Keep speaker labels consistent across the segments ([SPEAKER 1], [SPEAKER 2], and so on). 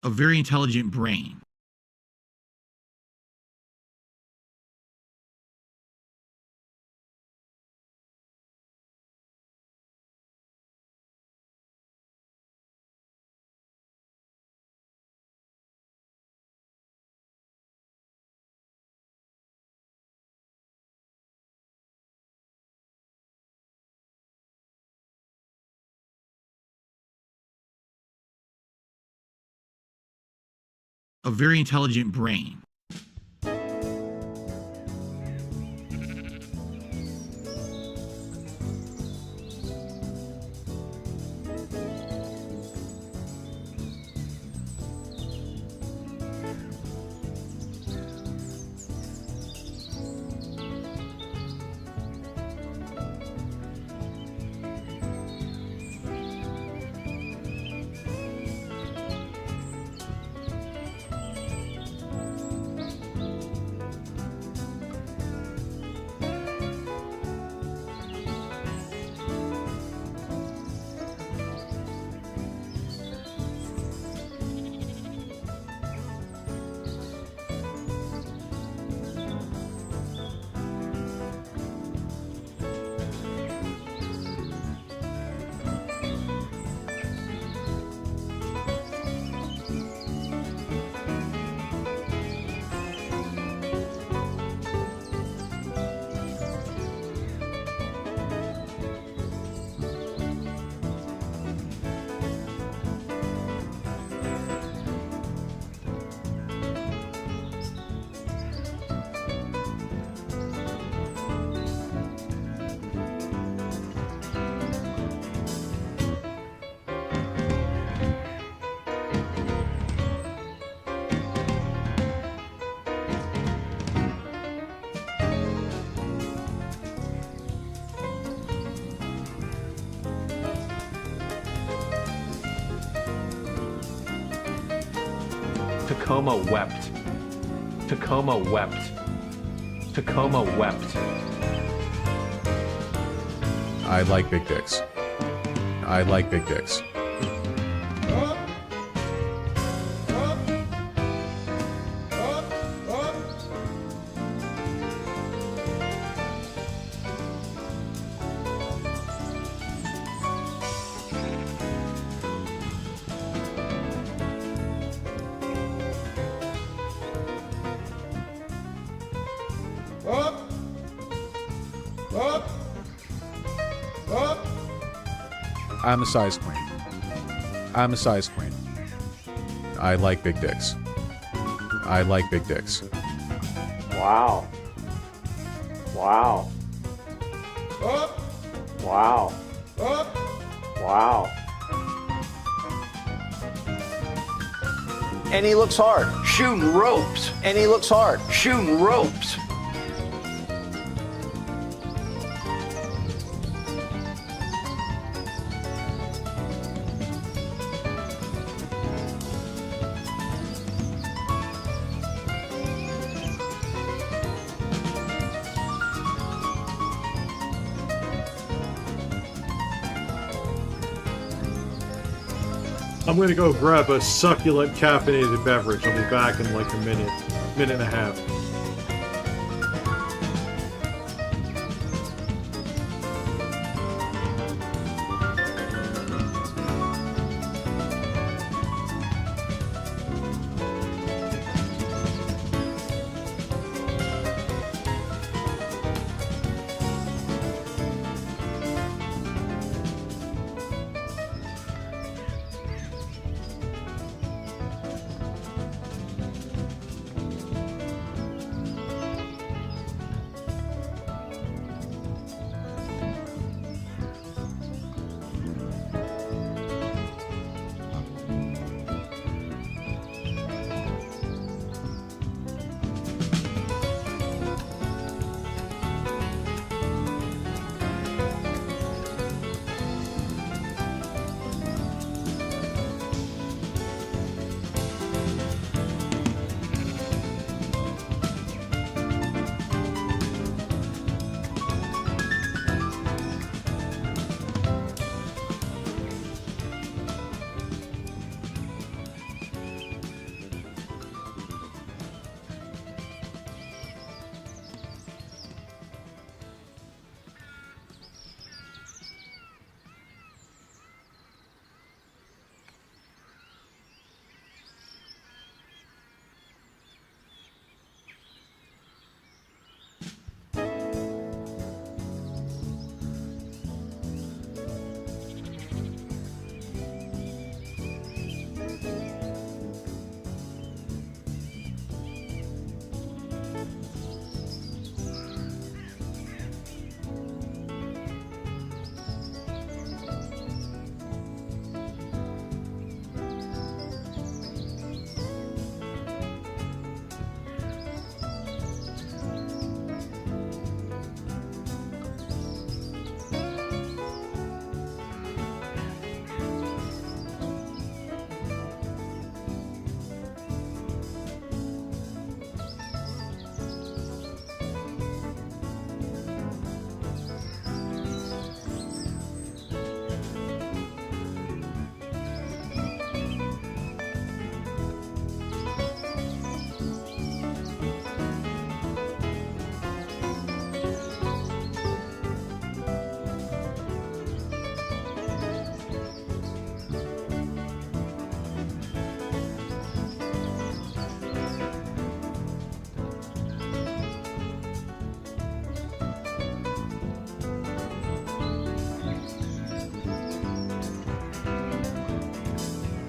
[SPEAKER 1] A very intelligent brain. A very intelligent brain.
[SPEAKER 2] Tacoma wept. Tacoma wept. Tacoma wept.
[SPEAKER 3] I like big dicks. I like big dicks. I'm a size queen. I'm a size queen. I like big dicks. I like big dicks.
[SPEAKER 4] Wow. Wow. Wow. Wow. And he looks hard, shooting ropes. And he looks hard, shooting ropes.
[SPEAKER 5] I'm gonna go grab a succulent caffeinated beverage. I'll be back in like a minute and a half.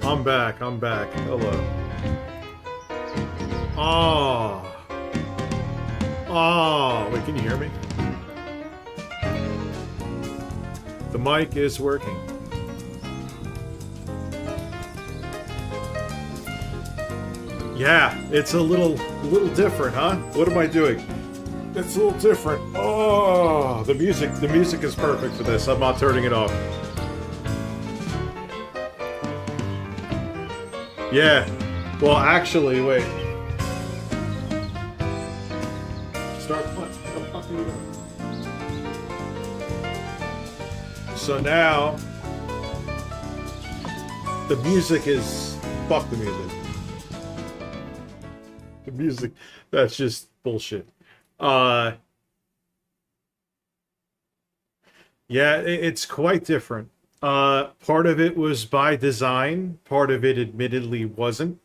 [SPEAKER 5] I'm back. Hello. Oh. Oh, wait, can you hear me? The mic is working. Yeah, it's a little different, huh? What am I doing? It's a little different. Oh, the music is perfect for this. I'm not turning it off. Yeah. Well, actually, wait. Start what the fuck are you doing? So now the music is fuck the music. The music, that's just bullshit. Yeah, it's quite different. Part of it was by design, part of it admittedly wasn't.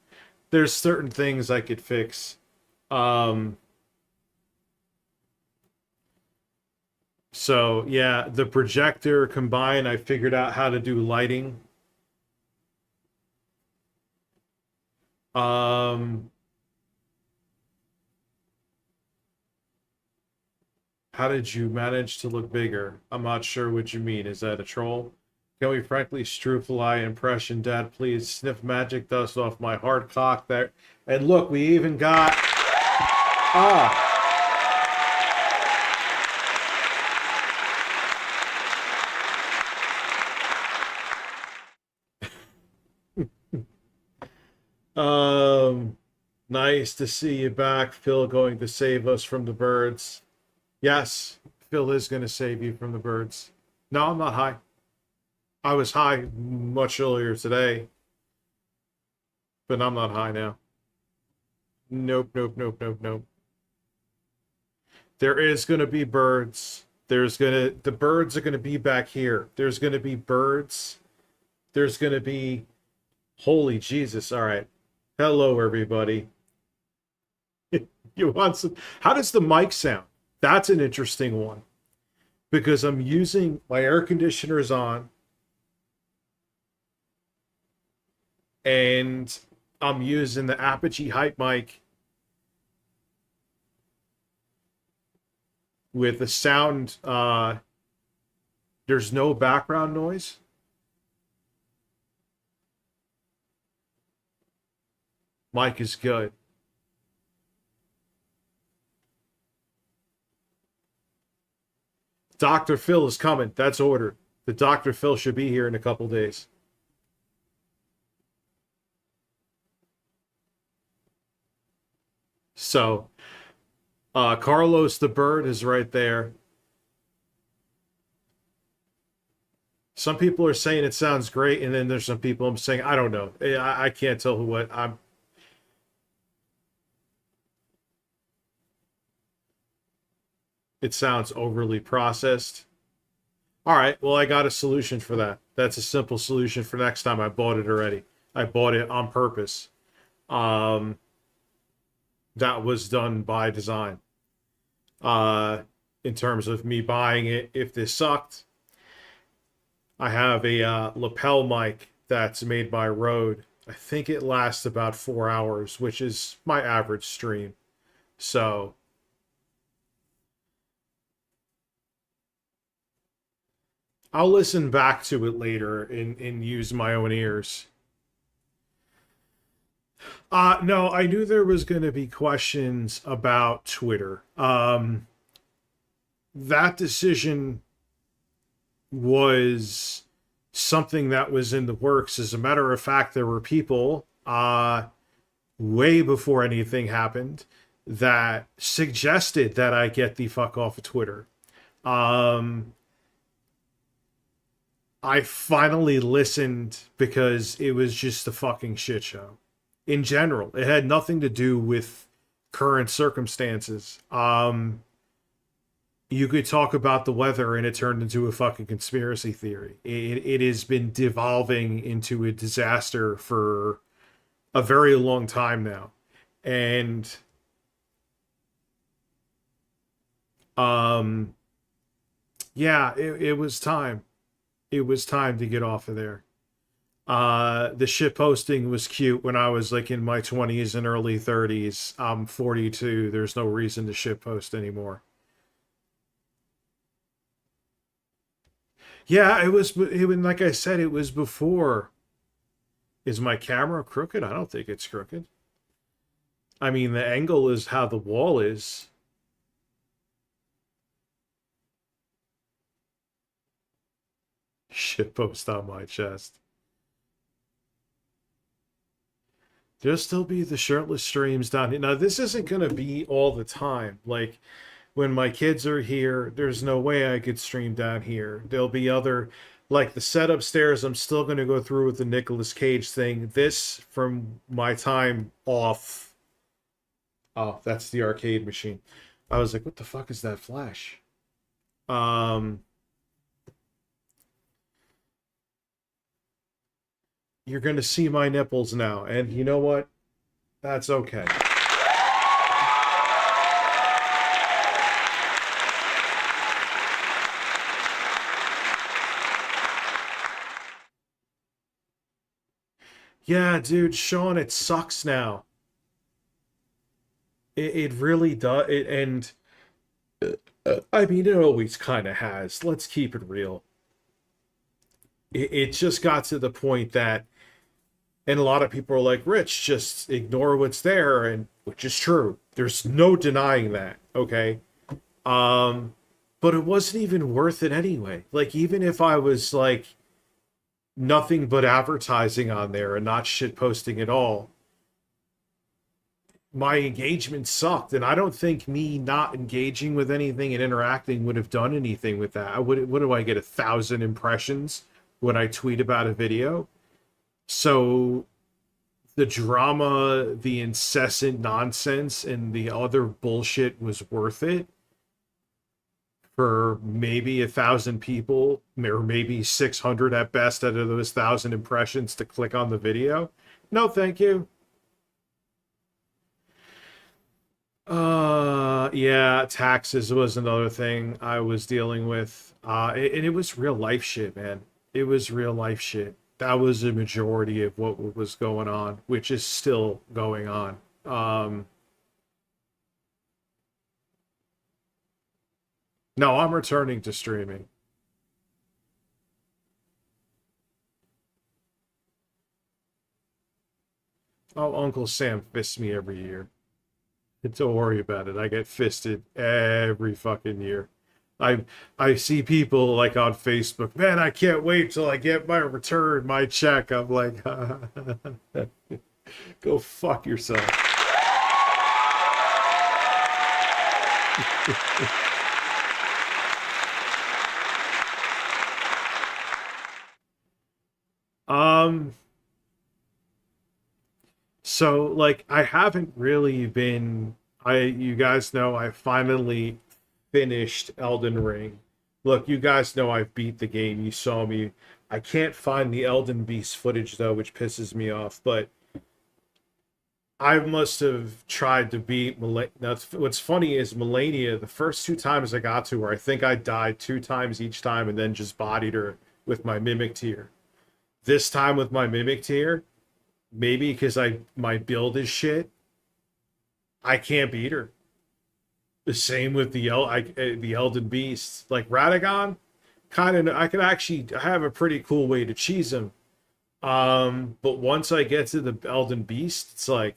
[SPEAKER 5] There's certain things I could fix. So yeah, the projector combined, I figured out how to do lighting. How did you manage to look bigger? I'm not sure what you mean. Is that a troll? Can we frankly strufly impression, Dad? Please sniff magic dust off my hard cock there. And look, we even got... Ah! Nice to see you back. Phil going to save us from the birds. Yes, Phil is going to save you from the birds. No, I'm not high. I was high much earlier today. But I'm not high now. Nope. There is going to be birds. The birds are going to be back here. There's going to be birds. There's going to be... Holy Jesus. All right. Hello, everybody. You want some... How does the mic sound? That's an interesting one. Because I'm using... My air conditioner is on. And I'm using the Apogee Hype mic with the sound... there's no background noise. Mic is good. Dr. Phil is coming. That's ordered. The Dr. Phil should be here in a couple days. So, Carlos the bird is right there. Some people are saying it sounds great, and then there's some people I'm saying, I don't know. I can't tell what I'm... It sounds overly processed. All right, well, I got a solution for that. That's a simple solution for next time. I bought it already. I bought it on purpose. That was done by design. In terms of me buying it, if this sucked, I have a lapel mic that's made by Rode. I think it lasts about 4 hours, which is my average stream. So... I'll listen back to it later and use my own ears. No, I knew there was going to be questions about Twitter. That decision was something that was in the works. As a matter of fact, there were people way before anything happened that suggested that I get the fuck off of Twitter. I finally listened because it was just a fucking shit show. In general, it had nothing to do with current circumstances. You could talk about the weather and it turned into a fucking conspiracy theory. It has been devolving into a disaster for a very long time now. And yeah, it was time. It was time to get off of there. The shit posting was cute when I was like in my 20s and early 30s. I'm 42. There's no reason to shit post anymore. Yeah, like I said, it was before. Is my camera crooked? I don't think it's crooked. I mean, the angle is how the wall is. Shit post on my chest. There'll still be the shirtless streams down here. Now, this isn't going to be all the time. Like, when my kids are here, there's no way I could stream down here. There'll be other, like the set upstairs, I'm still going to go through with the Nicolas Cage thing. This, from my time off. Oh, that's the arcade machine. I was like, what the fuck is that flash? You're going to see my nipples now. And you know what? That's okay. Yeah, dude, Sean, it sucks now. It really does. I mean, it always kind of has. Let's keep it real. It just got to the point that, and a lot of people are like, Rich, just ignore what's there, and which is true. There's no denying that, okay? But it wasn't even worth it anyway. Like, even if I was like nothing but advertising on there and not shit posting at all, my engagement sucked, and I don't think me not engaging with anything and interacting would have done anything with that. What do I get, 1,000 impressions when I tweet about a video? So the drama, the incessant nonsense, and the other bullshit was worth it for maybe 1,000 people, or maybe 600 at best out of those 1,000 impressions to click on the video. No, thank you. Yeah, taxes was another thing I was dealing with. And it was real life shit, man. It was real life shit. That was a majority of what was going on, which is still going on. No, I'm returning to streaming. Oh, Uncle Sam fists me every year. Don't worry about it. I get fisted every fucking year. I see people like on Facebook, man, I can't wait till I get my return, my check. I'm like, go fuck yourself. So like I haven't really been, you guys know I finally finished Elden Ring. Look, you guys know I've beat the game. You saw me. I can't find the Elden Beast footage though, which pisses me off, but I must have tried to beat what's funny is Melania, the first 2 times I got to her, I think I died 2 times each time and then just bodied her with my Mimic Tear. This time with my Mimic Tear, maybe because my build is shit, I can't beat her. The same with the Elden Beast. Like Radagon, I have a pretty cool way to cheese him. But once I get to the Elden Beast, it's like,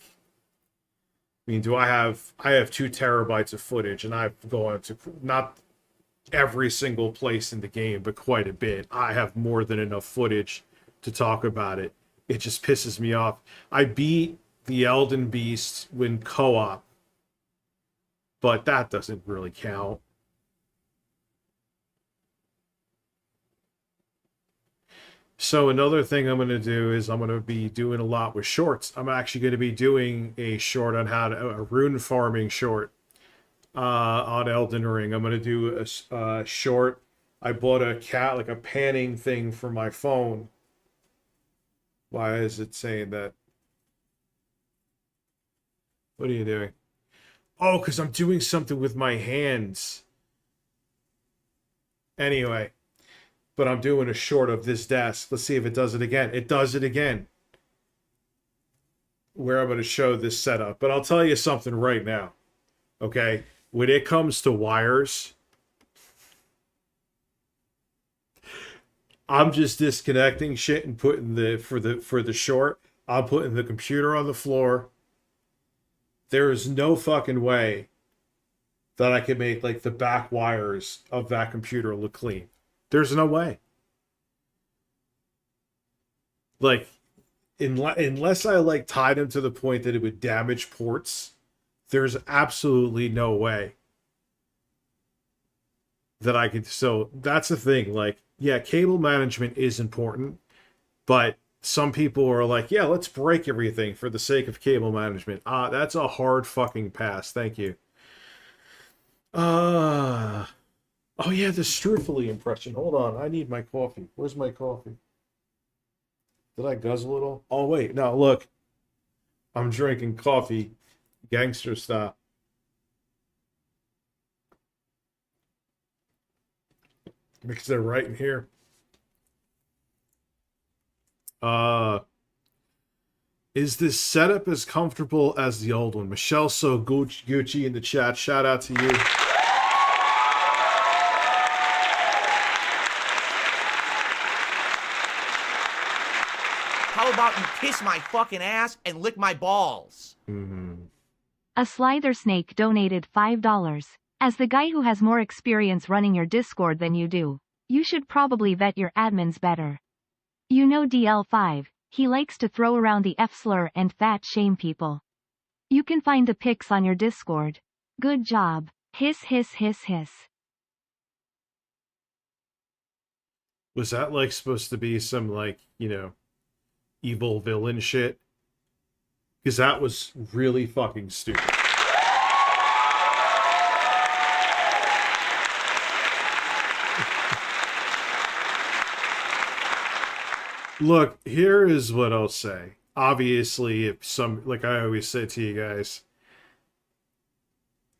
[SPEAKER 5] I mean, I have 2 terabytes of footage, and I've gone to not every single place in the game, but quite a bit. I have more than enough footage to talk about it. It just pisses me off. I beat the Elden Beast when co-op, but that doesn't really count. So another thing I'm going to do is I'm going to be doing a lot with shorts. I'm actually going to be doing a short on a rune farming short on Elden Ring. I'm going to do a short. I bought a panning thing for my phone. Why is it saying that? What are you doing? Oh, because I'm doing something with my hands. Anyway, but I'm doing a short of this desk. Let's see if it does it again. It does it again. Where I'm going to show this setup. But I'll tell you something right now. Okay? When it comes to wires, I'm just disconnecting shit and putting for the short, I'm putting the computer on the floor. There is no fucking way that I could make like the back wires of that computer look clean. There's no way. Like, unless I like tied them to the point that it would damage ports, there's absolutely no way that I could. So that's the thing. Like, yeah, cable management is important, but some people are like, yeah, let's break everything for the sake of cable management. That's a hard fucking pass. Thank you. Oh yeah, the Strufoli impression. Hold on, I need my coffee. Where's my coffee? Did I guzzle it all? Oh wait, no, look. I'm drinking coffee, gangster style. Mix it right in here. Is this setup as comfortable as the old one? Michelle So Gucci in the chat. Shout out to you.
[SPEAKER 6] How about you kiss my fucking ass and lick my balls?
[SPEAKER 7] A Slither Snake donated $5. As the guy who has more experience running your Discord than you do, you should probably vet your admins better. You know DL5, he likes to throw around the F-slur and fat shame people. You can find the pics on your Discord. Good job. Hiss hiss hiss hiss.
[SPEAKER 5] Was that like supposed to be some like, you know, evil villain shit? Because that was really fucking stupid. Look, here is what I'll say. Obviously, if some, like I always say to you guys,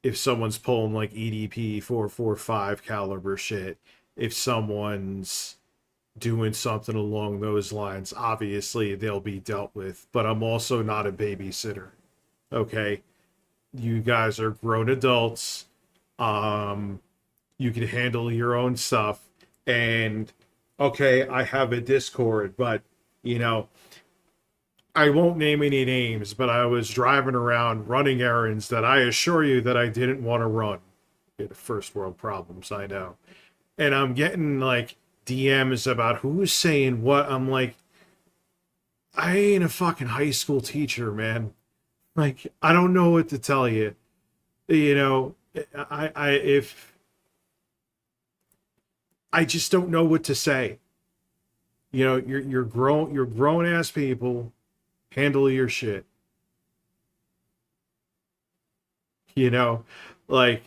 [SPEAKER 5] if someone's pulling like EDP 445 caliber shit, if someone's doing something along those lines, obviously they'll be dealt with. But I'm also not a babysitter. Okay? You guys are grown adults. You can handle your own stuff. And okay, I have a Discord, but you know, I won't name any names, but I was driving around running errands that I assure you that I didn't want to run. First world problems, I know. And I'm getting like DMs about who's saying what. I'm like, I ain't a fucking high school teacher, man. Like, I don't know what to tell you. You know, I just don't know what to say. You know, you're grown ass people. Handle your shit. You know, like,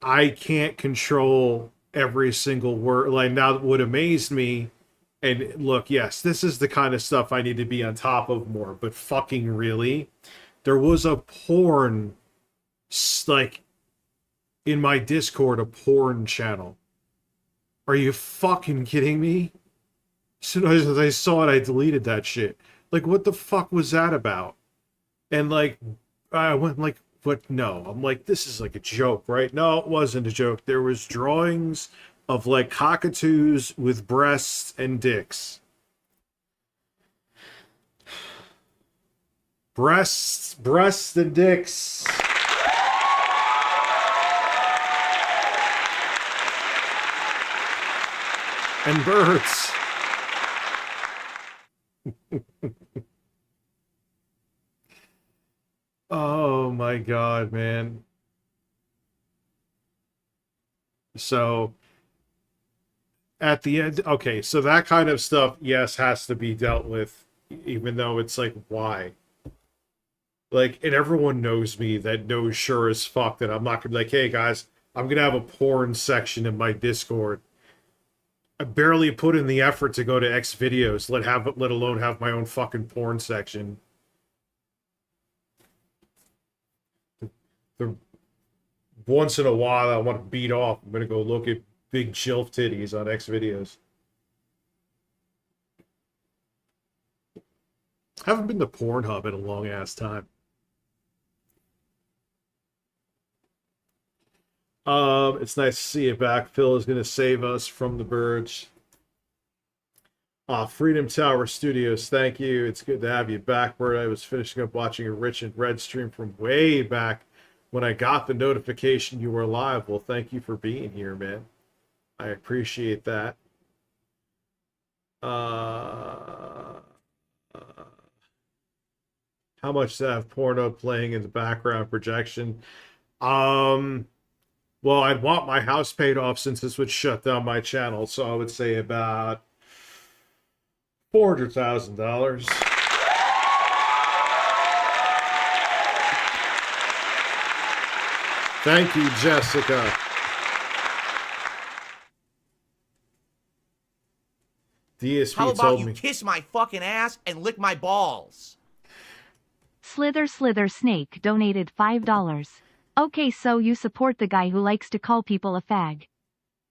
[SPEAKER 5] I can't control every single word. Like, now what amazed me, and look, yes, this is the kind of stuff I need to be on top of more, but fucking really, there was a porn, like, in my Discord, a porn channel. Are you fucking kidding me? As soon as I saw it, I deleted that shit. Like, what the fuck was that about? And, like, I went, like, what? No. I'm like, this is like a joke, right? No, it wasn't a joke. There was drawings of, like, cockatoos with breasts and dicks. Breasts and dicks. And birds. Oh my god, man. So at the end, okay, so that kind of stuff, yes, has to be dealt with, even though it's like, why? Like, and everyone knows me that knows sure as fuck that I'm not gonna be like, hey guys, I'm gonna have a porn section in my Discord. I barely put in the effort to go to X videos, let alone have my own fucking porn section. Once in a while, I want to beat off. I'm gonna go look at big jilf titties on X videos. Haven't been to Pornhub in a long ass time. It's nice to see you back. Phil is going to save us from the birds. Freedom Tower Studios, thank you. It's good to have you back. Where I was finishing up watching a Rich and Red stream from way back when I got the notification you were live. Well, thank you for being here, man. I appreciate that. How much to have porno playing in the background projection? Well, I'd want my house paid off since this would shut down my channel, so I would say about $400,000. Thank you, Jessica. DSP
[SPEAKER 6] How about
[SPEAKER 5] told
[SPEAKER 6] you
[SPEAKER 5] me.
[SPEAKER 6] kiss my fucking ass and lick my balls?
[SPEAKER 7] Slither Snake donated $5. Okay, so you support the guy who likes to call people a fag.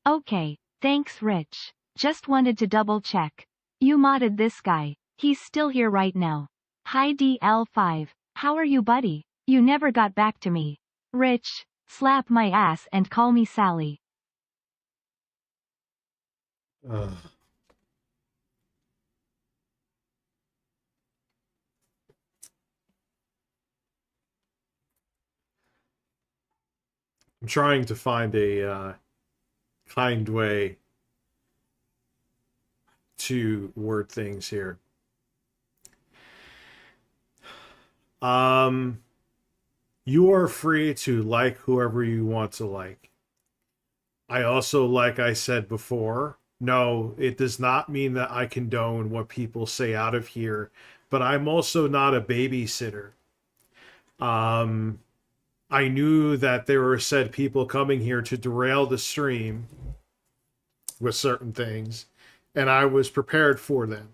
[SPEAKER 7] Okay, thanks Rich. Just wanted to double check. You modded this guy. He's still here right now. Hi DL5. How are you, buddy? You never got back to me. Rich, slap my ass and call me Sally.
[SPEAKER 5] I'm trying to find a kind way to word things here. You are free to like whoever you want to like. I also, like I said before, no, it does not mean that I condone what people say out of here, but I'm also not a babysitter. I knew that there were said people coming here to derail the stream with certain things, and I was prepared for them.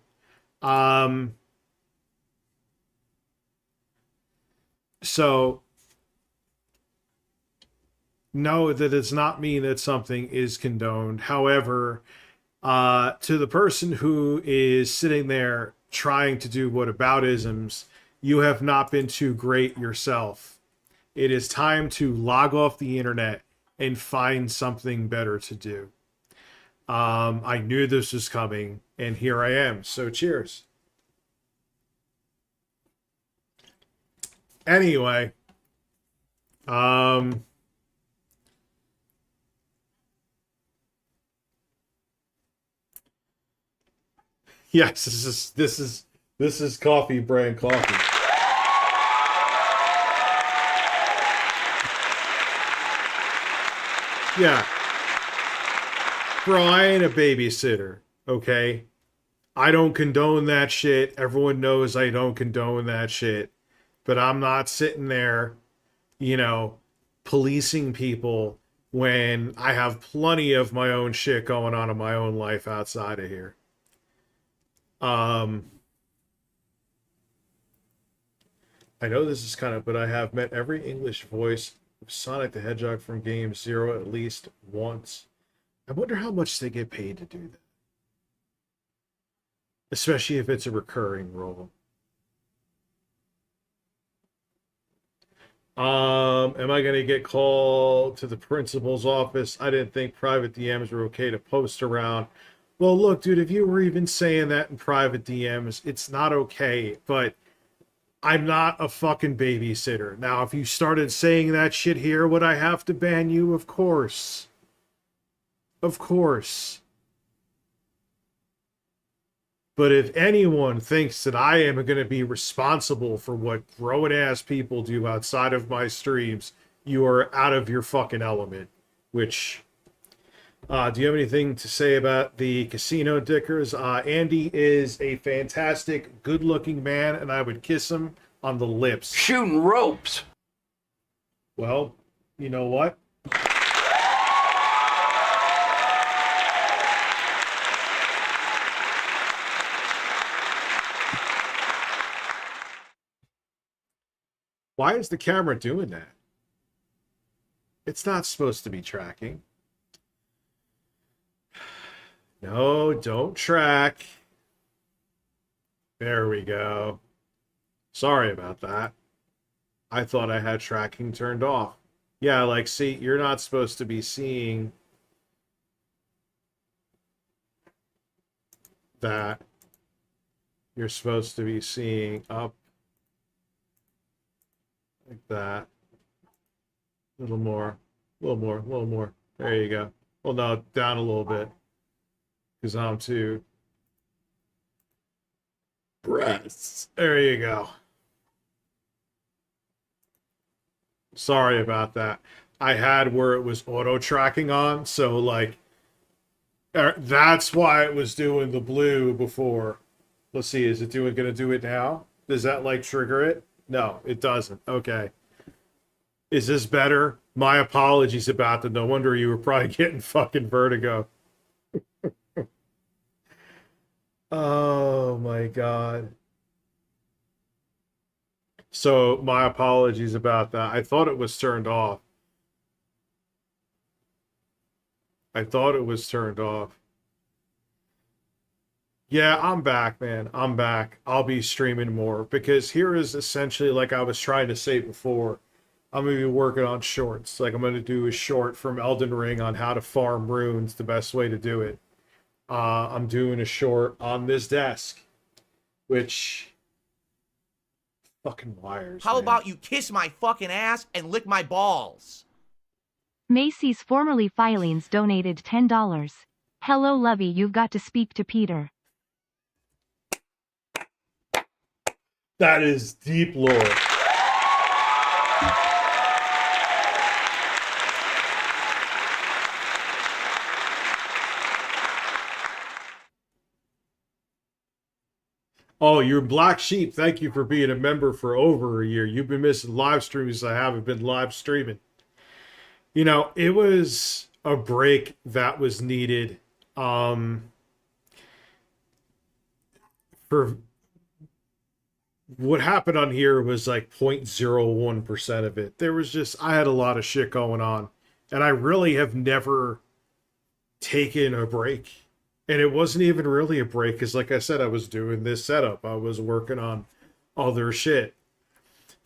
[SPEAKER 5] So, no, that does not mean that something is condoned. However, to the person who is sitting there trying to do whataboutisms, you have not been too great yourself. It is time to log off the internet and find something better to do. I knew this was coming, and here I am. So cheers. Anyway, yes, this is coffee brand coffee. Yeah. Bro, I ain't a babysitter, okay? I don't condone that shit. Everyone knows I don't condone that shit. But I'm not sitting there, you know, policing people when I have plenty of my own shit going on in my own life outside of here. I know this is kind of, but I have met every English voice of Sonic the Hedgehog from Game 0 at least once. I wonder how much they get paid to do that. Especially if it's a recurring role. Am I going to get called to the principal's office? I didn't think private DMs were okay to post around. Well, look, dude, if you were even saying that in private DMs, it's not okay, but I'm not a fucking babysitter. Now, if you started saying that shit here, would I have to ban you? Of course. Of course. But if anyone thinks that I am going to be responsible for what grown-ass people do outside of my streams, you are out of your fucking element. Which, do you have anything to say about the casino dickers? Andy is a fantastic, good-looking man, and I would kiss him on the lips.
[SPEAKER 4] Shooting ropes.
[SPEAKER 5] Well, you know what? Why is the camera doing that? It's not supposed to be tracking. No, don't track. There we go. Sorry about that. I thought I had tracking turned off. Yeah, like, see, you're not supposed to be seeing that. You're supposed to be seeing up like that. A little more, a little more, a little more. There you go. Well, no, down a little bit. Because I'm too breasts. There you go. Sorry about that. I had where it was auto tracking on, so like that's why it was doing the blue before. Let's see, is it gonna do it now? Does that like trigger it? No, it doesn't. Okay. Is this better? My apologies about that. No wonder you were probably getting fucking vertigo. Oh my god. So my apologies about that. I thought it was turned off. Yeah, I'm back, man. I'm back. I'll be streaming more because here is essentially, like I was trying to say before, I'm going to be working on shorts. Like I'm going to do a short from Elden Ring on how to farm runes, the best way to do it. I'm doing a short on this desk, which fucking wires.
[SPEAKER 6] How
[SPEAKER 5] man.
[SPEAKER 6] about you kiss my fucking ass and lick my balls?
[SPEAKER 7] Macy's formerly Filings donated $10. Hello Lovey, you've got to speak to Peter.
[SPEAKER 5] That is deep lore. Oh, you're Black Sheep. Thank you for being a member for over a year. You've been missing live streams. I haven't been live streaming. You know, it was a break that was needed. For what happened on here was like 0.01% of it. There was just, I had a lot of shit going on. And I really have never taken a break. And it wasn't even really a break because, like I said, I was doing this setup. I was working on other shit.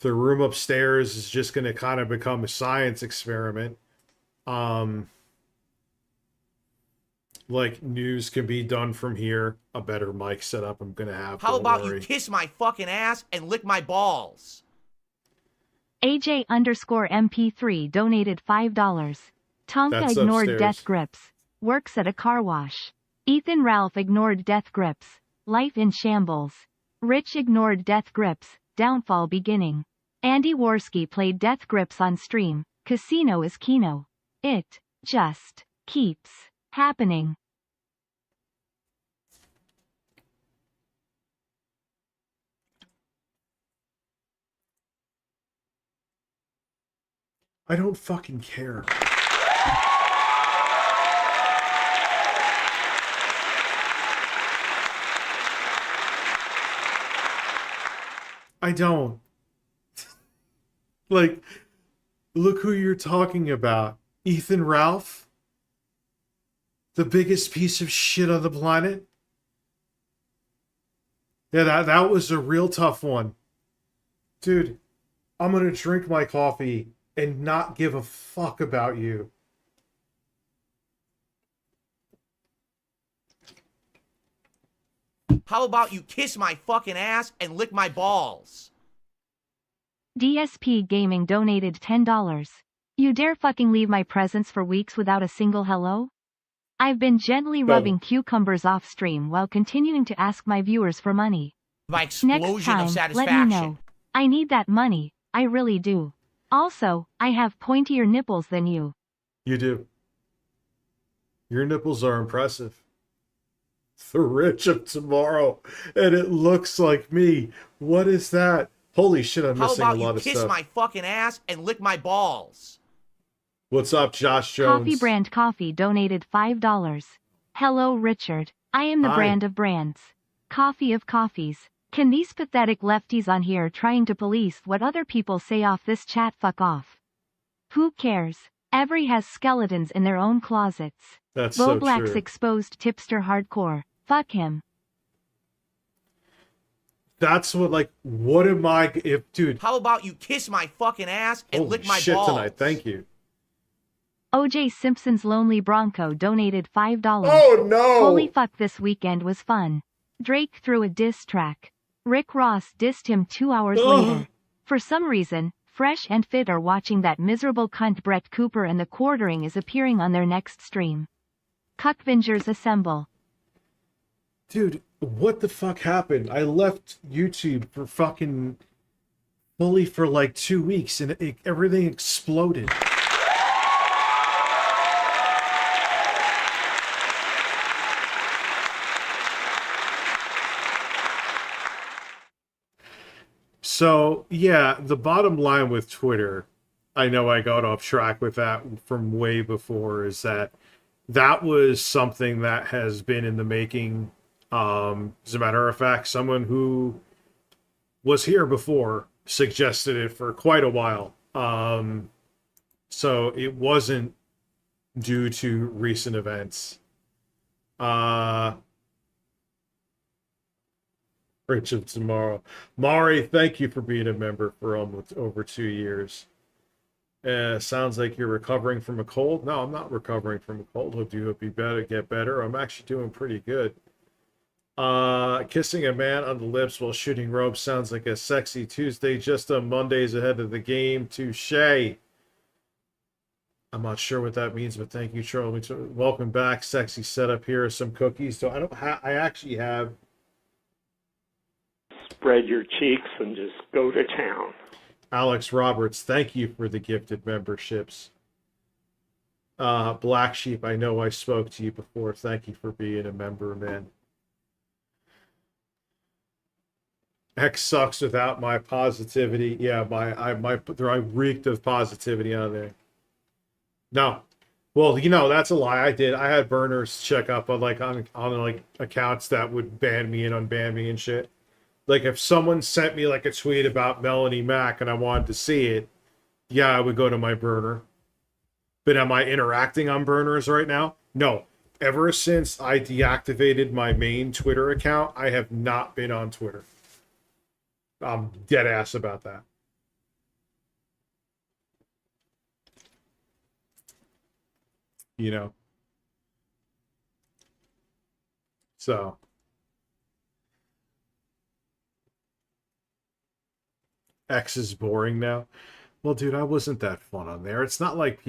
[SPEAKER 5] The room upstairs is just going to kind of become a science experiment. Like, news can be done from here. A better mic setup I'm going to have.
[SPEAKER 6] How
[SPEAKER 5] don't
[SPEAKER 6] about
[SPEAKER 5] worry.
[SPEAKER 6] you kiss my fucking ass and lick my balls?
[SPEAKER 7] AJ_MP3 donated $5. Tonka
[SPEAKER 5] That's
[SPEAKER 7] ignored
[SPEAKER 5] upstairs.
[SPEAKER 7] death grips. Works at a car wash. Ethan Ralph ignored death grips. Life in shambles. Rich ignored death grips. Downfall beginning. Andy Worski played death grips on stream. Casino is Kino. It just keeps happening.
[SPEAKER 5] I don't fucking care. I don't. Like, look who you're talking about. Ethan Ralph? The biggest piece of shit on the planet? Yeah, that was a real tough one. Dude, I'm gonna drink my coffee and not give a fuck about you.
[SPEAKER 6] How about you kiss my fucking ass and lick my balls?
[SPEAKER 7] DSP Gaming donated $10. You dare fucking leave my presence for weeks without a single hello? I've been gently rubbing cucumbers off stream while continuing to ask my viewers for money.
[SPEAKER 6] My
[SPEAKER 7] Next
[SPEAKER 6] explosion
[SPEAKER 7] time,
[SPEAKER 6] of
[SPEAKER 7] let me
[SPEAKER 6] satisfaction.
[SPEAKER 7] know. I need that money, I really do. Also, I have pointier nipples than you.
[SPEAKER 5] You do. Your nipples are impressive. The rich of tomorrow, and it looks like me. What is that? Holy shit, I'm
[SPEAKER 6] How
[SPEAKER 5] missing a
[SPEAKER 6] about
[SPEAKER 5] lot
[SPEAKER 6] you
[SPEAKER 5] of
[SPEAKER 6] kiss
[SPEAKER 5] stuff.
[SPEAKER 6] my fucking ass and lick my balls?
[SPEAKER 5] What's up, Josh Jones?
[SPEAKER 7] Coffee Brand Coffee donated $5. Hello Richard, I am the
[SPEAKER 5] Hi.
[SPEAKER 7] brand of brands. Coffee of coffees. Can these pathetic lefties on here trying to police what other people say off this chat fuck off? Who cares? Every has skeletons in their own closets.
[SPEAKER 5] That's
[SPEAKER 7] Bo
[SPEAKER 5] so
[SPEAKER 7] Black's
[SPEAKER 5] true.
[SPEAKER 7] exposed tipster hardcore. Fuck him.
[SPEAKER 5] That's what, like, what am I, if, dude,
[SPEAKER 6] How about you kiss my fucking ass and
[SPEAKER 5] holy
[SPEAKER 6] lick my
[SPEAKER 5] shit
[SPEAKER 6] balls?
[SPEAKER 5] tonight, thank you.
[SPEAKER 7] OJ Simpson's Lonely Bronco donated $5.
[SPEAKER 5] Oh, no!
[SPEAKER 7] Holy fuck, this weekend was fun. Drake threw a diss track. Rick Ross dissed him 2 hours later. For some reason, Fresh and Fit are watching that miserable cunt Brett Cooper, and the quartering is appearing on their next stream. Cuckvengers assemble.
[SPEAKER 5] Dude, what the fuck happened? I left YouTube for fucking fully for like 2 weeks and everything exploded. So, yeah, the bottom line with Twitter, I know I got off track with that from way before, is that was something that has been in the making. As a matter of fact, someone who was here before suggested it for quite a while. So it wasn't due to recent events. Rich of Tomorrow. Mari, thank you for being a member for almost over 2 years. Sounds like you're recovering from a cold. No, I'm not recovering from a cold. Hope you get better. I'm actually doing pretty good. Kissing a man on the lips while shooting ropes sounds like a sexy Tuesday just on Mondays ahead of the game. Touche. I'm not sure what that means, but thank you, Charlie. Welcome back. Sexy setup. Here are some cookies. So I actually have.
[SPEAKER 8] Spread your cheeks and just go to town.
[SPEAKER 5] Alex Roberts, thank you for the gifted memberships. Black Sheep, I know I spoke to you before. Thank you for being a member, man. X sucks without my positivity. Yeah, I reeked of positivity on there. No. Well, that's a lie. I had burners check up on accounts that would ban me and unban me and shit. Like, if someone sent me like a tweet about Melanie Mack and I wanted to see it, yeah, I would go to my burner. But am I interacting on burners right now? No. Ever since I deactivated my main Twitter account, I have not been on Twitter. I'm dead ass about that. So. X is boring now. Well, dude, I wasn't that fun on there. It's not like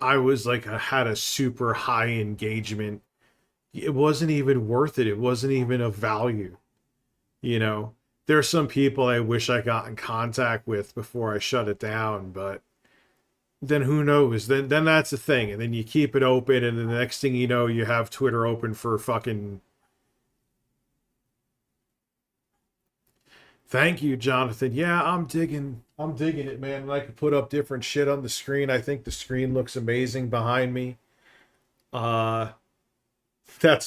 [SPEAKER 5] I was had a super high engagement. It wasn't even worth it. It wasn't even of value. There's some people I wish I got in contact with before I shut it down, but then who knows? Then that's the thing. And then you keep it open, and the next thing you know, you have Twitter open for fucking. Thank you, Jonathan. Yeah, I'm digging it, man. And I can put up different shit on the screen. I think the screen looks amazing behind me. That's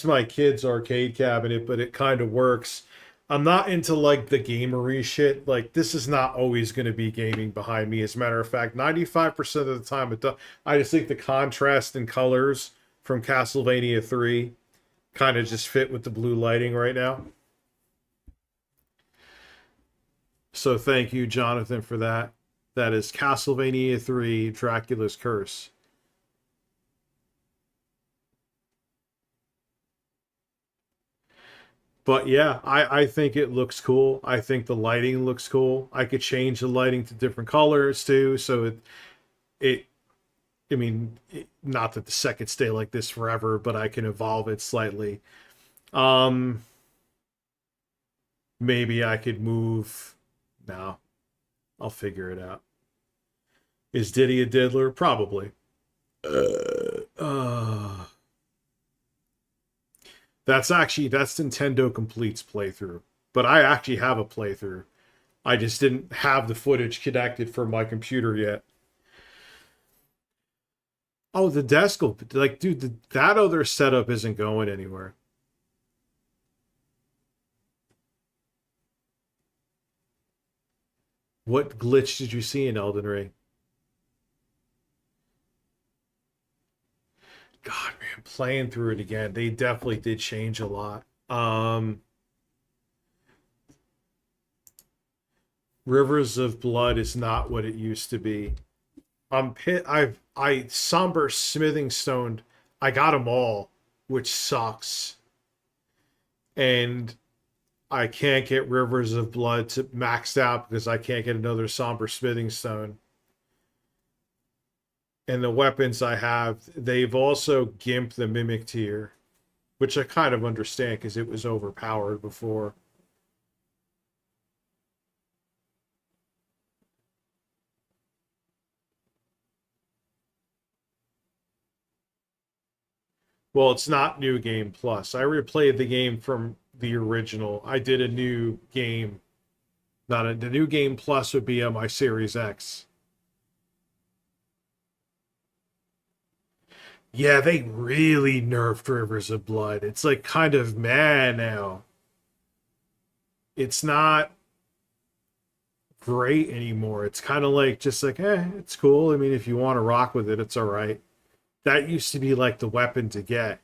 [SPEAKER 5] my kid's arcade cabinet, but it kind of works. I'm not into the gamery shit. This is not always going to be gaming behind me. As a matter of fact, 95% of the time I just think the contrast and colors from Castlevania 3 kind of just fit with the blue lighting right now. So thank you, Jonathan, for that. That is Castlevania 3, Dracula's Curse. But yeah, I think it looks cool. I think the lighting looks cool. I could change the lighting to different colors too. So not that the set could stay like this forever, but I can evolve it slightly. Maybe I could move. No, I'll figure it out. Is Diddy a diddler? Probably. That's Nintendo Complete's playthrough. But I actually have a playthrough. I just didn't have the footage connected for my computer yet. Oh, the desk will... dude, that other setup isn't going anywhere. What glitch did you see in Elden Ring? God, man, playing through it again, they definitely did change a lot. Rivers of Blood is not what it used to be. I Somber Smithing Stone, I got them all, which sucks. And I can't get Rivers of Blood to maxed out because I can't get another Somber Smithing Stone. And the weapons I have, they've also gimped the Mimic tier, which I kind of understand because it was overpowered before. Well, it's not New Game Plus. I replayed the game from the original. I did a new game. The New Game Plus would be on my Series X. Yeah, they really nerfed Rivers of Blood. It's like kind of meh now. It's not great anymore. It's kind of like just like, it's cool. I mean, if you want to rock with it, it's all right. That used to be like the weapon to get.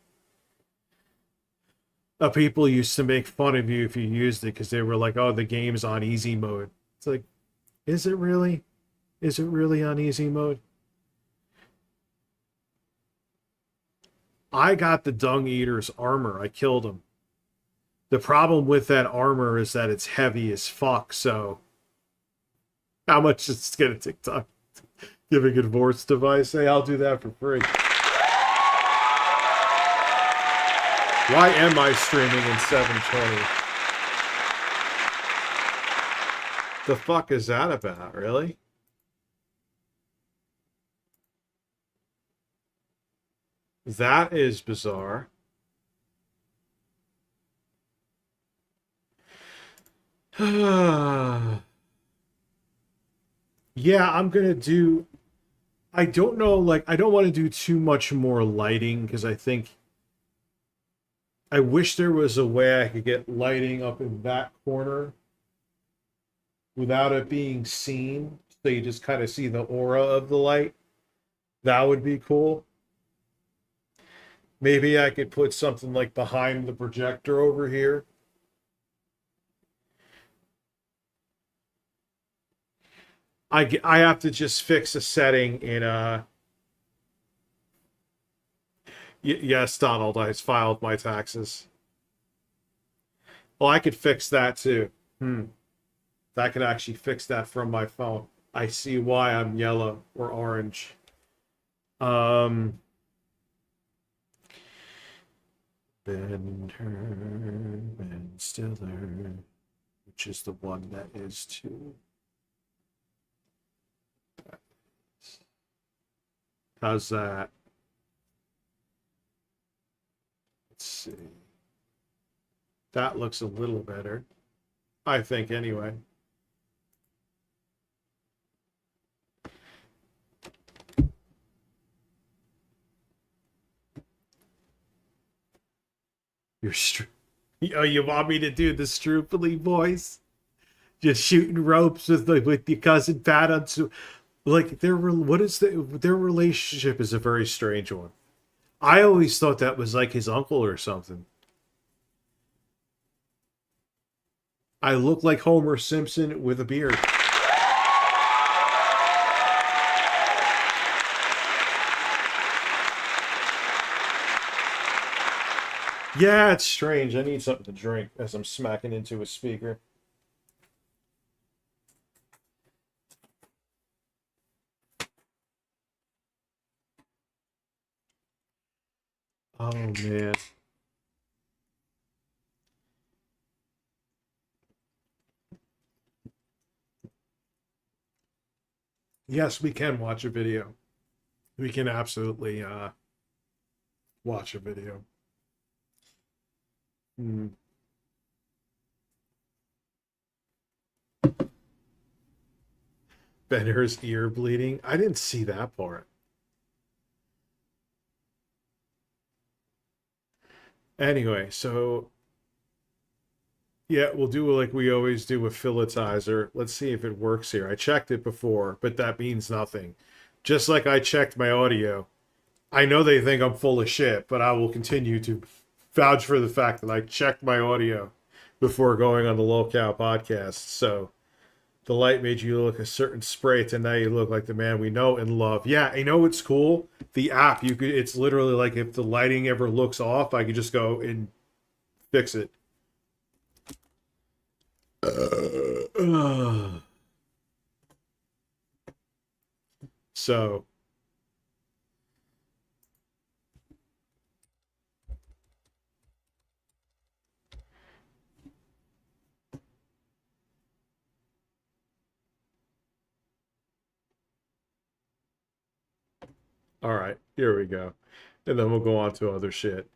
[SPEAKER 5] People used to make fun of you if you used it because they were like, oh, the game's on easy mode. It's like, is it really? Is it really on easy mode? I got the Dung Eater's armor. I killed him. The problem with that armor is that it's heavy as fuck, so how much is it going to take time? Giving a divorce device? Hey, I'll do that for free. Why am I streaming in 720? The fuck is that about, really? That is bizarre. Yeah, I'm gonna do... I don't know, like, I don't want to do too much more lighting, because I think... I wish there was a way I could get lighting up in that corner without it being seen, so you just kind of see the aura of the light. That would be cool. Maybe I could put something like behind the projector over here. I have to just fix a setting in yes, Donald, I filed my taxes. Well, I could fix that too. I could actually fix that from my phone. I see why I'm yellow or orange. Ben Stiller, which is the one that is too. How's that? Let's see. That looks a little better, I think, anyway. Oh, you want me to do the Stroopily voice? Just shooting ropes with your cousin Pat on like their relationship is a very strange one. I always thought that was like his uncle or something. I look like Homer Simpson with a beard. Yeah, it's strange. I need something to drink as I'm smacking into a speaker. Oh, man. Yes, we can watch a video. We can absolutely watch a video. Benner's ear bleeding. I didn't see that part. Anyway, so yeah, we'll do like we always do with Philitizer. Let's see if it works here. I checked it before, but that means nothing. Just like I checked my audio, I know they think I'm full of shit, but I will continue to vouch for the fact that I checked my audio before going on the Lolcow podcast. So the light made you look a certain spray, and now you look like the man we know and love. Yeah, you know what's cool? The app, it's literally like if the lighting ever looks off, I could just go and fix it. So all right, here we go. And then we'll go on to other shit.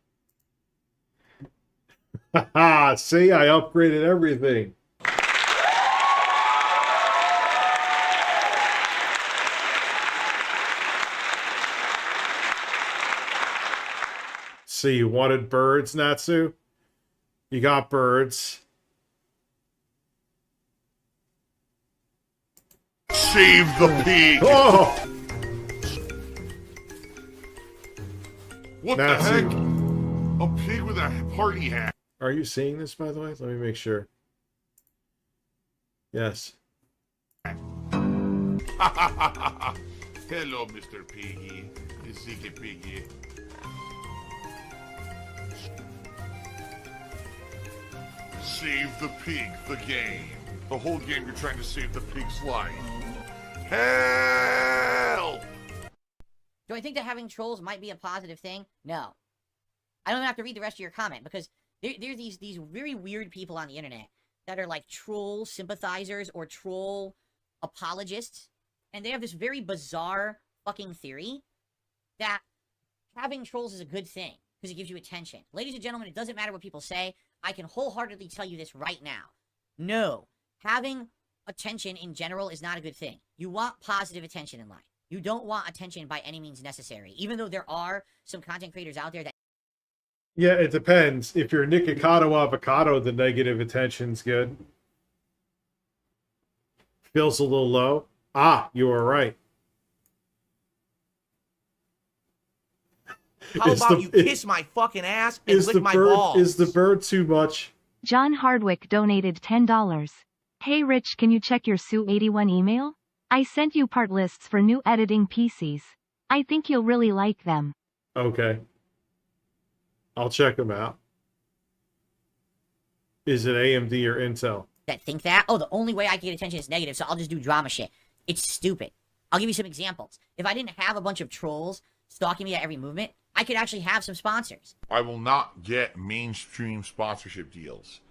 [SPEAKER 5] Haha, see, I upgraded everything. See, you wanted birds, Natsu? You got birds.
[SPEAKER 9] Save the pig!
[SPEAKER 5] Oh!
[SPEAKER 9] What
[SPEAKER 5] Natsu.
[SPEAKER 9] the heck? A pig with a party hat.
[SPEAKER 5] Are you seeing this, by the way? Let me make sure. Yes.
[SPEAKER 9] Hello, Mr. Piggy. You see the piggy. Save the pig, the game. The whole game you're trying to save the pig's life. Help!
[SPEAKER 10] Do I think that having trolls might be a positive thing? No. I don't even have to read the rest of your comment because there are these very weird people on the internet that are like troll sympathizers or troll apologists. And they have this very bizarre fucking theory that having trolls is a good thing because it gives you attention. Ladies and gentlemen, it doesn't matter what people say. I can wholeheartedly tell you this right now. No. Having attention in general is not a good thing. You want positive attention in life. You don't want attention by any means necessary. Even though there are some content creators out there that...
[SPEAKER 5] Yeah, it depends. If you're Nikocado Avacodo, the negative attention's good. Feels a little low. Ah, you are right.
[SPEAKER 6] How about you kiss my fucking ass and lick my balls?
[SPEAKER 5] Is the bird too much?
[SPEAKER 7] John Hardwick donated $10. Hey Rich, can you check your Sue81 email? I sent you part lists for new editing PCs. I think you'll really like them.
[SPEAKER 5] Okay. I'll check them out. Is it AMD or Intel?
[SPEAKER 10] that think that, oh, the only way I can get attention is negative, so I'll just do drama shit. It's stupid. I'll give you some examples. If I didn't have a bunch of trolls stalking me at every movement, I could actually have some sponsors.
[SPEAKER 9] I will not get mainstream sponsorship deals.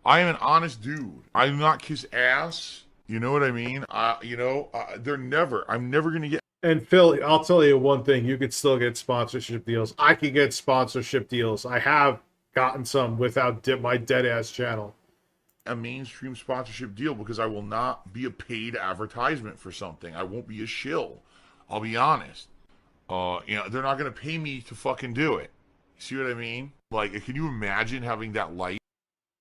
[SPEAKER 9] I am an honest dude. I do not kiss ass. You know what I mean? I'm never going to get...
[SPEAKER 5] And Phil, I'll tell you one thing. You could still get sponsorship deals. I could get sponsorship deals. I have gotten some without my dead-ass channel.
[SPEAKER 9] A mainstream sponsorship deal because I will not be a paid advertisement for something. I won't be a shill. I'll be honest. They're not going to pay me to fucking do it. See what I mean? Like, can you imagine having that life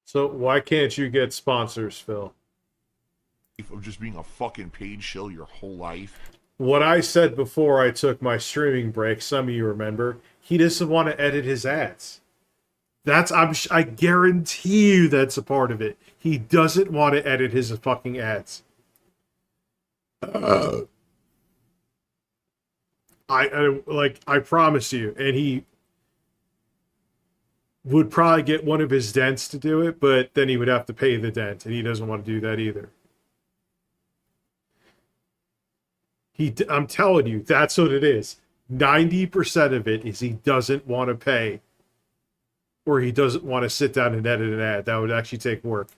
[SPEAKER 5] So why can't you get sponsors, Phil?
[SPEAKER 9] of just being a fucking paid shill your whole life?
[SPEAKER 5] What I said before I took my streaming break, some of you remember, he doesn't want to edit his ads. I guarantee you that's a part of it. He doesn't want to edit his fucking ads. I promise you. And he would probably get one of his dents to do it, but then he would have to pay the dent, and he doesn't want to do that either. I'm telling you, that's what it is. 90% of it is he doesn't want to pay, or he doesn't want to sit down and edit an ad. That would actually take work.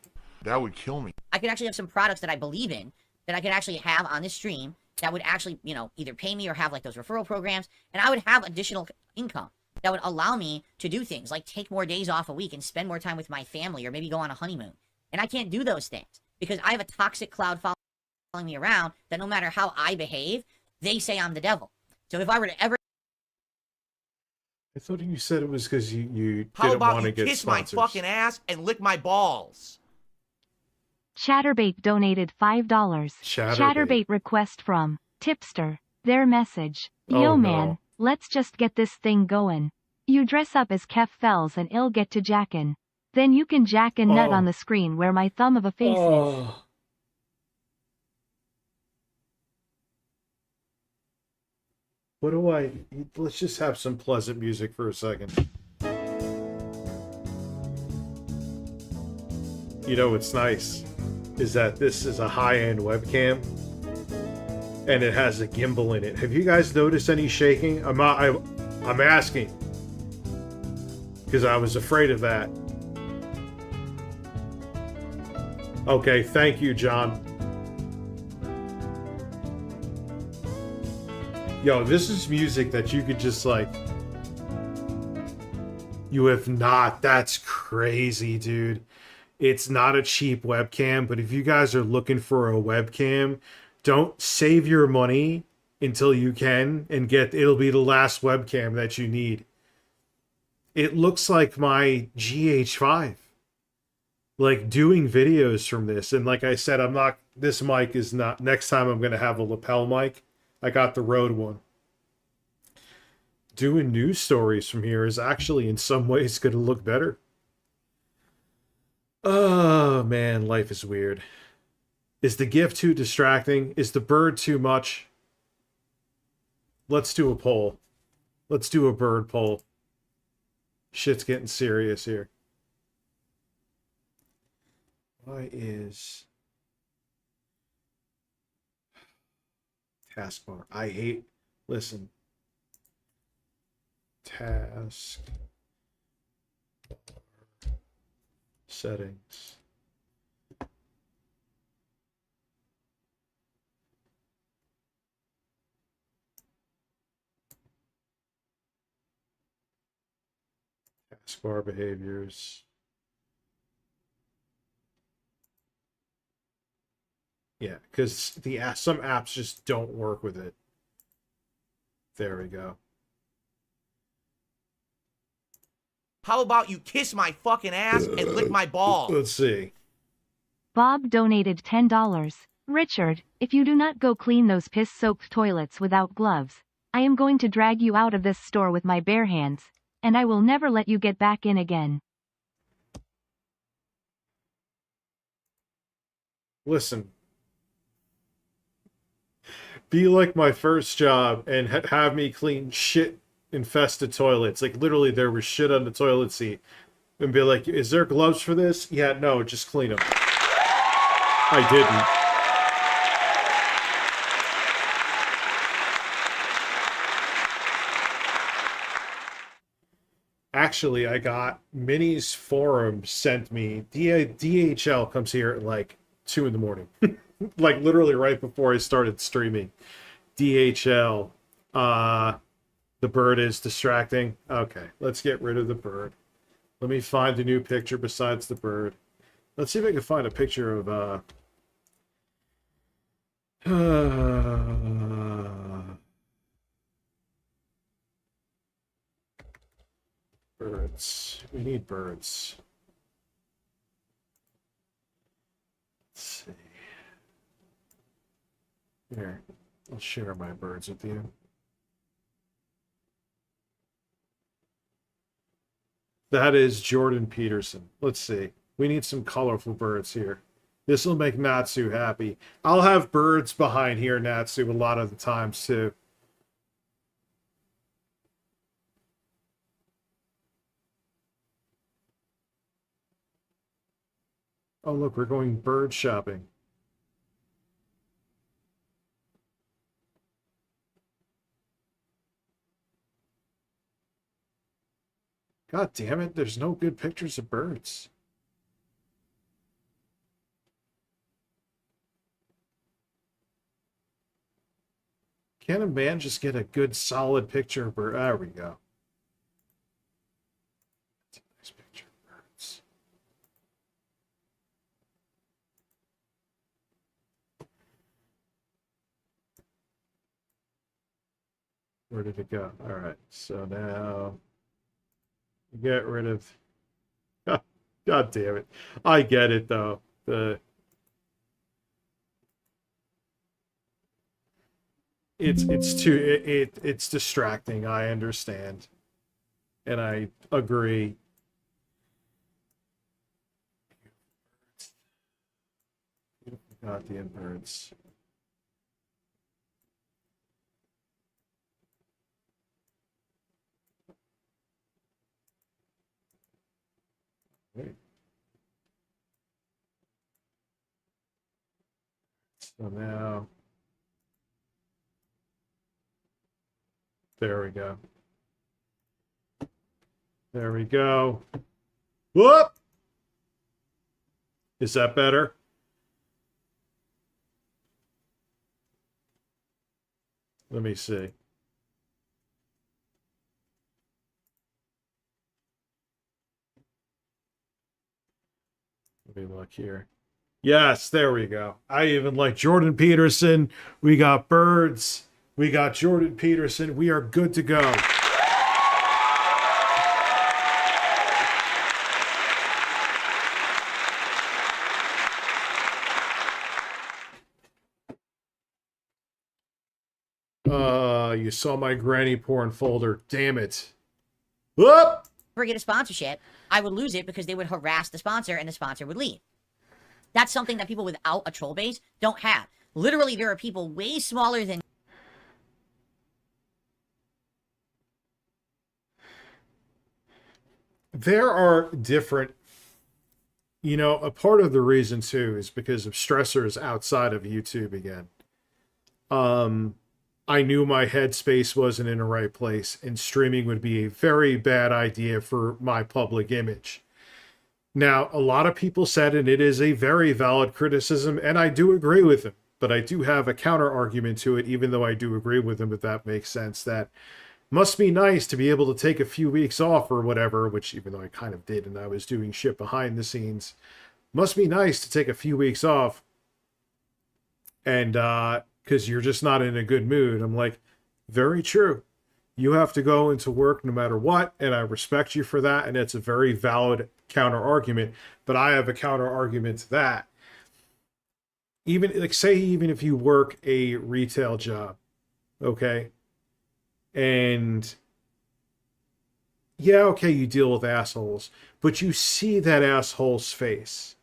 [SPEAKER 9] That would kill me.
[SPEAKER 10] I could actually have some products that I believe in that I could actually have on this stream that would actually, either pay me or have like those referral programs, and I would have additional income that would allow me to do things like take more days off a week and spend more time with my family or maybe go on a honeymoon. And I can't do those things because I have a toxic cloud following me around that no matter how I behave, they say I'm the devil. So if I were to ever...
[SPEAKER 5] I thought you said it was because you
[SPEAKER 6] How
[SPEAKER 5] didn't
[SPEAKER 6] about
[SPEAKER 5] want to
[SPEAKER 6] you
[SPEAKER 5] get
[SPEAKER 6] kiss
[SPEAKER 5] sponsors.
[SPEAKER 6] my fucking ass and lick my balls?
[SPEAKER 7] Chatterbait donated $5.
[SPEAKER 5] Chatterbait.
[SPEAKER 7] Chatterbait request from Tipster. Their message.
[SPEAKER 5] Oh,
[SPEAKER 7] Yo
[SPEAKER 5] no.
[SPEAKER 7] man, Let's just get this thing going. You dress up as Kef Fells and I'll get to jackin'. Then you can jack and nut on the screen where my thumb of a face is.
[SPEAKER 5] What do I... Let's just have some pleasant music for a second. You know what's nice is that this is a high-end webcam and it has a gimbal in it. Have you guys noticed any shaking? I'm asking because I was afraid of that. Okay, thank you, John. Yo, this is music that you could just like... You have not. That's crazy, dude. It's not a cheap webcam, but if you guys are looking for a webcam, don't save your money until you can and it'll be the last webcam that you need. It looks like my GH5. Like doing videos from this. And like I said, this mic is not, next time I'm going to have a lapel mic. I got the Rode one. Doing news stories from here is actually in some ways going to look better. Oh man, life is weird. Is the GIF too distracting? Is the bird too much? Let's do a poll. Let's do a bird poll. Shit's getting serious here. Why is taskbar? I hate... Listen. Task... Settings. Taskbar behaviors. Yeah, because some apps just don't work with it. There we go.
[SPEAKER 6] How about you kiss my fucking ass and lick my balls?
[SPEAKER 5] Let's see.
[SPEAKER 7] Bob donated $10. Richard, if you do not go clean those piss-soaked toilets without gloves, I am going to drag you out of this store with my bare hands, and I will never let you get back in again.
[SPEAKER 5] Listen. Be like my first job and have me clean shit infested toilets. Like literally there was shit on the toilet seat. And be like, is there gloves for this? Yeah, no, just clean them. I didn't. Actually, I got Minnie's forum sent me. DHL comes here at like 2 in the morning. Like literally right before I started streaming. DHL. The bird is distracting. Okay, let's get rid of the bird. Let me find a new picture besides the bird. Let's see if I can find a picture of birds. We need birds. Let's see. Here, I'll share my birds with you. That is Jordan Peterson. Let's see. We need some colorful birds here. This will make Natsu happy. I'll have birds behind here, Natsu, a lot of the times, too. Oh, look, we're going bird shopping. God damn it, there's no good pictures of birds. Can a man just get a good solid picture of birds? There we go. That's a nice picture of birds. Where did it go? All right, so now get rid of... God damn it. I get it, though. it's distracting. I understand, and I agree. Not the inverts. Wait. So now, there we go. There we go. Whoop! Is that better? Let me see. Let me look here. Yes, there we go. I even like Jordan Peterson. We got Birds. We got Jordan Peterson. We are good to go. You saw my granny porn folder. Damn it. Whoop!
[SPEAKER 10] Ever get a sponsorship, I would lose it because they would harass the sponsor and the sponsor would leave. That's something that people without a troll base don't have. Literally, there are people way smaller than...
[SPEAKER 5] There are different... You know, a part of the reason, too, is because of stressors outside of YouTube again. I knew my headspace wasn't in the right place, and streaming would be a very bad idea for my public image. Now, a lot of people said, and it is a very valid criticism, and I do agree with them, but I do have a counter argument to it, even though I do agree with them, if that makes sense, that must be nice to be able to take a few weeks off or whatever, which even though I kind of did and I was doing shit behind the scenes, must be nice to take a few weeks off. And, because you're just not in a good mood. I'm like, very true. You have to go into work no matter what, and I respect you for that, and it's a very valid counter argument. But I have a counter argument to that. Even like, say, even if you work a retail job, okay, and yeah, okay, you deal with assholes, but you see that asshole's face,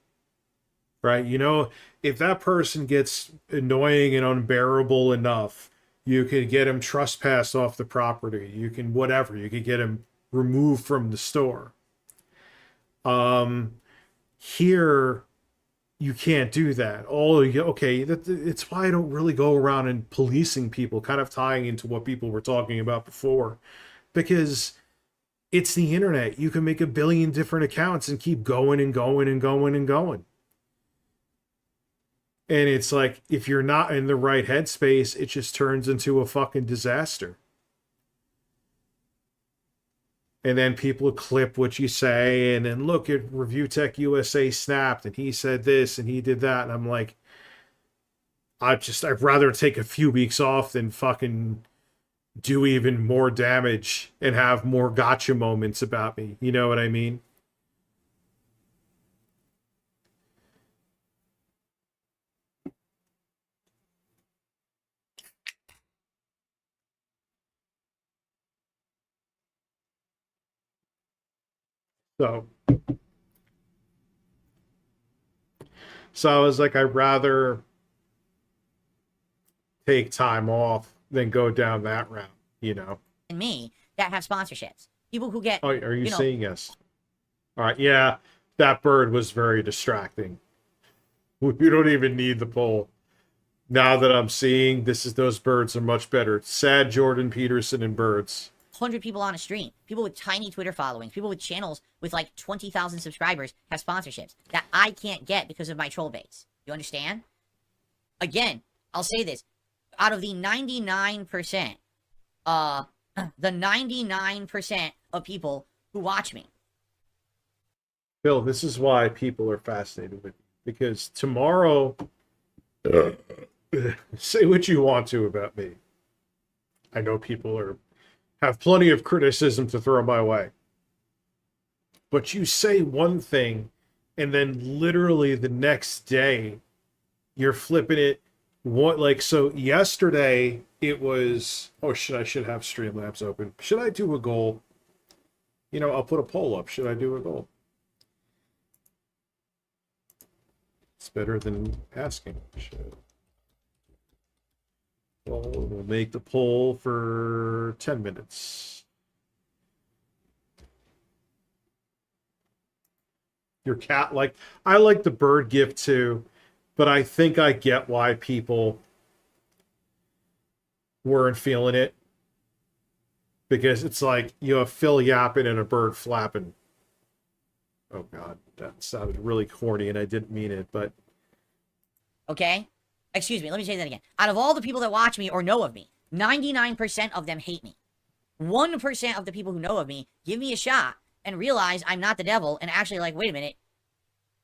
[SPEAKER 5] right? You know, if that person gets annoying and unbearable enough, you could get him trespassed off the property. You can whatever. You could get him removed from the store. Here, you can't do that. It's why I don't really go around and policing people, kind of tying into what people were talking about before. Because it's the internet. You can make a billion different accounts and keep going and going and going and going. And it's like, if you're not in the right headspace, it just turns into a fucking disaster. And then people clip what you say, and then look at ReviewTechUSA snapped, and he said this, and he did that. And I'm like, I'd rather take a few weeks off than fucking do even more damage and have more gotcha moments about me. You know what I mean? So I was like, I'd rather take time off than go down that route, you know.
[SPEAKER 10] And me that have sponsorships. People who get...
[SPEAKER 5] Oh, are you saying yes? All right, yeah, that bird was very distracting. We don't even need the poll. Now that I'm seeing, those birds are much better. Sad Jordan Peterson and birds.
[SPEAKER 10] 100 people on a stream, people with tiny Twitter followings, people with channels with like 20,000 subscribers have sponsorships that I can't get because of my troll base. You understand? Again, I'll say this. Out of the 99%, the 99% of people who watch me.
[SPEAKER 5] Bill, this is why people are fascinated with you. Because tomorrow, say what you want to about me. I know people have plenty of criticism to throw my way. But you say one thing, and then literally the next day, you're flipping it. So yesterday it was, oh shit, I should have StreamLabs open. Should I do a goal? You know, I'll put a poll up. Should I do a goal? It's better than asking. Well, we'll make the poll for 10 minutes. Your cat, like, I like the bird gift too, but I think I get why people weren't feeling it. Because it's like you have Phil yapping and a bird flapping. Oh god, that sounded really corny and I didn't mean it, but...
[SPEAKER 10] Okay? Excuse me, let me say that again. Out of all the people that watch me or know of me, 99% of them hate me. 1% of the people who know of me give me a shot and realize I'm not the devil and actually like, wait a minute.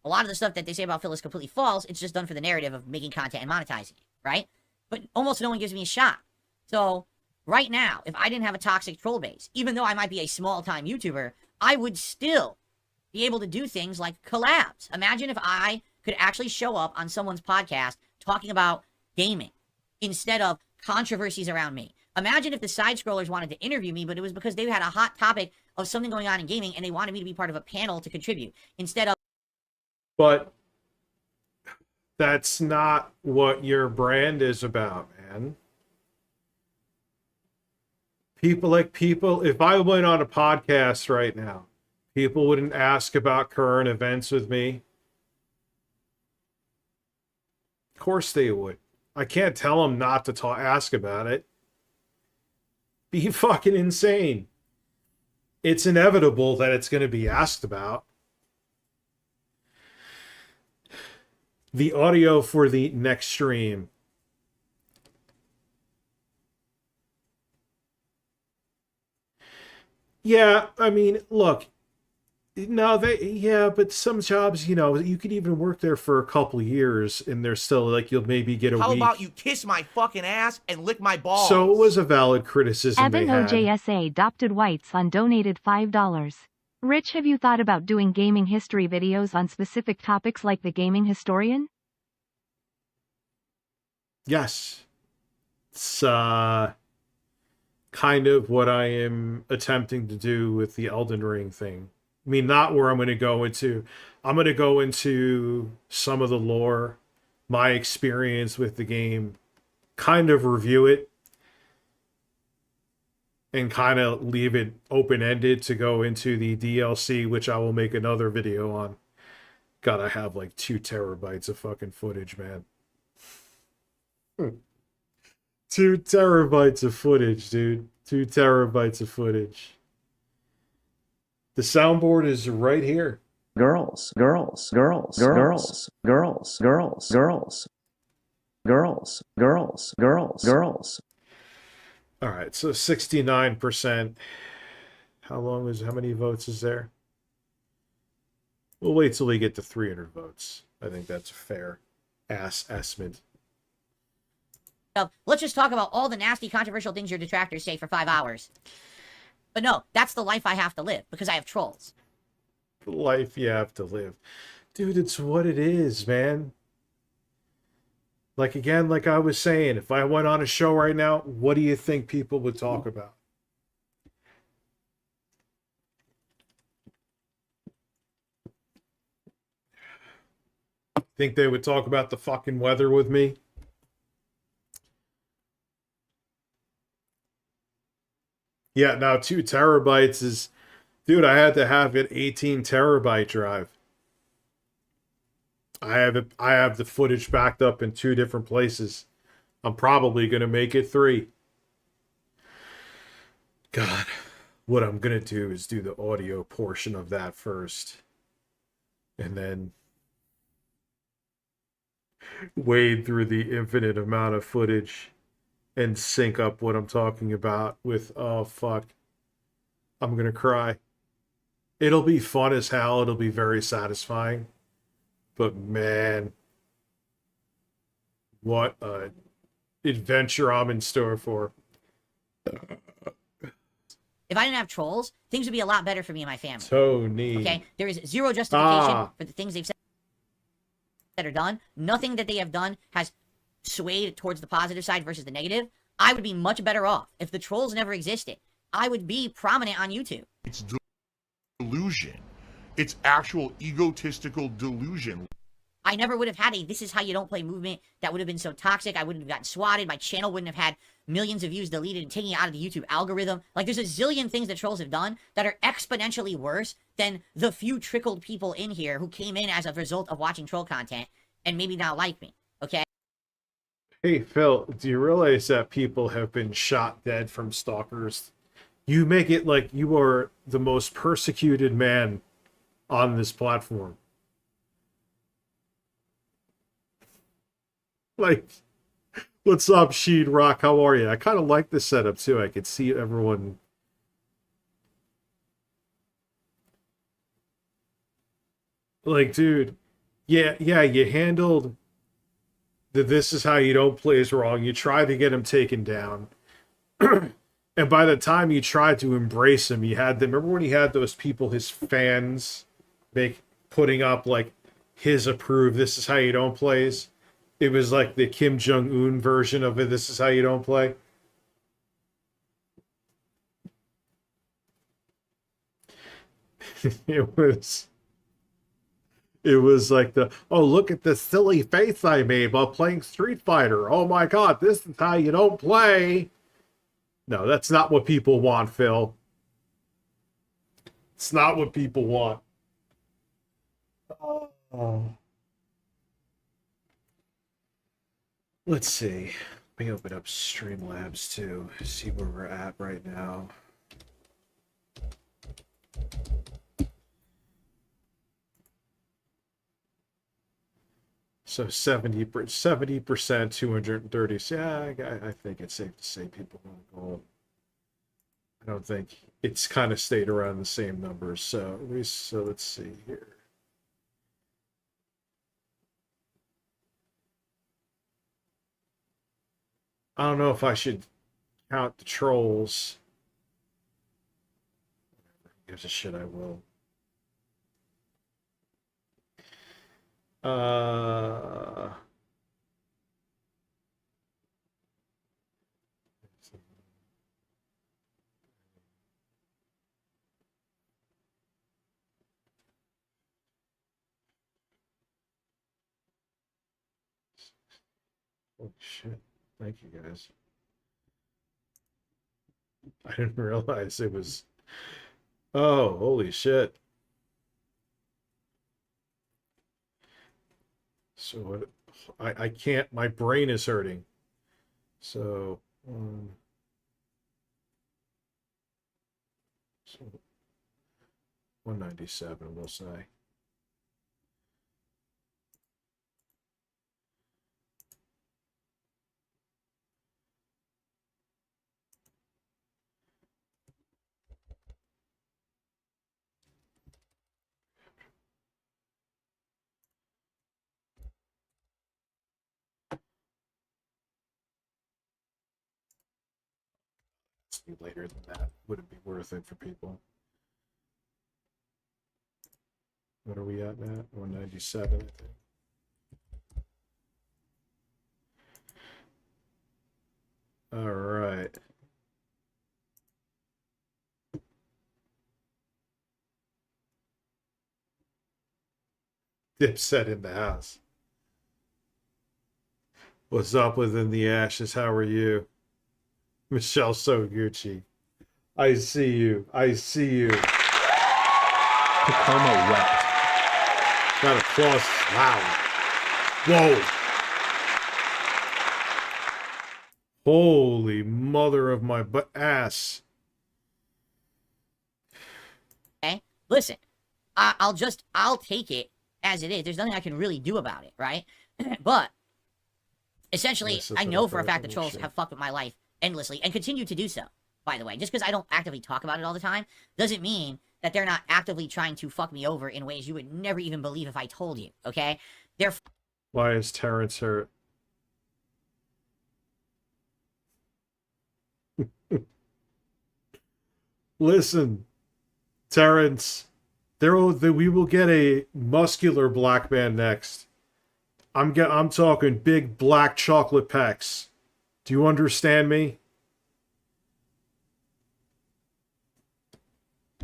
[SPEAKER 10] A lot of the stuff that they say about Phil is completely false. It's just done for the narrative of making content and monetizing it, right? But almost no one gives me a shot. So... right now, if I didn't have a toxic troll base, even though I might be a small-time YouTuber, I would still be able to do things like collabs. Imagine if I could actually show up on someone's podcast talking about gaming instead of controversies around me. Imagine if the side-scrollers wanted to interview me, but it was because they had a hot topic of something going on in gaming and they wanted me to be part of a panel to contribute instead of...
[SPEAKER 5] But that's not what your brand is about, man. People, if I went on a podcast right now, people wouldn't ask about current events with me. Of course they would. I can't tell them not to ask about it. Be fucking insane. It's inevitable that it's going to be asked about. The audio for the next stream. Yeah, I mean, look, no, but some jobs, you know, you could even work there for a couple years and they're still like, you'll maybe get a week.
[SPEAKER 6] How about you kiss my fucking ass and lick my balls?
[SPEAKER 5] So it was a valid criticism
[SPEAKER 7] Evan
[SPEAKER 5] they had.
[SPEAKER 7] OJSA adopted whites on donated $5. Rich, have you thought about doing gaming history videos on specific topics like the gaming historian?
[SPEAKER 5] Yes. It's, kind of what I am attempting to do with the Elden Ring thing. I mean, not where I'm going to go into. I'm going to go into some of the lore, my experience with the game, kind of review it, and kind of leave it open-ended to go into the DLC, which I will make another video on. God, I have like 2 terabytes of fucking footage, man. 2 terabytes of footage, dude. 2 terabytes of footage. The soundboard is right here.
[SPEAKER 4] Girls, girls, girls, girls, girls, girls, girls, girls, girls, girls, girls.
[SPEAKER 5] All right, so 69%. How many votes is there? We'll wait till we get to 300 votes. I think that's a fair assessment.
[SPEAKER 10] Let's just talk about all the nasty, controversial things your detractors say for 5 hours. But no, that's the life I have to live because I have trolls.
[SPEAKER 5] The life you have to live. Dude, it's what it is, man. Like, again, like I was saying, if I went on a show right now, what do you think people would talk about? Think they would talk about the fucking weather with me? Yeah, now 2 terabytes is... Dude, I had to have an 18 terabyte drive. I have the footage backed up in 2 different places. I'm probably going to make it 3. God, what I'm going to do is do the audio portion of that first. And then wade through the infinite amount of footage and sync up what I'm talking about with, oh, fuck. I'm going to cry. It'll be fun as hell. It'll be very satisfying. But, man, what a adventure I'm in store for.
[SPEAKER 10] If I didn't have trolls, things would be a lot better for me and my family.
[SPEAKER 5] Tony.
[SPEAKER 10] Okay? There is zero justification for the things they've said that are done. Nothing that they have done has swayed towards the positive side versus the negative. I would be much better off if the trolls never existed. I would be prominent on YouTube.
[SPEAKER 9] It's delusion. It's actual egotistical delusion.
[SPEAKER 10] I never would have had a "this is how you don't play" movement that would have been so toxic. I wouldn't have gotten swatted. My channel wouldn't have had millions of views deleted and taking it out of the YouTube algorithm. Like, there's a zillion things that trolls have done that are exponentially worse than the few trickled people in here who came in as a result of watching troll content and maybe now like me, okay?
[SPEAKER 5] Hey, Phil, do you realize that people have been shot dead from stalkers? You make it like you are the most persecuted man on this platform. Like, what's up, Sheed Rock? How are you? I kind of like this setup, too. I could see everyone. Like, dude, yeah, you handled the "this is how you don't play" is wrong. You tried to get him taken down. And by the time you tried to embrace him, you had them. Remember when he had those people, his fans, putting up, like, his approved "this is how you don't" plays? It was like the Kim Jong-un version of it. "This is how you don't play." It was like the, "oh, look at the silly face I made while playing Street Fighter. Oh my God, this is how you don't play." No, that's not what people want, Phil. It's not what people want. Oh. Let's see. Let me open up StreamLabs too. See where we're at right now. So 70%, 230. Yeah, I think it's safe to say people want to go. I don't think it's kind of stayed around the same numbers. So let's see here. I don't know if I should count the trolls. Who gives a shit? I will. Oh shit. Thank you guys. I didn't realize it was. Oh, holy shit. So what? I can't. My brain is hurting. So, so 197, we'll say. Later than that, would it be worth it for people? What are we at now? 197, I think. All right. Dipset in the house. What's up within the ashes? How are you? Michelle Soguchi. I see you. I see you.
[SPEAKER 2] Tacoma wept.
[SPEAKER 5] Got applause. Wow. Whoa. Holy mother of my ass.
[SPEAKER 10] Okay? Listen, I'll take it as it is. There's nothing I can really do about it, right? But essentially, I know for a fact the trolls have fucked with my life endlessly and continue to do so, by the way. Just because I don't actively talk about it all the time doesn't mean that they're not actively trying to fuck me over in ways you would never even believe if I told you, okay?
[SPEAKER 5] Why is Terrence hurt? Listen, Terrence, we will get a muscular black man next. I'm talking big black chocolate pecs. Do you understand me?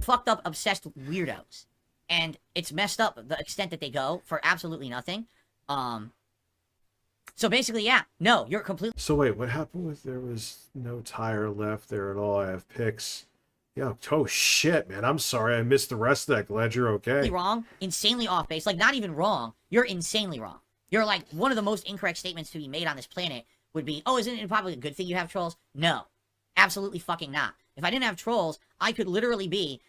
[SPEAKER 10] Fucked up, obsessed weirdos. And it's messed up the extent that they go for absolutely nothing. So basically, yeah, no, you're completely...
[SPEAKER 5] So wait, what happened with there was no tire left there at all? I have picks. Yeah, oh shit, man. I'm sorry I missed the rest of that. Glad you're okay.
[SPEAKER 10] wrong, insanely off base. Like, not even wrong. You're insanely wrong. You're like, one of the most incorrect statements to be made on this planet would be, oh, isn't it probably a good thing you have trolls? No. Absolutely fucking not. If I didn't have trolls, I could literally be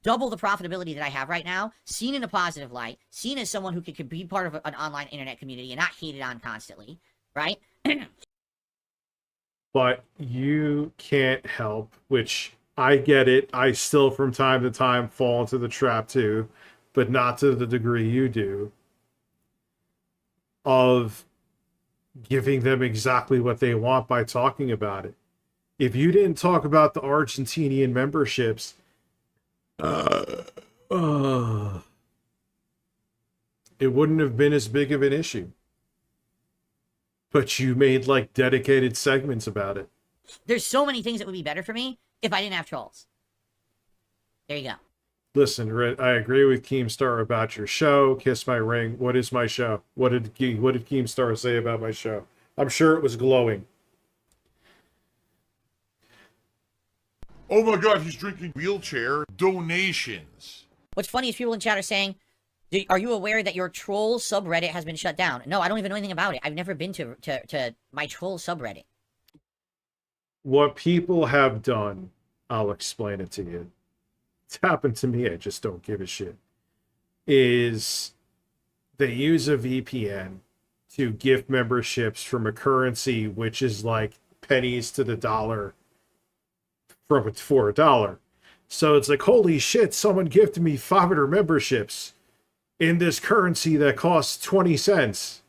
[SPEAKER 10] double the profitability that I have right now, seen in a positive light, seen as someone who could be part of an online internet community and not hated on constantly, right?
[SPEAKER 5] But you can't help, which I get it. I still from time to time fall into the trap too, but not to the degree you do, of giving them exactly what they want by talking about it. If you didn't talk about the Argentinian memberships, it wouldn't have been as big of an issue. But you made like dedicated segments about it.
[SPEAKER 10] There's so many things that would be better for me if I didn't have trolls. There you go.
[SPEAKER 5] Listen, I agree with Keemstar about your show. Kiss My Ring. What is my show? What did Keemstar say about my show? I'm sure it was glowing.
[SPEAKER 9] Oh my god, he's drinking wheelchair donations.
[SPEAKER 10] What's funny is people in chat are saying, are you aware that your troll subreddit has been shut down? No, I don't even know anything about it. I've never been to my troll subreddit.
[SPEAKER 5] What people have done, I'll explain it to you. It's happened to me, I just don't give a shit. Is they use a VPN to gift memberships from a currency which is like pennies to the dollar for $1. So it's like, holy shit, someone gifted me 500 memberships in this currency that costs 20 cents.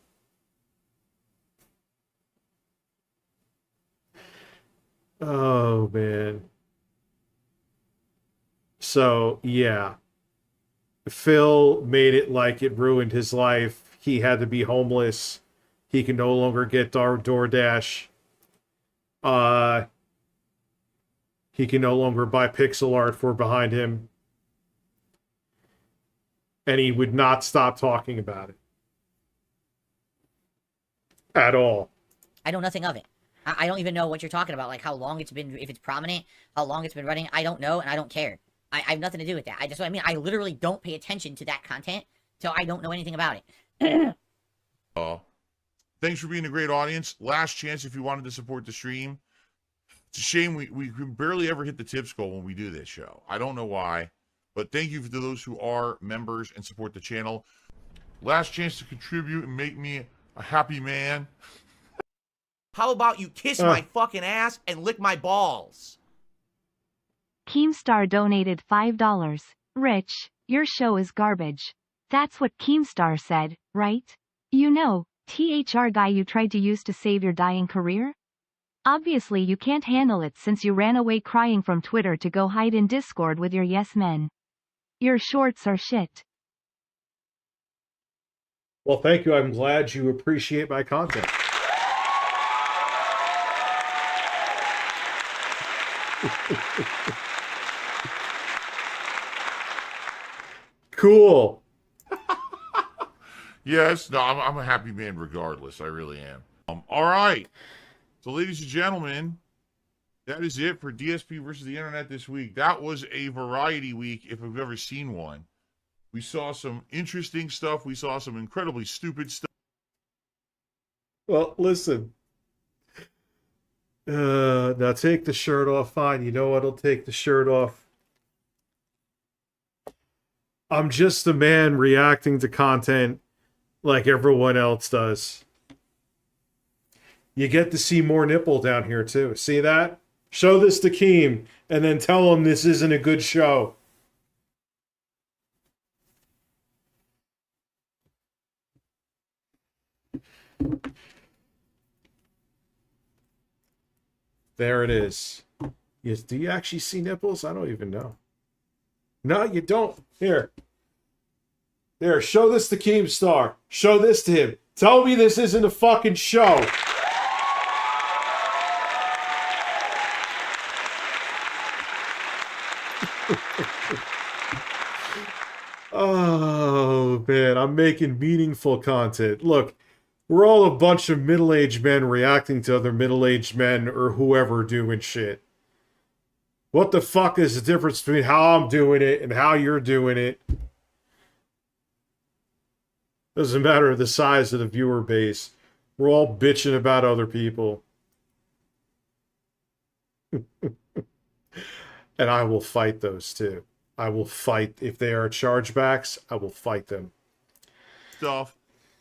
[SPEAKER 5] Oh, man. So, yeah. Phil made it like it ruined his life. He had to be homeless. He can no longer get DoorDash. He can no longer buy pixel art for behind him. And he would not stop talking about it. At all.
[SPEAKER 10] I know nothing of it. I don't even know what you're talking about, like how long it's been, if it's prominent, how long it's been running. I don't know, and I don't care. I have nothing to do with that. I just, I mean, I literally don't pay attention to that content, so I don't know anything about it.
[SPEAKER 9] Thanks for being a great audience. Last chance if you wanted to support the stream. It's a shame we can barely ever hit the tips goal when we do this show. I don't know why, but thank you to those who are members and support the channel. Last chance to contribute and make me a happy man.
[SPEAKER 6] How about you kiss my fucking ass and lick my balls?
[SPEAKER 7] Keemstar donated $5. Rich, your show is garbage. That's what Keemstar said, right? You know, THR guy you tried to use to save your dying career? Obviously you can't handle it since you ran away crying from Twitter to go hide in Discord with your yes men. Your shorts are shit.
[SPEAKER 5] Well, thank you. I'm glad you appreciate my content. Cool.
[SPEAKER 9] Yes, no, I'm a happy man regardless. I really am. All right. So, ladies and gentlemen, that is it for DSP versus the Internet this week. That was a variety week if I've ever seen one. We saw some interesting stuff. We saw some incredibly stupid stuff.
[SPEAKER 5] Well, listen. Now take the shirt off. Fine. You know what'll take the shirt off? I'm just a man reacting to content like everyone else does. You get to see more nipple down here, too. See that? Show this to Keem, and then tell him this isn't a good show. There it is. Yes, do you actually see nipples? I don't even know. No, you don't. Here. There, show this to Keemstar. Show this to him. Tell me this isn't a fucking show. I'm making meaningful content. Look, we're all a bunch of middle-aged men reacting to other middle-aged men or whoever doing shit. What the fuck is the difference between how I'm doing it and how you're doing it? Doesn't matter the size of the viewer base. We're all bitching about other people. And I will fight those too. I will fight. If they are chargebacks, I will fight them.
[SPEAKER 9] Stuff.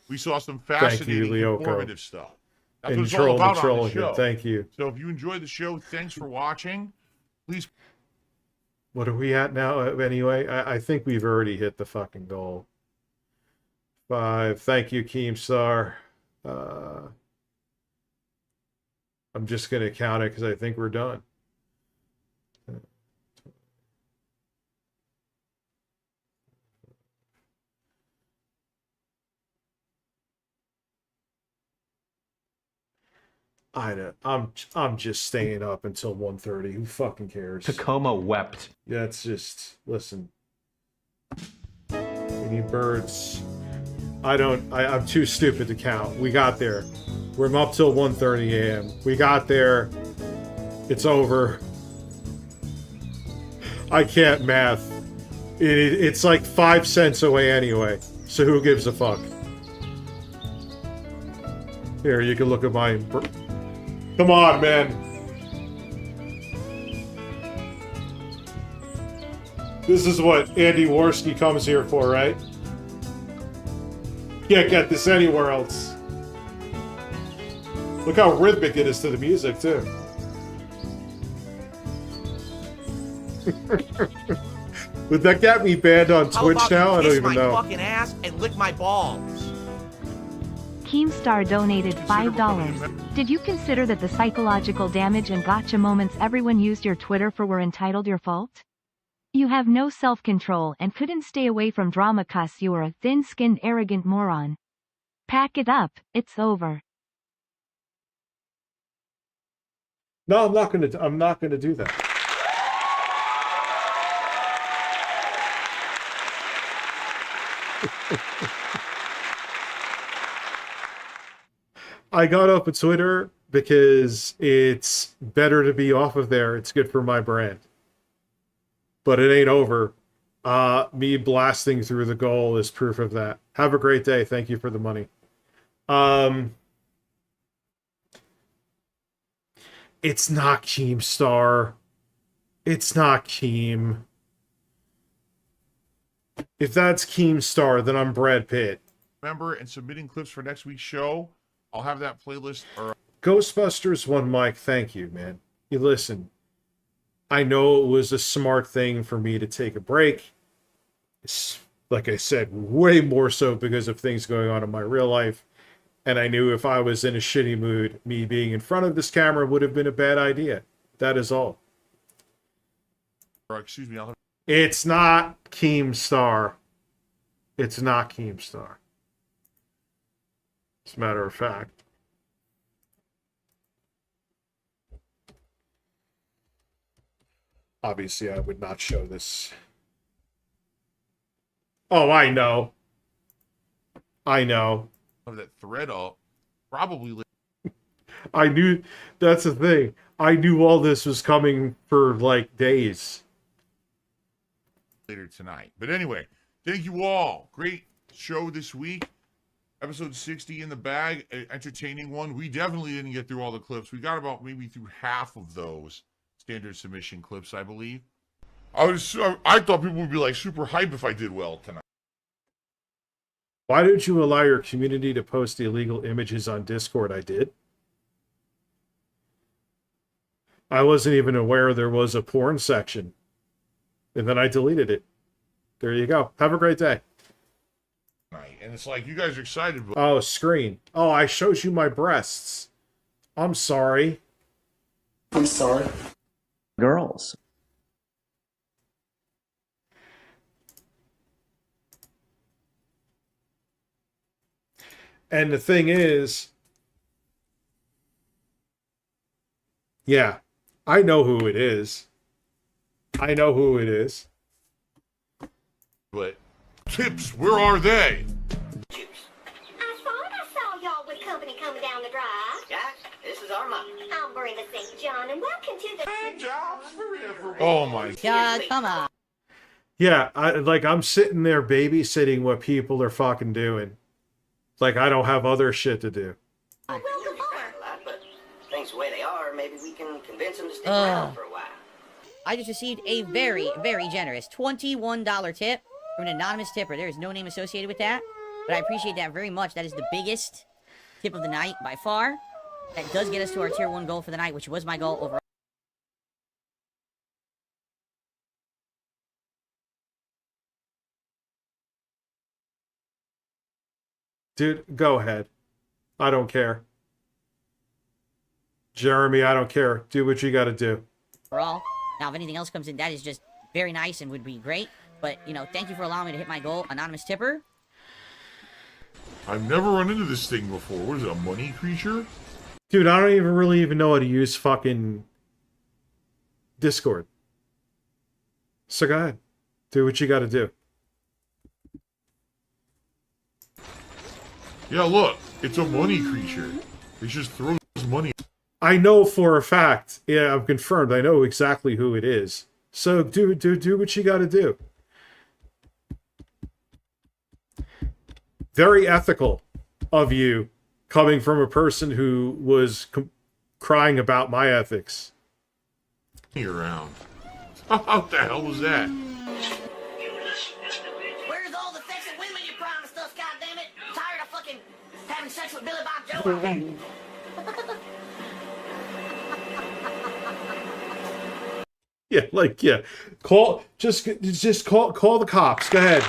[SPEAKER 9] We saw some fascinating,
[SPEAKER 5] Lolcow.
[SPEAKER 9] informative stuff. That's
[SPEAKER 5] And
[SPEAKER 9] what it's all about on the show.
[SPEAKER 5] Thank you.
[SPEAKER 9] So if you enjoyed the show, thanks for watching. Please.
[SPEAKER 5] What are we at now, anyway? I think we've already hit the fucking goal. 5. Thank you, Keemstar. I'm just going to count it because I think we're done. I'm just staying up until 1:30. Who fucking cares?
[SPEAKER 2] Tacoma wept.
[SPEAKER 5] Yeah, it's just, listen. We need birds. I'm too stupid to count. We got there. We're up till 1:30 a.m. We got there. It's over. I can't math. It's like 5 cents away anyway. So who gives a fuck? Here, you can look at my... Come on, man. This is what Andy Worski comes here for, right? Can't get this anywhere else. Look how rhythmic it is to the music, too. Would that get me banned on Twitch now? I don't even know.
[SPEAKER 6] Kiss my fucking ass and lick my balls.
[SPEAKER 7] Keemstar donated $5. Did you consider that the psychological damage and gotcha moments everyone used your Twitter for were entitled your fault? You have no self-control and couldn't stay away from drama 'cause you were a thin-skinned arrogant moron. Pack it up, it's over.
[SPEAKER 5] No, I'm not gonna do that. I got off of Twitter because it's better to be off of there. It's good for my brand. But it ain't over. Me blasting through the goal is proof of that. Have a great day. Thank you for the money. It's not Keemstar. It's not Keem. If that's Keemstar, then I'm Brad Pitt.
[SPEAKER 9] Remember, and submitting clips for next week's show. I'll have that playlist.
[SPEAKER 5] Ghostbusters 1 Mike, thank you, man. You listen. I know it was a smart thing for me to take a break. It's, like I said, way more so because of things going on in my real life. And I knew if I was in a shitty mood, me being in front of this camera would have been a bad idea. That is all.
[SPEAKER 9] Excuse me.
[SPEAKER 5] It's not Keemstar. It's not Keemstar. As a matter of fact. Obviously, I would not show this. Oh, I know. I know.
[SPEAKER 9] Of that thread up, probably.
[SPEAKER 5] I knew. That's the thing. I knew all this was coming for like days.
[SPEAKER 9] Later tonight. But anyway, thank you all. Great show this week. Episode 60 in the bag. Entertaining one. We definitely didn't get through all the clips. We got about maybe through half of those standard submission clips, I believe. I thought people would be like super hype if I did well tonight.
[SPEAKER 5] Why did you allow your community to post illegal images on Discord? I did. I wasn't even aware there was a porn section. And then I deleted it. There you go. Have a great day.
[SPEAKER 9] And it's like, you guys are excited. But
[SPEAKER 5] oh, screen. Oh, I showed you my breasts. I'm sorry.
[SPEAKER 11] I'm sorry. Girls.
[SPEAKER 5] And the thing is, yeah, I know who it is. I know who it is.
[SPEAKER 9] But tips, where are they?
[SPEAKER 12] company coming down the drive.
[SPEAKER 4] Guys, this is our mom.
[SPEAKER 12] I'm Brenda St. John, and welcome to the...
[SPEAKER 9] Oh my.
[SPEAKER 10] God, come on.
[SPEAKER 5] Yeah, I'm sitting there babysitting what people are fucking doing. Like, I don't have other shit to do.
[SPEAKER 12] Welcome over.
[SPEAKER 4] But things the way they are, maybe we can convince them to stick around for a while.
[SPEAKER 10] I just received a very, very generous $21 tip from an anonymous tipper. There is no name associated with that, but I appreciate that very much. That is the biggest tip of the night by far. That does get us to our tier 1 goal for the night, which was my goal overall.
[SPEAKER 5] Dude, go ahead. I don't care. Jeremy, I don't care. Do what you gotta do.
[SPEAKER 10] Overall. Now, if anything else comes in, that is just very nice and would be great. But, you know, thank you for allowing me to hit my goal, anonymous tipper.
[SPEAKER 9] I've never run into this thing before. What is it, a money creature?
[SPEAKER 5] Dude, I don't even know how to use fucking Discord. So go ahead. Do what you gotta do.
[SPEAKER 9] Yeah, look. It's a money creature. It just throws money.
[SPEAKER 5] I know for a fact. Yeah, I'm confirmed. I know exactly who it is. So do what you gotta do. Very ethical of you, coming from a person who was crying about my ethics.
[SPEAKER 9] Around. What the hell was that?
[SPEAKER 10] Where's all the sexy women you promised us, goddammit? Tired of fucking having sex with Billy Bob Joe.
[SPEAKER 5] Yeah. Just call the cops. Go ahead.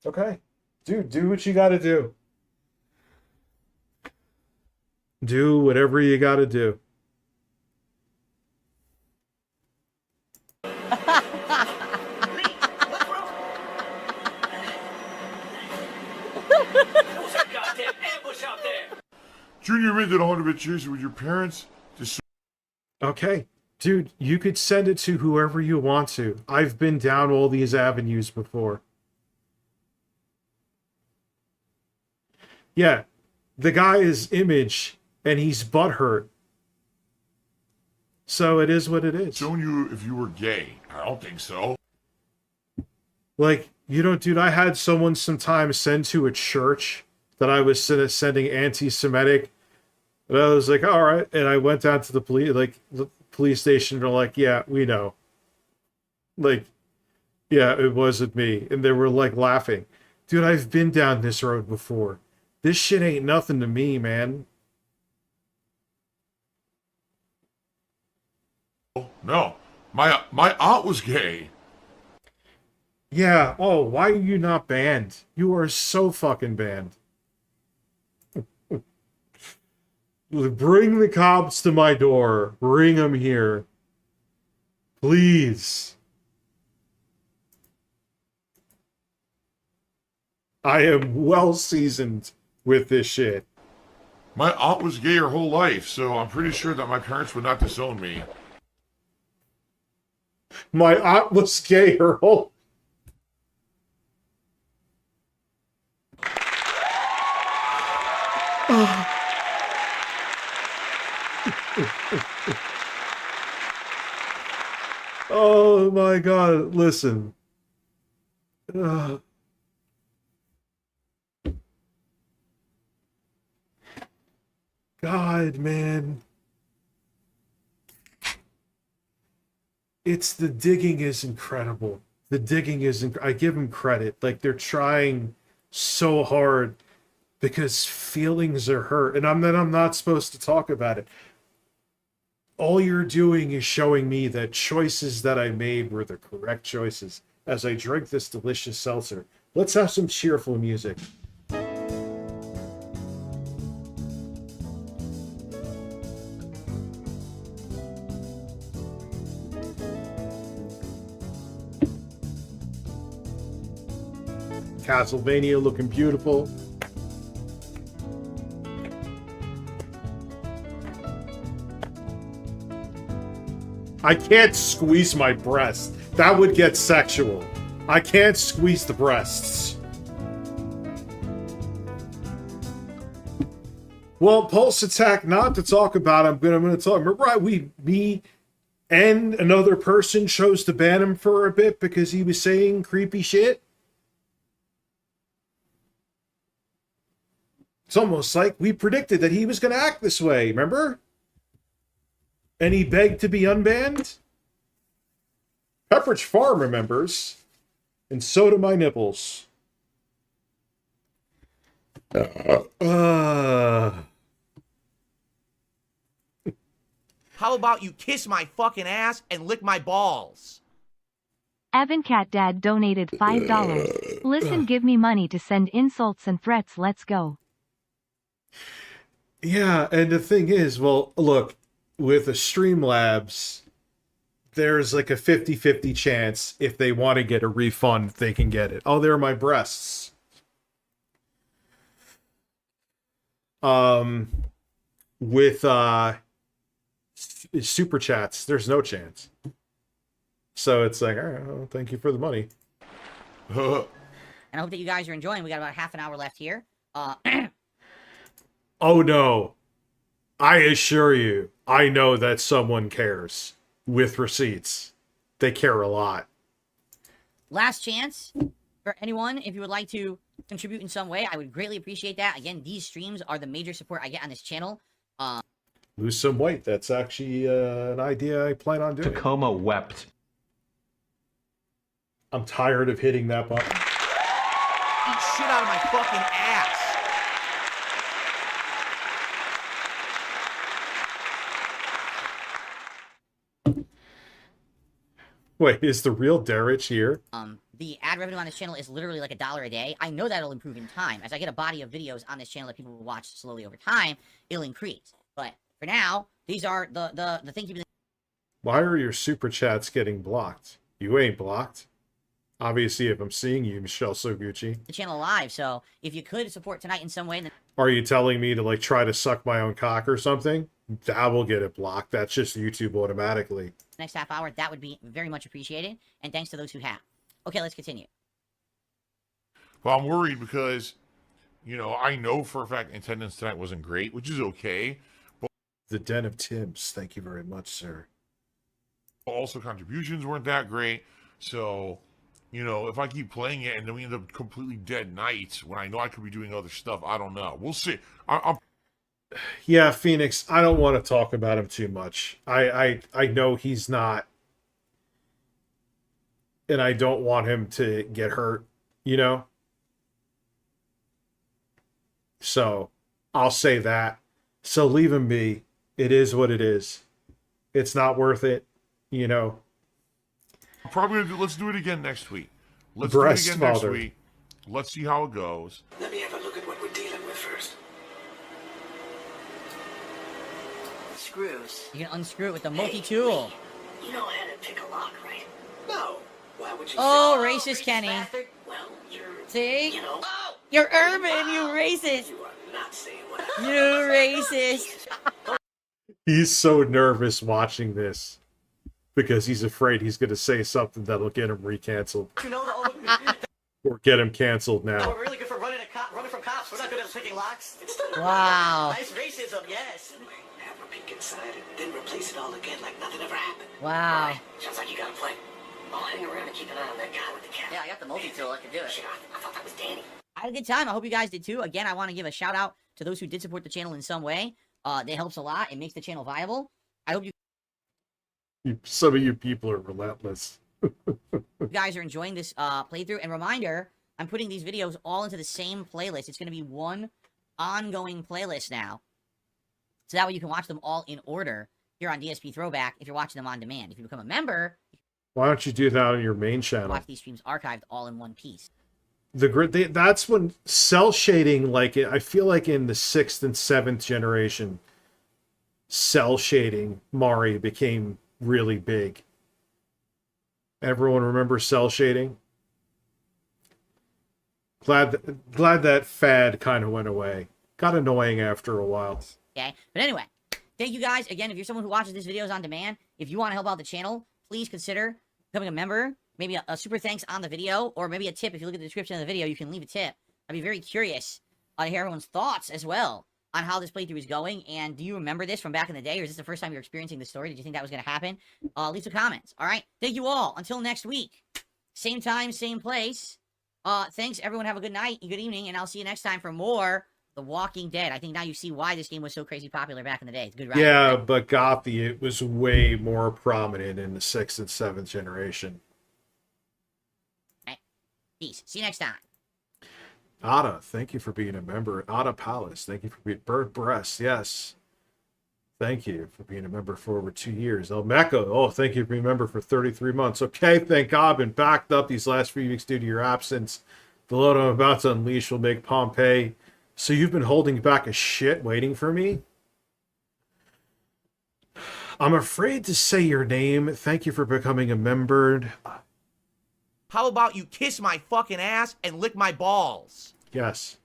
[SPEAKER 5] Okay. Dude, do what you gotta do. Do whatever you gotta do.
[SPEAKER 9] Junior minted 100 cheers with your parents.
[SPEAKER 5] Okay. Dude, you could send it to whoever you want to. I've been down all these avenues before. Yeah. The guy is Image, and he's butthurt. So it is what it is.
[SPEAKER 9] Showing you if you were gay. I don't think so.
[SPEAKER 5] Like, you don't, dude, I had someone sometimes send to a church that I was sending anti-Semitic. And I was like, all right. And I went down to the police station. They're like, yeah, we know. Like, yeah, it wasn't me. And they were like laughing. Dude, I've been down this road before. This shit ain't nothing to me, man.
[SPEAKER 9] No. My aunt was gay.
[SPEAKER 5] Yeah. Oh, why are you not banned? You are so fucking banned. Bring the cops to my door. Bring them here. Please. I am well seasoned with this shit.
[SPEAKER 9] My aunt was gay her whole life, so I'm pretty sure that my parents would not disown me.
[SPEAKER 5] My aunt was gay her whole... Oh my god, listen. God, man. The digging is incredible. The digging is, I give them credit. Like, they're trying so hard because feelings are hurt. And I'm not supposed to talk about it. All you're doing is showing me that choices that I made were the correct choices as I drink this delicious seltzer. Let's have some cheerful music. Castlevania looking beautiful. I can't squeeze my breast. That would get sexual. I can't squeeze the breasts. Well, Pulse Attack, not to talk about, I'm gonna talk. Remember, me and another person chose to ban him for a bit because he was saying creepy shit? It's almost like we predicted that he was going to act this way, remember? And he begged to be unbanned? Pepperidge Farm remembers. And so do my nipples.
[SPEAKER 6] How about you kiss my fucking ass and lick my balls?
[SPEAKER 7] Evan Cat Dad donated $5. Listen, give me money to send insults and threats. Let's go.
[SPEAKER 5] Yeah, and the thing is, well, look, with the StreamLabs, there's like a 50-50 chance if they want to get a refund, they can get it. Oh, there are my breasts. With super chats, there's no chance. So it's like, all right, well, thank you for the money.
[SPEAKER 10] And I hope that you guys are enjoying. We got about half an hour left here.
[SPEAKER 5] Oh no. I assure you, I know that someone cares with receipts. They care a lot.
[SPEAKER 10] Last chance for anyone, if you would like to contribute in some way, I would greatly appreciate that. Again, these streams are the major support I get on this channel.
[SPEAKER 5] Lose some weight. That's actually an idea I plan on doing.
[SPEAKER 2] Tacoma wept.
[SPEAKER 5] I'm tired of hitting that button.
[SPEAKER 6] Eat shit out of my fucking ass.
[SPEAKER 5] Wait, is the real Darich here?
[SPEAKER 10] The ad revenue on this channel is literally like $1 a day. I know that'll improve in time. As I get a body of videos on this channel that people will watch slowly over time, it'll increase. But for now, these are the things you've been...
[SPEAKER 5] Why are your super chats getting blocked? You ain't blocked. Obviously, if I'm seeing you, Michelle Soguchi.
[SPEAKER 10] The channel alive, so if you could support tonight in some way... Then...
[SPEAKER 5] Are you telling me to, like, try to suck my own cock or something? That will get it blocked. That's just YouTube automatically.
[SPEAKER 10] Next half hour, that would be very much appreciated. And thanks to those who have. Okay, let's continue.
[SPEAKER 9] Well, I'm worried because, you know, I know for a fact attendance tonight wasn't great, which is okay. But
[SPEAKER 5] the Den of Tims, thank you very much, sir.
[SPEAKER 9] Also, contributions weren't that great. So, you know, if I keep playing it and then we end up completely dead nights when I know I could be doing other stuff, I don't know. We'll see.
[SPEAKER 5] Yeah, Phoenix, I don't want to talk about him too much. I know he's not, and I don't want him to get hurt, you know? So, I'll say that. So leave him be. It is what it is. It's not worth it, you know?
[SPEAKER 9] Let's do it again next week. Let's
[SPEAKER 5] Breast
[SPEAKER 9] do it again
[SPEAKER 5] father.
[SPEAKER 9] next week. Let's see how it goes.
[SPEAKER 4] Let me have a look at what we're dealing with first.
[SPEAKER 10] Screws. You can unscrew it with the multi-tool.
[SPEAKER 12] You know how to pick a lock, right?
[SPEAKER 4] No. Why would you
[SPEAKER 10] Oh,
[SPEAKER 4] say
[SPEAKER 10] racist Kenny.
[SPEAKER 12] Well, you're...
[SPEAKER 10] See?
[SPEAKER 12] You know... Oh!
[SPEAKER 10] You're urban, you racist.
[SPEAKER 12] You are not saying what...
[SPEAKER 10] You racist.
[SPEAKER 5] He's so nervous watching this because he's afraid he's going to say something that'll get him recanceled.
[SPEAKER 4] You know,
[SPEAKER 5] Or get him canceled now.
[SPEAKER 4] we're really good for running from cops. We're not good at picking locks.
[SPEAKER 10] Wow.
[SPEAKER 4] Nice racism, yes. Have a peek inside and then replace it all again like nothing ever happened.
[SPEAKER 10] Wow.
[SPEAKER 12] Right. Sounds like you got a plan. I'll hang around and keep an eye on that guy with the cat.
[SPEAKER 10] Yeah, I got the multi-tool. I can do it.
[SPEAKER 12] Shit, I thought that was Danny.
[SPEAKER 10] I had a good time. I hope you guys did too. Again, I want to give a shout out to those who did support the channel in some way. That helps a lot. It makes the channel viable. I hope you
[SPEAKER 5] Some of you people are relentless.
[SPEAKER 10] guys are enjoying this playthrough. And reminder, I'm putting these videos all into the same playlist. It's going to be one ongoing playlist now. So that way you can watch them all in order here on DSP Throwback if you're watching them on demand. If you become a member,
[SPEAKER 5] Why don't you do that on your main channel?
[SPEAKER 10] watch these streams archived all in one piece.
[SPEAKER 5] That's when cell shading, like I feel like in the 6th and 7th generation, cell shading Mari became really big. Everyone remember cell shading? Glad that fad kind of went away. Got annoying after a while.
[SPEAKER 10] Okay? But anyway, Thank you guys. Again, if you're someone who watches these videos on demand, if you want to help out the channel, please consider becoming a member. Maybe a super thanks on the video, or maybe a tip. If you look at the description of the video, you can leave a tip. I'd be very curious to hear everyone's thoughts as well on how this playthrough is going. And do you remember this from back in the day, or is this the first time you're experiencing this story? Did you think that was going to happen? Leave some comments. All right. Thank you all. Until next week. Same time, same place. Thanks, everyone. Have a good night, good evening, and I'll see you next time for more The Walking Dead. I think now you see why this game was so crazy popular back in the day. It's a good ride.
[SPEAKER 5] Yeah, but Gothy, it was way more prominent in the 6th and 7th generation.
[SPEAKER 10] All right. Peace. See you next time.
[SPEAKER 5] Ada, thank you for being a member. Ada Palace, thank you for being... Bird Breast, yes. Thank you for being a member for over 2 years. El Mecca, oh, thank you for being a member for 33 months. Okay, thank God, I've been backed up these last few weeks due to your absence. The load I'm about to unleash will make Pompeii. So you've been holding back a shit waiting for me? I'm afraid to say your name. Thank you for becoming a member.
[SPEAKER 6] How about you kiss my fucking ass and lick my balls?
[SPEAKER 5] Yes.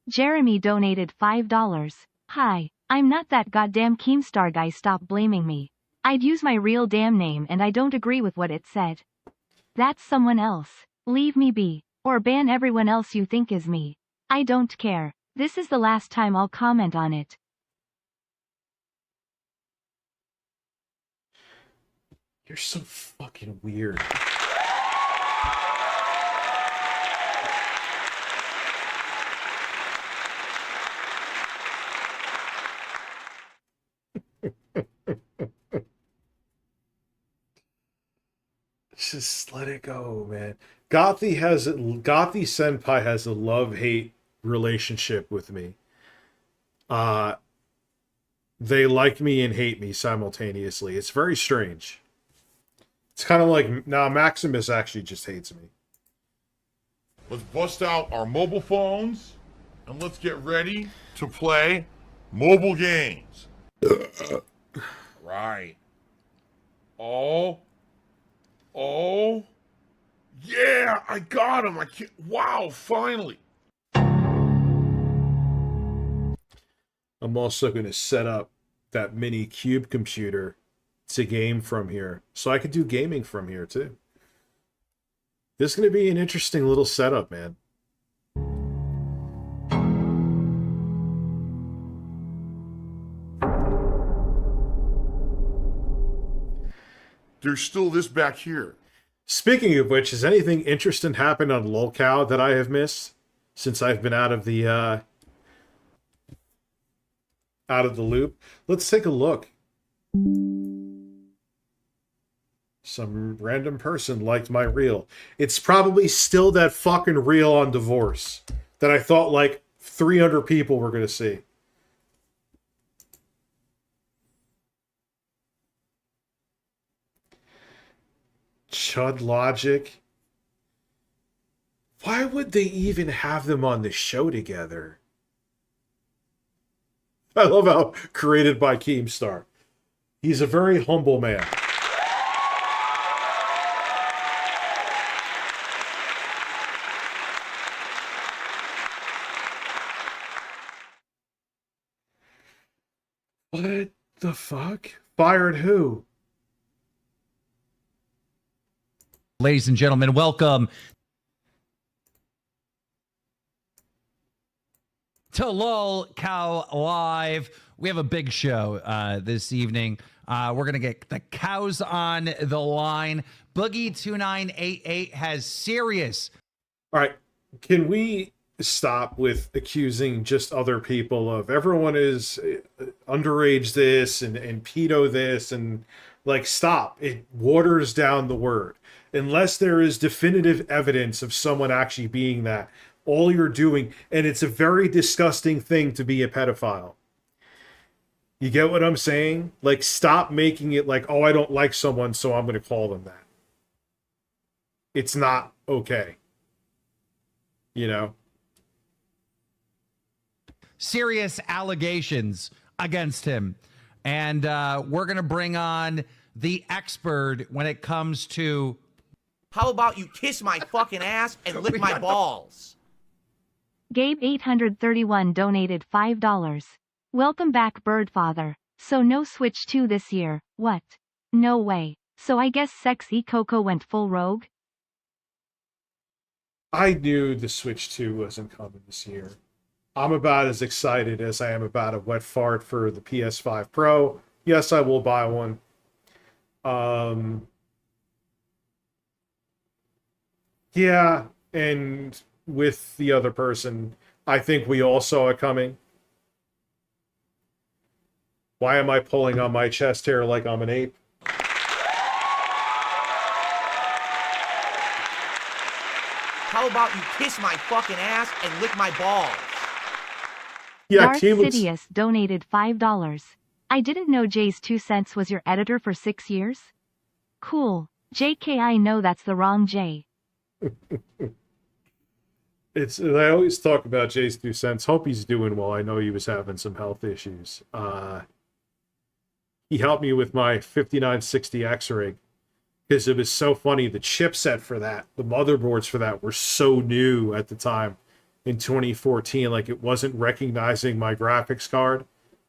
[SPEAKER 7] Jeremy donated $5. Hi, I'm not that goddamn Keemstar guy, stop blaming me. I'd use my real damn name and I don't agree with what it said. That's someone else. Leave me be. Or ban everyone else you think is me. I don't care. This is the last time I'll comment on it.
[SPEAKER 5] You're so fucking weird. Just let it go, man. Gothy Senpai has a love-hate relationship with me. They like me and hate me simultaneously. It's very strange. It's kind of like, nah, Maximus actually just hates me.
[SPEAKER 9] Let's bust out our mobile phones and let's get ready to play mobile games. Right. Oh, yeah, I got him. I can't, wow, finally.
[SPEAKER 5] I'm also going to set up that mini cube computer to game from here, so I could do gaming from here too. This is going to be an interesting little setup, man.
[SPEAKER 9] There's still this back here.
[SPEAKER 5] Speaking of which, has anything interesting happened on Lolcow that I have missed since I've been out of the loop? Let's take a look. Some random person liked my reel. It's probably still that fucking reel on divorce that I thought like 300 people were going to see. Chud Logic. Why would they even have them on the show together? I love how created by Keemstar. He's a very humble man. What the fuck? Fired who?
[SPEAKER 13] Ladies and gentlemen, welcome to Lolcow Live. We have a big show this evening. We're going to get the cows on the line. Boogie2988 has serious.
[SPEAKER 5] All right. Can we stop with accusing just other people of everyone is underage this and pedo this and like stop. It waters down the word. Unless there is definitive evidence of someone actually being that, all you're doing, and it's a very disgusting thing to be a pedophile. You get what I'm saying? Like, stop making it like, oh, I don't like someone, so I'm going to call them that. It's not okay. You know?
[SPEAKER 13] Serious allegations against him. And we're going to bring on the expert when it comes to...
[SPEAKER 6] How about you kiss my fucking ass and lick my balls?
[SPEAKER 7] Gabe831 donated $5. Welcome back, Birdfather. So no Switch 2 this year, what? No way. So I guess Sexy Coco went full rogue?
[SPEAKER 5] I knew the Switch 2 wasn't coming this year. I'm about as excited as I am about a wet fart for the PS5 Pro. Yes, I will buy one. Yeah, and with the other person, I think we all saw it coming. Why am I pulling on my chest hair like I'm an ape?
[SPEAKER 6] How about you kiss my fucking ass and lick my balls?
[SPEAKER 5] Yeah,
[SPEAKER 7] Darth Sidious donated $5. I didn't know Jay's 2 cents was your editor for 6 years? Cool. JK, I know that's the wrong Jay.
[SPEAKER 5] I always talk about Jay's 2 cents. Hope he's doing well. I know he was having some health issues. He helped me with my 5960X rig because it was so funny. The chipset for that, the motherboards for that were so new at the time in 2014. Like it wasn't recognizing my graphics card,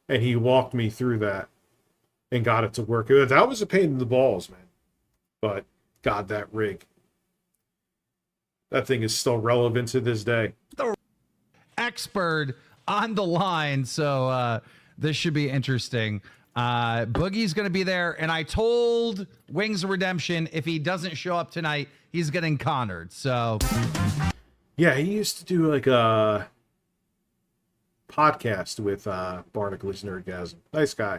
[SPEAKER 5] and he walked me through that and got it to work. That was a pain in the balls, man. But God, that rig. That thing is still relevant to this day.
[SPEAKER 13] The expert on the line, so this should be interesting. Boogie's going to be there, and I told Wings of Redemption if he doesn't show up tonight, he's getting cornered. So,
[SPEAKER 5] yeah, he used to do like a podcast with Barnacle's Nerdgasm. Nice guy.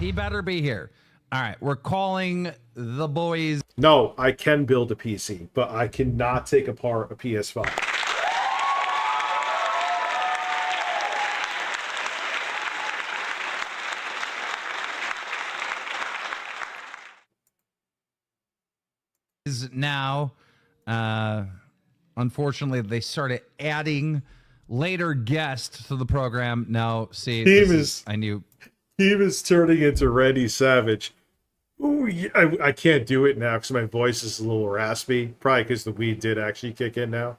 [SPEAKER 13] He better be here. All right, we're calling the boys.
[SPEAKER 5] No, I can build a PC, but I cannot take apart a PS5.
[SPEAKER 13] Is now, unfortunately, they started adding later guests to the program. No, see, I knew
[SPEAKER 5] he was turning into Randy Savage. Ooh, yeah, I can't do it now because my voice is a little raspy. Probably because the weed did actually kick in now.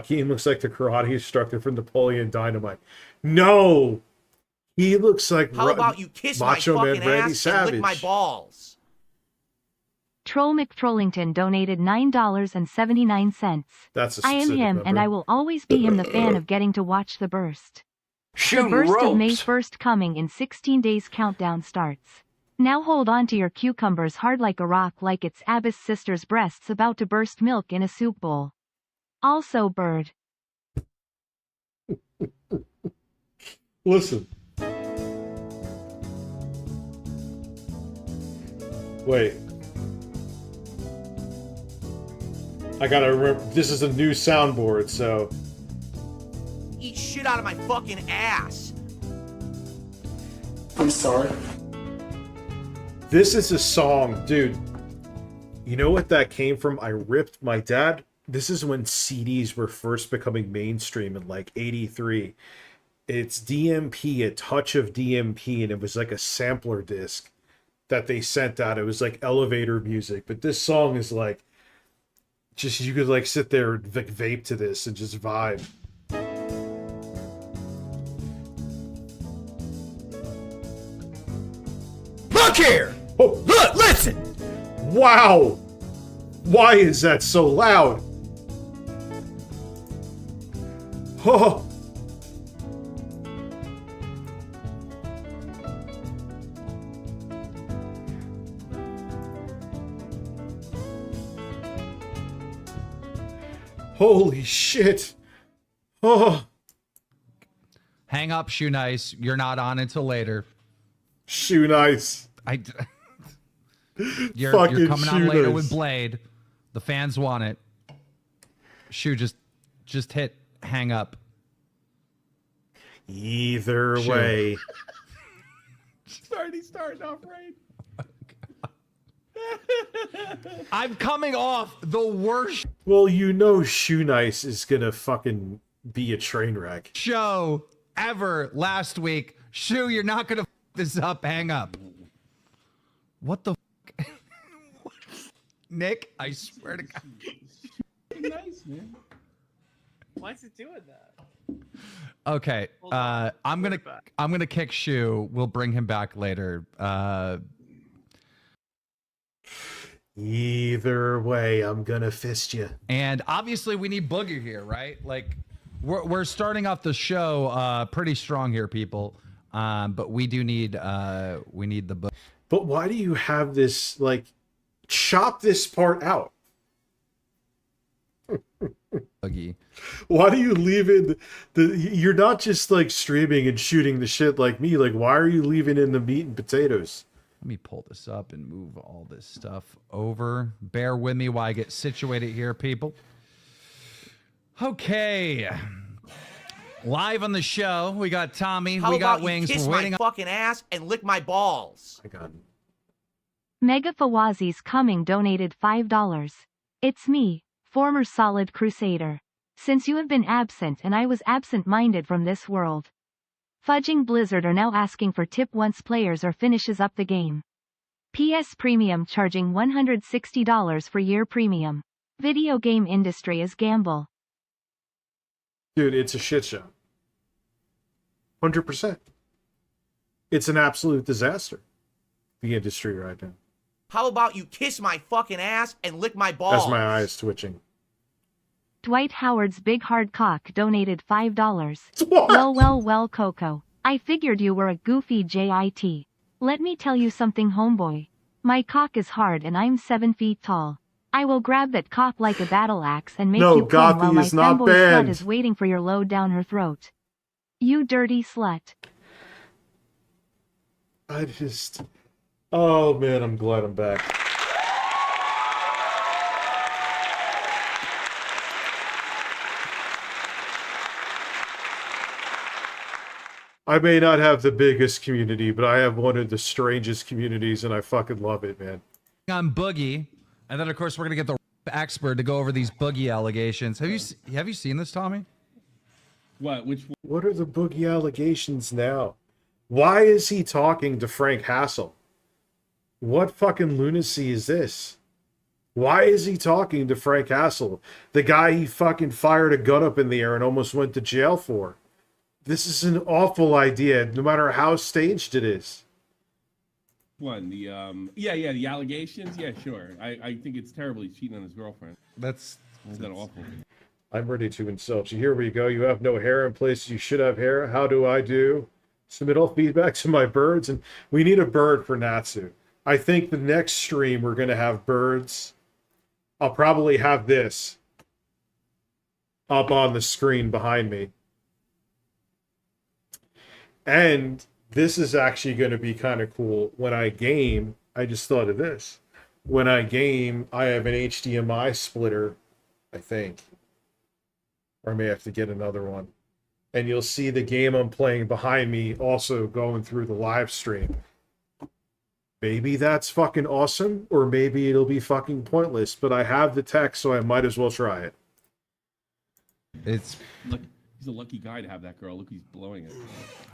[SPEAKER 5] Keen looks like the karate instructor from Napoleon Dynamite. No, he looks like
[SPEAKER 6] how about you kiss
[SPEAKER 5] Macho
[SPEAKER 6] my
[SPEAKER 5] Man
[SPEAKER 6] fucking
[SPEAKER 5] Randy
[SPEAKER 6] ass
[SPEAKER 5] Savage.
[SPEAKER 6] and lick my balls?
[SPEAKER 7] Troll McTrollington donated $9.79.
[SPEAKER 5] That's a
[SPEAKER 7] I am
[SPEAKER 5] specific
[SPEAKER 7] him,
[SPEAKER 5] number.
[SPEAKER 7] and I will always be him, the fan of getting to watch the burst.
[SPEAKER 4] Shooting
[SPEAKER 7] The burst of May
[SPEAKER 4] ropes.
[SPEAKER 7] 1st coming in 16 days countdown starts. Now hold on to your cucumbers hard like a rock, like it's Abbas' sister's breasts about to burst milk in a soup bowl. Also, bird.
[SPEAKER 5] Listen. Wait. I gotta remember, this is a new soundboard, so...
[SPEAKER 6] Eat shit out of my fucking ass.
[SPEAKER 11] I'm sorry.
[SPEAKER 5] This is a song, dude. You know what that came from? I ripped my dad. This is when CDs were first becoming mainstream in like 83. It's DMP, a touch of DMP, and it was like a sampler disc that they sent out. It was like elevator music, but this song is like, just, you could like sit there and like vape to this and just vibe.
[SPEAKER 6] Look here!
[SPEAKER 5] Oh,
[SPEAKER 6] Look, listen!
[SPEAKER 5] wow! Why is that so loud? Oh! Holy shit! Oh!
[SPEAKER 13] hang up, Shoe Nice. You're not on until later.
[SPEAKER 5] Shoe Nice.
[SPEAKER 13] You're coming on
[SPEAKER 5] Shoe
[SPEAKER 13] later
[SPEAKER 5] Nice.
[SPEAKER 13] with Blade. The fans want it. Shoe, just hit hang up.
[SPEAKER 5] Either
[SPEAKER 13] Shoe.
[SPEAKER 5] way.
[SPEAKER 6] It's already starting off right.
[SPEAKER 13] I'm coming off the worst
[SPEAKER 5] Well, you know Shoe Nice is gonna fucking be a train wreck.
[SPEAKER 13] show ever last week. Shoe, you're not gonna f this up. Hang up. What the f Nick, I swear to God.
[SPEAKER 14] Nice, man. Why is it doing that?
[SPEAKER 13] Okay. I'm gonna kick Shu. We'll bring him back later.
[SPEAKER 5] Either way, I'm gonna fist you.
[SPEAKER 13] And obviously we need Booger here, right? Like we're starting off the show pretty strong here, people. But we do need the Booger.
[SPEAKER 5] But why do you have this, like, chop this part out?
[SPEAKER 13] Boogie.
[SPEAKER 5] Why do you leave in you're not just like streaming and shooting the shit like me, like why are you leaving in the meat and potatoes?
[SPEAKER 13] Let me pull this up and move all this stuff over. Bear with me while I get situated here, people. Okay. Live on the show, we got Tommy,
[SPEAKER 6] How
[SPEAKER 13] we got
[SPEAKER 6] about
[SPEAKER 13] Wings.
[SPEAKER 6] you kiss
[SPEAKER 13] We're waiting
[SPEAKER 6] my fucking ass and lick my balls?
[SPEAKER 5] I got it.
[SPEAKER 7] Mega Fawazi's coming donated $5. It's me, former Solid Crusader. Since you have been absent and I was absent-minded from this world. Fudging Blizzard are now asking for tip once players or finishes up the game. PS Premium charging $160 for year premium. Video game industry is gamble.
[SPEAKER 5] Dude, it's a shit show. 100%. It's an absolute disaster. The industry right now.
[SPEAKER 6] How about you kiss my fucking ass and lick my balls?
[SPEAKER 5] As my eyes twitching.
[SPEAKER 7] Dwight Howard's big hard cock donated $5.
[SPEAKER 5] What?
[SPEAKER 7] Well, Coco. I figured you were a goofy JIT. Let me tell you something, homeboy. My cock is hard and I'm 7 feet tall. I will grab that cock like a battle axe and make you come while my femboy slut is waiting for your load down her throat. You dirty slut.
[SPEAKER 5] I just... Oh man, I'm glad I'm back. I may not have the biggest community, but I have one of the strangest communities, and I fucking love it, man.
[SPEAKER 13] On Boogie, and then of course we're gonna get the expert to go over these Boogie allegations. Have you seen this, Tommy?
[SPEAKER 14] What? Which one?
[SPEAKER 5] What are the Boogie allegations now? Why is he talking to Frank Hassel? What fucking lunacy is this? Why is he talking to Frank Hassel? The guy he fucking fired a gun up in the air and almost went to jail for. This is an awful idea, no matter how staged it is.
[SPEAKER 14] One, the the allegations. Yeah, sure. I think it's terrible. He's cheating on his girlfriend.
[SPEAKER 13] That's
[SPEAKER 14] that awful.
[SPEAKER 5] I'm ready to insult you. Here we go. You have no hair in places you should have hair. How do I do? Submit all feedback to my birds, and we need a bird for Natsu. I think the next stream we're gonna have birds. I'll probably have this up on the screen behind me. And this is actually going to be kind of cool. When I game, I just thought of this. When I game, I have an HDMI splitter, I think. Or I may have to get another one. And you'll see the game I'm playing behind me also going through the live stream. Maybe that's fucking awesome, or maybe it'll be fucking pointless. But I have the tech, so I might as well try it.
[SPEAKER 14] Look, he's a lucky guy to have that girl. Look, he's blowing it.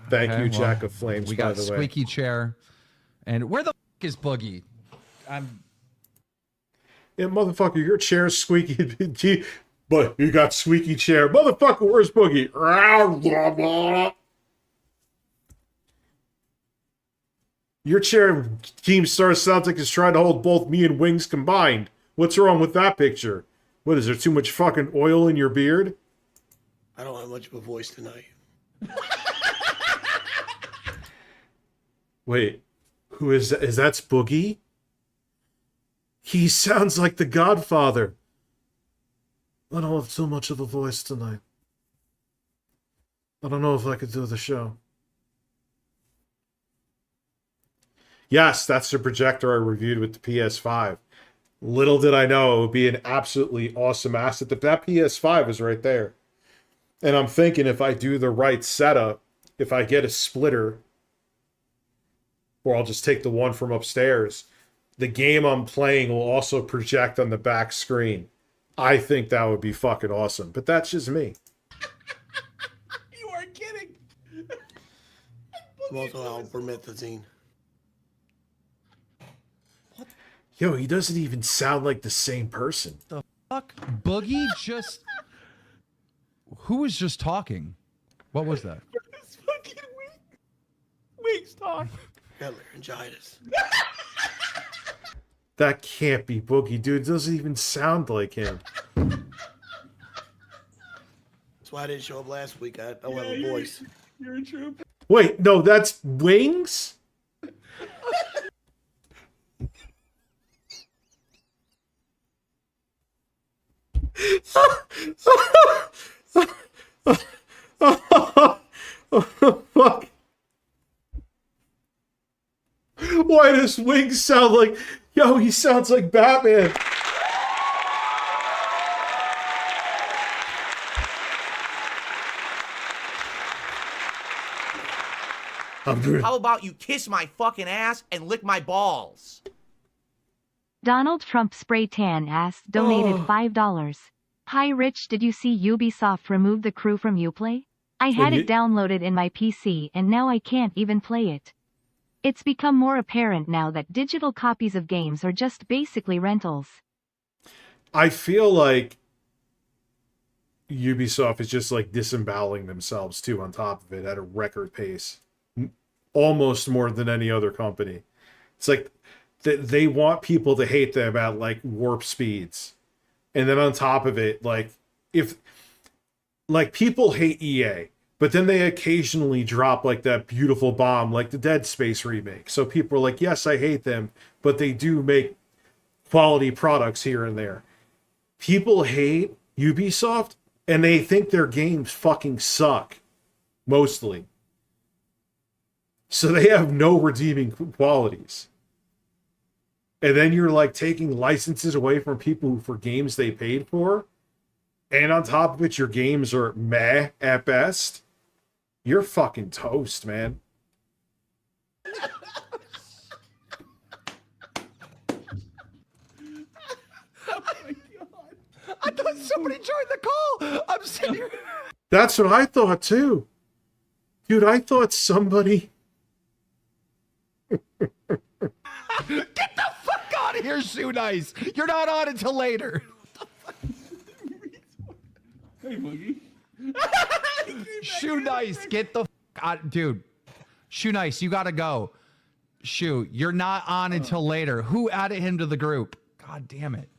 [SPEAKER 5] Thank you, Jack of Flames,
[SPEAKER 13] we
[SPEAKER 5] by
[SPEAKER 13] got
[SPEAKER 5] the way.
[SPEAKER 13] Squeaky Chair. And where the fuck is Boogie?
[SPEAKER 5] Yeah, motherfucker, your chair's squeaky. But you got Squeaky Chair. Motherfucker, where's Boogie? Your chair, Keemstar, sounds like it's trying to hold both me and Wings combined. What's wrong with that picture? What, is there too much fucking oil in your beard?
[SPEAKER 15] I don't have much of a voice tonight.
[SPEAKER 5] Wait, who is that? Is that Boogie? He sounds like the Godfather. I don't have too much of a voice tonight. I don't know if I could do the show. Yes, that's the projector I reviewed with the PS5. Little did I know it would be an absolutely awesome asset. That PS5 is right there. And I'm thinking if I do the right setup, if I get a splitter, or I'll just take the one from upstairs, the game I'm playing will also project on the back screen. I think that would be fucking awesome. But that's just me.
[SPEAKER 14] You are kidding.
[SPEAKER 15] I'm also out for methazine.
[SPEAKER 5] Yo, he doesn't even sound like the same person.
[SPEAKER 13] The fuck? Boogie just... Who was just talking? What was that?
[SPEAKER 14] This fucking Wings talk.
[SPEAKER 15] Got laryngitis.
[SPEAKER 5] That can't be Boogie, dude. It doesn't even sound like him.
[SPEAKER 15] That's why I didn't show up last week. I don't have a voice.
[SPEAKER 14] You're a troop.
[SPEAKER 5] Wait, no, that's Wings? Fuck. Why does Wings sound like... Yo, he sounds like Batman.
[SPEAKER 6] How about you kiss my fucking ass and lick my balls?
[SPEAKER 7] Donald Trump spray tan ass donated $5. Hi Rich, did you see Ubisoft remove the crew from Uplay? I had it downloaded in my PC and now I can't even play it. It's become more apparent now that digital copies of games are just basically rentals.
[SPEAKER 5] I feel like Ubisoft is just like disemboweling themselves too on top of it at a record pace. Almost more than any other company. It's like they want people to hate them at like warp speeds. And then on top of it, like if like people hate EA, but then they occasionally drop like that beautiful bomb like the Dead Space remake. So people are like, yes, I hate them, but they do make quality products here and there. People hate Ubisoft and they think their games fucking suck. Mostly. So they have no redeeming qualities. And then you're like taking licenses away from people for games they paid for. And on top of it, your games are meh at best. You're fucking toast, man.
[SPEAKER 13] I thought somebody joined the call. I'm sitting here.
[SPEAKER 5] That's what I thought too. Dude, I thought somebody...
[SPEAKER 13] Get the fuck out of here, Shoe Nice. You're not on until later.
[SPEAKER 14] Hey, Boogie.
[SPEAKER 13] Shoe Nice, get the fuck out. Dude, Shoe Nice, you gotta go. Shoe, you're not on until later. Who added him to the group? God damn it.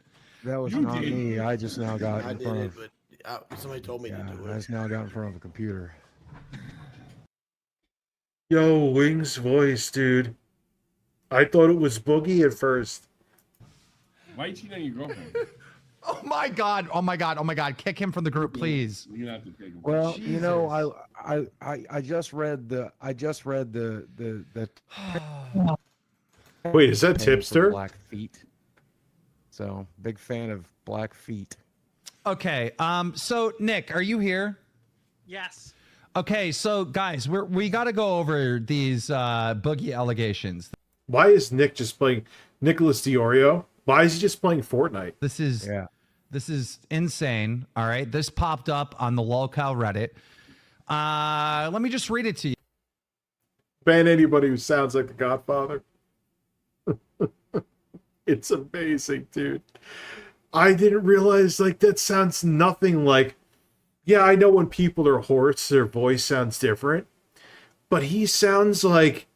[SPEAKER 16] That was not me. I just now got in front of...
[SPEAKER 15] but somebody told me to do it.
[SPEAKER 16] I just now got in front of a computer.
[SPEAKER 5] Yo, Wings voice, dude. I thought it was Boogie at first.
[SPEAKER 14] Why you cheating on your girlfriend?
[SPEAKER 13] Oh my god! Oh my god! Oh my god! Kick him from the group, please.
[SPEAKER 14] You have to take him.
[SPEAKER 16] Well,
[SPEAKER 13] Jesus.
[SPEAKER 16] you know, I just read the
[SPEAKER 5] Wait, is that Tipster?
[SPEAKER 16] Black feet. So big fan of black feet.
[SPEAKER 13] Okay. So Nick, are you here?
[SPEAKER 17] Yes.
[SPEAKER 13] Okay. So guys, we got to go over these Boogie allegations.
[SPEAKER 5] Why is Nick just playing Nicholas Diorio? Why is he just playing Fortnite?
[SPEAKER 13] This is insane. All right. This popped up on the Lolcow Reddit. Let me just read it to you.
[SPEAKER 5] Ban anybody who sounds like the Godfather. It's amazing, dude. I didn't realize like that sounds nothing like... Yeah, I know when people are hoarse, their voice sounds different. But he sounds like...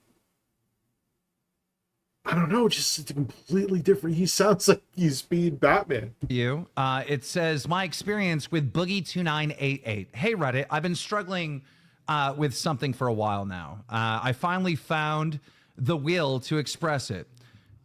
[SPEAKER 5] I don't know, just completely different. He sounds like he's being Batman.
[SPEAKER 13] It says, my experience with Boogie2988. Hey, Reddit, I've been struggling with something for a while now. I finally found the will to express it.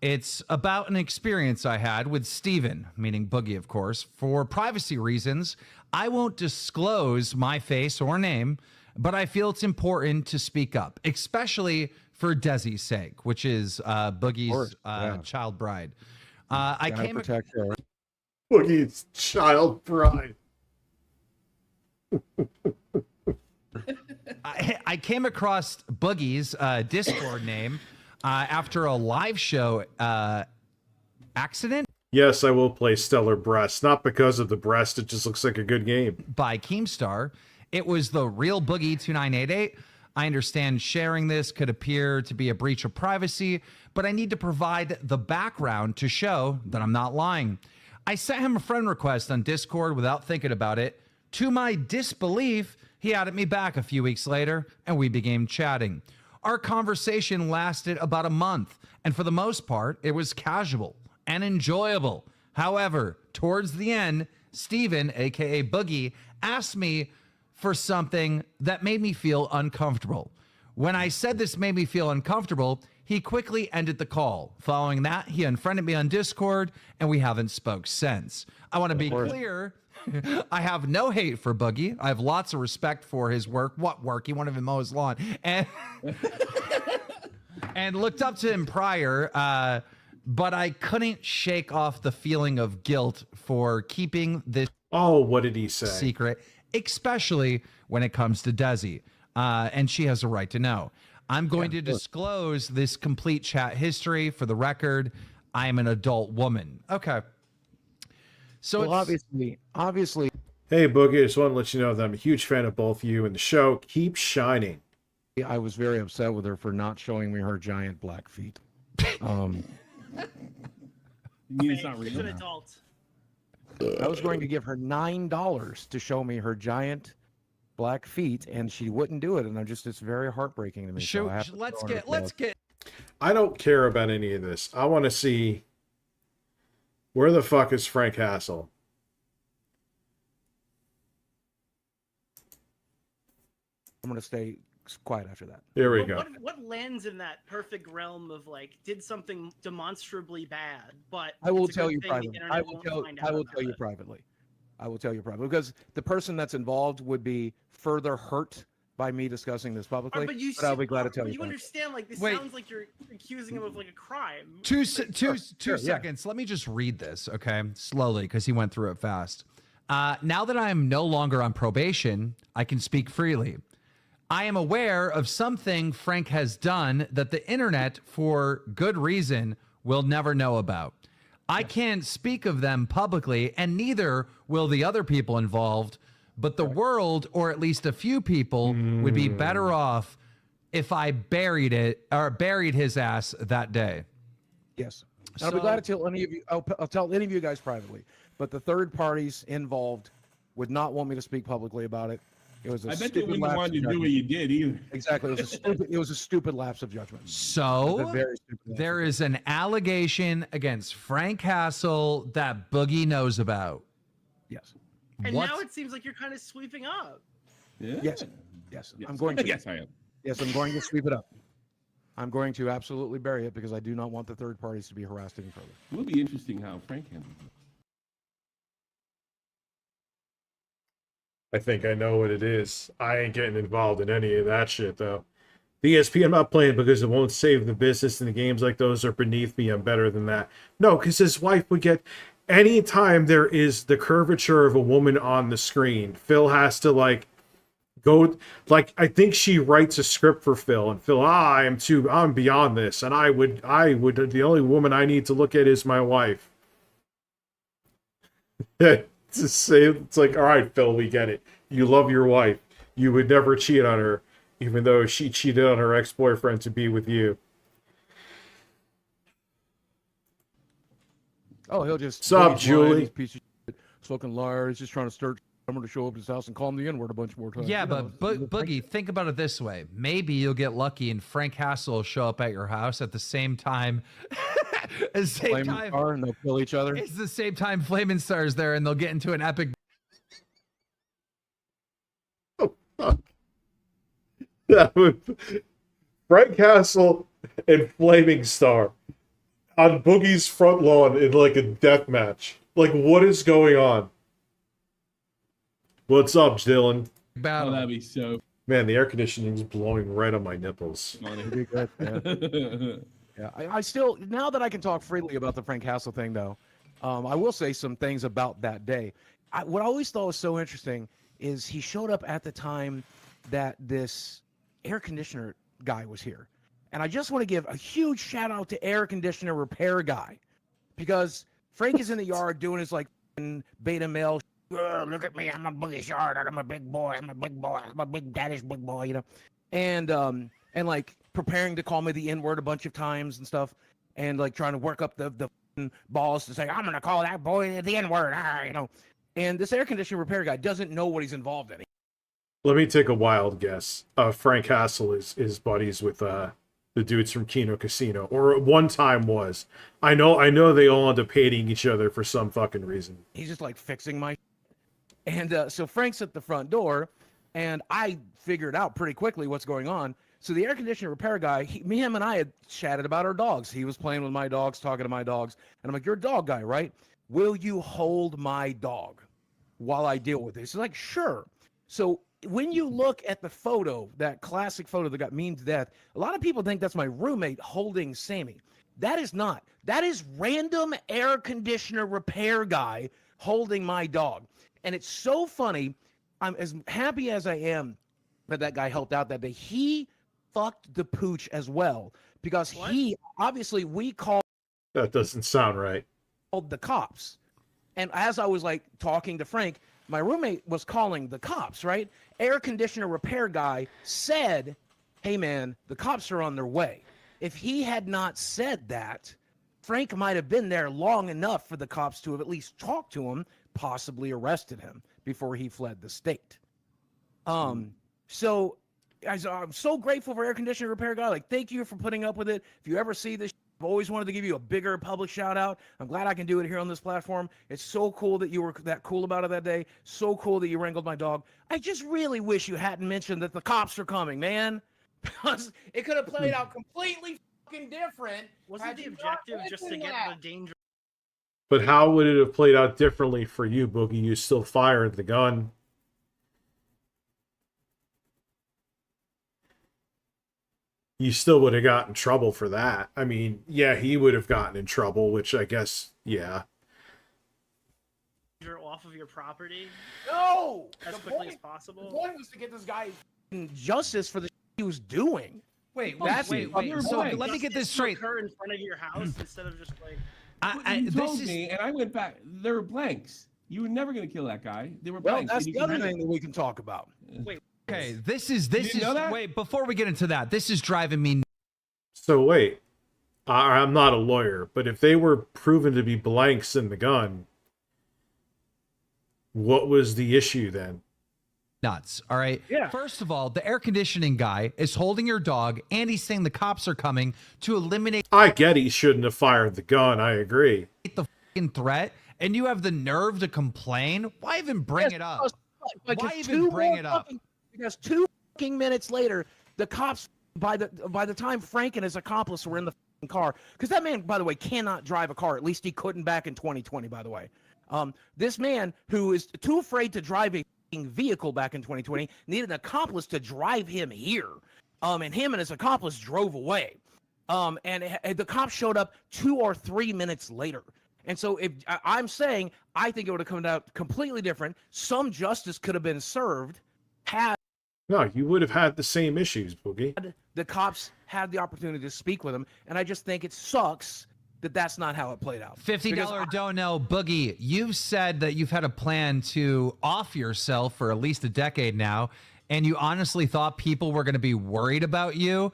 [SPEAKER 13] It's about an experience I had with Steven, meaning Boogie, of course. For privacy reasons, I won't disclose my face or name, but I feel it's important to speak up, especially for Desi's sake, which is Boogie's child bride. I came
[SPEAKER 16] protect her.
[SPEAKER 5] Boogie's child bride.
[SPEAKER 13] I came across Boogie's Discord name after a live show accident.
[SPEAKER 5] Yes, I will play Stellar Breast. Not because of the breast, it just looks like a good game.
[SPEAKER 13] By Keemstar. It was the real Boogie2988. I understand sharing this could appear to be a breach of privacy, but I need to provide the background to show that I'm not lying. I sent him a friend request on Discord without thinking about it. To my disbelief, He added me back a few weeks later, and we began chatting. Our conversation lasted about a month, and for the most part, it was casual and enjoyable. However, towards the end, Steven, aka Boogie, asked me for something that made me feel uncomfortable. When I said this made me feel uncomfortable, he quickly ended the call. Following that, he unfriended me on Discord, and we haven't spoke since. I want to be clear. I have no hate for Boogie. I have lots of respect for his work. What work? He wanted to mow his lawn. And, and looked up to him prior, but I couldn't shake off the feeling of guilt for keeping this
[SPEAKER 5] what did he say?
[SPEAKER 13] Secret, especially when it comes to Desi. And she has a right to know. I'm going to disclose this complete chat history. For the record, I am an adult woman. Okay. So
[SPEAKER 16] well, obviously.
[SPEAKER 5] Hey, Boogie, I just want to let you know that I'm a huge fan of both you and the show. Keep shining.
[SPEAKER 16] I was very upset with her for not showing me her giant black feet.
[SPEAKER 14] It's not real.
[SPEAKER 17] She's an adult.
[SPEAKER 16] I was going to give her $9 to show me her giant black feet, and she wouldn't do it. And it's very heartbreaking to me.
[SPEAKER 13] Sure,
[SPEAKER 16] so
[SPEAKER 13] let's get.
[SPEAKER 5] I don't care about any of this. I want to see where the fuck is Frank Hassel?
[SPEAKER 16] I'm going to stay quiet after that.
[SPEAKER 5] Here we go.
[SPEAKER 17] What lands in that perfect realm of like did something demonstrably bad, but
[SPEAKER 16] I will
[SPEAKER 17] it's a
[SPEAKER 16] tell
[SPEAKER 17] good
[SPEAKER 16] you
[SPEAKER 17] thing the
[SPEAKER 16] privately.
[SPEAKER 17] internet
[SPEAKER 16] I
[SPEAKER 17] won't
[SPEAKER 16] will
[SPEAKER 17] find out
[SPEAKER 16] tell you
[SPEAKER 17] about it.
[SPEAKER 16] privately. I will tell you privately because the person that's involved would be further hurt by me discussing this publicly.
[SPEAKER 17] But
[SPEAKER 16] I'll be glad to tell
[SPEAKER 17] but
[SPEAKER 16] you.
[SPEAKER 17] you understand, like this
[SPEAKER 13] Wait.
[SPEAKER 17] sounds like you're accusing him of like a crime.
[SPEAKER 13] Two
[SPEAKER 16] Sure,
[SPEAKER 13] seconds. Let me just read this, okay? Slowly, because he went through it fast. Now that I am no longer on probation, I can speak freely. I am aware of something Frank has done that the internet, for good reason, will never know about. I can't speak of them publicly, and neither will the other people involved, but the world, or at least a few people, would be better off if I buried his ass that day.
[SPEAKER 16] Yes. And I'll be glad to tell any of you. I'll tell any of you guys privately. But the third parties involved would not want me to speak publicly about it. It was a
[SPEAKER 14] I bet
[SPEAKER 16] stupid
[SPEAKER 14] they wouldn't
[SPEAKER 16] lapse
[SPEAKER 14] want
[SPEAKER 16] of
[SPEAKER 14] you to do
[SPEAKER 16] judgment.
[SPEAKER 14] what you did either.
[SPEAKER 16] Exactly. It was a stupid lapse of judgment.
[SPEAKER 13] So there is an allegation against Frank Hassel that Boogie knows about.
[SPEAKER 16] Yes.
[SPEAKER 17] And now it seems like you're kind of sweeping up.
[SPEAKER 14] Yeah.
[SPEAKER 16] Yes. I'm going to.
[SPEAKER 14] Yes, I am.
[SPEAKER 16] Yes, I'm going to sweep it up. I'm going to absolutely bury it because I do not want the third parties to be harassed any further.
[SPEAKER 14] It will be interesting how Frank handles it.
[SPEAKER 5] I think I know what it is. I ain't getting involved in any of that shit, though. BSP, I'm not playing because it won't save the business, and the games like those are beneath me. I'm better than that. No, because his wife would get... Anytime there is the curvature of a woman on the screen, Phil has to, like, go... Like, I think she writes a script for Phil, and Phil, I'm beyond this, and I would... The only woman I need to look at is my wife. It's like, all right, Phil, we get it. You love your wife. You would never cheat on her, even though she cheated on her ex-boyfriend to be with you.
[SPEAKER 16] Oh, he'll just...
[SPEAKER 5] Sup, Julie?
[SPEAKER 16] Piece of shit, fucking liar. He's just trying to start someone to show up at his house and call him the N-word a bunch more times.
[SPEAKER 13] Yeah,
[SPEAKER 16] You know,
[SPEAKER 13] but Boogie, think about it this way. Maybe you'll get lucky and Frank Hassel will show up at your house at the same time. At the same
[SPEAKER 16] Flaming
[SPEAKER 13] time,
[SPEAKER 16] Star and they'll kill each other.
[SPEAKER 13] it's the same time Flaming Star's there and they'll get into an epic...
[SPEAKER 5] Oh, fuck. That would... Frank Hassel and Flaming Star on Boogie's front lawn in, like, a death match. Like, what is going on? What's up, Dylan?
[SPEAKER 14] Oh, that'd be so...
[SPEAKER 5] Man, the air conditioning's blowing right on my nipples.
[SPEAKER 16] It'd be good, man. Yeah, I still, now that I can talk freely about the Frank Hassel thing, though, I will say some things about that day. What I always thought was so interesting is he showed up at the time that this air conditioner guy was here. And I just want to give a huge shout out to air conditioner repair guy, because Frank is in the yard doing his like beta male. Look at me, I'm a boogie shard. I'm a big boy. I'm a big boy. I'm a big daddy's big boy, you know. And like preparing to call me the N-word a bunch of times and stuff, and like trying to work up the balls to say I'm gonna call that boy the N-word, you know. And this air conditioner repair guy doesn't know what he's involved in.
[SPEAKER 5] Let me take a wild guess. Frank Hassel is buddies with the dudes from Kino Casino, or at one time was. I know they all end up hating each other for some fucking reason.
[SPEAKER 16] He's just like fixing my and so Frank's at the front door, and I figured out pretty quickly what's going on. So the air conditioner repair guy, him and I had chatted about our dogs. He was playing with my dogs, talking to my dogs, and I'm like, "You're a dog guy, right? Will you hold my dog while I deal with this?" He's like, "Sure." So when you look at the photo, that classic photo that got memed to death, a lot of people think that's my roommate holding Sammy. That is not. That is random air conditioner repair guy holding my dog. And it's so funny. I'm as happy as I am that guy helped out that day. He fucked the pooch as well, because he obviously we called.
[SPEAKER 5] That doesn't sound right.
[SPEAKER 16] The cops. And as I was like talking to Frank, my roommate was calling the cops, right? Air conditioner repair guy said, "Hey man, the cops are on their way." If he had not said that, Frank might have been there long enough for the cops to have at least talked to him, possibly arrested him before he fled the state. So I'm so grateful for air conditioner repair guy. Like, thank you for putting up with it. If you ever see this, I've always wanted to give you a bigger public shout out. I'm glad I can do it here on this platform. It's so cool that you were that cool about it that day. So cool that you wrangled my dog. I just really wish you hadn't mentioned that the cops are coming, man. Because it could have played out completely fucking different.
[SPEAKER 17] Wasn't the objective just to get the danger?
[SPEAKER 5] But how would it have played out differently for you, Boogie? You still fired the gun. You still would have gotten in trouble for that. I mean, yeah, he would have gotten in trouble, which I guess, yeah.
[SPEAKER 17] Off of your property?
[SPEAKER 16] No!
[SPEAKER 17] As quickly as possible?
[SPEAKER 16] The point was to get this guy justice for the he was doing.
[SPEAKER 13] Wait.
[SPEAKER 17] So
[SPEAKER 13] let me get this straight.
[SPEAKER 17] Occur in front of your house instead of just like.
[SPEAKER 14] You told me, and I went back. There were blanks. You were never going to kill that guy. There were blanks.
[SPEAKER 16] That's the other thing that we can talk about.
[SPEAKER 17] Wait.
[SPEAKER 13] Okay, this is
[SPEAKER 14] know that?
[SPEAKER 13] wait, before we get into that, this is driving me.
[SPEAKER 5] So wait, I'm not a lawyer, but if they were proven to be blanks in the gun, what was the issue then?
[SPEAKER 13] Nuts. All right.
[SPEAKER 16] Yeah.
[SPEAKER 13] First of all, the air conditioning guy is holding your dog, and he's saying the cops are coming to eliminate.
[SPEAKER 5] I get he shouldn't have fired the gun. I agree.
[SPEAKER 13] The fucking threat, and you have the nerve to complain. Why even bring it up? Why even bring it up?
[SPEAKER 16] Because 2 fucking minutes later, the cops, by the time Frank and his accomplice were in the car, because that man, by the way, cannot drive a car. At least he couldn't back in 2020, by the way. This man who is too afraid to drive a vehicle back in 2020 needed an accomplice to drive him here. And him and his accomplice drove away. And the cops showed up 2 or 3 minutes later. And so if I'm saying, I think it would have come out completely different. Some justice could have been served had
[SPEAKER 5] No, you would have had the same issues, Boogie.
[SPEAKER 16] the cops had the opportunity to speak with him. And I just think it sucks that that's not how it played out.
[SPEAKER 13] $50 don't know. Boogie, you've said that you've had a plan to off yourself for at least a decade now, and you honestly thought people were going to be worried about you.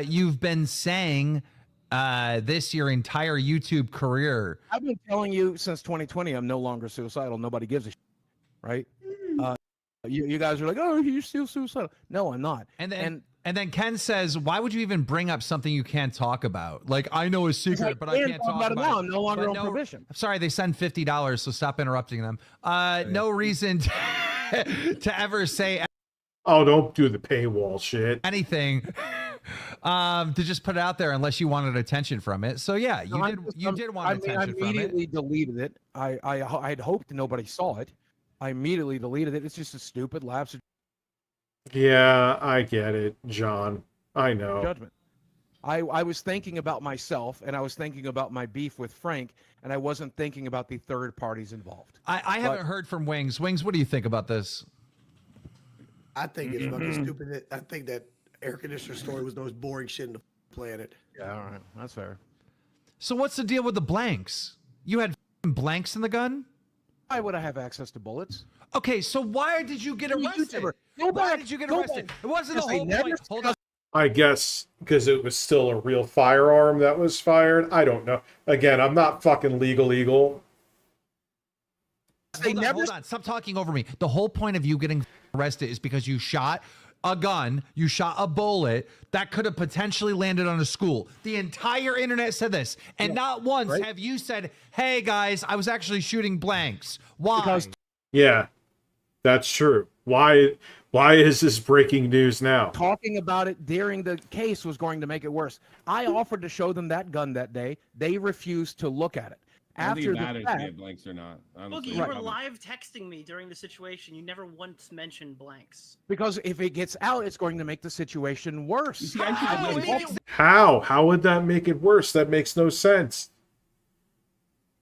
[SPEAKER 13] You've been saying this your entire YouTube career.
[SPEAKER 16] I've been telling you since 2020 I'm no longer suicidal. Nobody gives a shit, right? You guys are like, oh, you're still suicidal. No, I'm not.
[SPEAKER 13] And then Ken says, why would you even bring up something you can't talk about? Like, I know a secret, but I can't talk about it.
[SPEAKER 16] Now. I'm no longer
[SPEAKER 13] But
[SPEAKER 16] on probation.
[SPEAKER 13] Sorry, they send $50, so stop interrupting them. No reason to ever say
[SPEAKER 5] Oh, don't do the paywall shit.
[SPEAKER 13] anything to just put it out there unless you wanted attention from it. So yeah, you did want attention from it.
[SPEAKER 16] I immediately deleted it. I'd hoped nobody saw it. I immediately deleted it. It's just a stupid lapse of
[SPEAKER 5] Yeah, I get it, John. I know.
[SPEAKER 16] judgment. I was thinking about myself, and I was thinking about my beef with Frank, and I wasn't thinking about the third parties involved.
[SPEAKER 13] I haven't heard from Wings. Wings, what do you think about this?
[SPEAKER 15] I think it's fucking stupid. I think that air conditioner story was the most boring shit in the planet.
[SPEAKER 16] Yeah, all right. That's fair.
[SPEAKER 13] So what's the deal with the blanks? You had blanks in the gun?
[SPEAKER 16] Why would I have access to bullets?
[SPEAKER 13] Okay, so why did you get arrested? Why did you get arrested? It wasn't the whole point. Hold on.
[SPEAKER 5] I guess because it was still a real firearm that was fired. I don't know. Again, I'm not fucking legal.
[SPEAKER 13] hold on. Stop talking over me. The whole point of you getting arrested is because you shot a gun, you shot a bullet that could have potentially landed on a school. The entire internet said this, and not once have you said, "Hey guys, I was actually shooting blanks." Why?
[SPEAKER 5] Yeah, that's true. Why is this breaking news now?
[SPEAKER 16] Talking about it during the case was going to make it worse. I offered to show them that gun that day. They refused to look at it. After the
[SPEAKER 14] matters
[SPEAKER 16] fact,
[SPEAKER 14] if blanks or not. Honestly.
[SPEAKER 17] Boogie, you were live texting me during the situation. You never once mentioned blanks.
[SPEAKER 16] because if it gets out, it's going to make the situation worse.
[SPEAKER 5] How would that make it worse? That makes no sense.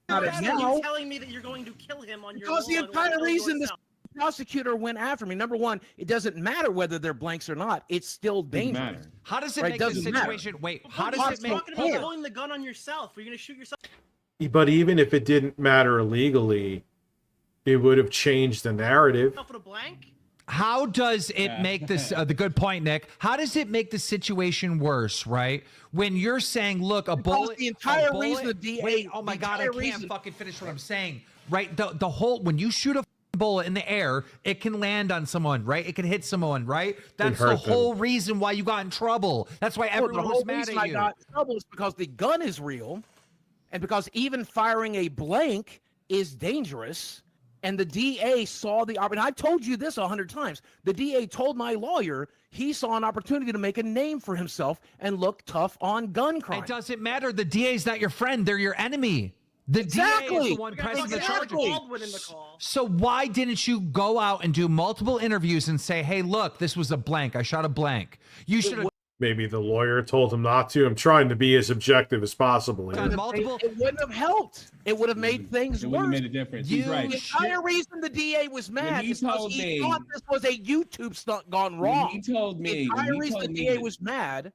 [SPEAKER 16] Not
[SPEAKER 17] You're
[SPEAKER 16] now.
[SPEAKER 17] telling me that you're going to kill him on your
[SPEAKER 16] Because the
[SPEAKER 17] lawn
[SPEAKER 16] entire
[SPEAKER 17] or
[SPEAKER 16] reason this
[SPEAKER 17] yourself.
[SPEAKER 16] prosecutor went after me, number one, it doesn't matter whether they're blanks or not. It's still dangerous.
[SPEAKER 14] matter.
[SPEAKER 13] How does it
[SPEAKER 16] Right,
[SPEAKER 13] make the
[SPEAKER 16] doesn't matter.
[SPEAKER 13] situation? Wait,
[SPEAKER 17] Boogie,
[SPEAKER 13] how does
[SPEAKER 17] you're
[SPEAKER 13] it make?
[SPEAKER 17] talking about pulling the gun on yourself. Are you going to shoot yourself?
[SPEAKER 5] But even if it didn't matter legally, it would have changed the narrative.
[SPEAKER 17] With a blank?
[SPEAKER 13] How does it make this the good point, Nick? How does it make the situation worse, right? When you're saying, look, a bullet.
[SPEAKER 16] the entire
[SPEAKER 13] a bullet,
[SPEAKER 16] reason the DA
[SPEAKER 13] Wait, oh my
[SPEAKER 16] the
[SPEAKER 13] God, I
[SPEAKER 16] entire
[SPEAKER 13] can't
[SPEAKER 16] reason-
[SPEAKER 13] fucking finish what I'm saying. Right, the whole when you shoot a bullet in the air, it can land on someone, right? It can hit someone, right? That's the
[SPEAKER 5] hurt them.
[SPEAKER 13] whole reason why you got in trouble. That's why
[SPEAKER 16] Look,
[SPEAKER 13] everyone
[SPEAKER 16] the
[SPEAKER 13] was
[SPEAKER 16] whole
[SPEAKER 13] mad
[SPEAKER 16] reason
[SPEAKER 13] at
[SPEAKER 16] I
[SPEAKER 13] you.
[SPEAKER 16] got in trouble is because the gun is real, and because even firing a blank is dangerous. And the DA saw the opportunity. I've told you this 100 times. The DA told my lawyer he saw an opportunity to make a name for himself and look tough on gun crime.
[SPEAKER 13] It doesn't matter. The DA's not your friend; they're your enemy. The DA is
[SPEAKER 16] Exactly.
[SPEAKER 13] the one pressing the charges.
[SPEAKER 17] Baldwin in the call.
[SPEAKER 13] So why didn't you go out and do multiple interviews and say, "Hey, look, this was a blank. I shot a blank." You should have
[SPEAKER 5] Maybe the lawyer told him not to. I'm trying to be as objective as possible here.
[SPEAKER 13] done multiple.
[SPEAKER 16] It wouldn't have helped. It would have made things
[SPEAKER 14] It
[SPEAKER 16] worse.
[SPEAKER 14] wouldn't have made a difference. He's right.
[SPEAKER 16] The entire reason the DA was mad
[SPEAKER 14] he
[SPEAKER 16] is because
[SPEAKER 14] told
[SPEAKER 16] he
[SPEAKER 14] me-
[SPEAKER 16] thought this was a YouTube stunt gone wrong.
[SPEAKER 14] When he told
[SPEAKER 16] The
[SPEAKER 14] me,
[SPEAKER 16] entire
[SPEAKER 14] when he
[SPEAKER 16] reason
[SPEAKER 14] told
[SPEAKER 16] the
[SPEAKER 14] me
[SPEAKER 16] DA
[SPEAKER 14] that-
[SPEAKER 16] was mad.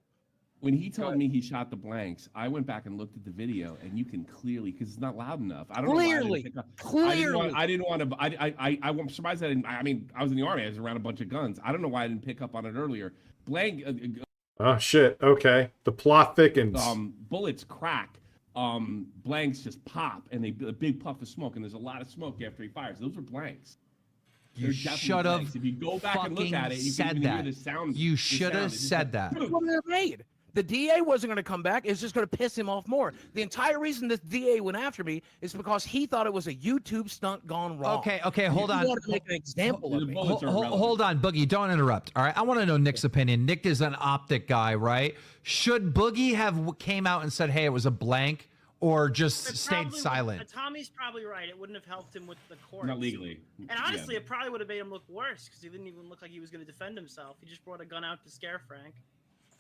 [SPEAKER 14] When he told me he shot the blanks, I went back and looked at the video, and you can clearly, because it's not loud enough. I don't know why I didn't pick up. I didn't want to. I'm surprised I didn't. I mean, I was in the army. I was around a bunch of guns. I don't know why I didn't pick up on it earlier. Blank.
[SPEAKER 5] Oh shit. Okay. The plot thickens.
[SPEAKER 14] Bullets crack. Blanks just pop, and a big puff of smoke, and there's a lot of smoke after he fires. Those are blanks.
[SPEAKER 13] You
[SPEAKER 14] They're definitely
[SPEAKER 13] should have
[SPEAKER 14] blanks. If you go back and look at it, you can
[SPEAKER 13] said
[SPEAKER 14] even
[SPEAKER 13] that.
[SPEAKER 14] hear the sound.
[SPEAKER 13] You
[SPEAKER 14] the
[SPEAKER 13] should
[SPEAKER 14] sound.
[SPEAKER 13] have
[SPEAKER 14] It's just
[SPEAKER 13] said
[SPEAKER 14] like,
[SPEAKER 13] that.
[SPEAKER 16] What would have made? The DA wasn't going to come back. It's just going to piss him off more. The entire reason this DA went after me is because he thought it was a YouTube stunt gone wrong.
[SPEAKER 13] Okay, hold on.
[SPEAKER 16] He wanted to make an example of me.
[SPEAKER 13] Hold on, Boogie. Don't interrupt. All right, I want to know Nick's opinion. Nick is an optic guy, right? Should Boogie have came out and said, "Hey, it was a blank," or just
[SPEAKER 17] It
[SPEAKER 13] stayed
[SPEAKER 17] probably
[SPEAKER 13] silent?
[SPEAKER 17] would- Tommy's probably right. It wouldn't have helped him with the court.
[SPEAKER 14] Not legally.
[SPEAKER 17] And honestly,
[SPEAKER 14] Yeah.
[SPEAKER 17] it probably would have made him look worse because he didn't even look like he was going to defend himself. He just brought a gun out to scare Frank.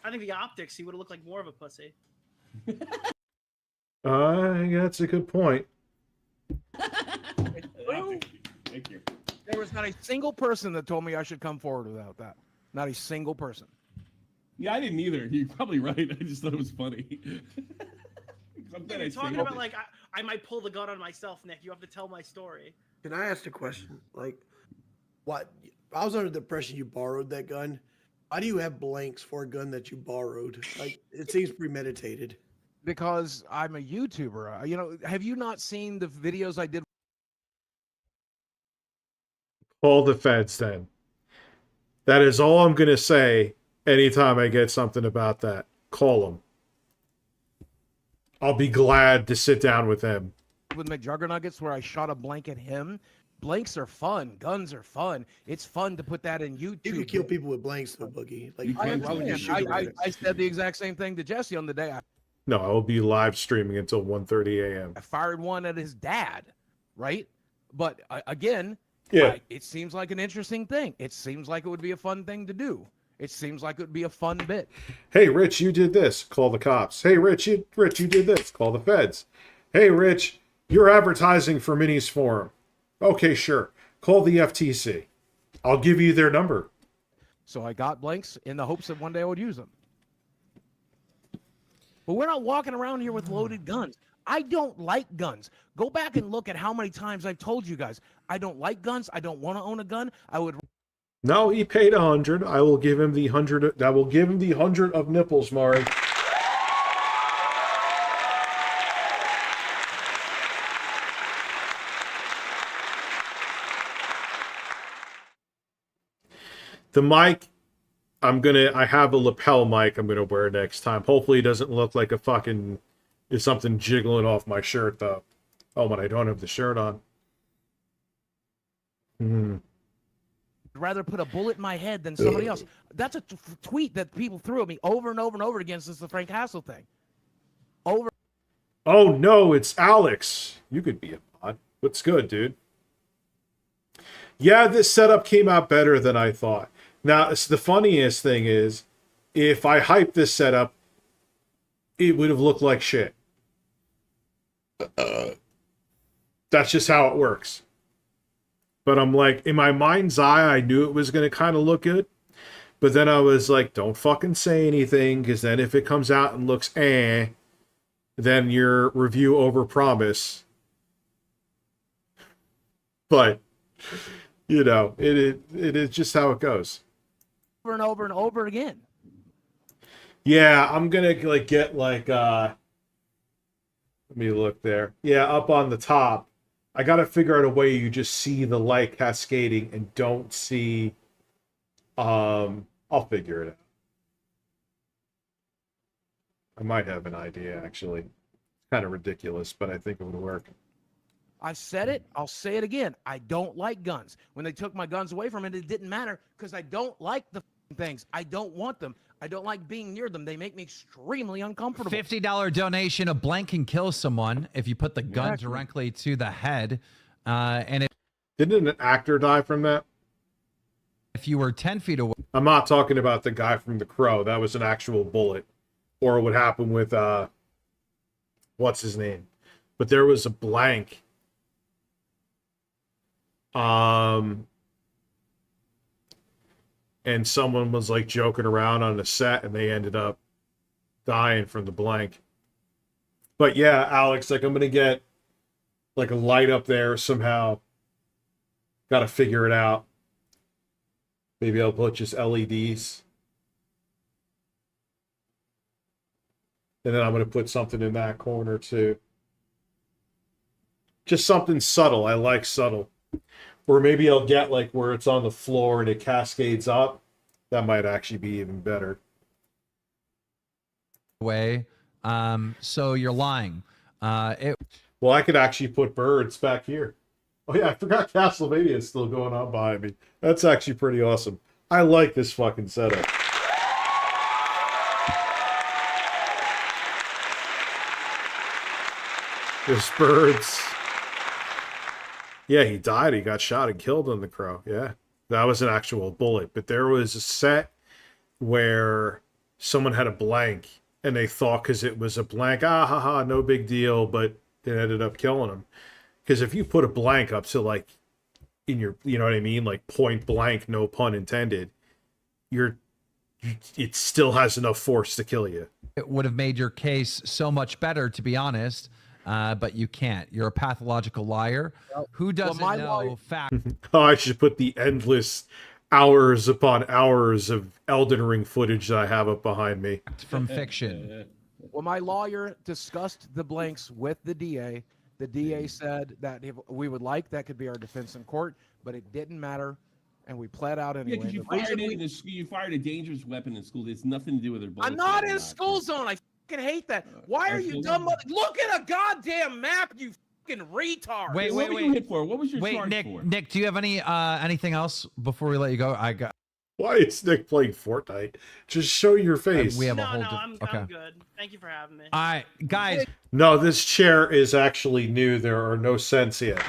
[SPEAKER 17] I think the optics, he would have looked like more of a pussy.
[SPEAKER 5] That's a good point.
[SPEAKER 14] Thank you.
[SPEAKER 16] There was not a single person that told me I should come forward without that. Not a single person.
[SPEAKER 14] Yeah, I didn't either. You're probably right. I just thought it was funny. I'm glad
[SPEAKER 17] You're
[SPEAKER 14] I
[SPEAKER 17] talking
[SPEAKER 14] saved
[SPEAKER 17] about
[SPEAKER 14] it.
[SPEAKER 17] like I might pull the gun on myself, Nick. You have to tell my story.
[SPEAKER 15] Can I ask a question? Like, what? I was under the impression you borrowed that gun. Why do you have blanks for a gun that you borrowed? Like, it seems premeditated.
[SPEAKER 16] Because I'm a YouTuber. You know, have you not seen the videos I did?
[SPEAKER 5] Call the feds then. That is all I'm going to say anytime I get something about that. Call them. I'll be glad to sit down with him.
[SPEAKER 16] With McJuggernuggets where I shot a blank at him? Blanks are fun. Guns are fun. It's fun to put that in YouTube.
[SPEAKER 15] You can kill people with blanks, though, Boogie. Like, why would you shoot them with it?
[SPEAKER 16] I said the exact same thing to Jesse on the day
[SPEAKER 5] No, I will be live streaming until 1:30 a.m.
[SPEAKER 16] I fired one at his dad, right? But again,
[SPEAKER 5] Yeah.
[SPEAKER 16] it seems like an interesting thing. It seems like it would be a fun thing to do. It seems like it would be a fun bit.
[SPEAKER 5] Hey, Rich, you did this. Call the cops. Hey, Rich, you did this. Call the feds. Hey, Rich, you're advertising for Minnie's Forum. Okay, sure. Call the FTC. I'll give you their number.
[SPEAKER 16] So I got blanks in the hopes that one day I would use them. But we're not walking around here with loaded guns. I don't like guns. Go back and look at how many times I've told you guys, I don't like guns. I don't want to own a gun. I would.
[SPEAKER 5] No, he paid 100. I will give him the 100. I will give him the 100 of nipples, Mari. The mic, I have a lapel mic I'm gonna wear next time. Hopefully it doesn't look like a fucking, is something jiggling off my shirt though. Oh, but I don't have the shirt on.
[SPEAKER 16] I'd rather put a bullet in my head than somebody else. That's a tweet that people threw at me over and over and over again since the Frank Castle thing. Over.
[SPEAKER 5] Oh no, it's Alex. You could be a mod. What's good, dude? Yeah, this setup came out better than I thought. Now, the funniest thing is, if I hyped this setup, it would have looked like shit. That's just how it works. But I'm like, in my mind's eye, I knew it was going to kind of look good. But then I was like, don't fucking say anything, because then if it comes out and looks then your review overpromise. But, you know, it is just how it goes.
[SPEAKER 16] Over and over and over again.
[SPEAKER 5] Yeah, I'm going to like get like, let me look there. Yeah, up on the top. I got to figure out a way you just see the light cascading and don't see, I'll figure it out. I might have an idea, actually. It's kind of ridiculous, but I think it would work.
[SPEAKER 16] I said it. I'll say it again. I don't like guns. When they took my guns away from it didn't matter because I don't like the things. I don't want them. I don't like being near them. They make me extremely uncomfortable.
[SPEAKER 13] $50 donation. A blank can kill someone if you put the gun directly to the head. And
[SPEAKER 5] didn't an actor die from that?
[SPEAKER 13] If you were 10 feet away.
[SPEAKER 5] I'm not talking about the guy from The Crow. That was an actual bullet. Or what happened with, what's his name? But there was a blank. And someone was like joking around on the set and they ended up dying from the blank. But yeah, Alex, like I'm going to get like a light up there somehow. Got to figure it out. Maybe I'll put just LEDs. And then I'm going to put something in that corner too. Just something subtle. I like subtle. Or maybe I'll get like where it's on the floor and it cascades up. That might actually be even better.
[SPEAKER 13] So you're lying.
[SPEAKER 5] Well, I could actually put birds back here. Oh yeah, I forgot Castlevania is still going on behind me. That's actually pretty awesome. I like this fucking setup. There's birds. Yeah, he died. He got shot and killed on The Crow. Yeah, that was an actual bullet. But there was a set where someone had a blank and they thought because it was a blank, no big deal, but it ended up killing him. Because if you put a blank up to like in your, you know what I mean? Like point blank, no pun intended, it still has enough force to kill you.
[SPEAKER 13] It would have made your case so much better, to be honest. But you can't. You're a pathological liar. Who doesn't know fact?
[SPEAKER 5] Oh, I should put the endless hours upon hours of Elden Ring footage that I have up behind me.
[SPEAKER 13] From fiction.
[SPEAKER 16] Well, my lawyer discussed the blanks with the DA. The DA said that if we would like, that could be our defense in court, but it didn't matter, and we pled out anyway.
[SPEAKER 14] Yeah, because you fired a dangerous weapon in school. It's nothing to do with their bullets.
[SPEAKER 16] I'm not in a school zone. I fucking hate that. Why are you dumb? Look at a goddamn map, you fucking retard.
[SPEAKER 13] Wait.
[SPEAKER 14] What were you hit for? What was your charge
[SPEAKER 13] Nick,
[SPEAKER 14] for?
[SPEAKER 13] Nick, do you have anything else before we let you go?
[SPEAKER 5] Why is Nick playing Fortnite? Just show your face.
[SPEAKER 13] We have a
[SPEAKER 17] No,
[SPEAKER 13] whole.
[SPEAKER 17] I'm good. Thank you for having me.
[SPEAKER 13] All right, guys.
[SPEAKER 5] No, this chair is actually new. There are no scents yet.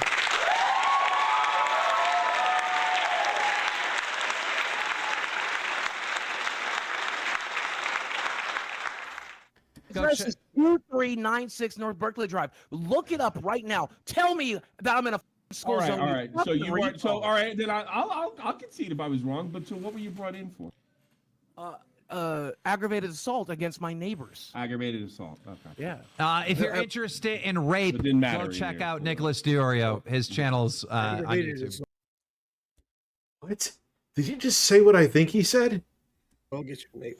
[SPEAKER 16] This is 2396 North Berkeley Drive. Look it up right now. Tell me that I'm in a school zone.
[SPEAKER 14] All right. So you weren't. So all right, then I'll concede if I was wrong. But so what were you brought in for?
[SPEAKER 16] Aggravated assault against my neighbors.
[SPEAKER 14] Aggravated assault. Okay.
[SPEAKER 16] Yeah.
[SPEAKER 13] If you're interested in rape,
[SPEAKER 14] didn't matter
[SPEAKER 13] go check
[SPEAKER 14] either.
[SPEAKER 13] out Nicholas Diorio. His channel's on YouTube.
[SPEAKER 5] What? Did you just say what I think he said?
[SPEAKER 15] I'll get your name.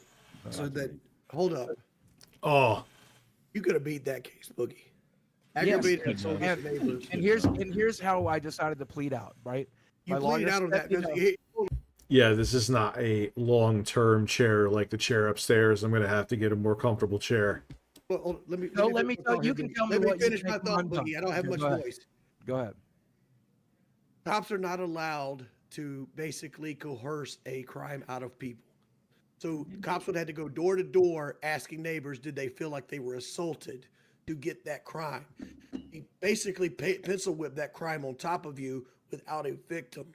[SPEAKER 15] So that, hold up.
[SPEAKER 5] Oh.
[SPEAKER 15] You could have beat that case, Boogie.
[SPEAKER 16] Yes.
[SPEAKER 15] Aggravated assault against neighbors.
[SPEAKER 16] And here's how I decided to plead out, right?
[SPEAKER 15] You
[SPEAKER 16] My
[SPEAKER 15] plead
[SPEAKER 16] lawyer
[SPEAKER 15] out on
[SPEAKER 16] said,
[SPEAKER 15] that.
[SPEAKER 5] Yeah, this is not a long-term chair like the chair upstairs. I'm going to have to get a more comfortable chair.
[SPEAKER 15] Well, let me
[SPEAKER 16] tell you can tell me what you
[SPEAKER 15] finish my
[SPEAKER 16] think
[SPEAKER 15] thought,
[SPEAKER 16] I'm done.
[SPEAKER 15] Boogie. I don't have
[SPEAKER 16] Okay,
[SPEAKER 15] much
[SPEAKER 16] go ahead.
[SPEAKER 15] voice.
[SPEAKER 16] Go ahead.
[SPEAKER 15] Cops are not allowed to basically coerce a crime out of people. So cops would have to go door to door asking neighbors, did they feel like they were assaulted to get that crime? He basically pencil whipped that crime on top of you without a victim.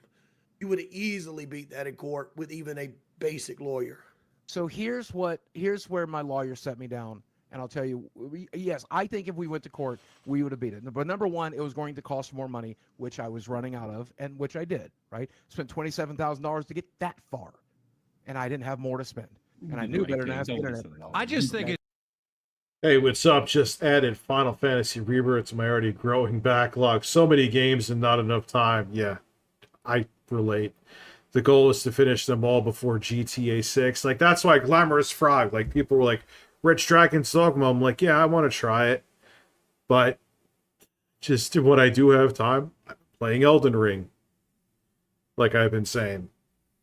[SPEAKER 15] You would have easily beat that in court with even a basic lawyer.
[SPEAKER 16] So here's where my lawyer set me down, and I'll tell you, yes, I think if we went to court, we would have beat it. But number one, it was going to cost more money, which I was running out of, and which I did. Right, spent $27,000 to get that far, and I didn't have more to spend, and I knew better than ask the internet.
[SPEAKER 13] I just think
[SPEAKER 5] Hey, what's up? Just added Final Fantasy Rebirth to my already growing backlog. So many games and not enough time. Yeah, I relate. The goal is to finish them all before GTA 6. Like, that's why Glamorous Frog, like, people were like, Rich Dragon's Dogma. I'm like, yeah, I want to try it. But just when I do have time, I'm playing Elden Ring. Like I've been saying.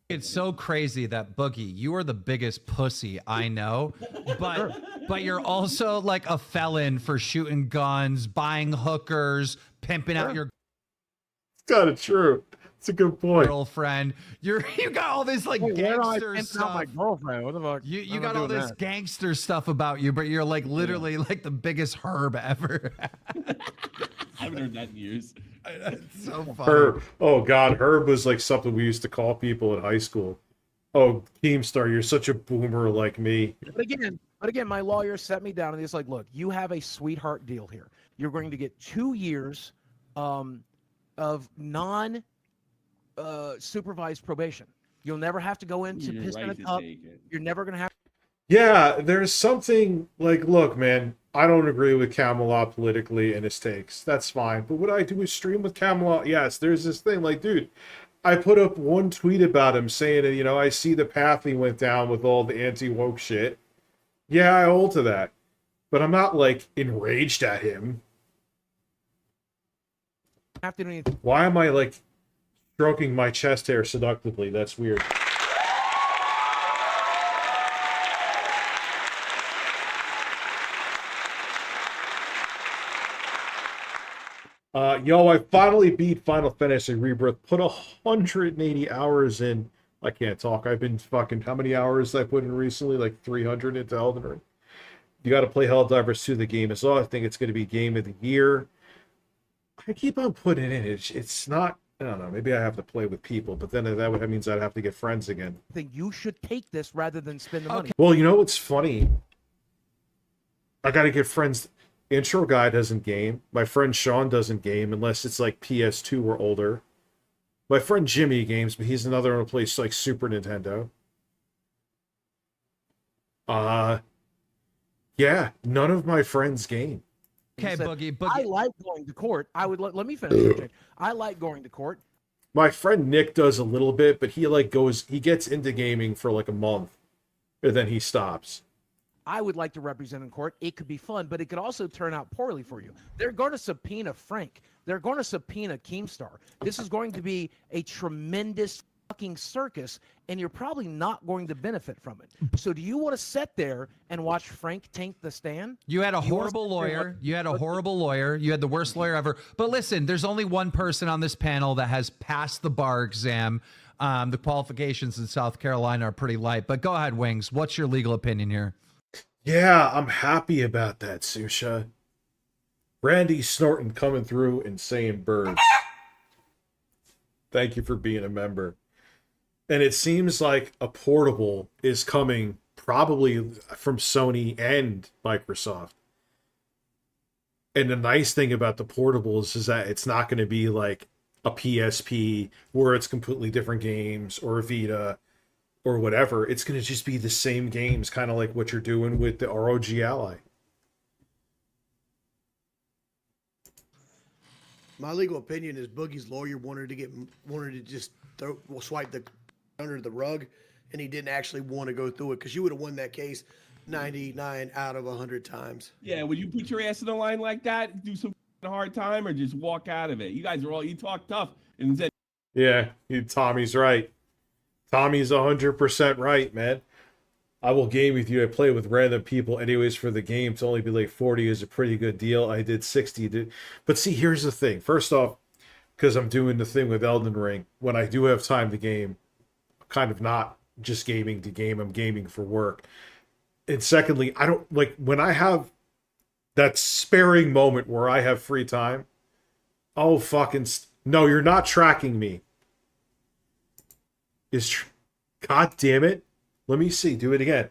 [SPEAKER 13] It's so crazy that Boogie, you are the biggest pussy I know, but you're also like a felon for shooting guns, buying hookers, pimping out your
[SPEAKER 5] It's kind of true. It's a good point.
[SPEAKER 13] girlfriend. You got all this like gangster
[SPEAKER 16] Out
[SPEAKER 13] stuff.
[SPEAKER 16] my girlfriend. What the fuck?
[SPEAKER 13] You got all this gangster stuff about you, but you're like literally like the biggest herb ever.
[SPEAKER 14] I haven't heard that in years.
[SPEAKER 13] It's so funny.
[SPEAKER 5] Herb. Oh God, Herb was like something we used to call people in high school. Oh, Keemstar, you're such a boomer like me.
[SPEAKER 16] But again, my lawyer set me down and he's like, look, you have a sweetheart deal here. You're going to get 2 years of non supervised probation. You'll never have to go into piss in a cup. You're never going to have.
[SPEAKER 5] Yeah, there's something like, look, man, I don't agree with Camelot politically and his takes. That's fine. But what I do is stream with Camelot. Yes, there's this thing like, dude, I put up one tweet about him saying that, you know, I see the path he went down with all the anti-woke shit. Yeah, I hold to that. But I'm not, like, enraged at him. Why am I, like, stroking my chest hair seductively? That's weird. Yo, I finally beat Final Fantasy Rebirth. Put 180 hours in. I can't talk. I've been fucking... How many hours I put in recently? Like 300 into Elden Ring. You got to play Helldivers 2. The game is all. I think it's going to be Game of the Year. I keep on putting it in. It's not... I don't know. Maybe I have to play with people, but then that means I'd have to get friends again.
[SPEAKER 16] I think you should take this rather than spend the money.
[SPEAKER 5] Well, you know what's funny? I got to get friends... Intro guy doesn't game. My friend Sean doesn't game unless it's like PS2 or older. My friend Jimmy games, but he's another one who plays like Super Nintendo. Yeah, none of my friends game.
[SPEAKER 13] Okay, Boogie.
[SPEAKER 16] I like going to court. I would let me finish. I like going to court.
[SPEAKER 5] My friend Nick does a little bit, but he gets into gaming for like a month, and then he stops.
[SPEAKER 16] I would like to represent in court. It could be fun, but it could also turn out poorly for you. They're going to subpoena Frank. They're going to subpoena Keemstar. This is going to be a tremendous fucking circus, and you're probably not going to benefit from it. So do you want to sit there and watch Frank tank the stand?
[SPEAKER 13] You had a horrible lawyer. You had a horrible lawyer. You had the worst lawyer ever. But listen, there's only one person on this panel that has passed the bar exam. The qualifications in South Carolina are pretty light. But go ahead, Wings. What's your legal opinion here?
[SPEAKER 5] Yeah, I'm happy about that, Susha. Randy Snorton coming through and saying birds. Thank you for being a member. And it seems like a portable is coming probably from Sony and Microsoft. And the nice thing about the portables is that it's not going to be like a PSP where it's completely different games or a Vita or whatever. It's going to just be the same games, kind of like what you're doing with the ROG Ally.
[SPEAKER 15] My legal opinion is Boogie's lawyer wanted to just swipe the under the rug, and he didn't actually want to go through it because you would have won that case 99 out of 100 times.
[SPEAKER 14] Yeah, would you put your ass in the line like that, do some hard time, or just walk out of it? You guys you talk tough and said,
[SPEAKER 5] yeah, Tommy's right. Tommy's 100% right, man. I will game with you. I play with random people anyways for the game. To only be like 40 is a pretty good deal. I did 60. But see, here's the thing. First off, because I'm doing the thing with Elden Ring, when I do have time to game, I'm kind of not just gaming to game. I'm gaming for work. And secondly, I don't like when I have that sparing moment where I have free time. Oh, fucking... No, you're not tracking me. God damn it. Let me see. Do it again.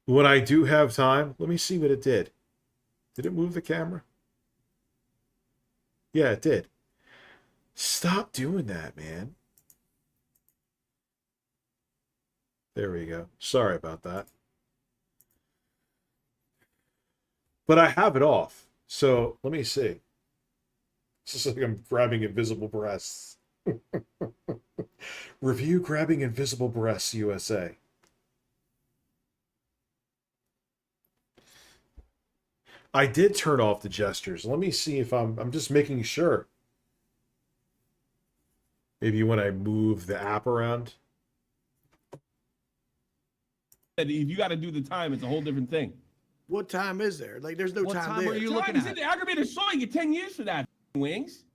[SPEAKER 5] When I do have time, let me see what it did. Did it move the camera? Yeah, it did. Stop doing that, man. There we go. Sorry about that. But I have it off. So let me see. It's just like I'm grabbing invisible breasts. Review grabbing invisible breasts USA. I did turn off the gestures. Let me see if I'm just making sure. Maybe when I move the app around.
[SPEAKER 14] If you got to do the time, it's a whole different thing.
[SPEAKER 15] What time is there? Like, there's no
[SPEAKER 14] What
[SPEAKER 15] time
[SPEAKER 14] time
[SPEAKER 15] there.
[SPEAKER 14] are you looking at? The aggravated saw you get 10 years for that, Wings.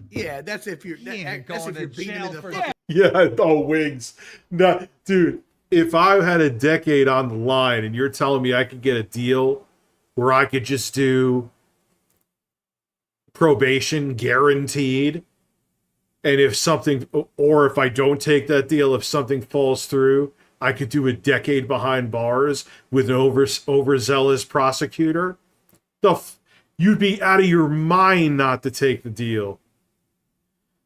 [SPEAKER 15] Yeah, that's if you're that's if you're beating the fucking.
[SPEAKER 5] Yeah, oh, Wings. No, dude, if I had a decade on the line and you're telling me I could get a deal where I could just do probation guaranteed, and if something, or if I don't take that deal, if something falls through, I could do a decade behind bars with an overzealous prosecutor, you'd be out of your mind not to take the deal.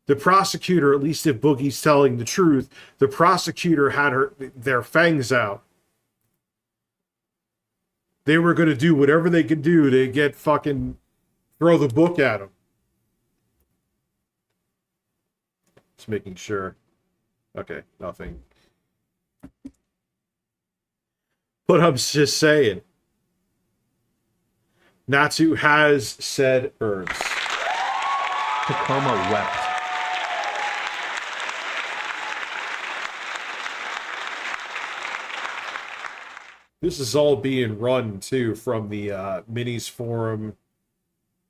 [SPEAKER 5] The prosecutor, at least if Boogie's telling the truth, the prosecutor had their fangs out. They were going to do whatever they could do to get fucking throw the book at him. Just making sure. Okay, nothing. But I'm just saying. Natsu has said herbs.
[SPEAKER 2] Tacoma wept.
[SPEAKER 5] This is all being run, too, from the Minis Forum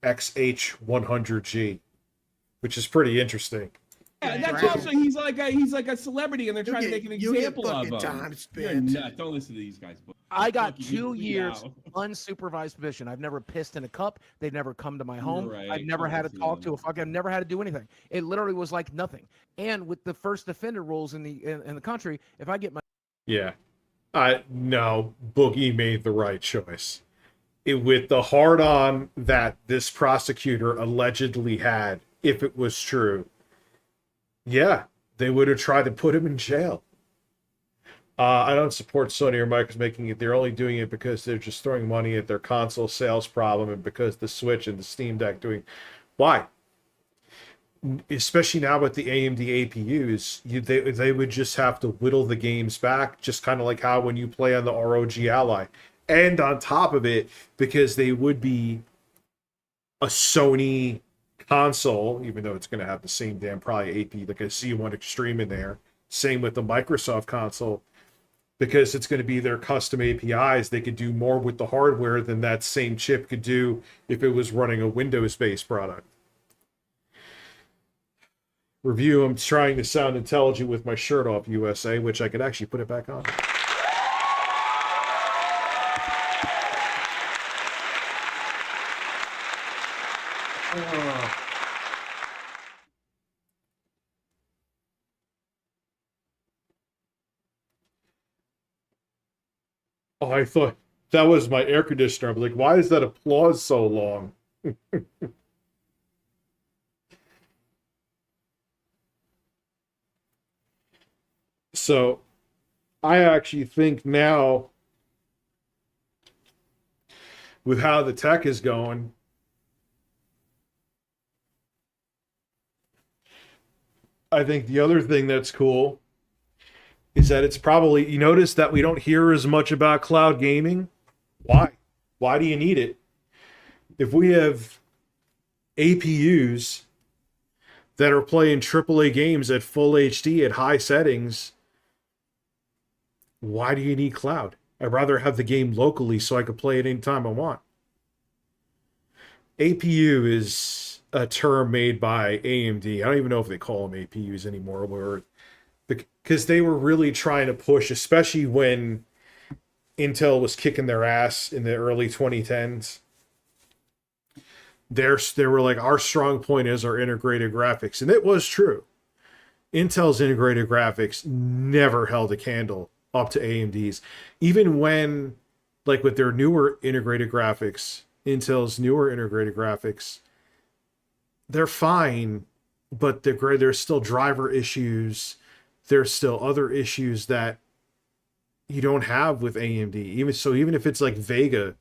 [SPEAKER 5] XH100G, which is pretty interesting.
[SPEAKER 14] Yeah, that's also he's like a celebrity, and they're trying to make an example of him.
[SPEAKER 15] Time
[SPEAKER 14] You're
[SPEAKER 15] spent.
[SPEAKER 14] nuts. Don't listen to these guys.
[SPEAKER 16] I got
[SPEAKER 14] Fuck you,
[SPEAKER 16] 2
[SPEAKER 14] you
[SPEAKER 16] years
[SPEAKER 14] out.
[SPEAKER 16] unsupervised mission. I've never pissed in a cup. They've never come to my home.
[SPEAKER 14] Right.
[SPEAKER 16] I've never had to talk to a fuck. I've never had to do anything. It literally was like nothing. And with the first offender rules in the country, if I get my
[SPEAKER 5] Yeah. No, Boogie made the right choice. With the hard-on that this prosecutor allegedly had, if it was true, yeah, they would have tried to put him in jail. I don't support Sony or Microsoft making it. They're only doing it because they're just throwing money at their console sales problem and because the Switch and the Steam Deck doing... Why? Especially now with the AMD APUs, they would just have to whittle the games back, just kind of like how when you play on the ROG Ally. And on top of it, because they would be a Sony console, even though it's going to have the same damn probably AP, like a C1 Extreme in there. Same with the Microsoft console, because it's going to be their custom APIs. They could do more with the hardware than that same chip could do if it was running a Windows-based product. Review, I'm trying to sound intelligent with my shirt off, USA, which I could actually put it back on. Oh, I thought that was my air conditioner. I'm like, why is that applause so long? So, I actually think now, with how the tech is going, I think the other thing that's cool is that it's probably, you notice that we don't hear as much about cloud gaming. Why? Why do you need it? If we have APUs that are playing AAA games at full HD at high settings, why do you need cloud? I'd rather have the game locally so I can play it anytime I want. APU is a term made by AMD. I don't even know if they call them APUs anymore, because they were really trying to push, especially when Intel was kicking their ass in the early 2010s. They were like, our strong point is our integrated graphics. And it was true. Intel's integrated graphics never held a candle up to AMD's. Even when, like with their newer integrated graphics, Intel's newer integrated graphics, they're fine, but there's still driver issues. There's still other issues that you don't have with AMD. Even if it's like Vega,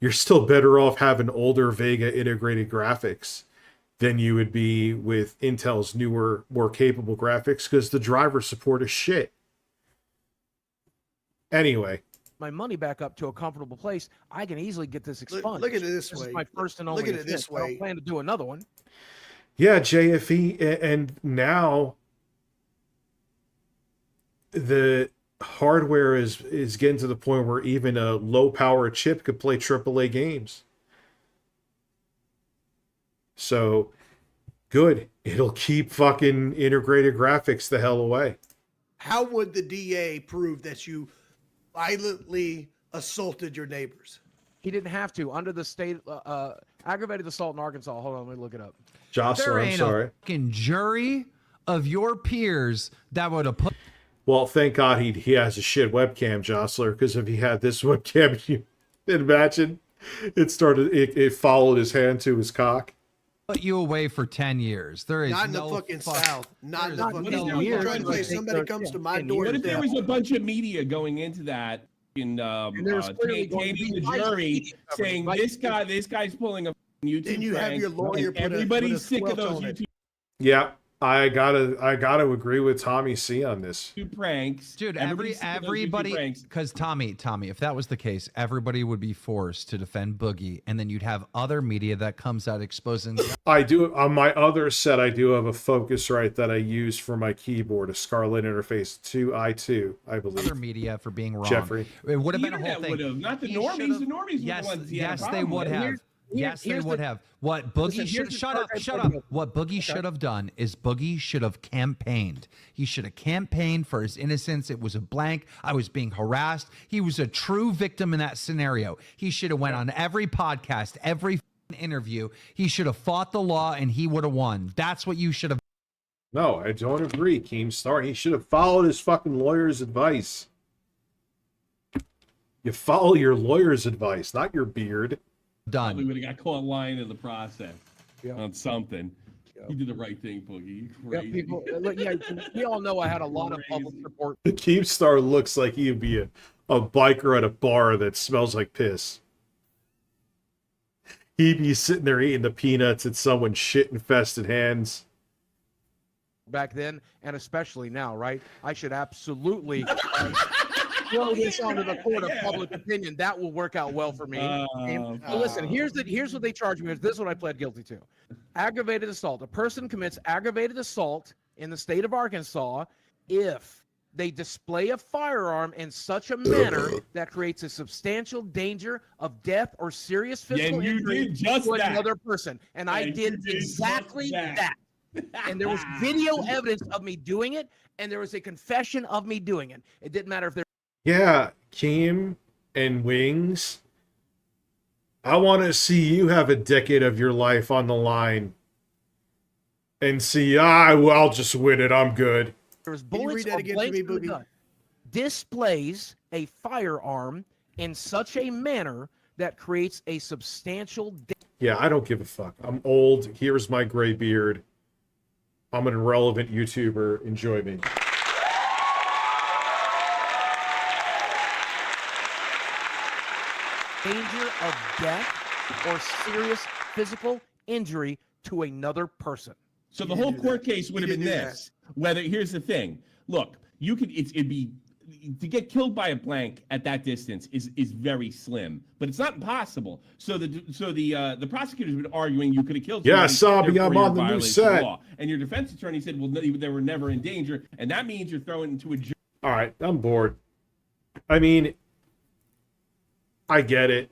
[SPEAKER 5] you're still better off having older Vega integrated graphics than you would be with Intel's newer, more capable graphics, because the driver support is shit. Anyway.
[SPEAKER 16] My money back up to a comfortable place, I can easily get this expunged.
[SPEAKER 15] Look at it this way.
[SPEAKER 16] Is my first and only.
[SPEAKER 15] Look at it this way.
[SPEAKER 16] I don't plan to do another one.
[SPEAKER 5] Yeah, JFE, and now the hardware is getting to the point where even a low power chip could play AAA games. So good. It'll keep fucking integrated graphics the hell away.
[SPEAKER 15] How would the DA prove that you violently assaulted your neighbors?
[SPEAKER 16] He didn't have to. Under the state aggravated assault in Arkansas. Hold on, let me look it up.
[SPEAKER 5] Jocelyn, I'm sorry.
[SPEAKER 13] A fucking jury of your peers that would have put.
[SPEAKER 5] Well, thank God he has a shit webcam, Jostler, because if he had this webcam, you imagine it followed his hand to his cock.
[SPEAKER 13] Put you away for 10 years. There is
[SPEAKER 15] not in
[SPEAKER 13] no
[SPEAKER 15] the fucking South. Not in the fucking
[SPEAKER 14] years.
[SPEAKER 15] Trying to say somebody comes to my door.
[SPEAKER 14] What if there was a bunch of media going into that in taking the jury saying this guy's pulling a YouTube
[SPEAKER 15] Then you have your lawyer.
[SPEAKER 14] Everybody's sick of those YouTube.
[SPEAKER 5] Yeah, I gotta agree with Tommy C on this.
[SPEAKER 14] Pranks,
[SPEAKER 13] dude. Everybody, because Tommy, if that was the case, everybody would be forced to defend Boogie, and then you'd have other media that comes out exposing.
[SPEAKER 5] I do on my other set. I do have a Focusrite that I use for my keyboard, a Scarlett Interface 2i2, I believe.
[SPEAKER 13] Other media for being wrong.
[SPEAKER 5] Jeffrey,
[SPEAKER 13] it would have been a whole thing.
[SPEAKER 14] Not the normies. The normies
[SPEAKER 13] yes,
[SPEAKER 14] were the ones.
[SPEAKER 13] Yes, they would have. Yes, they would have. What Boogie should shut up. What Boogie should have done is Boogie should have campaigned. He should have campaigned for his innocence. It was a blank. I was being harassed. He was a true victim in that scenario. He should have went on every podcast, every interview. He should have fought the law, and he would have won. That's what you should have.
[SPEAKER 5] No, I don't agree, Keemstar. He should have followed his fucking lawyer's advice. You follow your lawyer's advice, not your beard.
[SPEAKER 13] Done.
[SPEAKER 14] We would have got caught lying in the process on something. You did the right thing, Boogie. Crazy.
[SPEAKER 16] We all know I had a lot of public support.
[SPEAKER 5] The Keemstar looks like he'd be a biker at a bar that smells like piss. He'd be sitting there eating the peanuts in someone's shit-infested hands.
[SPEAKER 16] Back then, and especially now, right? I should absolutely throw this onto the court of public opinion. That will work out well for me. Listen, here's what they charge me. This is what I pled guilty to. Aggravated assault. A person commits aggravated assault in the state of Arkansas if they display a firearm in such a manner that creates a substantial danger of death or serious physical injury to another person. And I did exactly that. And there was video evidence of me doing it, and there was a confession of me doing it. It didn't matter if there.
[SPEAKER 5] Yeah, Keem and Wings. I want to see you have a decade of your life on the line and see, I'll just win it. I'm good.
[SPEAKER 16] There was bullets or blanks in the gun. Displays a firearm in such a manner that creates a substantial.
[SPEAKER 5] Yeah, I don't give a fuck. I'm old. Here's my gray beard. I'm an irrelevant YouTuber. Enjoy me.
[SPEAKER 16] Danger of death or serious physical injury to another person.
[SPEAKER 14] So the whole court case would have been this. Whether here's the thing. Look, it'd be to get killed by a blank at that distance is very slim, but it's not impossible. So the prosecutors were arguing you could have killed.
[SPEAKER 5] Yeah, Sabi, I'm on the new set.
[SPEAKER 14] And your defense attorney said, well, they were never in danger, and that means you're thrown into a.
[SPEAKER 5] All right, I'm bored. I mean, I get it.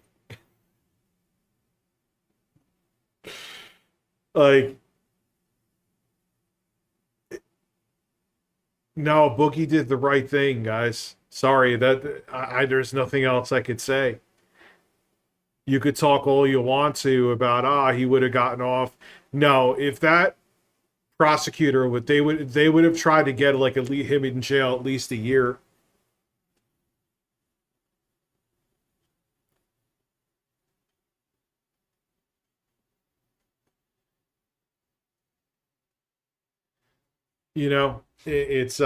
[SPEAKER 5] Like, no, Boogie did the right thing, guys. Sorry, that there's nothing else I could say. You could talk all you want to about he would have gotten off. No, if that prosecutor they would have tried to get like him in jail at least a year. You know, it's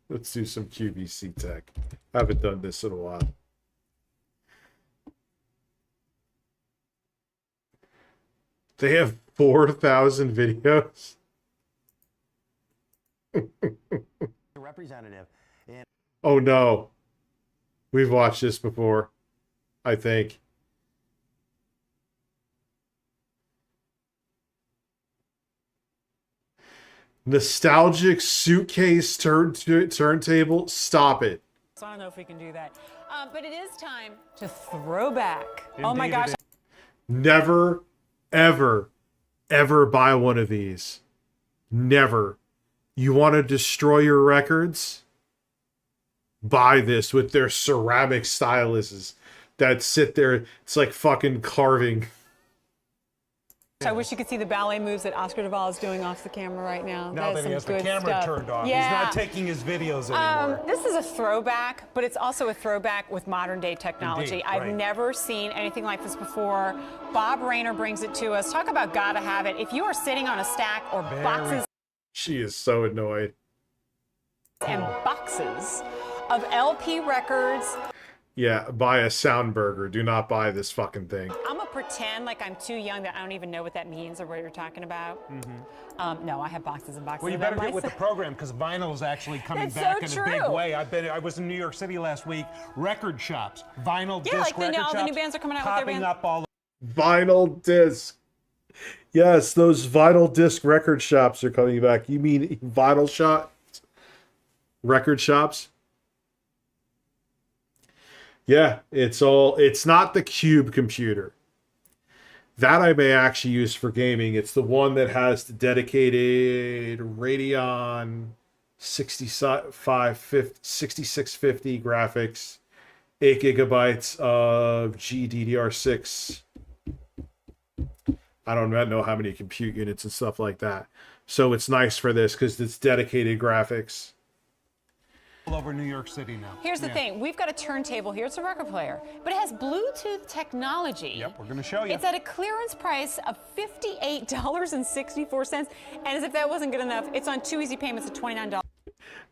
[SPEAKER 5] let's do some QVC tech. I haven't done this in a while. They have 4,000 videos.
[SPEAKER 18] Representative.
[SPEAKER 5] Oh no. We've watched this before, I think. Nostalgic suitcase turntable. Stop it.
[SPEAKER 19] So I don't know if we can do that. But it is time to throw back. Oh my gosh.
[SPEAKER 5] Never, ever, ever buy one of these. Never. You want to destroy your records? Buy this with their ceramic styluses that sit there. It's like fucking carving.
[SPEAKER 19] I wish you could see the ballet moves that Oscar Duvall is doing off the camera right now.
[SPEAKER 18] Now that he has the camera turned off,
[SPEAKER 19] yeah.
[SPEAKER 18] He's not taking his videos anymore.
[SPEAKER 19] This is a throwback, but it's also a throwback with modern day technology.
[SPEAKER 18] Indeed,
[SPEAKER 19] I've
[SPEAKER 18] right.
[SPEAKER 19] never seen anything like this before. Bob Rayner brings it to us. Talk about gotta have it. If you are sitting on a stack or boxes
[SPEAKER 5] She is so annoyed.
[SPEAKER 19] and boxes of LP records.
[SPEAKER 5] Yeah, buy a Soundburger. Do not buy this fucking thing.
[SPEAKER 19] I'm gonna pretend like I'm too young that I don't even know what that means or what you're talking about. No, I have boxes and boxes.
[SPEAKER 18] Well, you
[SPEAKER 19] of
[SPEAKER 18] better
[SPEAKER 19] them
[SPEAKER 18] get with the
[SPEAKER 19] myself.
[SPEAKER 18] program because vinyl is actually coming
[SPEAKER 19] It's
[SPEAKER 18] back
[SPEAKER 19] so
[SPEAKER 18] in a big
[SPEAKER 19] true.
[SPEAKER 18] way. I was in New York City last week. Record shops, vinyl
[SPEAKER 19] Yeah,
[SPEAKER 18] disc
[SPEAKER 19] like
[SPEAKER 18] record
[SPEAKER 19] all the new
[SPEAKER 18] shops
[SPEAKER 19] bands are coming out with their
[SPEAKER 18] popping
[SPEAKER 19] bands.
[SPEAKER 18] up all.
[SPEAKER 5] Vinyl disc. Yes, those vinyl disc record shops are coming back. You mean vinyl shop? Record shops? Yeah, it's not the Cube computer. That I may actually use for gaming. It's the one that has the dedicated Radeon 6650 graphics, 8 gigabytes of GDDR6. I don't know how many compute units and stuff like that. So it's nice for this because it's dedicated graphics.
[SPEAKER 18] All over New York City now.
[SPEAKER 19] Here's the thing. We've got a turntable here. It's a record player, but it has Bluetooth technology.
[SPEAKER 18] Yep, we're going to show you.
[SPEAKER 19] It's at a clearance price of $58.64. And as if that wasn't good enough, it's on 2 easy payments of $29.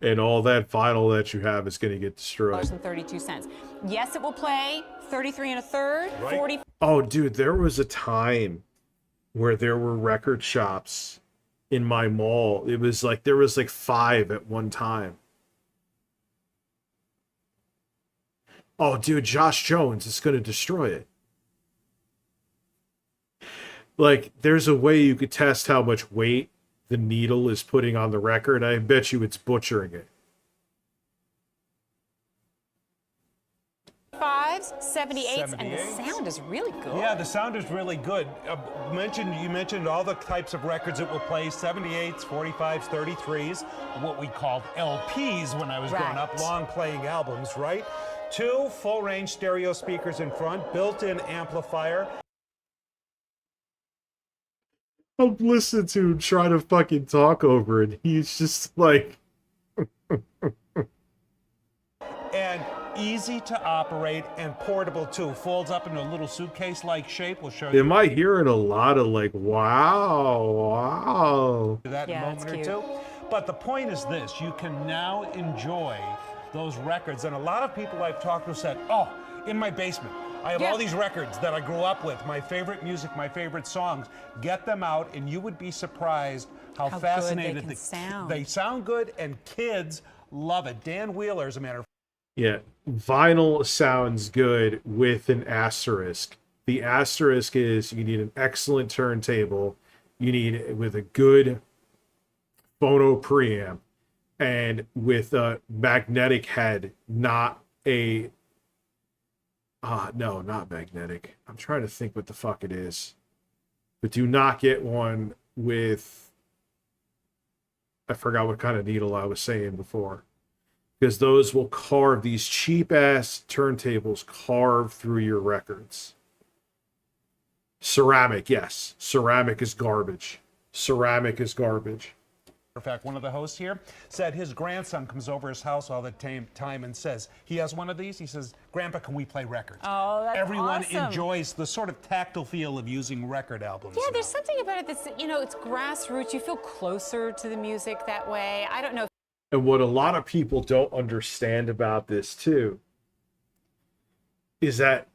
[SPEAKER 5] And all that vinyl that you have is going to get destroyed.
[SPEAKER 19] $32. Yes, it will play 33 1/3, 40.
[SPEAKER 5] Oh, dude, there was a time where there were record shops in my mall. It was like there was like 5 at one time. Oh, dude, Josh Jones is going to destroy it. Like, there's a way you could test how much weight the needle is putting on the record. I bet you it's butchering it.
[SPEAKER 19] 5s, 78s, and the sound is really good.
[SPEAKER 18] Yeah, the sound is really good. You mentioned all the types of records it will play: 78s, 45s, 33s, what we called LPs when I was growing up, long playing albums, right? 2 full-range stereo speakers in front, built-in amplifier.
[SPEAKER 5] I'm listening to him try to fucking talk over it. He's just like...
[SPEAKER 18] And easy to operate and portable too. Folds up into a little suitcase-like shape. We'll show you.
[SPEAKER 5] Am I hearing a lot of like, wow.
[SPEAKER 18] That in a moment or two. But the point is this: you can now enjoy those records. And a lot of people I've talked to said, oh, in my basement, I have all these records that I grew up with, my favorite music, my favorite songs. Get them out, and you would be surprised how fascinated they sound good, and kids love it. Dan Wheeler, as a matter of fact.
[SPEAKER 5] Yeah, vinyl sounds good with an asterisk. The asterisk is you need an excellent turntable, you need with a good phono preamp, and with a magnetic head, not a no, not magnetic. I'm trying to think what the fuck it is. But do not get one with, I forgot what kind of needle I was saying before. Because those will carve, these cheap ass turntables carve through your records. Ceramic, yes. Ceramic is garbage. Ceramic is garbage.
[SPEAKER 18] In fact, one of the hosts here said his grandson comes over his house all the time and says, he has one of these, he says, Grandpa, can we play records?
[SPEAKER 19] Oh, that's
[SPEAKER 18] Everyone
[SPEAKER 19] awesome.
[SPEAKER 18] enjoys the sort of tactile feel of using record albums.
[SPEAKER 19] Yeah, there's something about it that's, you know, it's grassroots. You feel closer to the music that way. I don't know.
[SPEAKER 5] And what a lot of people don't understand about this too is that,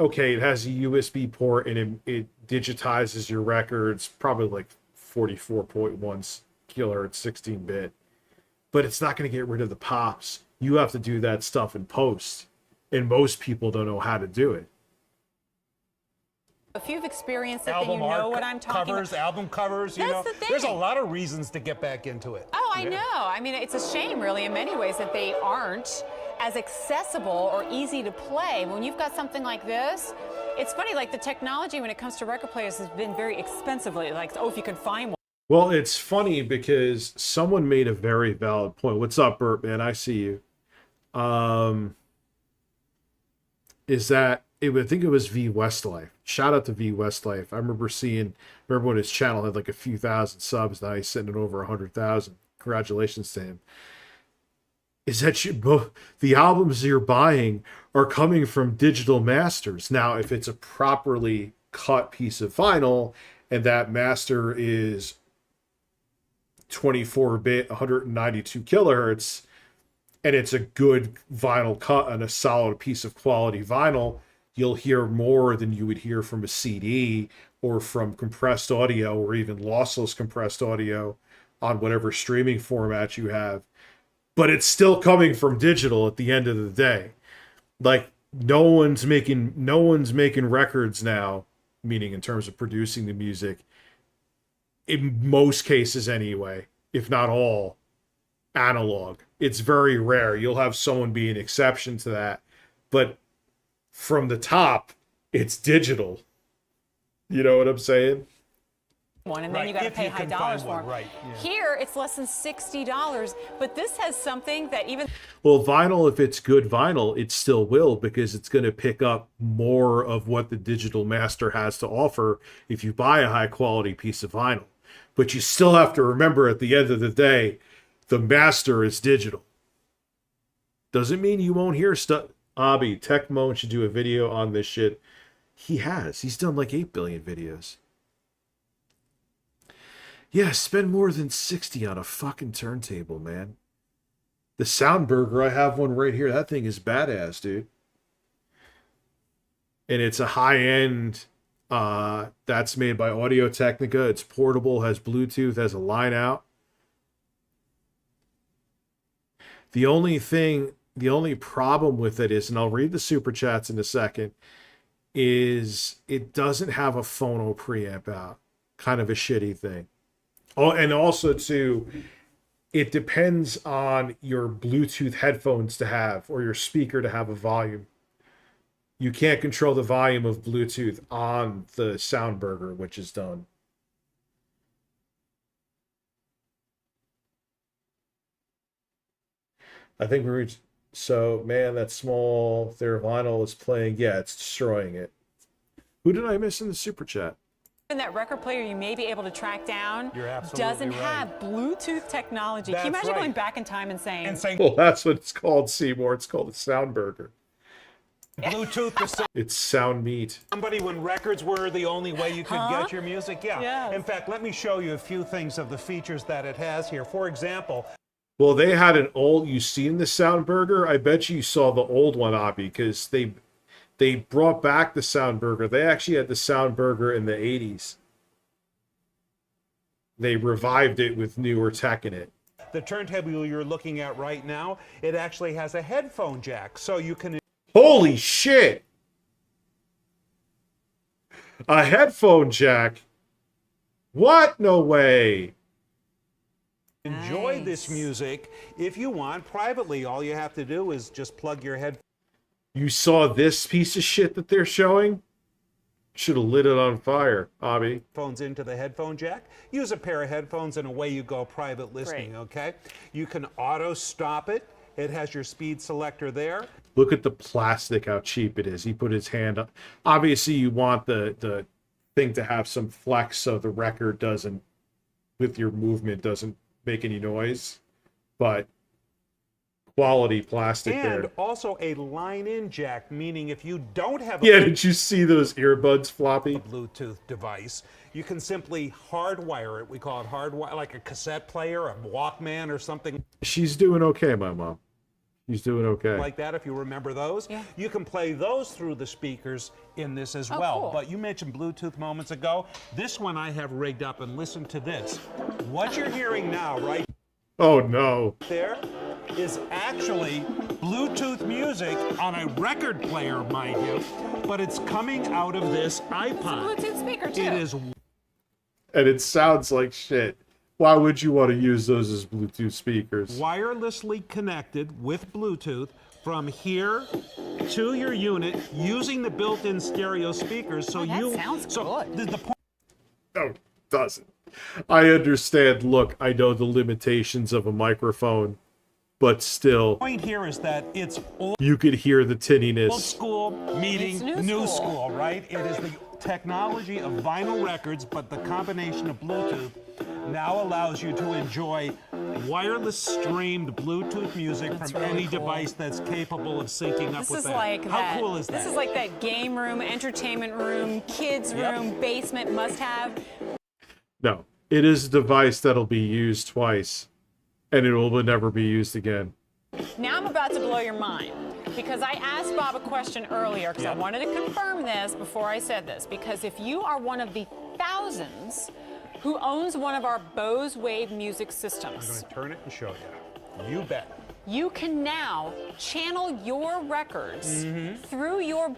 [SPEAKER 5] okay, it has a USB port and it digitizes your records, probably like 44.1 kilohertz, 16-bit, but it's not going to get rid of the pops. You have to do that stuff in post, and most people don't know how to do it.
[SPEAKER 19] If you've experienced it, then you know what I'm talking about.
[SPEAKER 18] Album covers, you know.
[SPEAKER 19] That's the thing.
[SPEAKER 18] There's a lot of reasons to get back into it.
[SPEAKER 19] Oh, I know. I mean, it's a shame, really, in many ways, that they aren't as accessible or easy to play. When you've got something like this, it's funny, like the technology when it comes to record players has been very expensive lately. Like, oh, if you can find one.
[SPEAKER 5] Well, it's funny because someone made a very valid point. What's up, Bert, man? I see you. Is that I think it was V Westlife. Shout out to V Westlife. I remember when his channel had like a few thousand subs. Now he's sitting at over 100,000. Congratulations to him. Is that the albums you're buying are coming from digital masters. Now, if it's a properly cut piece of vinyl and that master is 24-bit, 192 kilohertz, and it's a good vinyl cut and a solid piece of quality vinyl, you'll hear more than you would hear from a CD or from compressed audio or even lossless compressed audio on whatever streaming format you have. But it's still coming from digital at the end of the day. Like no one's making records now, meaning in terms of producing the music, in most cases anyway, if not all, analog. It's very rare. You'll have someone be an exception to that. But from the top, it's digital. You know what I'm saying?
[SPEAKER 19] One, and then you got to pay high dollars for it. Here, it's less than $60, but this has something that even...
[SPEAKER 5] Well, vinyl, if it's good vinyl, it still will, because it's going to pick up more of what the digital master has to offer if you buy a high-quality piece of vinyl. But you still have to remember, at the end of the day, the master is digital. Doesn't mean you won't hear stuff. Abby, Techmoan should do a video on this shit. He has. He's done like 8 billion videos. Yeah, spend more than 60 on a fucking turntable, man. The Soundburger, I have one right here. That thing is badass, dude. And it's a high-end, that's made by Audio-Technica. It's portable, has Bluetooth, has a line out. The only problem with it is, and I'll read the super chats in a second, is it doesn't have a phono preamp out. Kind of a shitty thing. Oh, and also too, it depends on your Bluetooth headphones to have, or your speaker to have a volume. You can't control the volume of Bluetooth on the Soundburger, which is done. I think we reached. So, man, that small, their vinyl is playing. Yeah, it's destroying it. Who did I miss in the super chat?
[SPEAKER 19] that record player you may be able to track down doesn't
[SPEAKER 18] right.
[SPEAKER 19] have Bluetooth technology. Can you imagine going back in time and saying,
[SPEAKER 5] well, that's what it's called, Seymour. It's called a Soundburger.
[SPEAKER 18] Bluetooth.
[SPEAKER 5] It's sound meat.
[SPEAKER 18] Somebody when records were the only way you could get your music. Yeah.
[SPEAKER 19] Yes.
[SPEAKER 18] In fact, let me show you a few things of the features that it has here. For example,
[SPEAKER 5] well, they had an old. You seen the Soundburger? I bet you saw the old one, Abby, because They brought back the Soundburger. They actually had the Soundburger in the 80s. They revived it with newer tech in it.
[SPEAKER 18] The turntable you're looking at right now, it actually has a headphone jack, so you can...
[SPEAKER 5] Holy shit! A headphone jack? What? No way.
[SPEAKER 18] enjoy this music if you want privately. All you have to do is just plug your head.
[SPEAKER 5] You saw this piece of shit that they're showing? Should have lit it on fire, Abby.
[SPEAKER 18] Phones into the headphone jack. Use a pair of headphones and away you go, private listening,
[SPEAKER 19] Great.
[SPEAKER 18] okay? You can auto stop it. It has your speed selector there.
[SPEAKER 5] Look at the plastic, how cheap it is. He put his hand up. Obviously, you want the thing to have some flex so the record doesn't, with your movement, doesn't make any noise. But quality plastic
[SPEAKER 18] And
[SPEAKER 5] there.
[SPEAKER 18] also a line-in jack, meaning if you don't have
[SPEAKER 5] Yeah, did you see those earbuds floppy?
[SPEAKER 18] a Bluetooth device, you can simply hardwire it. We call it hardwire, like a cassette player, a Walkman or something
[SPEAKER 5] She's doing okay, my mom. She's doing okay.
[SPEAKER 18] like that, if you remember those.
[SPEAKER 19] Yeah.
[SPEAKER 18] You can play those through the speakers in this as
[SPEAKER 19] Oh,
[SPEAKER 18] well.
[SPEAKER 19] cool.
[SPEAKER 18] But you mentioned Bluetooth moments ago. This one I have rigged up, and listen to this. What you're hearing now, right
[SPEAKER 5] Oh, no.
[SPEAKER 18] there, is actually Bluetooth music on a record player, mind you, but it's coming out of this iPod.
[SPEAKER 19] Bluetooth speaker too.
[SPEAKER 18] It is
[SPEAKER 5] And it sounds like shit. Why would you want to use those as Bluetooth speakers?
[SPEAKER 18] wirelessly connected with Bluetooth from here to your unit using the built-in stereo speakers. So
[SPEAKER 19] Oh, that
[SPEAKER 18] you
[SPEAKER 19] sounds good.
[SPEAKER 18] The point
[SPEAKER 5] No, it doesn't. I understand. Look, I know the limitations of a microphone, but still,
[SPEAKER 18] here is that it's old
[SPEAKER 5] you could hear the tinniness.
[SPEAKER 18] school meeting
[SPEAKER 19] It's new school.
[SPEAKER 18] school, right? It is the technology of vinyl records, but the combination of Bluetooth now allows you to enjoy wireless streamed Bluetooth music
[SPEAKER 19] That's
[SPEAKER 18] from
[SPEAKER 19] really
[SPEAKER 18] any
[SPEAKER 19] cool.
[SPEAKER 18] device that's capable of syncing up
[SPEAKER 19] This
[SPEAKER 18] with
[SPEAKER 19] is
[SPEAKER 18] that.
[SPEAKER 19] like
[SPEAKER 18] How
[SPEAKER 19] that.
[SPEAKER 18] cool is that?
[SPEAKER 19] This is like that game room, entertainment room, kids
[SPEAKER 18] Yep.
[SPEAKER 19] room, basement must-have.
[SPEAKER 5] No, it is a device that'll be used twice, and it will never be used again.
[SPEAKER 19] Now I'm about to blow your mind because I asked Bob a question earlier because I wanted to confirm this before I said this. Because if you are one of the thousands who owns one of our Bose Wave music
[SPEAKER 18] I'm
[SPEAKER 19] systems,
[SPEAKER 18] going to turn it and show you. You bet.
[SPEAKER 19] you can now channel your records through your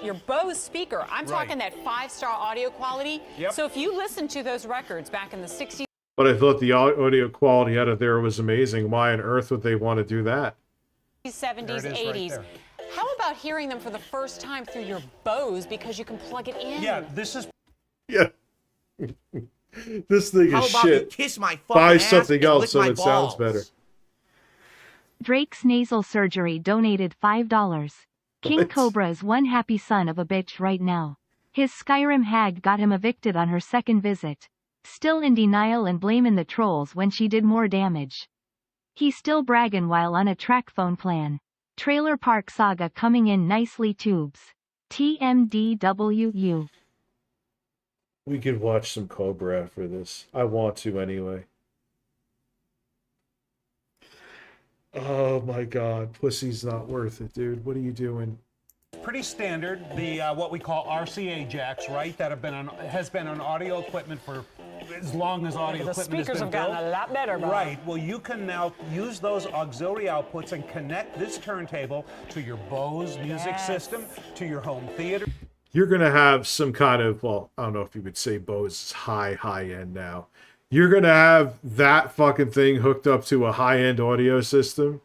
[SPEAKER 19] your Bose speaker. I'm talking that 5-star audio quality.
[SPEAKER 18] Yep.
[SPEAKER 19] So if you listen to those records back in the 60s,
[SPEAKER 5] But I thought the audio quality out of there was amazing. Why on earth would they want to do that?
[SPEAKER 19] 70s,
[SPEAKER 18] There it is, right
[SPEAKER 19] 80s.
[SPEAKER 18] there.
[SPEAKER 19] How about hearing them for the first time through your Bose because you can plug it in?
[SPEAKER 18] Yeah, this is
[SPEAKER 5] Yeah. This thing
[SPEAKER 6] How
[SPEAKER 5] is
[SPEAKER 6] about
[SPEAKER 5] shit.
[SPEAKER 6] you kiss my fucking
[SPEAKER 5] Buy
[SPEAKER 6] ass
[SPEAKER 5] something
[SPEAKER 6] and
[SPEAKER 5] else
[SPEAKER 6] lick
[SPEAKER 5] so
[SPEAKER 6] my
[SPEAKER 5] it sounds
[SPEAKER 6] balls?
[SPEAKER 5] better.
[SPEAKER 7] Drake's nasal surgery donated $5. King Cobra is one happy son of a bitch right now. His Skyrim hag got him evicted on her second visit. Still in denial and blaming the trolls when she did more damage. He's still bragging while on a track phone plan. Trailer Park Saga coming in nicely tubes. TMDWU.
[SPEAKER 5] We could watch some Cobra after this. I want to anyway. Oh my god, pussy's not worth it, dude. What are you doing?
[SPEAKER 18] pretty standard. The what we call RCA jacks, right? That has been on audio equipment for as long as audio
[SPEAKER 19] The
[SPEAKER 18] equipment has
[SPEAKER 19] speakers
[SPEAKER 18] been
[SPEAKER 19] have gotten
[SPEAKER 18] built.
[SPEAKER 19] a lot better, Bob.
[SPEAKER 18] Right. Well, you can now use those auxiliary outputs and connect this turntable to your Bose music system, to your home theater.
[SPEAKER 5] You're going to have some kind of, well, I don't know if you would say Bose is high end now. You're going to have that fucking thing hooked up to a high-end audio system?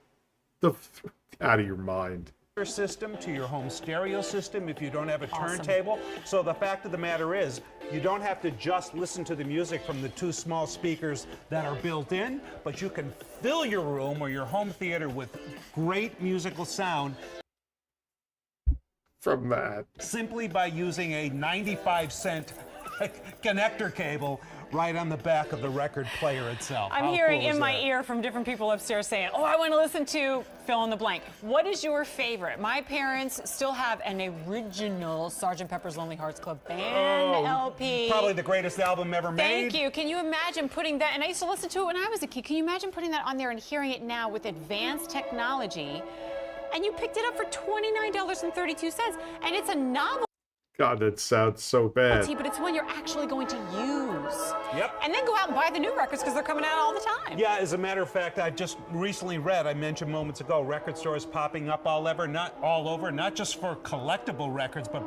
[SPEAKER 5] Out of your mind.
[SPEAKER 18] System to your home stereo system if you don't have a turntable. So the fact of the matter is, you don't have to just listen to the music from the two small speakers that are built in, but you can fill your room or your home theater with great musical sound
[SPEAKER 5] from that
[SPEAKER 18] simply by using a 95-cent connector cable right on the back of the record player itself.
[SPEAKER 19] I'm
[SPEAKER 18] How
[SPEAKER 19] hearing
[SPEAKER 18] cool is
[SPEAKER 19] in my
[SPEAKER 18] that?
[SPEAKER 19] ear from different people upstairs saying, oh, I want to listen to fill in the blank. What is your favorite? My parents still have an original Sgt. Pepper's Lonely Hearts Club Band LP.
[SPEAKER 18] Probably the greatest album ever made.
[SPEAKER 19] Thank you. Can you imagine putting that, and I used to listen to it when I was a kid. Can you imagine putting that on there and hearing it now with advanced technology? and you picked it up for $29.32, and it's a novel.
[SPEAKER 5] God, that sounds so bad.
[SPEAKER 19] But it's one you're actually going to use.
[SPEAKER 18] Yep.
[SPEAKER 19] And then go out and buy the new records because they're coming out all the time.
[SPEAKER 18] Yeah, as a matter of fact, I just recently read, I mentioned moments ago, record stores popping up all over, not just for collectible records, but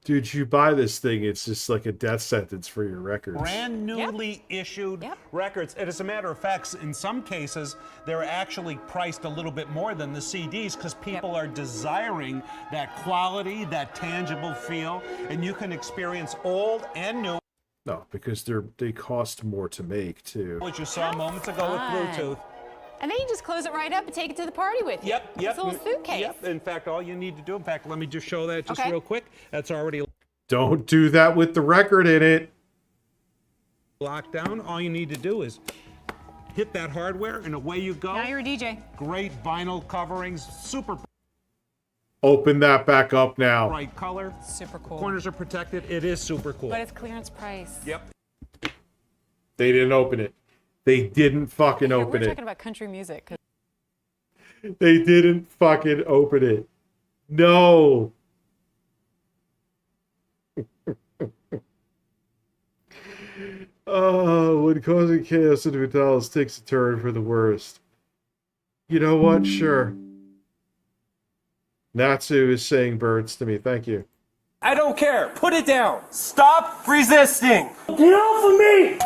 [SPEAKER 5] Dude, you buy this thing, it's just like a death sentence for your records.
[SPEAKER 18] brand newly issued records. And as a matter of fact, in some cases, they're actually priced a little bit more than the CDs because people are desiring that quality, that tangible feel, and you can experience old and new.
[SPEAKER 5] No, because they cost more to make, too.
[SPEAKER 18] What you saw moments ago with Bluetooth.
[SPEAKER 19] And then you just close it right up and take it to the party with you.
[SPEAKER 18] Yep.
[SPEAKER 19] It's a little suitcase.
[SPEAKER 18] Yep. In fact, all you need to do, in fact, let me just show that just
[SPEAKER 19] Okay.
[SPEAKER 18] real quick. That's already
[SPEAKER 5] Don't do that with the record in it.
[SPEAKER 18] locked down. All you need to do is hit that hardware and away you go.
[SPEAKER 19] Now you're a DJ.
[SPEAKER 18] Great vinyl coverings, super
[SPEAKER 5] Open that back up now.
[SPEAKER 18] bright color.
[SPEAKER 19] Super cool.
[SPEAKER 18] Corners are protected. It is super cool.
[SPEAKER 19] But it's clearance price.
[SPEAKER 18] Yep.
[SPEAKER 5] They didn't open it. They didn't fucking
[SPEAKER 19] We're
[SPEAKER 5] open it.
[SPEAKER 19] talking about country music.
[SPEAKER 5] They didn't fucking open it. No. Oh, when causing chaos into Vitalis takes a turn for the worst. You know what? Sure. Natsu is saying birds to me. Thank you.
[SPEAKER 20] I don't care. Put it down. Stop resisting. Get off of me!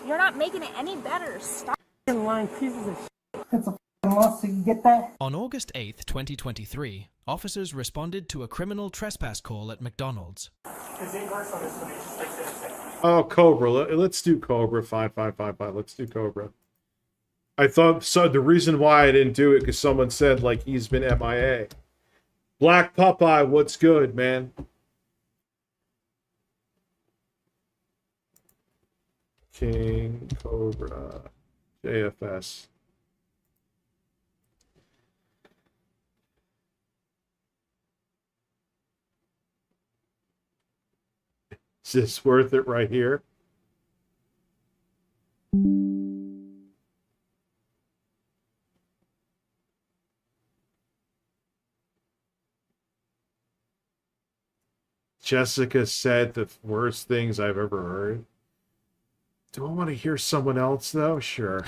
[SPEAKER 12] You're not making it any better. Stop.
[SPEAKER 20] Lying pieces of shit. It's a monster. You get that?
[SPEAKER 21] On August 8th, 2023, officers responded to a criminal trespass call at McDonald's.
[SPEAKER 5] Oh, Cobra. Let's do Cobra. Fine. Let's do Cobra. I thought so. The reason why I didn't do it because someone said like he's been MIA. Black Popeye, what's good, man? KingCobraJFS. Is this worth it right here? Jessica said the worst things I've ever heard. Do I want to hear someone else, though? Sure.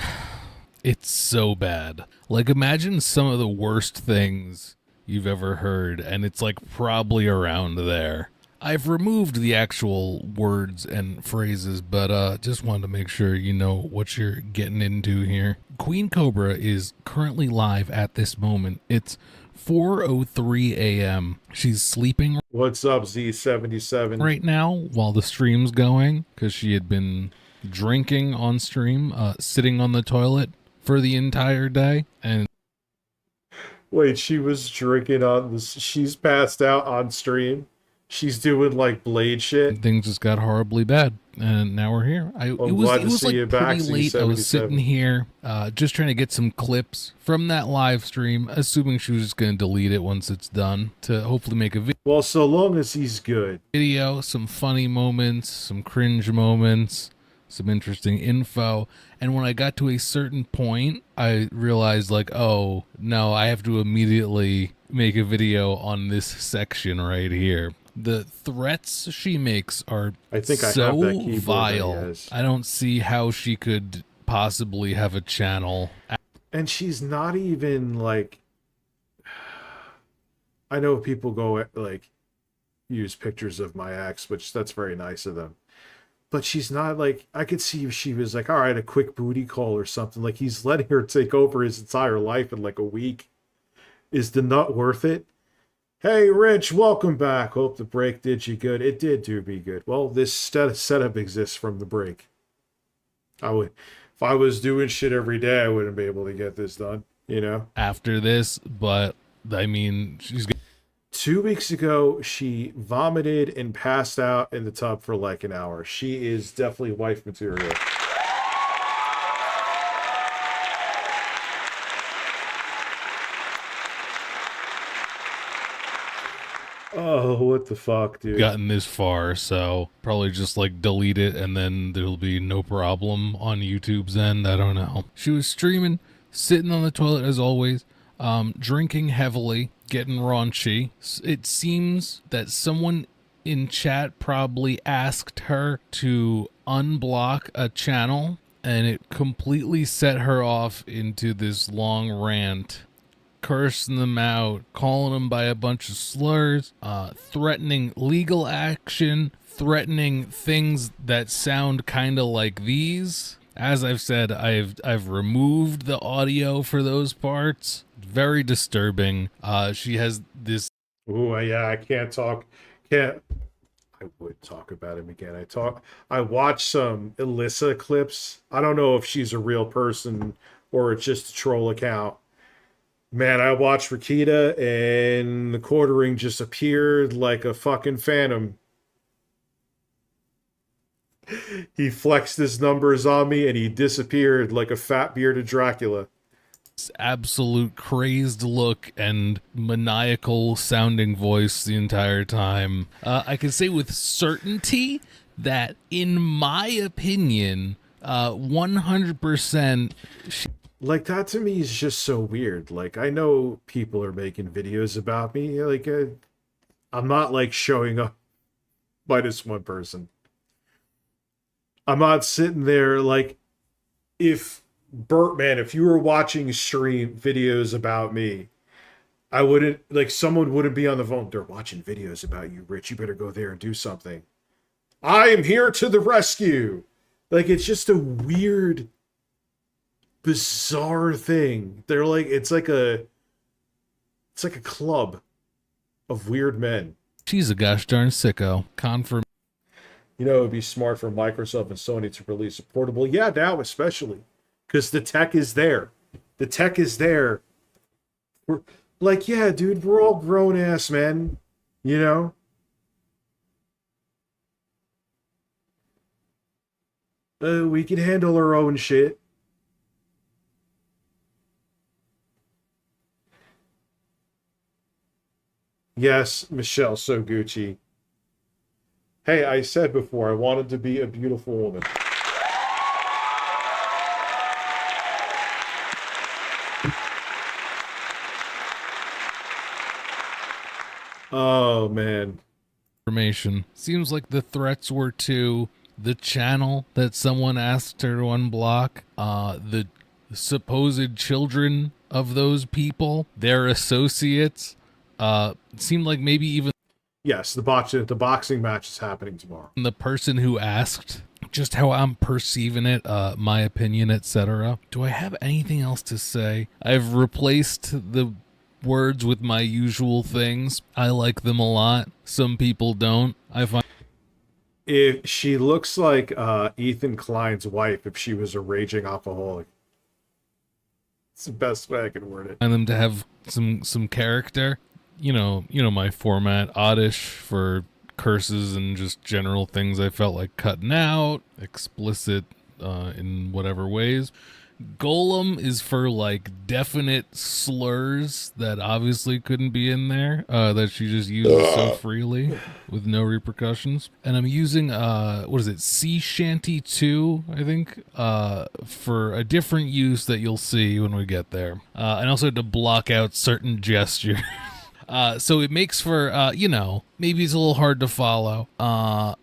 [SPEAKER 22] It's so bad. Like, imagine some of the worst things you've ever heard, and it's, like, probably around there. I've removed the actual words and phrases, but just wanted to make sure you know what you're getting into here. Queen Cobra is currently live at this moment. It's 4:03 a.m. She's sleeping.
[SPEAKER 5] What's up, Z77?
[SPEAKER 22] Right now, while the stream's going, because she had been drinking on stream, sitting on the toilet for the entire day, and
[SPEAKER 5] wait, she was drinking on this. She's passed out on stream. Like Blade shit.
[SPEAKER 22] Things just got horribly bad, and now we're here. It was like pretty late. I was sitting here, just trying to get some clips from that live stream, assuming she was just going to delete it once it's done to hopefully make a video.
[SPEAKER 5] Well, so long as he's good.
[SPEAKER 22] Video, some funny moments, some cringe moments, some interesting info. And when I got to a certain point, I realized like, oh no, I have to immediately make a video on this section right here. The threats she makes are so vile. I don't see how she could possibly have a channel.
[SPEAKER 5] And she's not even like, I know people go like use pictures of my ex, which that's very nice of them. But she's not like, I could see if she was like, all right, a quick booty call or something. Like he's letting her take over his entire life in like a week. Is the nut worth it? Hey, Rich, welcome back. Hope the break did you good. It did do me good. Well, this setup exists from the break. If I was doing shit every day, I wouldn't be able to get this done, you know?
[SPEAKER 22] After this, but, I mean, she's...
[SPEAKER 5] 2 weeks ago, she vomited and passed out in the tub for like an hour. She is definitely wife material. Oh, what the fuck, dude?
[SPEAKER 22] Gotten this far, so probably just like delete it and then there'll be no problem on YouTube's end. I don't know. She was streaming sitting on the toilet as always, drinking heavily, getting raunchy. It seems that someone in chat probably asked her to unblock a channel, and it completely set her off into this long rant, cursing them out, calling them by a bunch of slurs, threatening legal action, threatening things that sound kind of like these. As I've said, I've removed the audio for those parts. Very disturbing. She has this.
[SPEAKER 5] Ooh, yeah, I can't talk. Can't. I would talk about him again. I watched some Alyssa clips. I don't know if she's a real person or it's just a troll account. Man, I watched Rakita and the quartering just appeared like a fucking phantom. He flexed his numbers on me and he disappeared like a fat bearded Dracula.
[SPEAKER 22] Absolute crazed look and maniacal sounding voice the entire time. I can say with certainty that, in my opinion, 100%.
[SPEAKER 5] Like, that to me is just so weird. Like, I know people are making videos about me. Like, I'm not like showing up minus one person. I'm not sitting there like, if Bertman, if you were watching stream videos about me, I wouldn't, like, someone wouldn't be on the phone. They're watching videos about you, Rich. You better go there and do something. I am here to the rescue. Like, it's just a weird, bizarre thing. They're like, it's like a club of weird men.
[SPEAKER 22] She's a gosh darn sicko. Confirm.
[SPEAKER 5] You know, it would be smart for Microsoft and Sony to release a portable. Yeah, now especially. Because the tech is there. The tech is there. We're like, yeah, dude, we're all grown-ass men. You know? We can handle our own shit. Yes, Michelle So Gucci. Hey, I said before, I wanted to be a beautiful woman. Oh, man.
[SPEAKER 22] Information. Seems like the threats were to the channel that someone asked her to unblock, the supposed children of those people, their associates. It seemed like maybe even...
[SPEAKER 5] Yes, the boxing match is happening tomorrow.
[SPEAKER 22] The person who asked, just how I'm perceiving it, my opinion, etc. Do I have anything else to say? I've replaced the words with my usual things. I like them a lot. Some people don't. I find
[SPEAKER 5] if she looks like Ethan Klein's wife if she was a raging alcoholic. It's the best way I can word it.
[SPEAKER 22] And them to have some character. You know my format, oddish for curses and just general things I felt like cutting out, explicit in whatever ways. Golem is for like definite slurs that obviously couldn't be in there, that she just uses so freely with no repercussions. And I'm using what is it, Sea Shanty 2, I think, for a different use that you'll see when we get there. And also to block out certain gestures. So it makes for, maybe it's a little hard to follow.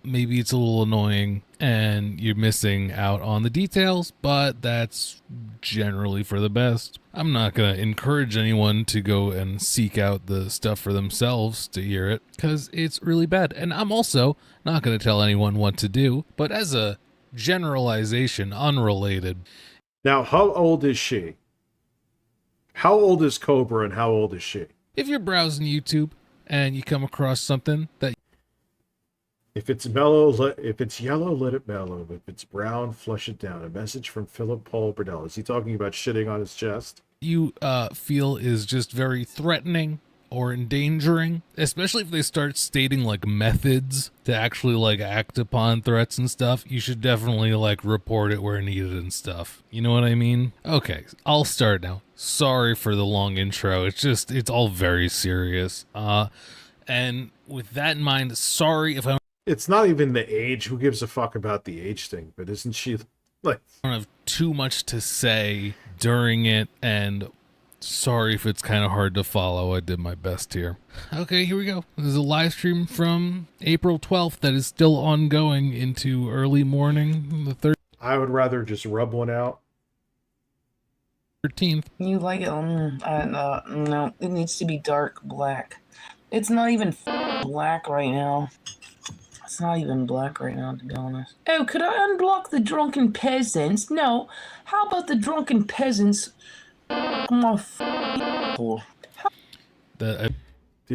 [SPEAKER 22] Maybe it's a little annoying and you're missing out on the details, but that's generally for the best. I'm not going to encourage anyone to go and seek out the stuff for themselves to hear it, because it's really bad. And I'm also not going to tell anyone what to do, but as a generalization, unrelated.
[SPEAKER 5] Now, how old is she? How old is Cobra and how old is she?
[SPEAKER 22] If you're browsing YouTube and you come across something that...
[SPEAKER 5] If it's mellow, if it's yellow, let it mellow. If it's brown, flush it down. A message from Philip Paul Burdell. Is he talking about shitting on his chest?
[SPEAKER 22] You feel is just very threatening or endangering, especially if they start stating like methods to actually like act upon threats and stuff. You should definitely like report it where needed and stuff. You know what I mean? Okay, I'll start now. Sorry for the long intro. It's all very serious. And with that in mind, sorry if I...
[SPEAKER 5] It's not even the age. Who gives a fuck about the age thing? But isn't she like...
[SPEAKER 22] I don't have too much to say during it, and sorry if it's kind of hard to follow. I did my best here. Okay, here we go. This is a live stream from April 12th that is still ongoing into early morning, the 3rd.
[SPEAKER 5] I would rather just rub one out.
[SPEAKER 22] 13th.
[SPEAKER 1] You like it? No, it needs to be dark black. It's not even black right now. It's not even black right now, to be honest. Oh, could I unblock the drunken peasants? No. How about the drunken peasants?
[SPEAKER 5] Did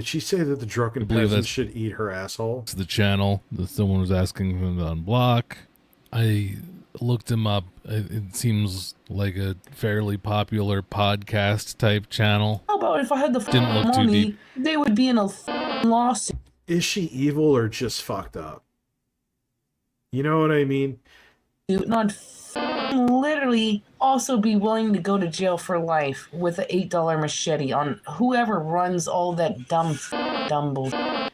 [SPEAKER 5] she say that the drunken peasants should eat her asshole?
[SPEAKER 22] It's the channel that someone was asking him to unblock. I looked him up. It seems like a fairly popular podcast type channel.
[SPEAKER 1] How about if I had the
[SPEAKER 22] Didn't look too
[SPEAKER 1] money,
[SPEAKER 22] deep.
[SPEAKER 1] they would be in a lawsuit.
[SPEAKER 5] Is she evil or just fucked up? You know what I mean?
[SPEAKER 1] Not literally also be willing to go to jail for life with an $8 machete on whoever runs all that dumb bullshit.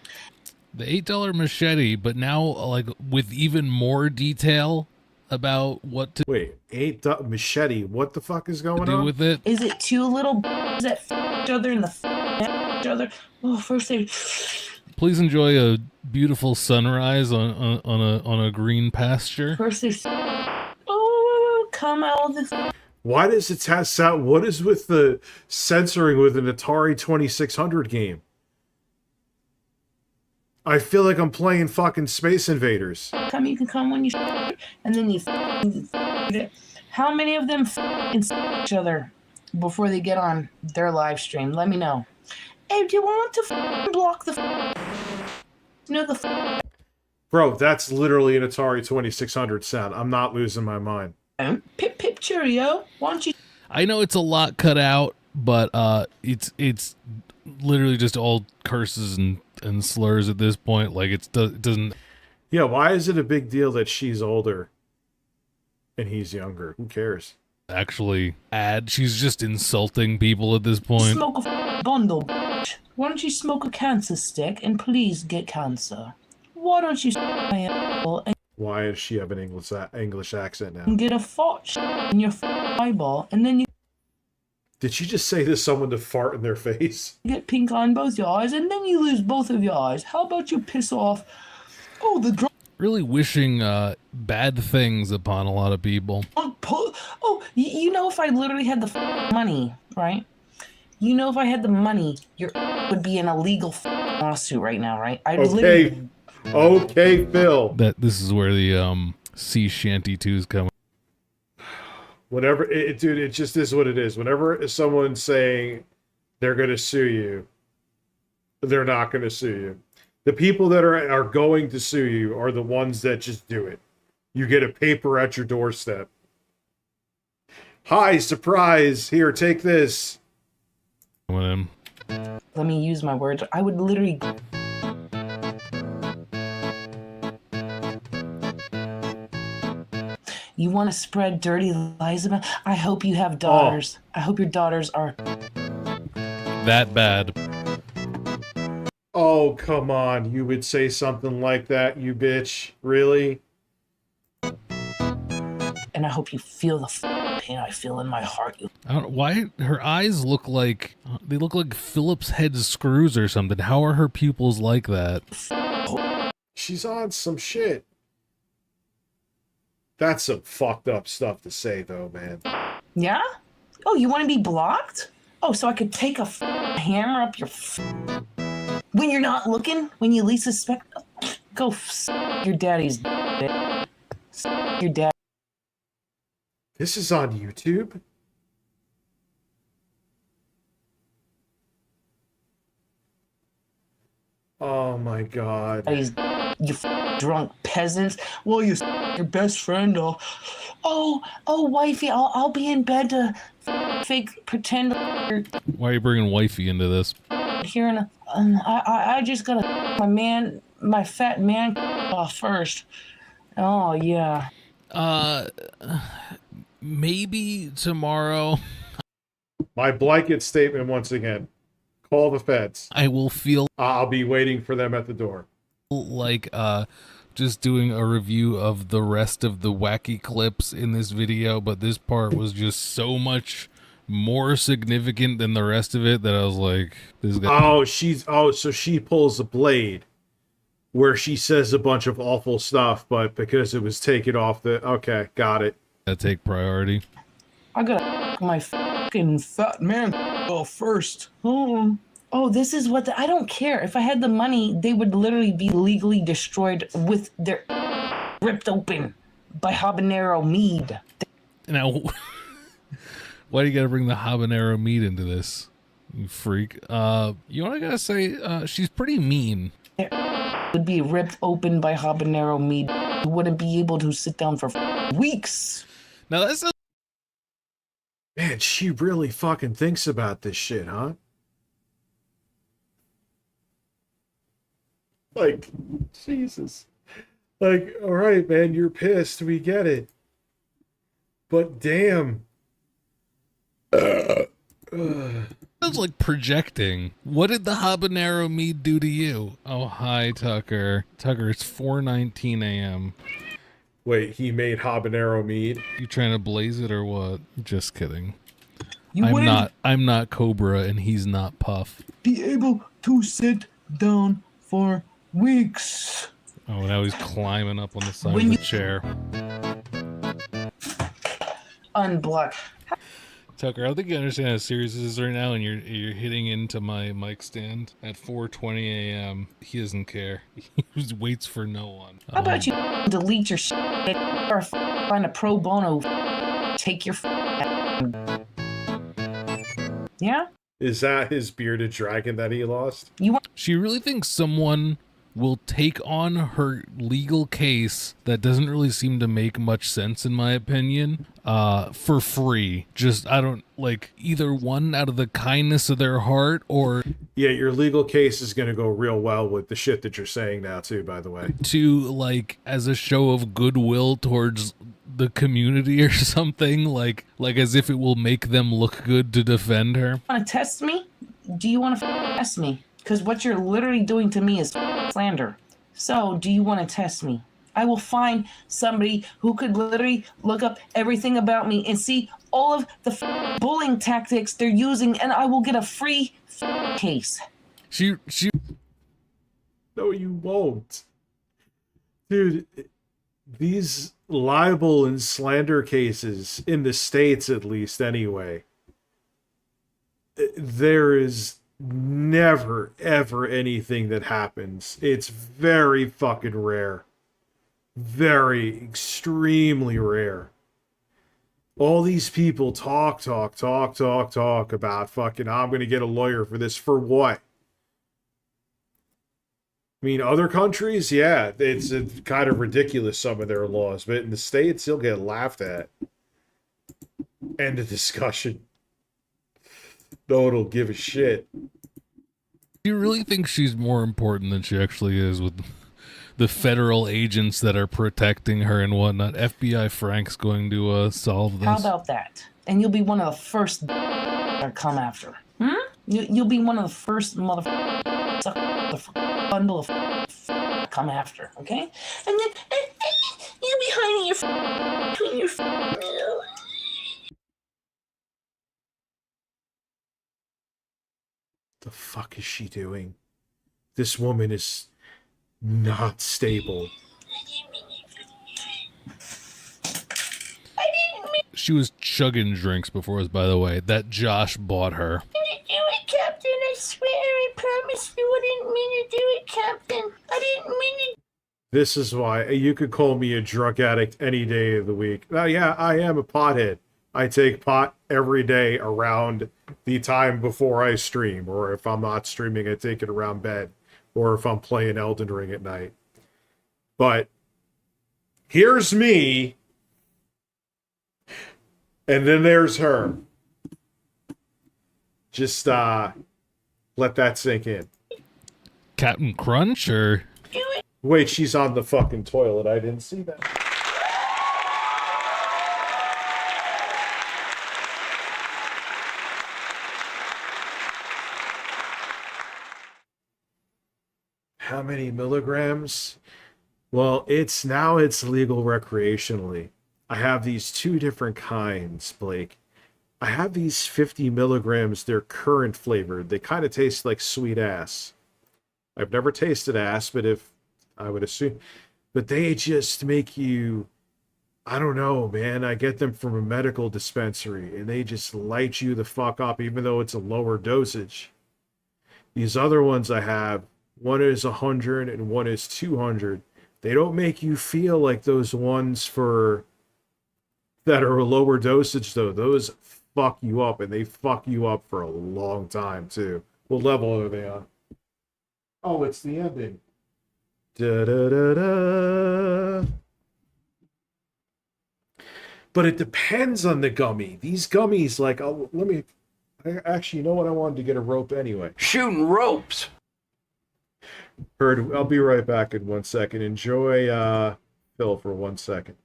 [SPEAKER 22] The $8 machete, but now like with even more detail about what to
[SPEAKER 5] $8 machete. What the fuck is going
[SPEAKER 22] do
[SPEAKER 5] on
[SPEAKER 22] with it.
[SPEAKER 1] Is it two little that each other in the each other? Oh, first they.
[SPEAKER 22] Please enjoy a beautiful sunrise on a green pasture.
[SPEAKER 1] First they. Oh, come out with this.
[SPEAKER 5] Why does it test out? What is with the censoring with an Atari 2600 game? I feel like I'm playing fucking Space Invaders.
[SPEAKER 1] Come, you can come when you and then you how many of them each other before they get on their live stream? Let me know. Hey, do you want to block the the
[SPEAKER 5] Bro, that's literally an Atari 2600 sound. I'm not losing my mind.
[SPEAKER 1] Pip pip cheerio. Why don't you?
[SPEAKER 22] I know it's a lot cut out, but it's literally just all curses and slurs at this point. Like it doesn't.
[SPEAKER 5] Yeah, why is it a big deal that she's older and he's younger? Who cares?
[SPEAKER 22] Actually, she's just insulting people at this point.
[SPEAKER 1] Smoke a bundle. Why don't you smoke a cancer stick and please get cancer? Why don't you
[SPEAKER 5] Why does she have an English accent now?
[SPEAKER 1] and get a fart in your eyeball and then you
[SPEAKER 5] Did she just say to someone to fart in their face?
[SPEAKER 1] get pink eye in both your eyes and then you lose both of your eyes? How about you piss off? Oh, the
[SPEAKER 22] Really wishing bad things upon a lot of people.
[SPEAKER 1] Oh, you know, if I literally had the money, right? You know, if I had the money, your would be an illegal lawsuit right now, right? I'd literally.
[SPEAKER 5] Okay, Phil.
[SPEAKER 22] This is where the sea shanty 2's coming.
[SPEAKER 5] Whenever, dude, it just is what it is. Whenever someone's saying they're going to sue you, they're not going to sue you. The people that are going to sue you are the ones that just do it. You get a paper at your doorstep. Hi, surprise! Here, take this.
[SPEAKER 1] Let me use my words. I would literally. You want to spread dirty lies about? I hope you have daughters. I hope your daughters are.
[SPEAKER 22] That bad.
[SPEAKER 5] Oh, come on. You would say something like that, you bitch. Really?
[SPEAKER 1] And I hope you feel the pain I feel in my heart.
[SPEAKER 22] I don't know why her eyes look like Phillips head screws or something. How are her pupils like that?
[SPEAKER 5] She's on some shit. That's some fucked up stuff to say, though, man.
[SPEAKER 1] Yeah? Oh, you want to be blocked? Oh, so I could take a hammer up your when you're not looking, when you least suspect. Go your daddy's your dad.
[SPEAKER 5] This is on YouTube? Oh my god.
[SPEAKER 1] You drunk peasants. Well, you your best friend. Oh, wifey, I'll be in bed to fake pretend.
[SPEAKER 22] Why are you bringing wifey into this?
[SPEAKER 1] Here in I just gotta my fat man off first. Oh yeah.
[SPEAKER 22] Maybe tomorrow.
[SPEAKER 5] My blanket statement once again. Call the feds.
[SPEAKER 22] I will feel.
[SPEAKER 5] I'll be waiting for them at the door.
[SPEAKER 22] Like just doing a review of the rest of the wacky clips in this video, but this part was just so much more significant than the rest of it that I was like, this guy.
[SPEAKER 5] So she pulls a blade where she says a bunch of awful stuff, but because it was taken off the... Okay, got it.
[SPEAKER 22] That take priority.
[SPEAKER 1] I gotta my fucking fat man first. Oh, this is what I don't care. If I had the money, they would literally be legally destroyed with their ripped open by habanero mead.
[SPEAKER 22] Now, why do you gotta bring the habanero meat into this, you freak? You know what I gotta say? She's pretty mean.
[SPEAKER 1] Would be ripped open by habanero meat. You wouldn't be able to sit down for weeks.
[SPEAKER 22] Now that's a...
[SPEAKER 5] Man, she really fucking thinks about this shit, huh? Like, Jesus. Like, all right, man, you're pissed. We get it. But damn.
[SPEAKER 22] Sounds like projecting. What did the habanero meat do to you? Oh, hi, Tucker. Tucker, it's 4:19 a.m.
[SPEAKER 5] Wait, he made habanero meat?
[SPEAKER 22] You trying to blaze it or what? Just kidding.
[SPEAKER 1] You
[SPEAKER 22] I'm not Cobra and he's not Puff.
[SPEAKER 1] Be able to sit down for weeks.
[SPEAKER 22] Oh, now he's climbing up on the side of the chair.
[SPEAKER 1] Unblock.
[SPEAKER 22] Tucker, I don't think you understand how serious this is right now, and you're hitting into my mic stand at 4:20 a.m. He doesn't care. He just waits for no one.
[SPEAKER 1] How about you delete your shit or find a pro bono? Take your yeah?
[SPEAKER 5] Is that his bearded dragon that he lost?
[SPEAKER 22] She really thinks someone will take on her legal case that doesn't really seem to make much sense, in my opinion, for free. Just, I don't, like, either one out of the kindness of their heart or...
[SPEAKER 5] Yeah, your legal case is going to go real well with the shit that you're saying now, too, by the way.
[SPEAKER 22] To, like, as a show of goodwill towards the community or something, like as if it will make them look good to defend her.
[SPEAKER 1] Want to test me? Do you want to test me? Because what you're literally doing to me is slander. So, do you want to test me? I will find somebody who could literally look up everything about me and see all of the bullying tactics they're using, and I will get a free case.
[SPEAKER 22] She.
[SPEAKER 5] No, you won't. Dude, these libel and slander cases, in the States at least anyway, there is never ever anything that happens. It's very fucking rare. Very extremely rare. All these people talk about fucking, I'm gonna get a lawyer for this. For what? I mean, other countries, yeah, it's kind of ridiculous, some of their laws, but in the States, you'll get laughed at. End of discussion. No one will give a shit.
[SPEAKER 22] You really think she's more important than she actually is with the federal agents that are protecting her and whatnot? FBI Frank's going to solve this.
[SPEAKER 1] How about that? And you'll be one of the first that come after. You'll be one of the first bundle of come after, okay? And then you'll be hiding between your
[SPEAKER 5] The fuck is she doing? This woman is not stable.
[SPEAKER 22] She was chugging drinks before us, by the way, that Josh bought her.
[SPEAKER 12] didn't do it, Captain. I swear, I promise you I didn't mean to do it, Captain. I didn't mean to.
[SPEAKER 5] This is why you could call me a drug addict any day of the week. Yeah, I am a pothead. I take pot every day around the time before I stream, or if I'm not streaming, I take it around bed, or if I'm playing Elden Ring at night. But here's me, and then there's her. Just let that sink in.
[SPEAKER 22] Captain Crunch, or...
[SPEAKER 5] Wait, she's on the fucking toilet. I didn't see that. How many milligrams Well, it's legal recreationally. I have these two different kinds, Blake. I have these 50 milligrams. They're current flavored. They kind of taste like sweet ass. I've never tasted ass, but if I would assume, but they just make you, I don't know, man. I get them from a medical dispensary and they just light you the fuck up, even though it's a lower dosage. These other ones I have, one is 100 and one is 200. They don't make you feel like those ones that are a lower dosage, though. Those fuck you up, and they fuck you up for a long time, too. What level are they on? Oh, it's the ending. Da-da-da-da. But it depends on the gummy. These gummies, like, actually, you know what? I wanted to get a rope anyway.
[SPEAKER 4] Shooting ropes.
[SPEAKER 5] Bird, I'll be right back in 1 second. Enjoy Phil for 1 second.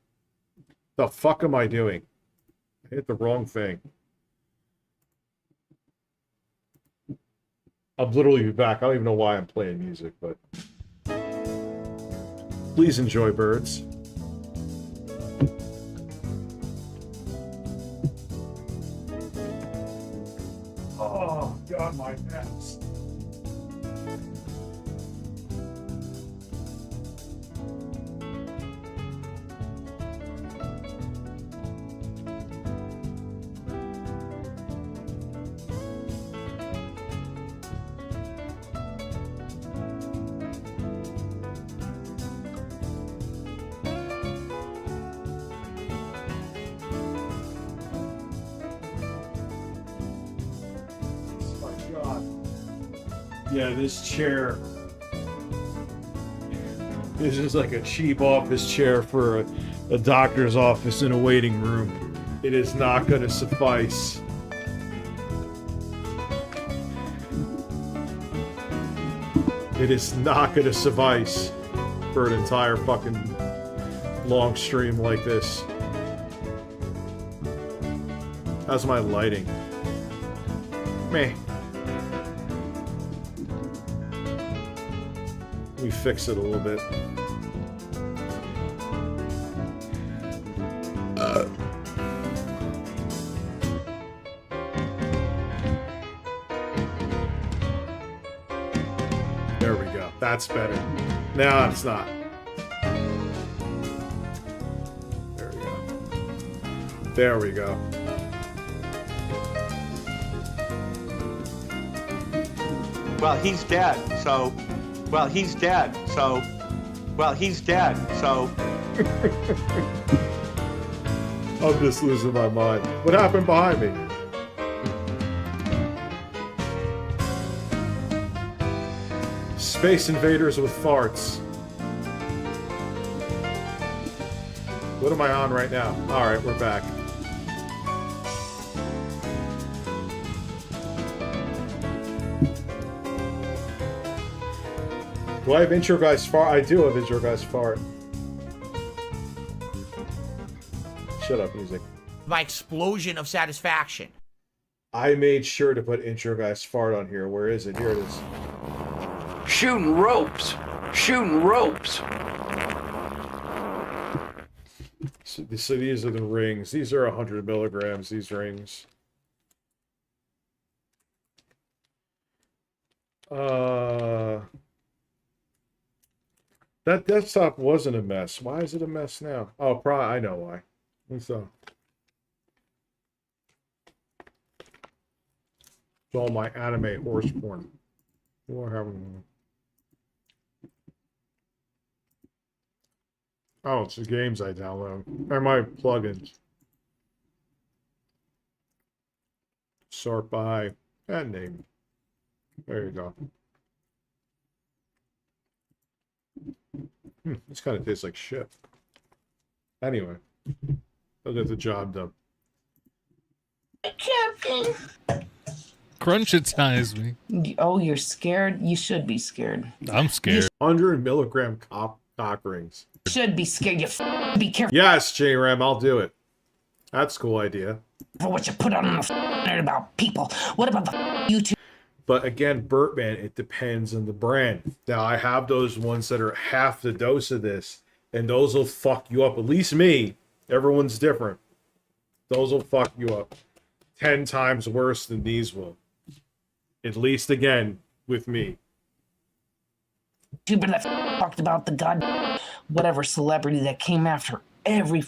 [SPEAKER 5] The fuck am I doing? I hit the wrong thing. I'll literally be back. I don't even know why I'm playing music, but please enjoy, birds. Oh, God, my ass. Yeah, this chair. This is like a cheap office chair for a doctor's office in a waiting room. It is not going to suffice. It is not going to suffice for an entire fucking long stream like this. How's my lighting? Meh. We fix it a little bit. There we go. That's better. No, it's not. There we go. There we go.
[SPEAKER 3] Well, he's dead, so... Well, he's dead, so... Well, he's dead, so...
[SPEAKER 5] I'm just losing my mind. What happened behind me? Space invaders with farts. What am I on right now? Alright, we're back. Do I have intro guys fart? I do have intro guys fart. Shut up, music.
[SPEAKER 6] My explosion of satisfaction.
[SPEAKER 5] I made sure to put intro guys fart on here. Where is it? Here it is.
[SPEAKER 4] Shooting ropes. Shooting ropes.
[SPEAKER 5] So these are the rings. These are 100 milligrams, these rings. That desktop wasn't a mess. Why is it a mess now? Oh, probably I know why. What's up? It's all my anime horse porn. Oh, it's the games I download. Or my plugins. Sort by that name. There you go. This kind of tastes like shit. Anyway, I'll get the job done.
[SPEAKER 12] Captain.
[SPEAKER 22] Crunchitize me.
[SPEAKER 1] Oh, you're scared? You should be scared.
[SPEAKER 22] I'm scared.
[SPEAKER 5] 100 milligram cock rings.
[SPEAKER 1] You should be scared. You be careful
[SPEAKER 5] Yes, J-Ram, I'll do it. That's a cool idea.
[SPEAKER 1] for what you put on the internet about people. What about the YouTube?
[SPEAKER 5] But again, Burtman, it depends on the brand. Now, I have those ones that are half the dose of this, and those will fuck you up. At least me. Everyone's different. Those will fuck you up 10 times worse than these will. At least, again, with me.
[SPEAKER 1] You've been talked about the god whatever celebrity that came after every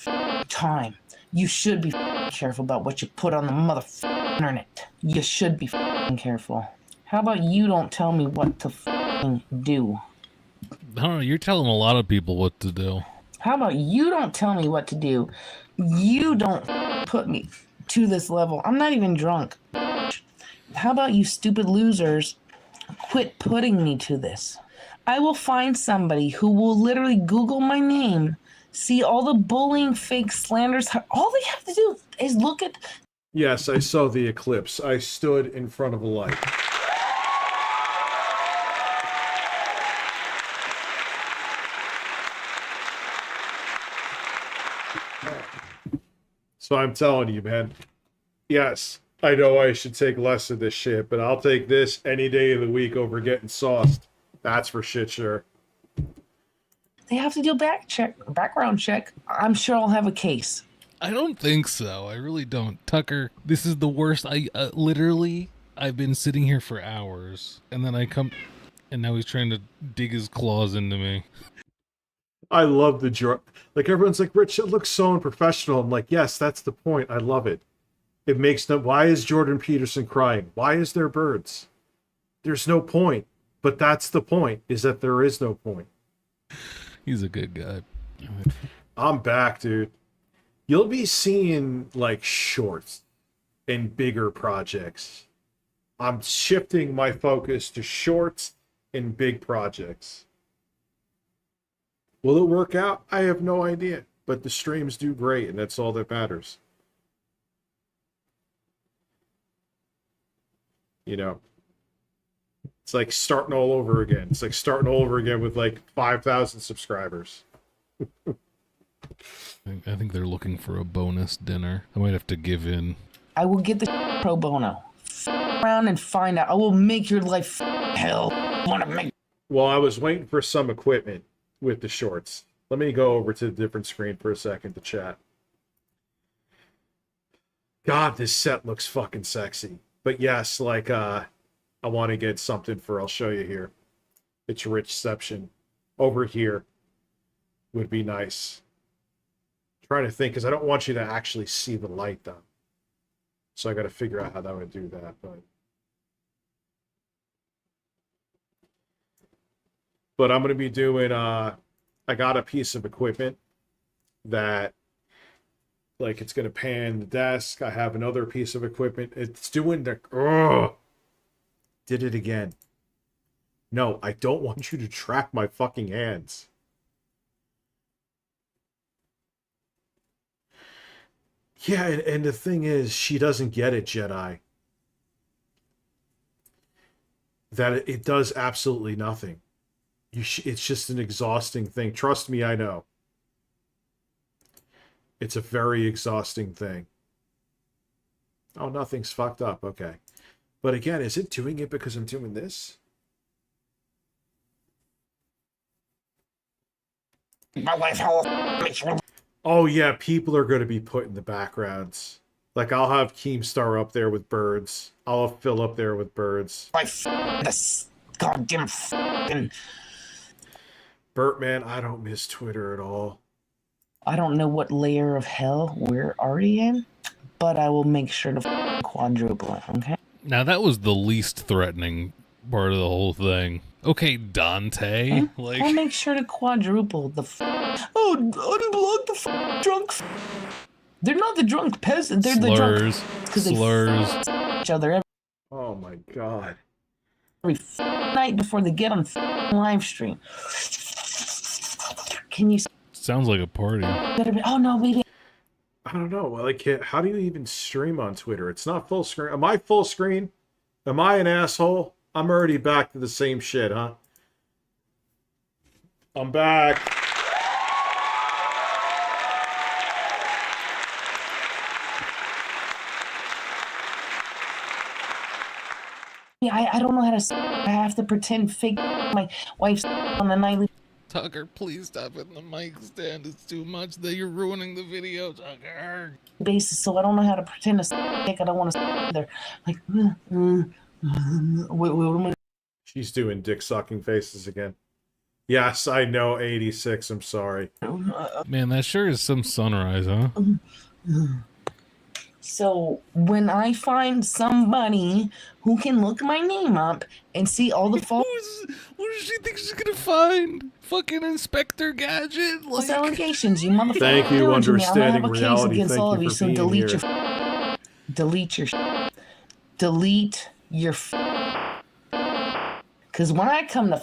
[SPEAKER 1] time. You should be careful about what you put on the motherfucking internet. You should be careful. How about you don't tell me what to do?
[SPEAKER 22] I don't know. You're telling a lot of people what to do.
[SPEAKER 1] How about you don't tell me what to do? You don't put me to this level. I'm not even drunk. How about you stupid losers quit putting me to this? I will find somebody who will literally Google my name, see all the bullying, fake slanders. All they have to do is look at...
[SPEAKER 5] Yes, I saw the eclipse. I stood in front of a light. So I'm telling you, man. Yes, I know I should take less of this shit, but I'll take this any day of the week over getting sauced. That's for shit sure.
[SPEAKER 1] They have to do a background check. I'm sure I'll have a case.
[SPEAKER 22] I don't think so. I really don't. Tucker, this is the worst. Literally, I've been sitting here for hours, and then I come, and now he's trying to dig his claws into me.
[SPEAKER 5] I love the like everyone's like, Rich, it looks so unprofessional. I'm like, yes, that's the point. I love it. It makes no. Why is Jordan Peterson crying? Why is there birds? There's no point. But that's the point, is that there is no point.
[SPEAKER 22] He's a good guy.
[SPEAKER 5] I'm back, dude. You'll be seeing like shorts and bigger projects. I'm shifting my focus to shorts and big projects. Will it work out? I have no idea. But the streams do great, and that's all that matters. You know, it's like starting all over again. It's like starting all over again with like 5,000 subscribers.
[SPEAKER 22] I think they're looking for a bonus dinner. I might have to give in.
[SPEAKER 1] I will get the pro bono. Around and find out. I will make your life hell.
[SPEAKER 5] Well, I was waiting for some equipment with the shorts. Let me go over to a different screen for a second to chat. God, this set looks fucking sexy. But yes, like, I want to get something for, I'll show you here. It's Richception. Over here would be nice. I'm trying to think, because I don't want you to actually see the light, though. So I got to figure out how that would do that, but I'm going to be doing, I got a piece of equipment that, like, it's going to pan the desk. I have another piece of equipment. It's doing the, did it again. No, I don't want you to track my fucking hands. Yeah, and the thing is, she doesn't get it, Jedi. That it does absolutely nothing. It's just an exhausting thing. Trust me, I know. It's a very exhausting thing. Oh, nothing's fucked up. Okay. But again, is it doing it because I'm doing this?
[SPEAKER 12] My wife,
[SPEAKER 5] Oh, yeah, people are going to be put in the backgrounds. Like, I'll have Keemstar up there with birds. I'll have Phil up there with birds.
[SPEAKER 12] this goddamn fucking...
[SPEAKER 5] Bertman, I don't miss Twitter at all.
[SPEAKER 1] I don't know what layer of hell we're already in, but I will make sure to quadruple it, okay?
[SPEAKER 22] Now, that was the least threatening part of the whole thing. Okay, Dante.
[SPEAKER 1] Huh?
[SPEAKER 22] Like,
[SPEAKER 1] I'll make sure to quadruple the Oh, unblock the drunk They're not the drunk peasants. They're the drunk...
[SPEAKER 22] Slurs.
[SPEAKER 1] They each other
[SPEAKER 5] Oh, my God.
[SPEAKER 1] every night before they get on live stream. Can you...
[SPEAKER 22] Sounds like a party.
[SPEAKER 1] Oh, no, baby.
[SPEAKER 5] I don't know. Like, how do you even stream on Twitter? It's not full screen. Am I full screen? Am I an asshole? I'm already back to the same shit, huh? I'm back.
[SPEAKER 1] I don't know how to. I have to pretend fake my wife's on the nightly
[SPEAKER 22] Tucker, please stop it. The mic stand is too much. That you're ruining the video, Tucker.
[SPEAKER 1] basis, so I don't know how to pretend to sick. I don't want to either. Like, what am I?
[SPEAKER 5] She's doing dick sucking faces again. Yes, I know 86. I'm sorry.
[SPEAKER 22] Man, that sure is some sunrise, huh?
[SPEAKER 1] So when I find somebody who can look my name up and see all the false
[SPEAKER 22] What does she think she's gonna find? Fucking Inspector Gadget?
[SPEAKER 1] False allegations, you motherfucker.
[SPEAKER 5] Thank you, understanding
[SPEAKER 1] I'm gonna have a case
[SPEAKER 5] reality.
[SPEAKER 1] against all of
[SPEAKER 5] Thank
[SPEAKER 1] you,
[SPEAKER 5] you
[SPEAKER 1] so
[SPEAKER 5] for being
[SPEAKER 1] delete
[SPEAKER 5] here.
[SPEAKER 1] delete your because when I come to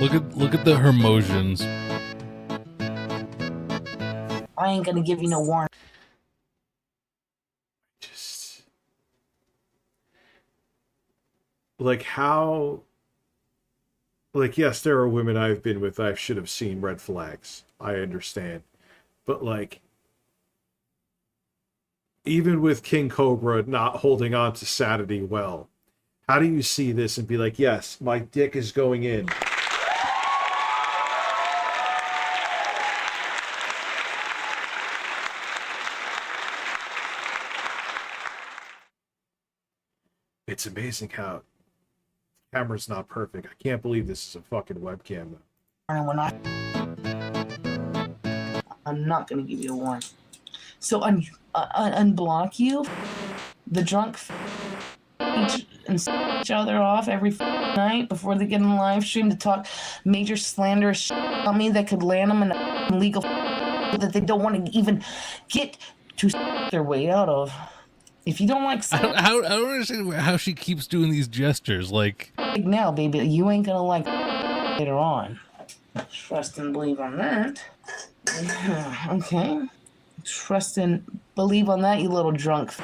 [SPEAKER 22] Look at the Hermosians.
[SPEAKER 1] I ain't gonna give you no warning.
[SPEAKER 5] Just like how, like, yes, there are women I've been with I should have seen red flags. I understand. But like, even with King Cobra not holding on to sanity well, how do you see this and be like, yes, my dick is going in? It's amazing how the camera's not perfect. I can't believe this is a fucking webcam though.
[SPEAKER 1] When I'm not gonna give you a warning. So unblock you, the drunk each other off every night before they get in the live stream to talk major slanderous on me that could land them in a legal that they don't want to even get to their way out of. If you don't like,
[SPEAKER 22] I don't understand how she keeps doing these gestures. Like
[SPEAKER 1] now, baby, you ain't gonna like later on. Trust and believe on that. Okay. Trust and believe on that, you little drunk.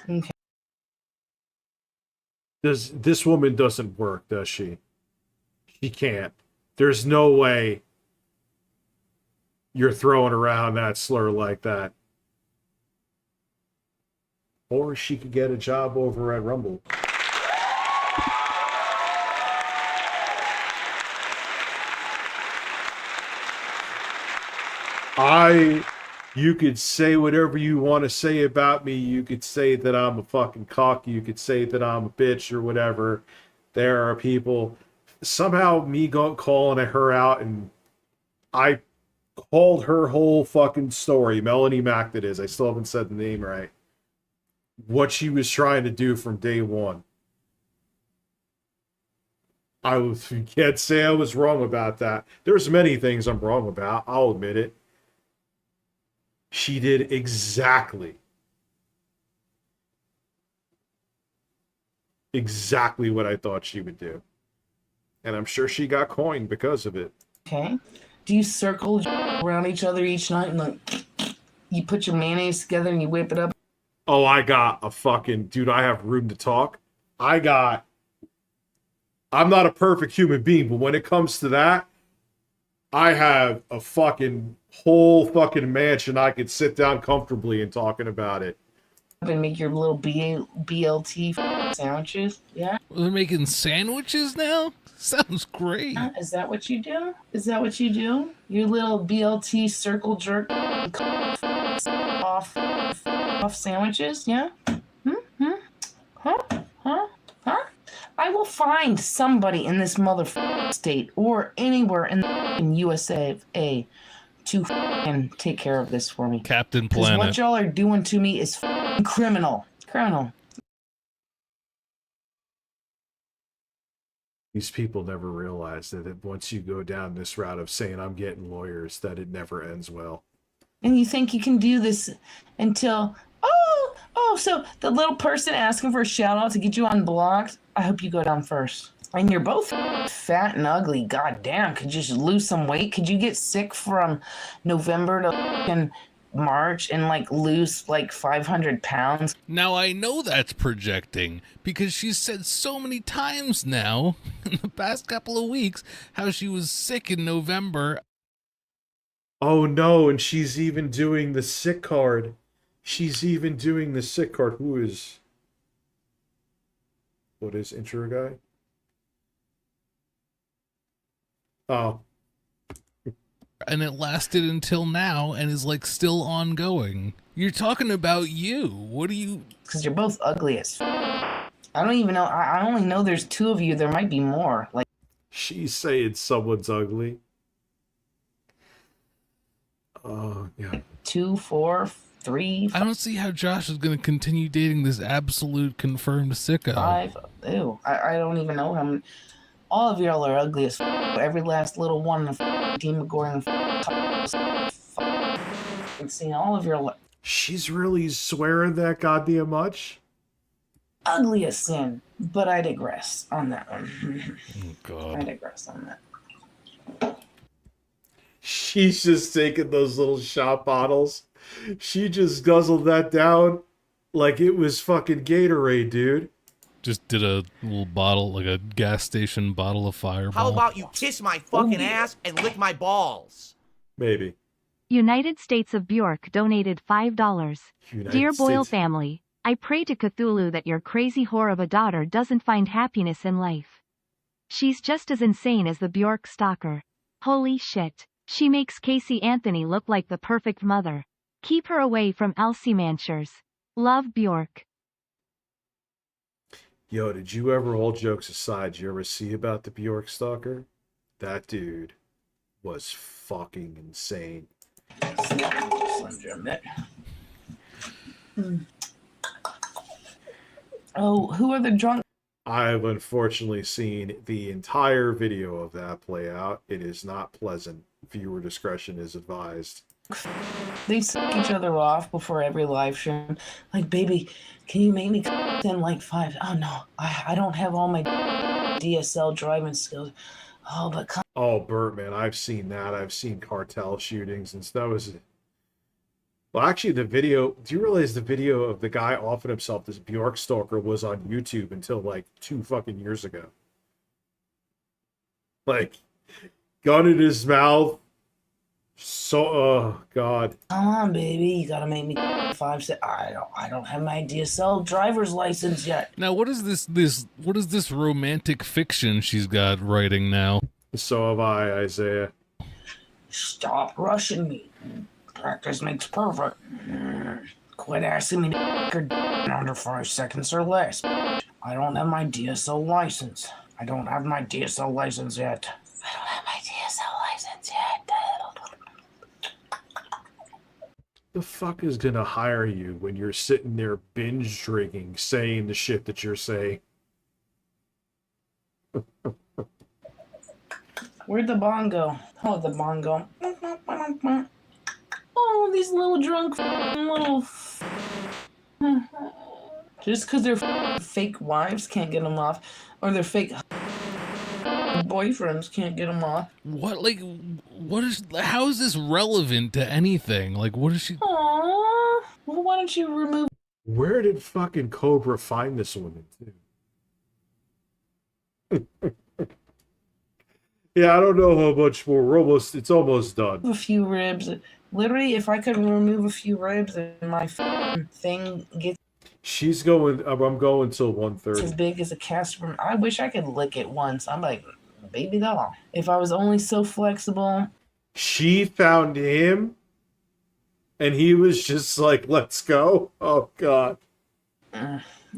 [SPEAKER 1] Okay.
[SPEAKER 5] This woman doesn't work, does she? She can't. There's no way you're throwing around that slur like that. Or she could get a job over at Rumble. You could say whatever you want to say about me. You could say that I'm a fucking cock. You could say that I'm a bitch or whatever. There are people. Somehow me calling her out, and I called her whole fucking story. Melanie Mack, that is. I still haven't said the name right. What she was trying to do from day one. You can't say I was wrong about that. There's many things I'm wrong about. I'll admit it. She did exactly what I thought she would do. And I'm sure she got coined because of it.
[SPEAKER 1] Okay. Do you circle around each other each night and like you put your mayonnaise together and you whip it up?
[SPEAKER 5] Oh, I got a fucking... Dude, I have room to talk. I'm not a perfect human being, but when it comes to that, I have a fucking whole fucking mansion I could sit down comfortably and talking about it.
[SPEAKER 1] And make your little BLT sandwiches, yeah?
[SPEAKER 22] They're making sandwiches now? Sounds great.
[SPEAKER 1] Is that what you do? Is that what you do? Your little BLT circle jerk off sandwiches, yeah? Huh? I will find somebody in this motherfucking state or anywhere in USA to take care of this for me.
[SPEAKER 22] Captain
[SPEAKER 1] Because
[SPEAKER 22] Planet.
[SPEAKER 1] what y'all are doing to me is criminal. Criminal.
[SPEAKER 5] These people never realize that once you go down this route of saying I'm getting lawyers, that it never ends well.
[SPEAKER 1] And you think you can do this until, so the little person asking for a shout out to get you unblocked, I hope you go down first. And you're both fat and ugly. God damn, could you just lose some weight? Could you get sick from November to March and like lose like 500 pounds?
[SPEAKER 22] Now I know that's projecting because she's said so many times now in the past couple of weeks how she was sick in November.
[SPEAKER 5] Oh no, and she's even doing the sick card. She's even doing the sick card. Who is... What is intro guy? Oh.
[SPEAKER 22] And it lasted until now and is like still ongoing. You're talking about you. What do you...
[SPEAKER 1] Because you're both ugly as I don't even know. I only know there's 2 of you. There might be more. Like,
[SPEAKER 5] She's saying someone's ugly. Oh, yeah.
[SPEAKER 1] 2, 4, 3,
[SPEAKER 22] I don't see how Josh is going to continue dating this absolute confirmed sicko.
[SPEAKER 1] 5. Ew. I don't even know how many. All of y'all are ugly as every last little one of Demogorgon. And seeing all of your
[SPEAKER 5] She's really swearing that goddamn much?
[SPEAKER 1] ugly as sin. But I digress on that one.
[SPEAKER 22] Oh, God.
[SPEAKER 1] I digress on that.
[SPEAKER 5] She's just taking those little shot bottles. She just guzzled that down like it was fucking Gatorade, dude.
[SPEAKER 22] Just did a little bottle, like a gas station bottle of Fireball.
[SPEAKER 6] How about you kiss my fucking ass and lick my balls?
[SPEAKER 5] Maybe.
[SPEAKER 7] United States of Bjork donated $5. Dear Boyle
[SPEAKER 5] States.
[SPEAKER 7] family, I pray to Cthulhu that your crazy whore of a daughter doesn't find happiness in life. She's just as insane as the Bjork stalker. Holy shit. She makes Casey Anthony look like the perfect mother. Keep her away from Elsie Manchers. Love, Bjork.
[SPEAKER 5] Yo, did you ever, all jokes aside, did you ever see about the Bjork stalker? That dude was fucking insane.
[SPEAKER 1] Oh, who are the drunk?
[SPEAKER 5] I've unfortunately seen the entire video of that play out. It is not pleasant. Viewer discretion is advised.
[SPEAKER 1] They suck each other off before every live stream. Like, baby, can you make me in like 5? Oh no, I don't have all my DSL driving skills. Oh, but
[SPEAKER 5] Oh, Bert, man, I've seen that. I've seen cartel shootings, and that was... Well, actually, the video... Do you realize the video of the guy offing himself this Bjork stalker was on YouTube until, like, 2 fucking years ago? Like, gun in his mouth. So, oh, God.
[SPEAKER 1] come on, baby, you gotta make me 5. I don't have my DSL driver's license yet.
[SPEAKER 22] Now, what is this romantic fiction she's got writing now?
[SPEAKER 5] So have I, Isaiah.
[SPEAKER 1] Stop rushing me. Practice makes perfect. Quit asking me to in under 5 seconds or less. I don't have my DSL license. I don't have my DSL license yet. I don't have my DSL license yet.
[SPEAKER 5] The fuck is gonna hire you when you're sitting there binge drinking, saying the shit that you're saying?
[SPEAKER 1] Where'd the bong go? Oh, the bong go. Oh, these little drunk little... Just because their fake wives can't get them off, or their fake boyfriends can't get them off.
[SPEAKER 22] What, like, what is, how is this relevant to anything? Like, what is she...
[SPEAKER 1] Aww. Well, why don't you remove...
[SPEAKER 5] Where did fucking Cobra find this woman, too? Yeah, I don't know how much more. It's almost done.
[SPEAKER 1] A few ribs. Literally, if I could remove a few ribs and my thing gets...
[SPEAKER 5] She's going... I'm going till 1:30.
[SPEAKER 1] as big as a Casper. I wish I could lick it once. I'm like, baby doll. If I was only so flexible.
[SPEAKER 5] She found him, and he was just like, let's go. Oh, God.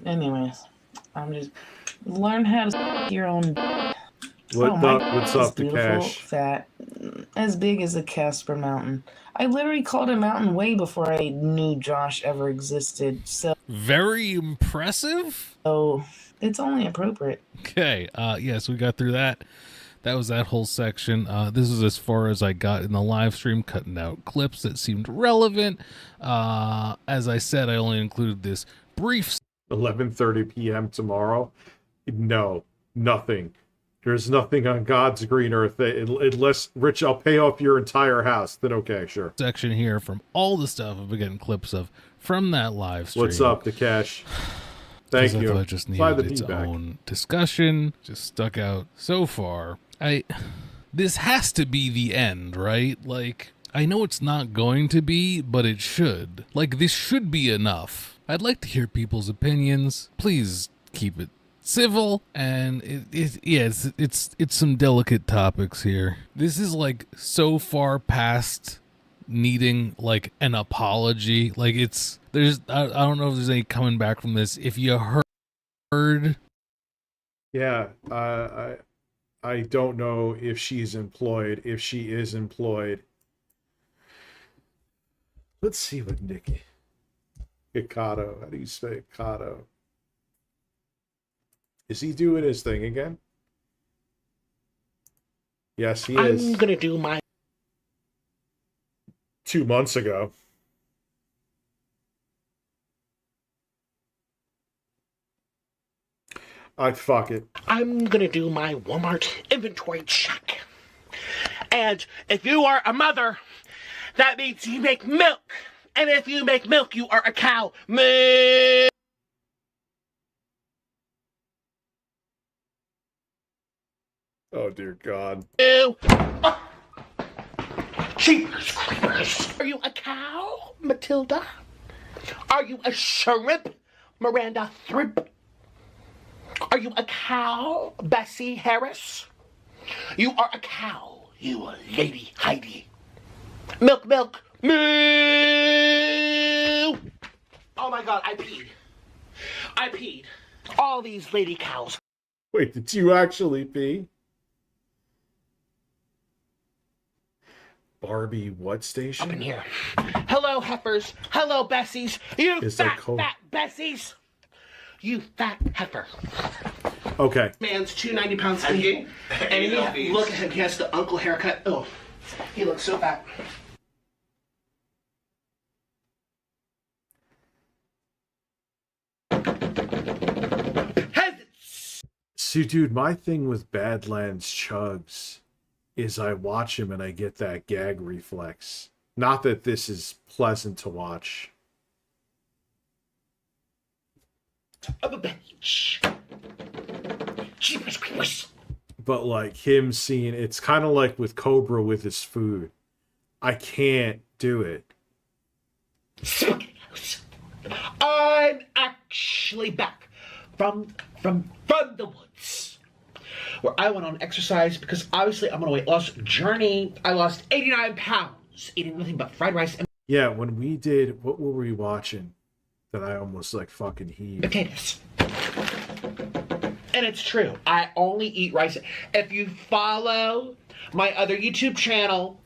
[SPEAKER 1] Anyways, I'm just... Learn how to your own...
[SPEAKER 5] What's up, the cash?
[SPEAKER 1] Fat, as big as a Casper mountain. I literally called a mountain way before I knew Josh ever existed. So
[SPEAKER 22] very impressive.
[SPEAKER 1] So it's only appropriate.
[SPEAKER 22] Okay. Yes, we got through that. That was that whole section. This is as far as I got in the live stream, cutting out clips that seemed relevant. As I said, I only included this brief.
[SPEAKER 5] 11:30 p.m. tomorrow. No, nothing. There's nothing on God's green earth unless, Rich, I'll pay off your entire house. Then okay, sure.
[SPEAKER 22] Section here from all the stuff I've been getting clips of from that live stream.
[SPEAKER 5] What's up, the cash? Thank you.
[SPEAKER 22] I thought it just needed its own discussion. Just stuck out so far. This has to be the end, right? Like, I know it's not going to be, but it should. Like, this should be enough. I'd like to hear people's opinions. Please keep it civil, and it's some delicate topics here. This is like so far past needing like an apology. Like I don't know if there's any coming back from this. If you heard,
[SPEAKER 5] yeah, I don't know if she's employed. If she is employed, let's see what Nikki Avacodo. How do you say Avacodo? Is he doing his thing again? Yes, he is.
[SPEAKER 8] I'm gonna do my
[SPEAKER 5] 2 months ago. Fuck it.
[SPEAKER 8] I'm gonna do my Walmart inventory check. And if you are a mother, that means you make milk. And if you make milk, you are a cow. Moo!
[SPEAKER 5] Oh dear God.
[SPEAKER 8] Ew. Oh. Jeepers creepers. Are you a cow, Matilda? Are you a shrimp, Miranda Thrimp? Are you a cow, Bessie Harris? You are a cow, you Lady Heidi. Milk, milk, moo! Oh my God, I peed. All these lady cows.
[SPEAKER 5] Wait, did you actually pee? Barbie what station?
[SPEAKER 8] Up in here. Hello, heifers. Hello, Bessies. You fat Bessies. You fat heifer.
[SPEAKER 5] Okay.
[SPEAKER 8] Man's 290 pounds thinking. And he, look at him. He has the uncle haircut. Oh, he looks so fat.
[SPEAKER 5] See, dude, my thing with Badlands Chugs is I watch him and I get that gag reflex. Not that this is pleasant to watch.
[SPEAKER 8] Of a bench. Jeepers creepers.
[SPEAKER 5] But like him seeing, it's kind of like with Cobra with his food. I can't do it.
[SPEAKER 8] I'm actually back from the woods, where I went on exercise because obviously I'm on a weight loss journey. I lost 89 pounds eating nothing but fried rice and
[SPEAKER 5] yeah. When we did, what were we watching? That I almost like fucking heaved.
[SPEAKER 8] Potatoes. And it's true. I only eat rice. If you follow my other YouTube channel,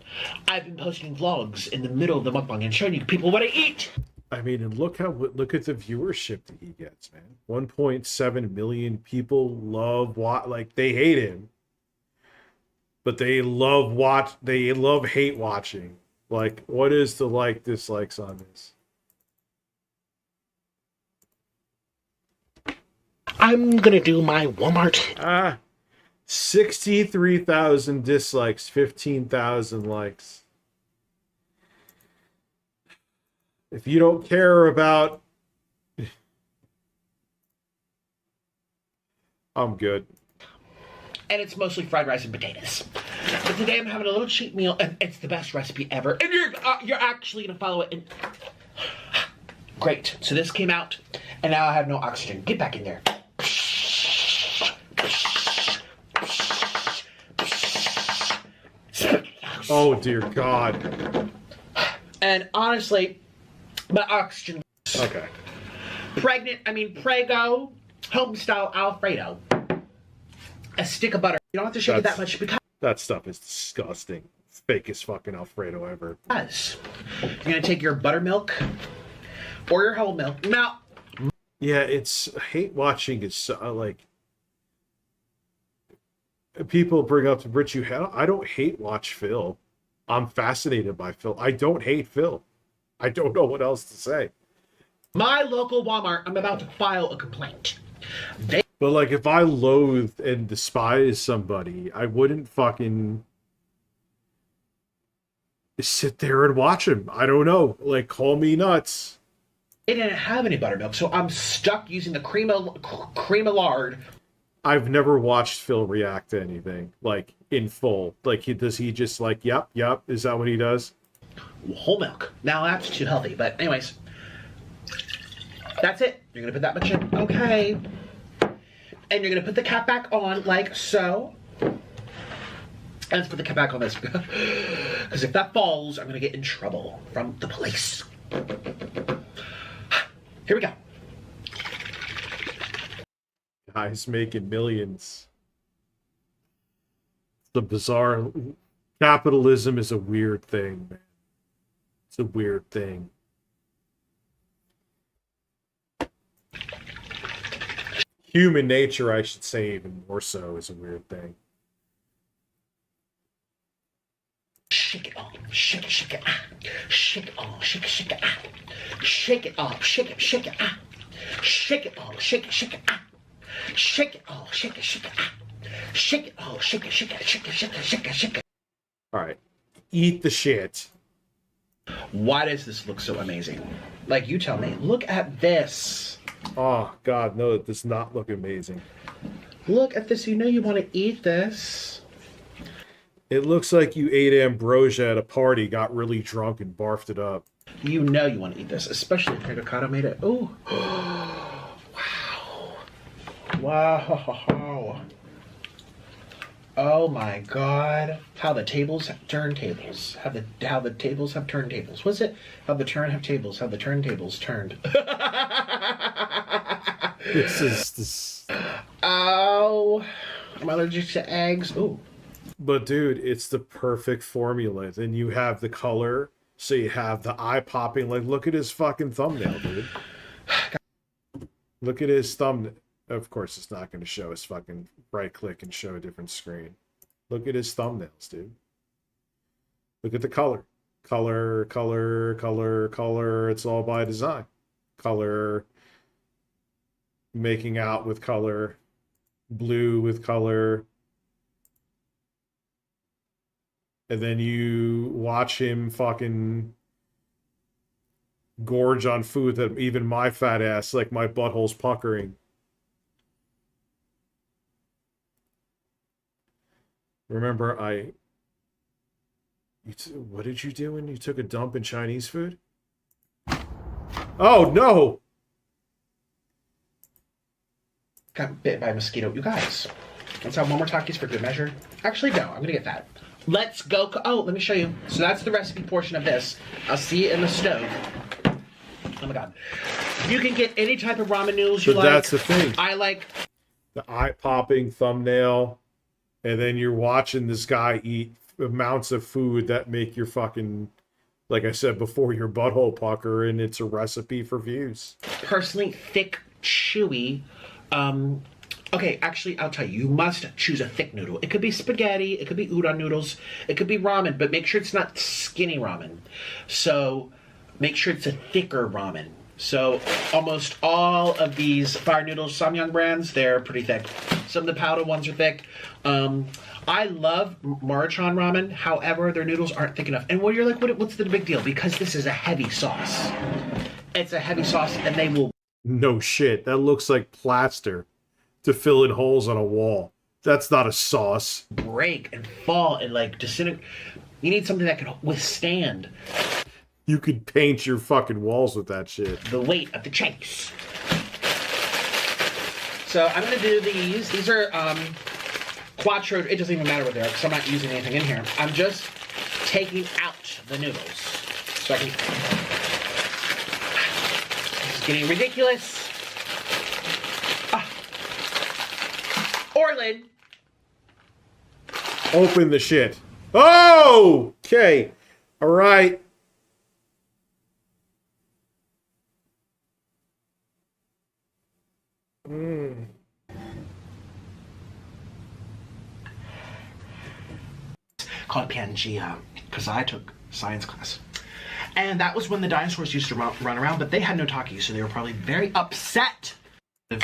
[SPEAKER 8] I've been posting vlogs in the middle of the mukbang and showing you people what I eat.
[SPEAKER 5] I mean, and look at the viewership that he gets, man. 1.7 million people love like they hate him, but they love hate watching. Like, what is the like dislikes on this?
[SPEAKER 8] I'm gonna do my Walmart.
[SPEAKER 5] 63,000 dislikes, 15,000 likes. If you don't care about... I'm good.
[SPEAKER 8] And it's mostly fried rice and potatoes. But today I'm having a little cheat meal, and it's the best recipe ever. And you're actually gonna follow it. And great. So this came out, and now I have no oxygen. Get back in there.
[SPEAKER 5] Oh dear God.
[SPEAKER 8] And honestly, my oxygen.
[SPEAKER 5] Okay.
[SPEAKER 8] Prego, home style Alfredo. A stick of butter. You don't have to shake it that much because
[SPEAKER 5] that stuff is disgusting. Fakest fucking Alfredo ever.
[SPEAKER 8] You're gonna take your buttermilk or your whole milk. Now,
[SPEAKER 5] yeah, it's hate watching is like people bring up to Brit. I don't hate watch Phil. I'm fascinated by Phil. I don't hate Phil. I don't know what else to say.
[SPEAKER 8] My local Walmart, I'm about to file a complaint.
[SPEAKER 5] But like, if I loathe and despise somebody, I wouldn't fucking sit there and watch him. I don't know. Like, call me nuts.
[SPEAKER 8] They didn't have any buttermilk, so I'm stuck using the cream of lard.
[SPEAKER 5] I've never watched Phil react to anything, like, in full. Like, does he just like, yep, is that what he does?
[SPEAKER 8] whole milk. Now that's too healthy, but anyways, that's it. You're gonna put that much in, okay. And you're gonna put the cap back on like so. And let's put the cap back on this, because if that falls, I'm gonna get in trouble from the police. Here we go.
[SPEAKER 5] Guys making millions. The bizarre capitalism is a weird thing, man. It's a weird thing. Human nature, I should say, even more so, is a weird thing.
[SPEAKER 8] Shake it off, shake it, shake it, ah. Shake it off, shake it, shake it, ah. Shake it off, shake it, shake it, ah. Shake it off, shake it, shake it, ah. Shake it off, shake it, shake it, ah. Shake it off, shake it, shake it, shake it, shake it, shake it, shake it.
[SPEAKER 5] Alright. Eat the shit.
[SPEAKER 8] Why does this look so amazing? Like, you tell me. Look at this.
[SPEAKER 5] Oh, God, no, it does not look amazing.
[SPEAKER 8] Look at this. You know you want to eat this.
[SPEAKER 5] It looks like you ate ambrosia at a party, got really drunk, and barfed it up.
[SPEAKER 8] You know you want to eat this, especially if Avocado made it. Ooh. Wow. Wow. Oh my God. How the tables have turned tables. How the tables have turned tables. What's it? How the turn have tables. How the turntables turned.
[SPEAKER 5] This.
[SPEAKER 8] Oh. I'm allergic to eggs. Ooh.
[SPEAKER 5] But dude, it's the perfect formula. Then you have the color, so you have the eye popping. Like, look at his fucking thumbnail, dude. Look at his thumbnail. Of course, it's not going to show his fucking right click and show a different screen. Look at his thumbnails, dude. Look at the color. Color, color, color, color. It's all by design. Color. Making out with color. Blue with color. And then you watch him fucking gorge on food that even my fat ass, like my butthole's puckering. Remember, what did you do when you took a dump in Chinese food? Oh, no!
[SPEAKER 8] Got bit by a mosquito. You guys, let's have one more Takis for good measure. Actually, no, I'm going to get fat. Let's go. Oh, let me show you. So that's the recipe portion of this. I'll see it in the stove. Oh my God. You can get any type of ramen noodles you like.
[SPEAKER 5] But that's the thing.
[SPEAKER 8] I like
[SPEAKER 5] the eye-popping thumbnail, and then you're watching this guy eat amounts of food that make your fucking, like I said before, your butthole pucker, and it's a recipe for views.
[SPEAKER 8] Personally, thick, chewy. Okay, actually, I'll tell you, you must choose a thick noodle. It could be spaghetti, it could be udon noodles, it could be ramen, but make sure it's not skinny ramen. So make sure it's a thicker ramen. So almost all of these fire noodles, Samyang brands, they're pretty thick. Some of the powder ones are thick. I love Maruchan ramen. However, their noodles aren't thick enough. And when you're like, what's the big deal? Because this is a heavy sauce. It's a heavy sauce, and they will...
[SPEAKER 5] No shit. That looks like plaster to fill in holes on a wall. That's not a sauce.
[SPEAKER 8] Break and fall and like disintegrate. You need something that can withstand.
[SPEAKER 5] You could paint your fucking walls with that shit.
[SPEAKER 8] The weight of the chase. So I'm gonna do these. These are quattro. It doesn't even matter what they are because I'm not using anything in here. I'm just taking out the noodles so I can. This is getting ridiculous. Orlin.
[SPEAKER 5] Open the shit. Oh! Okay. All right.
[SPEAKER 8] Called Pangea, because I took science class. And that was when the dinosaurs used to run around, but they had no Takis, so they were probably very upset. They've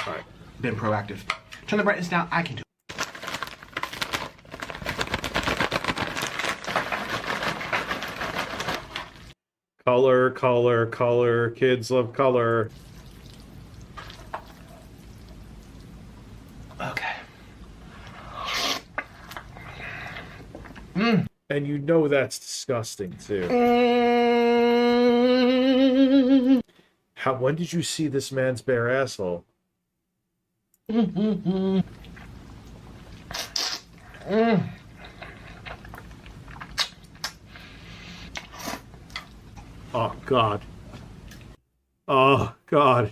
[SPEAKER 8] been proactive. Turn the brightness down, I can do it.
[SPEAKER 5] Color, color, color. Kids love color.
[SPEAKER 8] Okay.
[SPEAKER 5] And you know that's disgusting too. When did you see this man's bare asshole? Oh, God. Oh, God.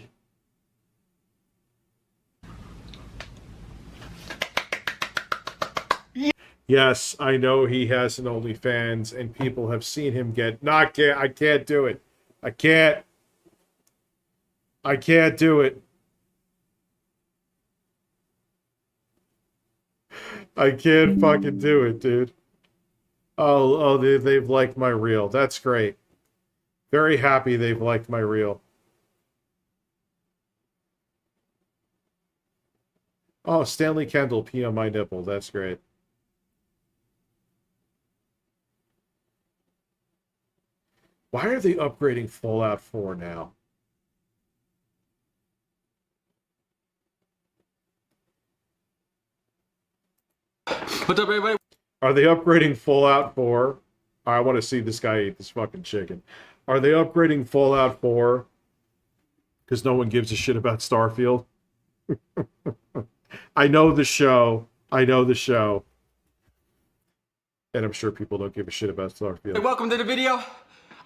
[SPEAKER 5] Yes, I know he has an OnlyFans, and people have seen him get... No, I can't do it. I can't do it. I can't fucking do it, dude. Oh, they've liked my reel. That's great. Very happy they've liked my reel. Oh, Stanley Kendall, pee on my nipple. That's great. Why are they upgrading Fallout 4 now?
[SPEAKER 9] What's up, everybody?
[SPEAKER 5] Are they upgrading Fallout 4? I want to see this guy eat this fucking chicken. Are they upgrading Fallout 4 because no one gives a shit about Starfield? I know the show. And I'm sure people don't give a shit about Starfield.
[SPEAKER 9] Hey, welcome to the video.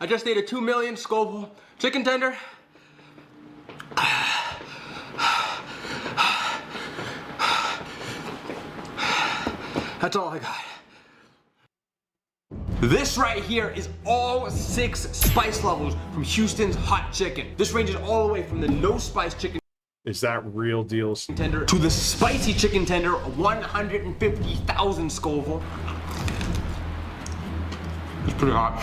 [SPEAKER 9] I just ate a 2 million Scoville chicken tender. That's all I got. This right here is all 6 spice levels from Houston's hot chicken. This ranges all the way from the no spice chicken
[SPEAKER 5] Is that real deal?
[SPEAKER 9] Tender to the spicy chicken tender, 150,000 Scoville. It's pretty hot.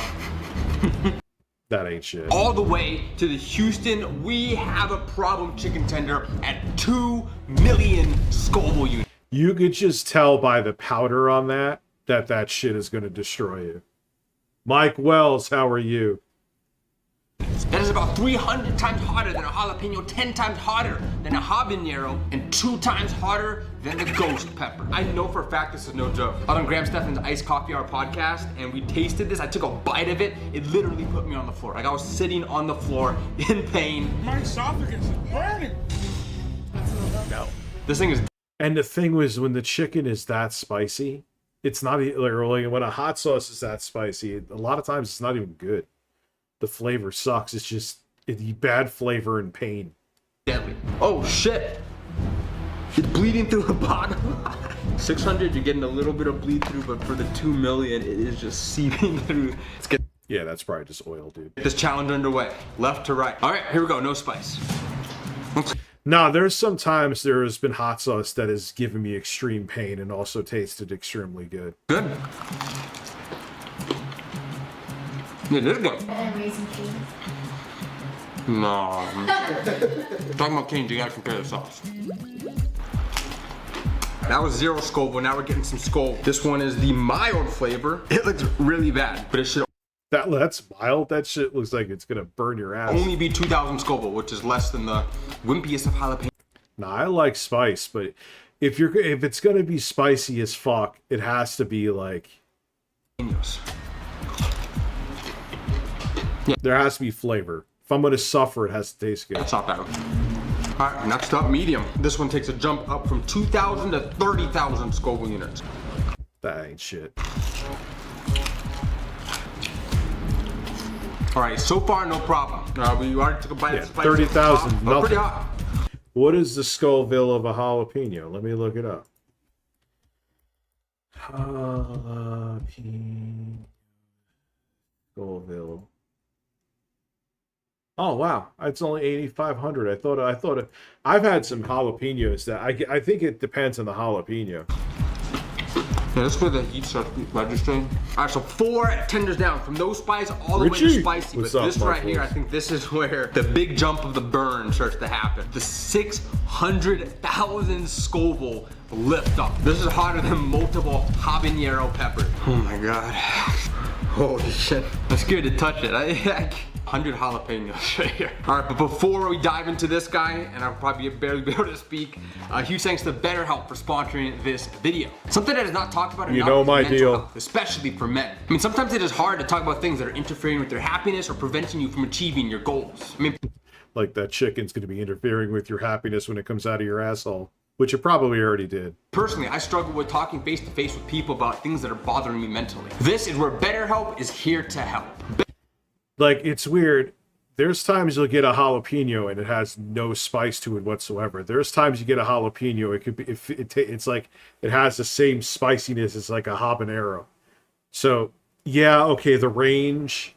[SPEAKER 5] That ain't shit.
[SPEAKER 9] All the way to the Houston We Have a Problem chicken tender at 2 million Scoville units.
[SPEAKER 5] You could just tell by the powder on that that shit is going to destroy you. Mike Wells, how are you?
[SPEAKER 9] That is about 300 times hotter than a jalapeno, 10 times hotter than a habanero, and 2 times hotter than the ghost pepper. I know for a fact this is no joke. I was on Graham Stephan's Iced Coffee Hour podcast, and we tasted this. I took a bite of it. It literally put me on the floor. Like I was sitting on the floor in pain.
[SPEAKER 18] My esophagus is burning.
[SPEAKER 9] No. This thing is...
[SPEAKER 5] And the thing was, when the chicken is that spicy, it's not like when a hot sauce is that spicy, a lot of times it's not even good. The flavor sucks. It's just bad flavor and pain.
[SPEAKER 9] Deadly. Oh shit! It's bleeding through the bottom. 600, you're getting a little bit of bleed through, but for the 2 million, it is just seeping through. Let's get
[SPEAKER 5] Yeah, that's probably just oil, dude.
[SPEAKER 9] this challenge underway. Left to right. All right, here we go. No spice.
[SPEAKER 5] Nah, there's sometimes there has been hot sauce that has given me extreme pain and also tasted extremely good.
[SPEAKER 9] Good. Yeah, this is good. No. Talking about Canes, you gotta compare the sauce. That was 0 Scoville, now we're getting some Scoville. This one is the mild flavor. It looks really bad, but it should
[SPEAKER 5] That's mild. That shit looks like it's gonna burn your ass.
[SPEAKER 9] only be 2,000 Scoville, which is less than the wimpiest of jalapeno.
[SPEAKER 5] Nah, I like spice, but if it's gonna be spicy as fuck, it has to be like there has to be flavor. If I'm gonna suffer, it has to taste good.
[SPEAKER 9] That's not bad. All right, next up, medium. This one takes a jump up from 2,000 to 30,000 Scoville units.
[SPEAKER 5] That ain't shit.
[SPEAKER 9] All right, so far no problem. We already took a bite of spice.
[SPEAKER 5] 30,000,
[SPEAKER 9] Pretty
[SPEAKER 5] nothing.
[SPEAKER 9] hot.
[SPEAKER 5] What is the Scoville of a jalapeno? Let me look it up. Jalapeno. Scoville. Oh wow, it's only 8,500. I thought I've had some jalapenos that I think it depends on the jalapeno.
[SPEAKER 9] Yeah, that's where the heat starts registering. All right, so 4 tenders down from no spice all the way to
[SPEAKER 5] Richie,
[SPEAKER 9] spicy.
[SPEAKER 5] what's
[SPEAKER 9] But
[SPEAKER 5] up,
[SPEAKER 9] this
[SPEAKER 5] my
[SPEAKER 9] right here, I
[SPEAKER 5] boys?
[SPEAKER 9] think this is where the big jump of the burn starts to happen. The 600,000 Scoville liftoff. This is hotter than multiple habanero peppers. Oh my God. Holy shit. I'm scared to touch it. 100 jalapenos right here. All right, but before we dive into this guy, and I'll probably barely be able to speak, huge thanks to BetterHelp for sponsoring this video. Something that is not talked about enough.
[SPEAKER 5] You know my
[SPEAKER 9] is mental
[SPEAKER 5] deal.
[SPEAKER 9] health, especially for men. I mean, sometimes it is hard to talk about things that are interfering with your happiness or preventing you from achieving your goals. I mean,
[SPEAKER 5] like that chicken's going to be interfering with your happiness when it comes out of your asshole, which it probably already did.
[SPEAKER 9] personally, I struggle with talking face to face with people about things that are bothering me mentally. This is where BetterHelp is here to help.
[SPEAKER 5] Like, it's weird. There's times you'll get a jalapeno and it has no spice to it whatsoever. There's times you get a jalapeno, it could be it's like it has the same spiciness as like a habanero. So yeah, okay, the range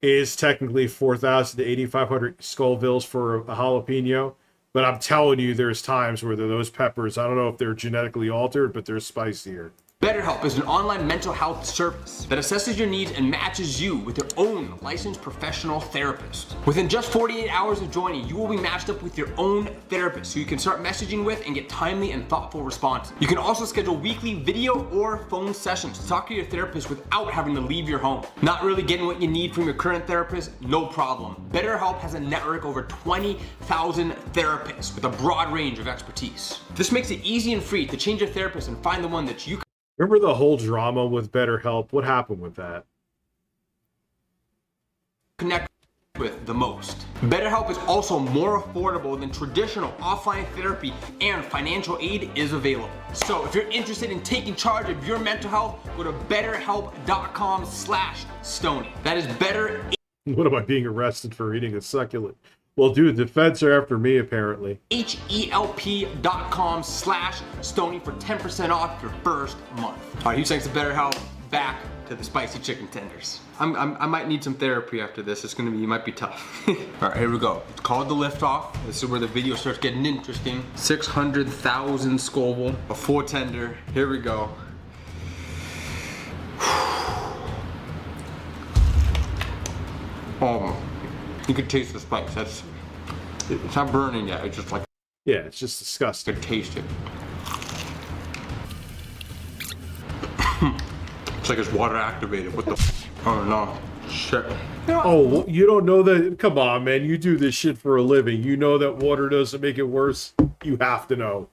[SPEAKER 5] is technically 4,000 to 8,500 Scovilles for a jalapeno, but I'm telling you, there's times where those peppers, I don't know if they're genetically altered, but they're spicier.
[SPEAKER 9] BetterHelp is an online mental health service that assesses your needs and matches you with your own licensed professional therapist. Within just 48 hours of joining, you will be matched up with your own therapist who you can start messaging with and get timely and thoughtful responses. You can also schedule weekly video or phone sessions to talk to your therapist without having to leave your home. Not really getting what you need from your current therapist? No problem. BetterHelp has a network of over 20,000 therapists with a broad range of expertise. This makes it easy and free to change your therapist and find the one that you
[SPEAKER 5] Remember the whole drama with BetterHelp? What happened with that?
[SPEAKER 9] connect with the most. BetterHelp is also more affordable than traditional offline therapy, and financial aid is available. So if you're interested in taking charge of your mental health, go to betterhelp.com/Stony. That is better.
[SPEAKER 5] What am I being arrested for eating a succulent? Well, dude, the feds are after me, apparently.
[SPEAKER 9] HELP.com/Stony for 10% off your first month. All right, huge thanks to BetterHelp. Back to the spicy chicken tenders. I might need some therapy after this. It might be tough. All right, here we go. It's called the liftoff. This is where the video starts getting interesting. 600,000 Scoville, a full tender. Here we go. Oh, you can taste the spice. It's not burning yet. It's just like,
[SPEAKER 5] yeah, it's just disgusting.
[SPEAKER 9] I taste it. It's like it's water activated. What the? Oh no, shit.
[SPEAKER 5] Oh, you don't know that? Come on, man. You do this shit for a living. You know that water doesn't make it worse. You have to know.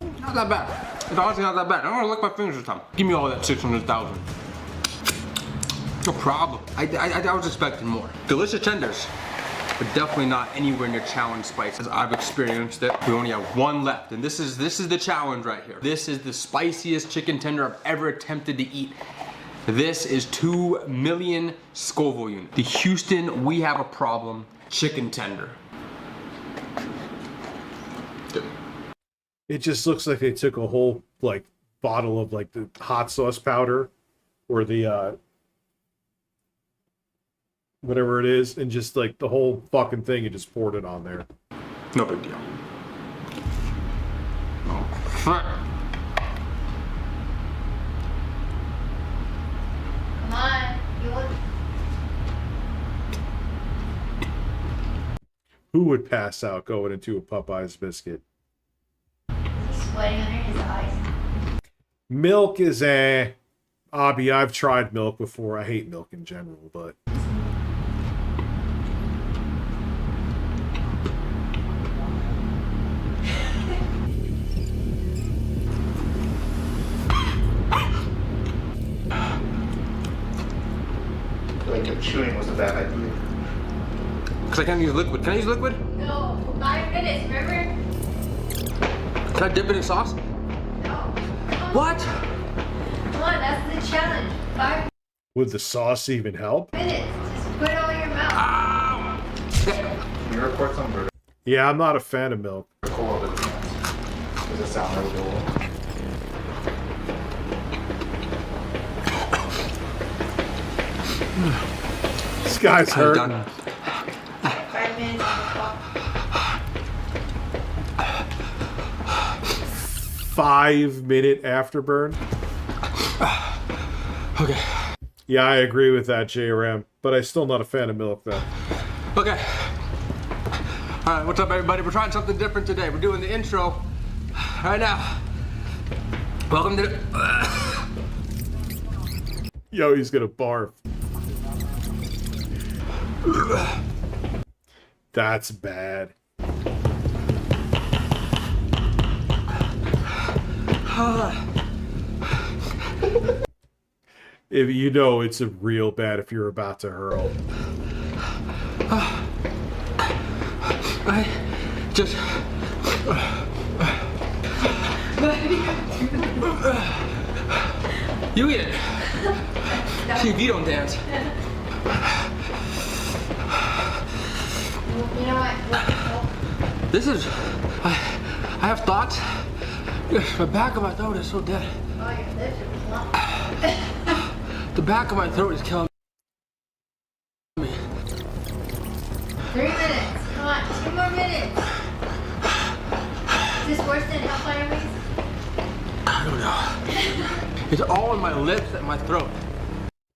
[SPEAKER 9] Not that bad. It's honestly not that bad. I don't want to lick my fingers this time. Give me all that 600,000. No problem. I was expecting more. Delicious tenders, but definitely not anywhere near challenge spice as I've experienced it. We only have one left, and this is the challenge right here. This is the spiciest chicken tender I've ever attempted to eat. This is 2 million Scoville units. The Houston We Have a Problem chicken tender.
[SPEAKER 5] It just looks like they took a whole like bottle of like the hot sauce powder or the whatever it is, and just like the whole fucking thing and just poured it on there.
[SPEAKER 9] No big deal. Oh, fuck.
[SPEAKER 12] Come on, you look.
[SPEAKER 5] Who would pass out going into a Popeye's biscuit?
[SPEAKER 12] Sweating under his eyes.
[SPEAKER 5] Milk is Abby, I've tried milk before. I hate milk in general, but
[SPEAKER 10] like your chewing was a bad idea.
[SPEAKER 9] Cause I can't use liquid. Can I use liquid?
[SPEAKER 12] No, 5 minutes, remember?
[SPEAKER 9] Can I dip it in sauce?
[SPEAKER 12] No.
[SPEAKER 9] What?
[SPEAKER 12] Come on, that's the challenge. 5
[SPEAKER 5] would the sauce even help?
[SPEAKER 12] minutes. Just put it all in your mouth.
[SPEAKER 10] You record some vertical.
[SPEAKER 5] Yeah, I'm not a fan of milk.
[SPEAKER 10] Does it sound really cool?
[SPEAKER 5] This guy's hurt.
[SPEAKER 12] 5 minutes on the clock.
[SPEAKER 5] 5-minute afterburn.
[SPEAKER 9] Okay.
[SPEAKER 5] Yeah, I agree with that, JRM. But I'm still not a fan of milk, though.
[SPEAKER 9] Okay. All right, what's up, everybody? We're trying something different today. We're doing the intro right now. Welcome to.
[SPEAKER 5] Yo, he's gonna barf. That's bad. If you know it's a real bad if you're about to hurl.
[SPEAKER 9] I just. You eat it. See if you don't dance.
[SPEAKER 12] You know what?
[SPEAKER 9] This is. I have thoughts. The back of my throat is so dead.
[SPEAKER 12] Oh, your lips are plump.
[SPEAKER 9] The back of my throat is killing me.
[SPEAKER 12] 3 minutes. Come on, 2 more minutes. Is this worse than Hellfire Wings?
[SPEAKER 9] I don't know. It's all in my lips and my throat.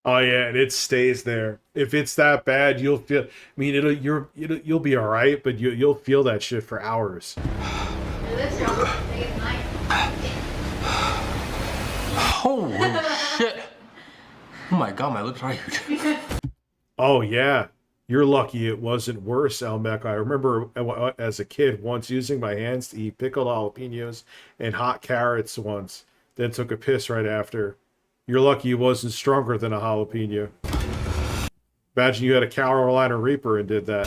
[SPEAKER 5] Oh yeah, and it stays there. If it's that bad, you'll feel. I mean, you'll be all right, but you'll feel that shit for hours.
[SPEAKER 12] Your lips are almost as big as mine.
[SPEAKER 9] Holy shit! Oh my god, my lips are huge.
[SPEAKER 5] Oh yeah, you're lucky it wasn't worse, Elmec. I remember as a kid once using my hands to eat pickled jalapenos and hot carrots once, then took a piss right after. You're lucky it wasn't stronger than a jalapeno. Imagine you had a Carolina Reaper and did that.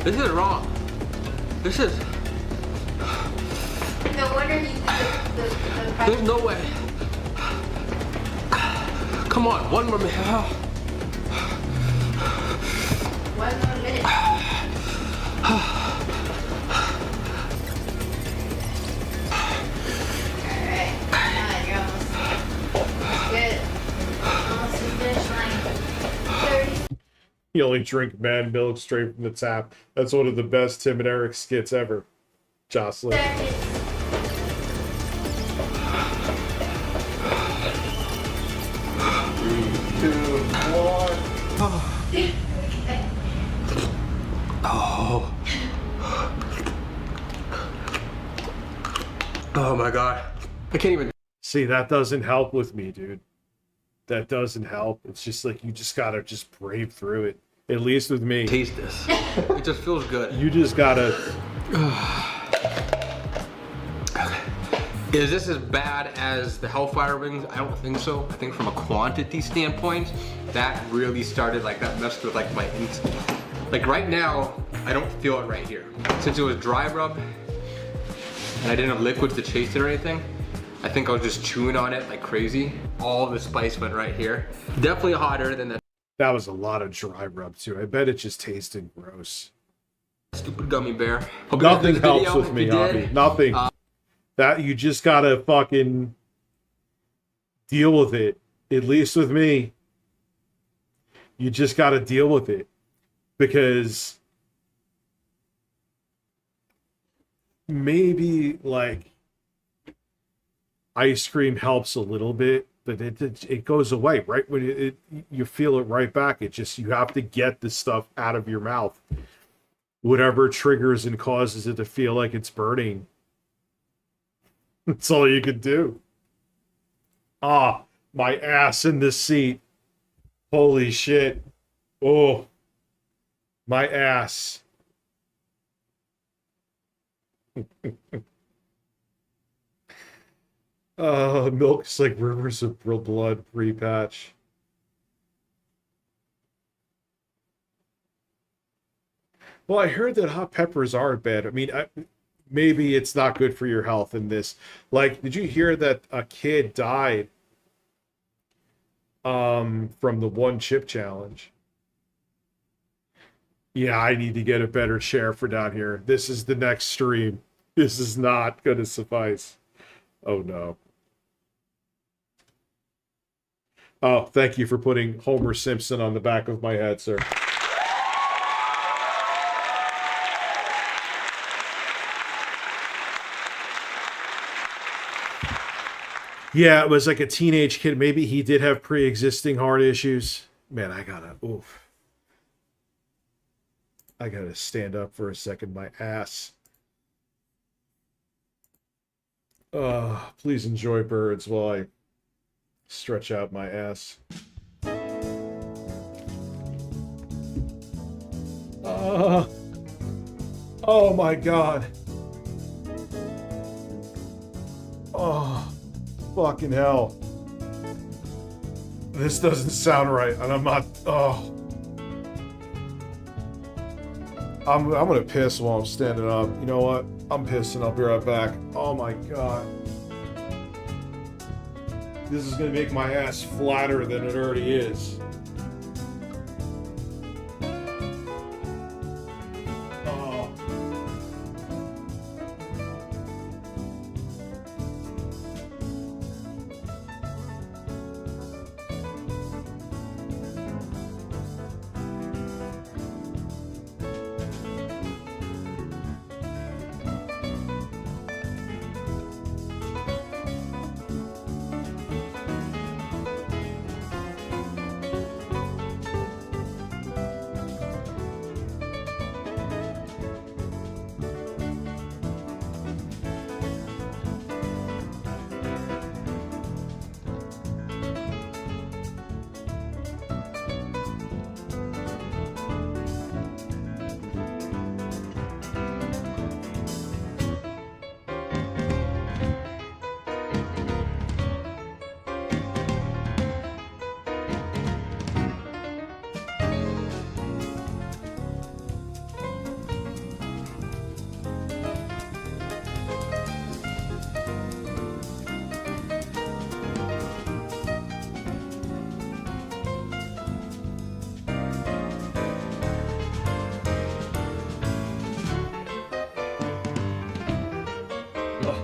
[SPEAKER 9] This is wrong. This is.
[SPEAKER 12] No wonder he did the
[SPEAKER 9] There's no way. Come on, one more minute.
[SPEAKER 12] 1 more minute. Alright, you're almost good. Almost to the finish line. 30.
[SPEAKER 5] You only drink mad milk straight from the tap. That's one of the best Tim and Eric skits ever. Jocelyn.
[SPEAKER 9] Oh. Oh my god. I can't even.
[SPEAKER 5] See, that doesn't help with me, dude. That doesn't help. It's just like you just gotta just brave through it. At least with me.
[SPEAKER 9] Taste this. It just feels good.
[SPEAKER 5] You just gotta.
[SPEAKER 9] Is this as bad as the Hellfire Wings? I don't think so. I think from a quantity standpoint, that really started like that messed with like my like right now, I don't feel it right here. Since it was dry rub and I didn't have liquids to chase it or anything, I think I was just chewing on it like crazy. All the spice went right here. Definitely hotter than that.
[SPEAKER 5] That was a lot of dry rub too. I bet it just tasted gross.
[SPEAKER 9] Stupid gummy bear. Hope
[SPEAKER 5] Nothing
[SPEAKER 9] you liked this
[SPEAKER 5] helps
[SPEAKER 9] video.
[SPEAKER 5] with
[SPEAKER 9] If
[SPEAKER 5] me,
[SPEAKER 9] you
[SPEAKER 5] Abby.
[SPEAKER 9] did,
[SPEAKER 5] Nothing. That you just gotta fucking deal with it. At least with me, you just gotta deal with it because maybe like ice cream helps a little bit, but it goes away right when you feel it right back. It just you have to get the stuff out of your mouth. Whatever triggers and causes it to feel like it's burning. That's all you can do. Ah, my ass in the seat. Holy shit. Oh, my ass. Milk's like rivers of blood pre-patch. Well, I heard that hot peppers are bad. I mean, maybe it's not good for your health in this. Like, did you hear that a kid died from the one chip challenge? Yeah, I need to get a better chair for down here. This is the next stream. This is not going to suffice. Oh, no. Oh, thank you for putting Homer Simpson on the back of my head, sir. Yeah, it was like a teenage kid. Maybe he did have pre-existing heart issues. Man, I gotta stand up for a second. My ass. Please enjoy birds while I stretch out my ass. Oh my god. Oh, fucking hell. This doesn't sound right, and I'm not. Oh. I'm gonna piss while I'm standing up. You know what? I'm pissing. I'll be right back. Oh my god. This is gonna make my ass flatter than it already is.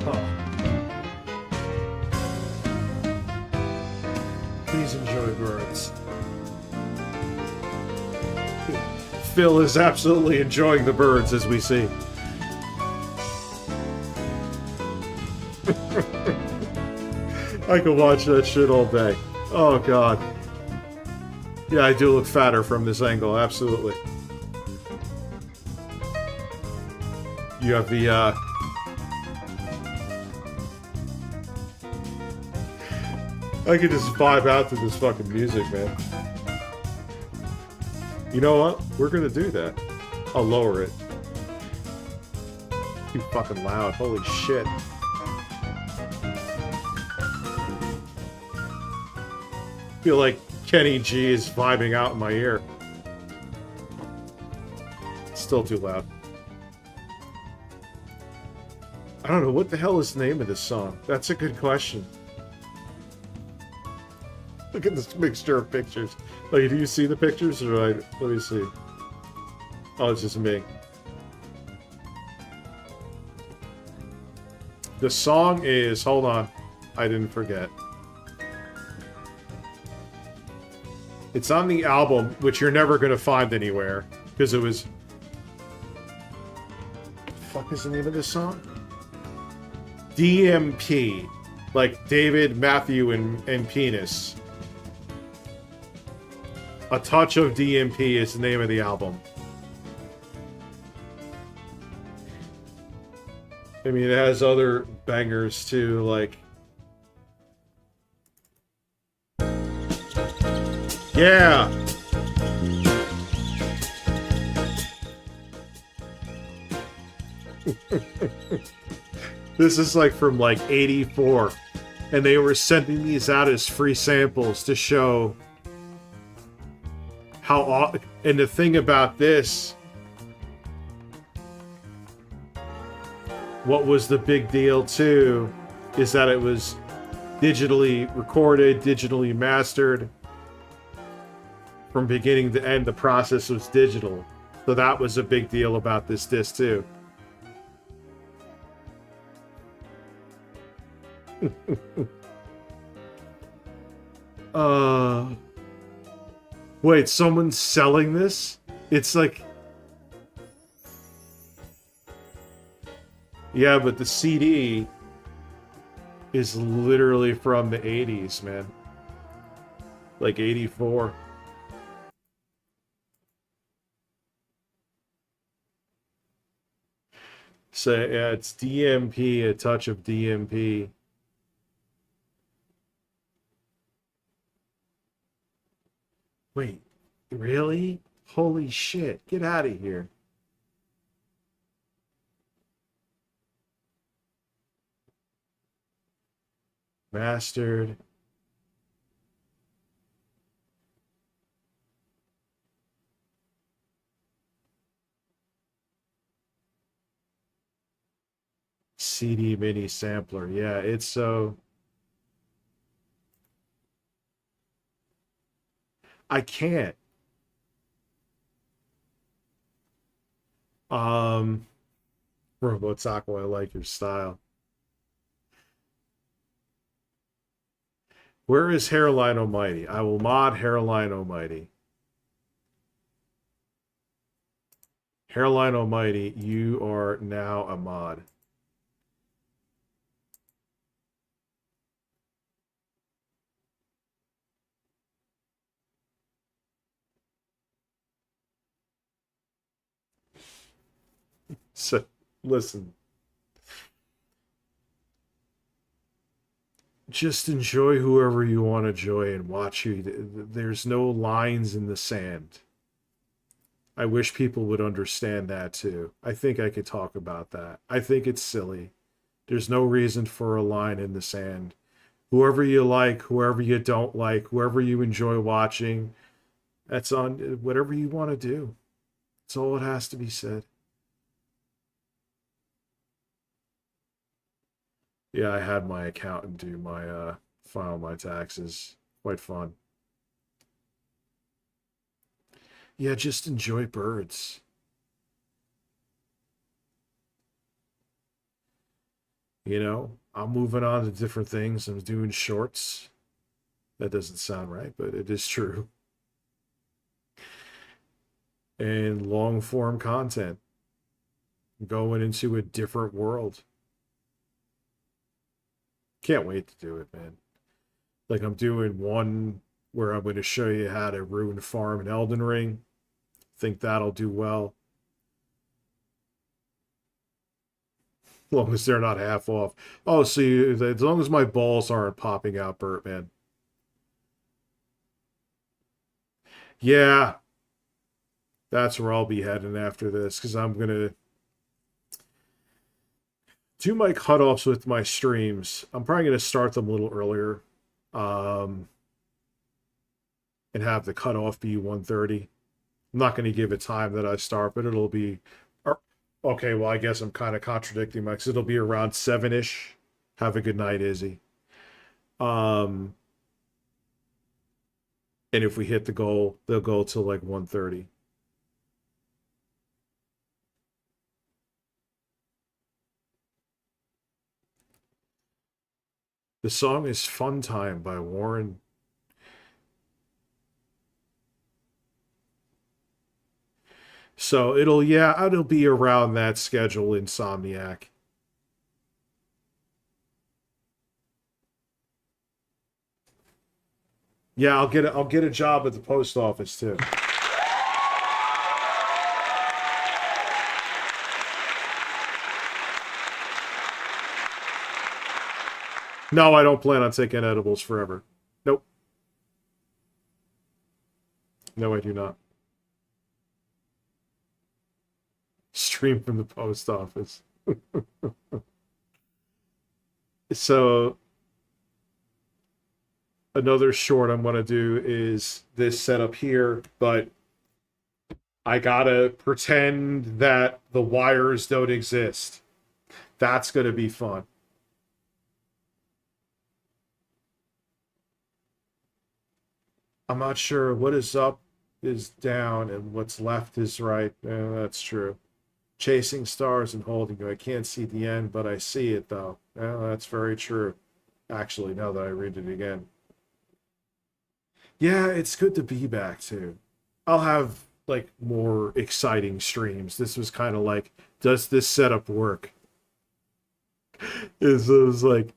[SPEAKER 5] Oh. Please enjoy birds. Phil is absolutely enjoying the birds, as we see. I could watch that shit all day. Oh god. Yeah, I do look fatter from this angle, absolutely. You have the, I could just vibe out to this fucking music, man. You know what? We're gonna do that. I'll lower it. Too fucking loud. Holy shit. Feel like Kenny G is vibing out in my ear. Still too loud. I don't know, what the hell is the name of this song? That's a good question. Look at this mixture of pictures. Like, do you see the pictures, or let me see. Oh, it's just me. The song is, hold on, I didn't forget. It's on the album, which you're never gonna find anywhere, because it was... What the fuck is the name of this song? DMP. Like David, Matthew, and Penis. A Touch of DMP is the name of the album. I mean, it has other bangers too, like... Yeah! This is like from like 84. And they were sending these out as free samples to show how... And the thing about this... What was the big deal too is that it was digitally recorded, digitally mastered. From beginning to end, the process was digital. So that was a big deal about this disc too. Wait, someone's selling this? It's like... Yeah, but the CD is literally from the 80s, man. Like 84. So yeah, it's DMP, a touch of DMP. Wait, really? Holy shit, get out of here. Mastered. CD mini sampler. Yeah, it's so... I can't. Robot Taco, I like your style. Where is Hairline Almighty? I will mod Hairline Almighty. Hairline Almighty, you are now a mod. So, listen. Just enjoy whoever you want to enjoy and watch you. There's no lines in the sand. I wish people would understand that too. I think I could talk about that. I think it's silly. There's no reason for a line in the sand. Whoever you like, whoever you don't like, whoever you enjoy watching, that's on whatever you want to do. That's all it has to be said. Yeah, I had my accountant do my file my taxes. Quite fun. Yeah, just enjoy birds. You know, I'm moving on to different things. I'm doing shorts. That doesn't sound right, but it is true. And long form content. Going into a different world. Can't wait to do it, man. Like, I'm doing one where I'm going to show you how to ruin farm in Elden Ring. Think that'll do well. As long as they're not half off. Oh, see, as long as my balls aren't popping out, Burt, man. Yeah. That's where I'll be heading after this, because I'm going to do my cutoffs with my streams. I'm probably going to start them a little earlier. And have the cutoff be 1:30. I'm not going to give a time that I start, but it'll be... Okay, well, I guess I'm kind of contradicting Mike. It'll be around 7-ish. Have a good night, Izzy. And if we hit the goal, they'll go till like 1:30. The song is Fun Time by Warren. So it'll be around that schedule, Insomniac. Yeah, I'll get a job at the post office too. No, I don't plan on taking edibles forever. Nope. No, I do not. Stream from the post office. So, another short I'm going to do is this setup here, but I gotta pretend that the wires don't exist. That's going to be fun. I'm not sure what is up is down and what's left is right. Yeah, that's true. Chasing stars and holding you. I can't see the end, but I see it, though. Yeah, that's very true. Actually, now that I read it again. Yeah, it's good to be back, too. I'll have, like, more exciting streams. This was kind of like, does this setup work? It was like,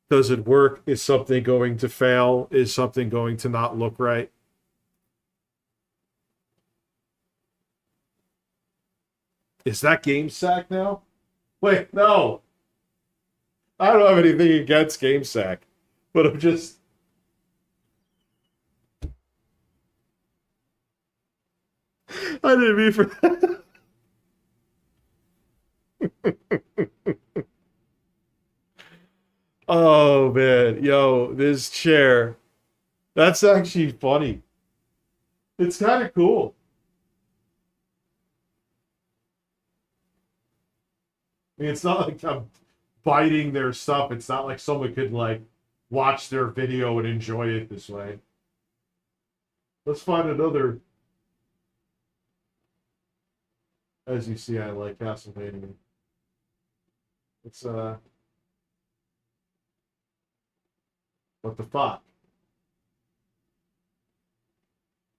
[SPEAKER 5] does it work? Is something going to fail? Is something going to not look right? Is that Game Sack now? Wait, no. I don't have anything against Game Sack, but I'm just... I didn't mean for that. Oh, man. Yo, this chair. That's actually funny. It's kind of cool. I mean, it's not like I'm biting their stuff. It's not like someone could, like, watch their video and enjoy it this way. Let's find another... As you see, I like Castlevania. It's, what the fuck?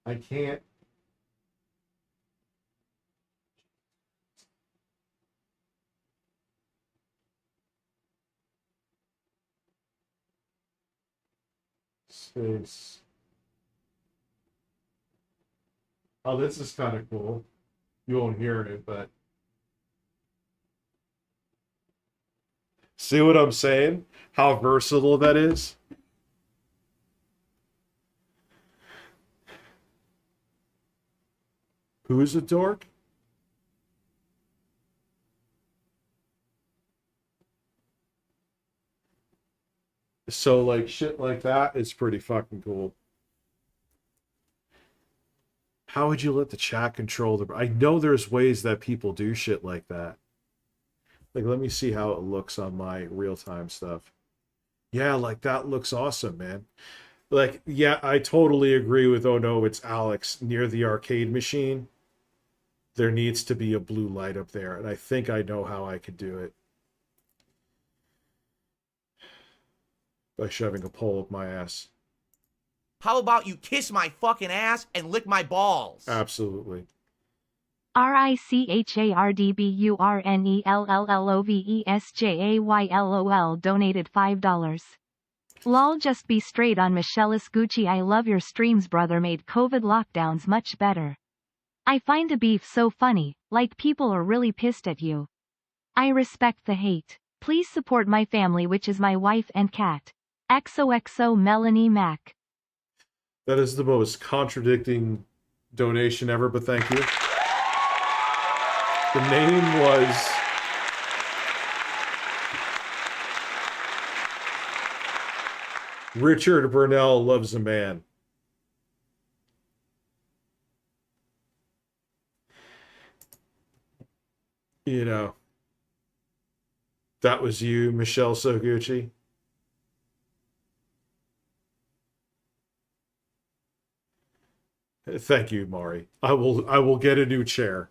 [SPEAKER 5] I can't... Space. Oh, this is kind of cool. You won't hear it, but... See what I'm saying? How versatile that is? Who is a dork? So, like, shit like that is pretty fucking cool. How would you let the chat control the... I know there's ways that people do shit like that. Like, let me see how it looks on my real-time stuff. Yeah, like, that looks awesome, man. Like, yeah, I totally agree with, oh no, it's Alex. Near the arcade machine, there needs to be a blue light up there, and I think I know how I could do it. By shoving a pole up my ass.
[SPEAKER 6] How about you kiss my fucking ass and lick my balls?
[SPEAKER 5] Absolutely.
[SPEAKER 7] RICHARDBURNELLLOVESJAYLOL donated $5. Lol, just be straight on Michelle's Gucci. I love your streams, brother. Made COVID lockdowns much better. I find the beef so funny, like people are really pissed at you. I respect the hate. Please support my family, which is my wife and cat. XOXO Melanie Mac.
[SPEAKER 5] That is the most contradicting donation ever, but thank you. The name was... Richard Burnell Loves a Man. You know, that was you, Michelle Soguchi. Thank you, Mari. I will get a new chair.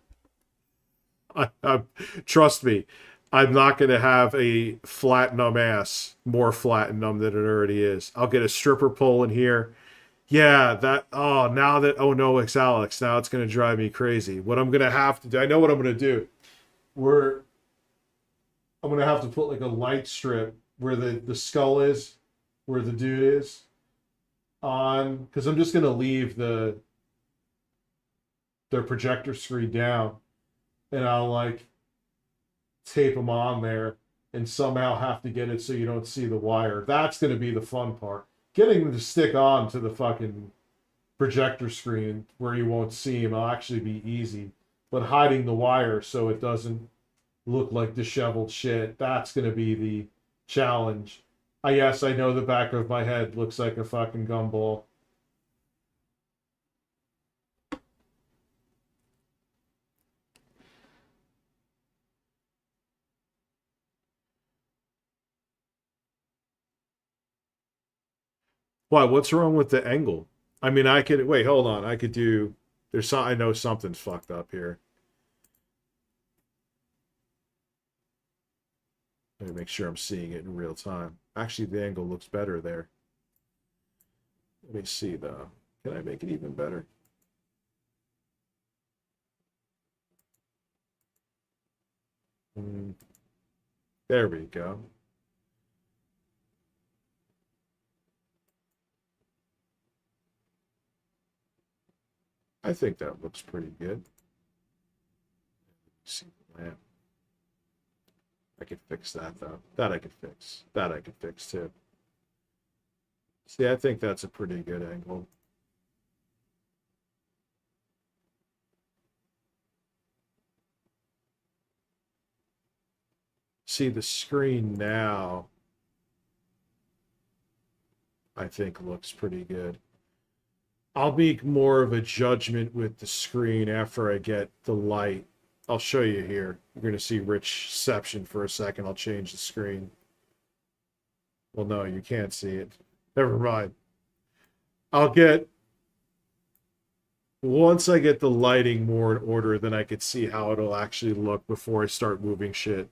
[SPEAKER 5] Trust me, I'm not going to have a flat-numb ass more flat-numb than it already is. I'll get a stripper pole in here. Yeah, that, oh, now that, oh no, it's Alex. Now it's going to drive me crazy. What I'm going to have to do, I know what I'm going to do. I'm going to have to put like a light strip where the skull is, where the dude is, on, because I'm just going to leave their projector screen down, and I'll like tape them on there and somehow have to get it so you don't see the wire. That's going to be the fun part. Getting them to stick on to the fucking projector screen where you won't see them will actually be easy. But hiding the wire so it doesn't look like disheveled shit, that's going to be the challenge. Yes, I know the back of my head looks like a fucking gumball. Why? What's wrong with the angle? I mean, I could... Wait, hold on. I could do... I know something's fucked up here. Let me make sure I'm seeing it in real time. Actually, the angle looks better there. Let me see, though. Can I make it even better? There we go. I think that looks pretty good. see the lamp. I can fix that though. That I can fix. That I can fix too. See, I think that's a pretty good angle. See, the screen now, I think looks pretty good. I'll make more of a judgment with the screen after I get the light. I'll show you here. You're going to see Richception for a second. I'll change the screen. Well, no, you can't see it. Never mind. Once I get the lighting more in order, then I could see how it'll actually look before I start moving shit.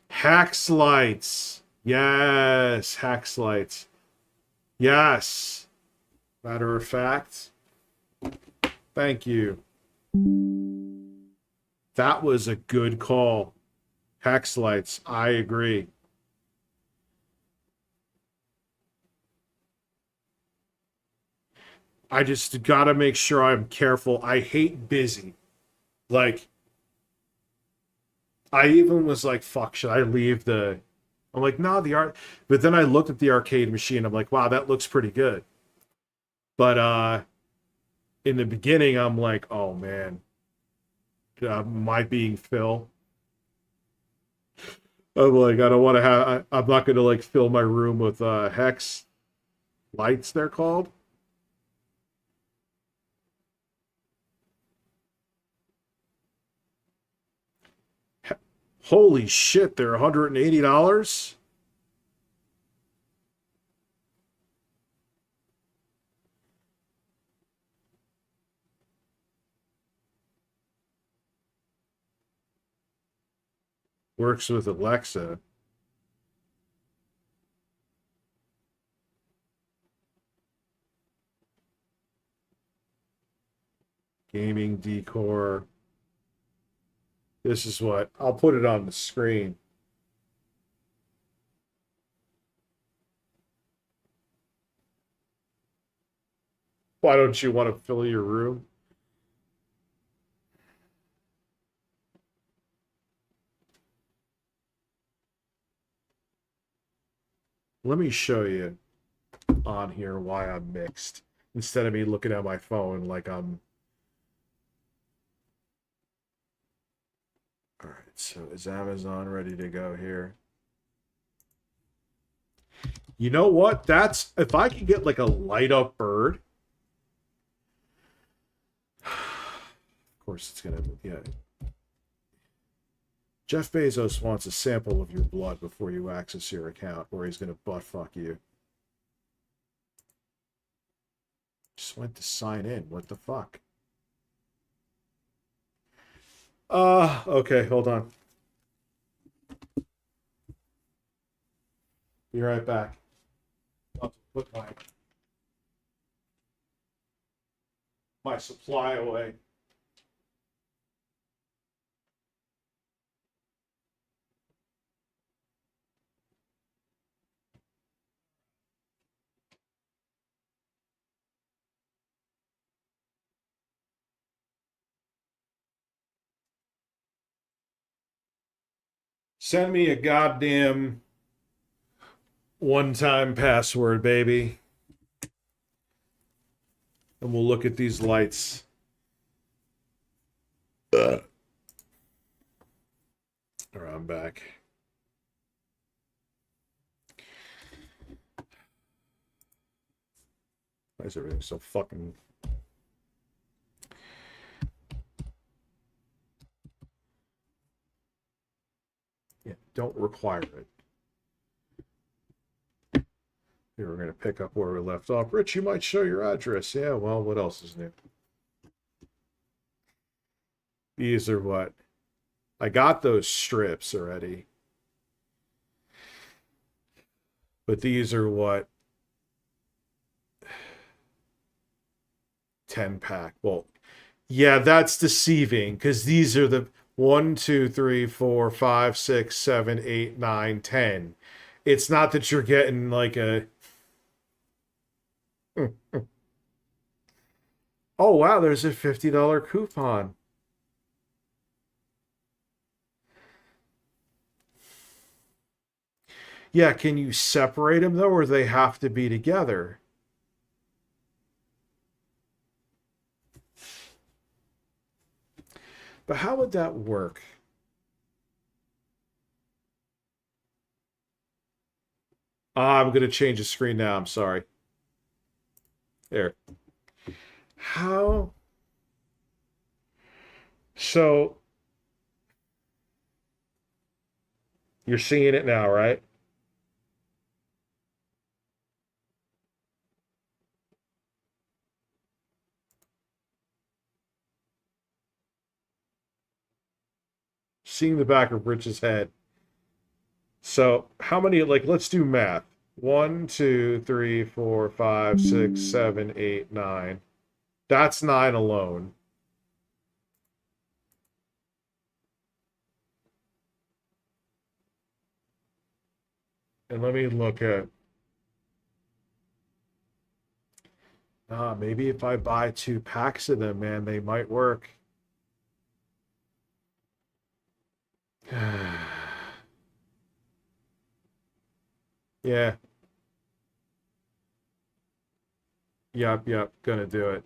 [SPEAKER 5] Hax lights. Yes, Hax lights. Yes. Matter of fact, thank you. That was a good call. Hax lights, I agree. I just gotta make sure I'm careful. I hate busy. Like, I even was like, fuck, should I leave the... I'm like, nah, the art... But then I looked at the arcade machine. I'm like, wow, that looks pretty good. But in the beginning, I'm like, oh, man. Am I being Phil? I'm like, I don't want to have... I'm not going to, like, fill my room with hex lights, they're called. Holy shit, they're $180? Works with Alexa. Gaming decor. This is what, I'll put it on the screen. Why don't you want to fill your room? Let me show you on here why I'm mixed. Instead of me looking at my phone like I'm... All right, so is Amazon ready to go here? You know what? That's... If I can get like a light up bird... Of course it's gonna... Yeah. Jeff Bezos wants a sample of your blood before you access your account, or he's gonna butt fuck you. Just went to sign in. What the fuck? Okay, hold on. Be right back. I'll put my supply away. Send me a goddamn one-time password, baby. And we'll look at these lights. All right, I'm back. Why is everything so fucking... Yeah, don't require it. Here, we're going to pick up where we left off. Rich, you might show your address. Yeah, well, what else is new? These are what? I got those strips already. But these are what? 10-pack. Well, yeah, that's deceiving because these are the 1, 2, 3, 4, 5, 6, 7, 8, 9, 10. It's not that you're getting like a Oh, wow, there's a $50 coupon. Yeah, can you separate them, though, or they have to be together? But how would that work? I'm going to change the screen now. I'm sorry. There. How? So, you're seeing it now, right? Seeing the back of Rich's head. So, how many, like, let's do math. 1, 2, 3, 4, 5, 6, 7, 8, 9. That's 9 alone. And let me look at... maybe if I buy 2 packs of them, man, they might work. Yeah. Yep, gonna do it.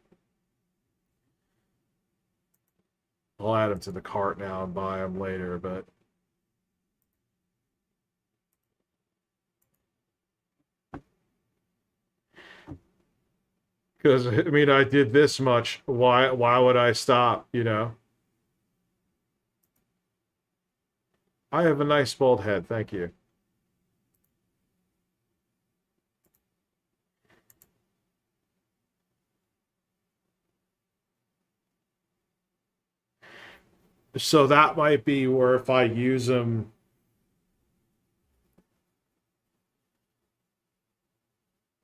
[SPEAKER 5] I'll add them to the cart now and buy them later, but... Because, I mean, I did this much. Why would I stop, you know? I have a nice bald head, thank you. So that might be where if I use them...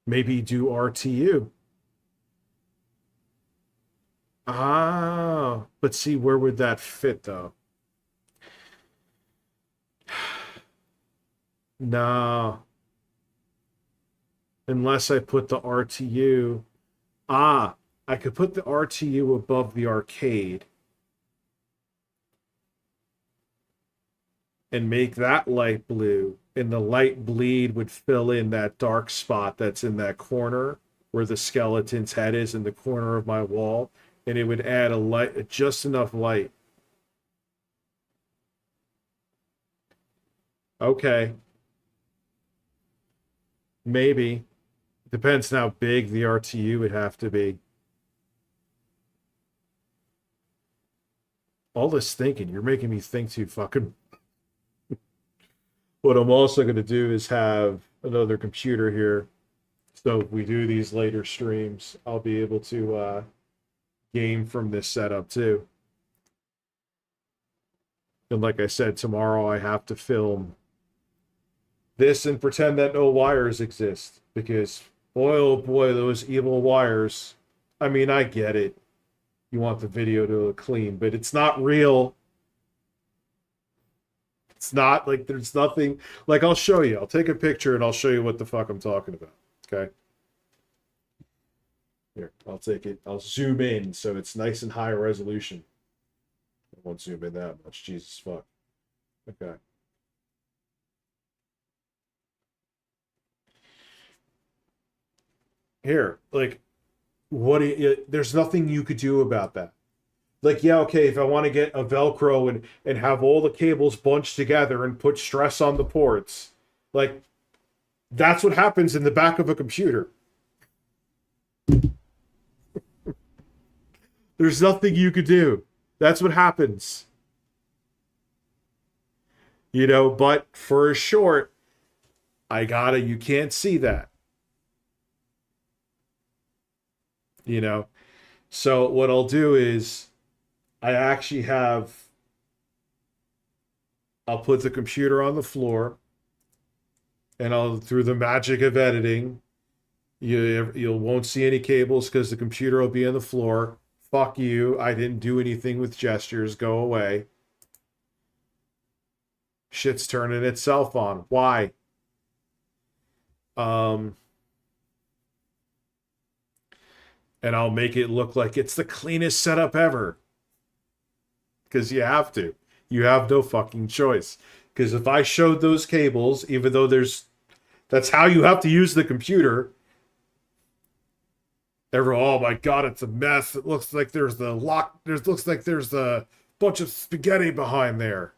[SPEAKER 5] Maybe do RTU. Ah, but see, where would that fit, though? No. Unless I put the RTU... I could put the RTU above the arcade. And make that light blue. And the light bleed would fill in that dark spot that's in that corner where the skeleton's head is in the corner of my wall. And it would add a light, just enough light. Okay. Maybe. Depends on how big the RTU would have to be. All this thinking, you're making me think too fucking... What I'm also going to do is have another computer here. So if we do these later streams, I'll be able to game from this setup too. And like I said, tomorrow I have to film this and pretend that no wires exist. Because, boy, oh boy, those evil wires. I mean, I get it. You want the video to look clean, but it's not real. It's not, like, there's nothing... Like, I'll show you. I'll take a picture and I'll show you what the fuck I'm talking about. Okay? Here, I'll take it. I'll zoom in so it's nice and high resolution. I won't zoom in that much. Jesus fuck. Okay. Here, like, what do you... There's nothing you could do about that. Like, yeah, okay, if I want to get a Velcro and have all the cables bunched together and put stress on the ports, like, that's what happens in the back of a computer. There's nothing you could do. That's what happens. You know, but for a short, you can't see that. You know? So what I'll do is... I'll put the computer on the floor, and through the magic of editing, you won't see any cables because the computer will be on the floor. Fuck you, I didn't do anything with gestures, go away. Shit's turning itself on. Why? And I'll make it look like it's the cleanest setup ever. Because you have to. You have no fucking choice. Because if I showed those cables, even though that's how you have to use the computer. Oh my god, it's a mess. It looks like there's a bunch of spaghetti behind there.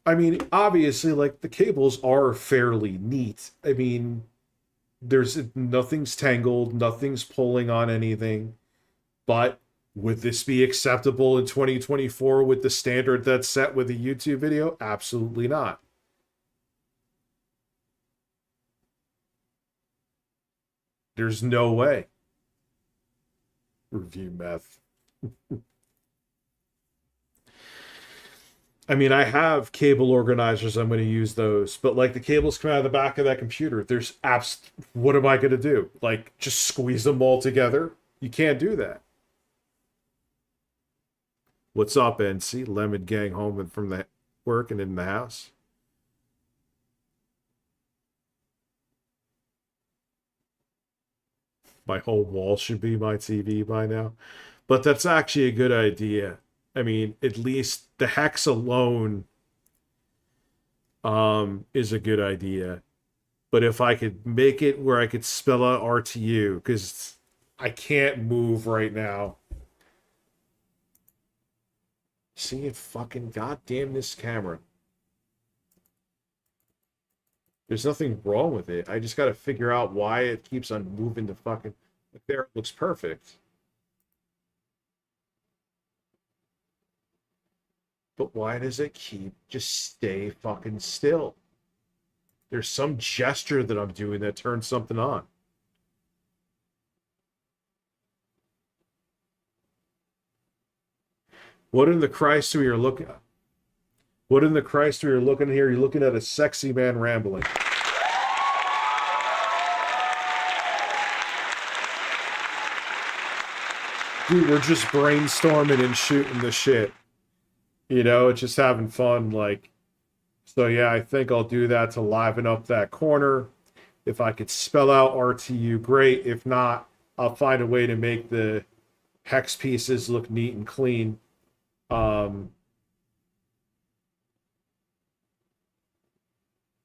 [SPEAKER 5] I mean, obviously, like, the cables are fairly neat. I mean, nothing's tangled, nothing's pulling on anything. But would this be acceptable in 2024 with the standard that's set with a YouTube video? Absolutely not. There's no way. Review meth. I mean, I have cable organizers. I'm going to use those. But, like, the cables come out of the back of that computer. What am I going to do? Like, just squeeze them all together? You can't do that. What's up, NC? Lemon gang home from the work and in the house. My whole wall should be my TV by now. But that's actually a good idea. I mean, at least the hex alone is a good idea. But if I could make it where I could spell out RTU, because I can't move right now. See it fucking goddamn this camera. There's nothing wrong with it. I just got to figure out why it keeps on moving the fucking... Like, there, it looks perfect. But why does it just stay fucking still? There's some gesture that I'm doing that turns something on. What in the Christ are you looking at? What in the Christ are you looking here? You're looking at a sexy man rambling. Dude, we're just brainstorming and shooting the shit. You know, it's just having fun, like... So yeah, I think I'll do that to liven up that corner. If I could spell out RTU, great. If not, I'll find a way to make the hex pieces look neat and clean. Now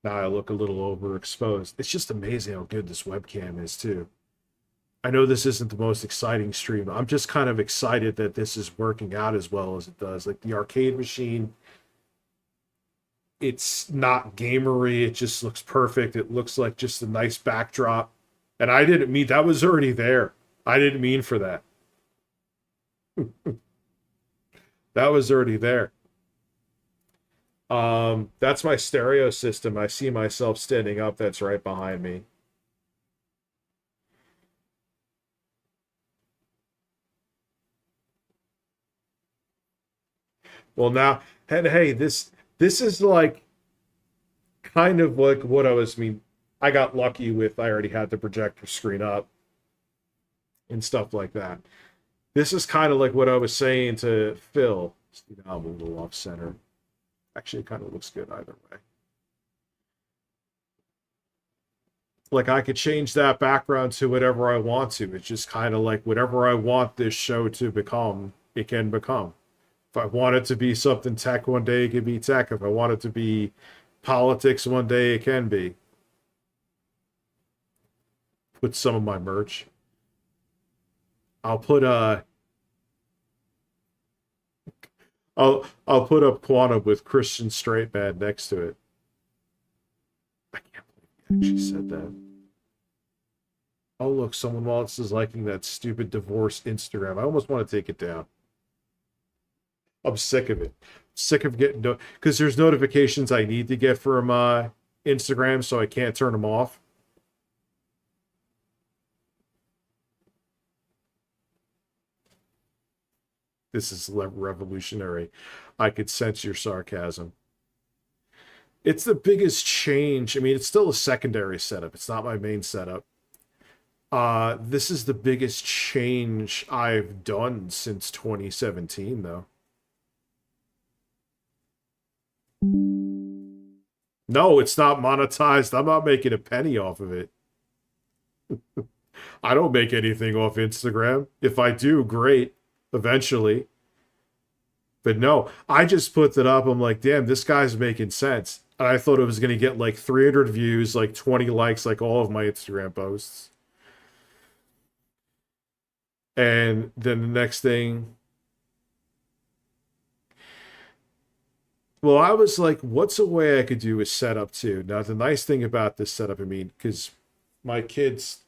[SPEAKER 5] I look a little overexposed. It's just amazing how good this webcam is, too. I know this isn't the most exciting stream. I'm just kind of excited that this is working out as well as it does. Like, the arcade machine, it's not gamery. It just looks perfect. It looks like just a nice backdrop. And I didn't mean... That was already there. I didn't mean for that. That was already there. That's my stereo system. I see myself standing up. That's right behind me. Well, now, and hey, this is like kind of like what I got lucky with. I already had the projector screen up and stuff like that. This is kind of like what I was saying to Phil. See, now I'm a little off center. Actually, it kind of looks good either way. Like, I could change that background to whatever I want to. It's just kind of like whatever I want this show to become, it can become. If I want it to be something tech one day, it can be tech. If I want it to be politics one day, it can be. Put some of my merch. I'll put I'll put up Quantum with Christian Straight Man next to it. I can't believe he actually said that. Oh look, someone else is liking that stupid divorce Instagram. I almost want to take it down. I'm sick of it. Sick of getting because there's notifications I need to get from Instagram, so I can't turn them off. This is revolutionary. I could sense your sarcasm. It's the biggest change. I mean, it's still a secondary setup. It's not my main setup. This is the biggest change I've done since 2017, though. No, it's not monetized. I'm not making a penny off of it. I don't make anything off Instagram. If I do, great. Eventually. But no, I just put that up. I'm like, damn, this guy's making sense. And I thought it was going to get like 300 views, like 20 likes, like all of my Instagram posts. And then the next thing, well, I was like, what's a way I could do a setup too? Now, the nice thing about this setup, I mean, because my kids'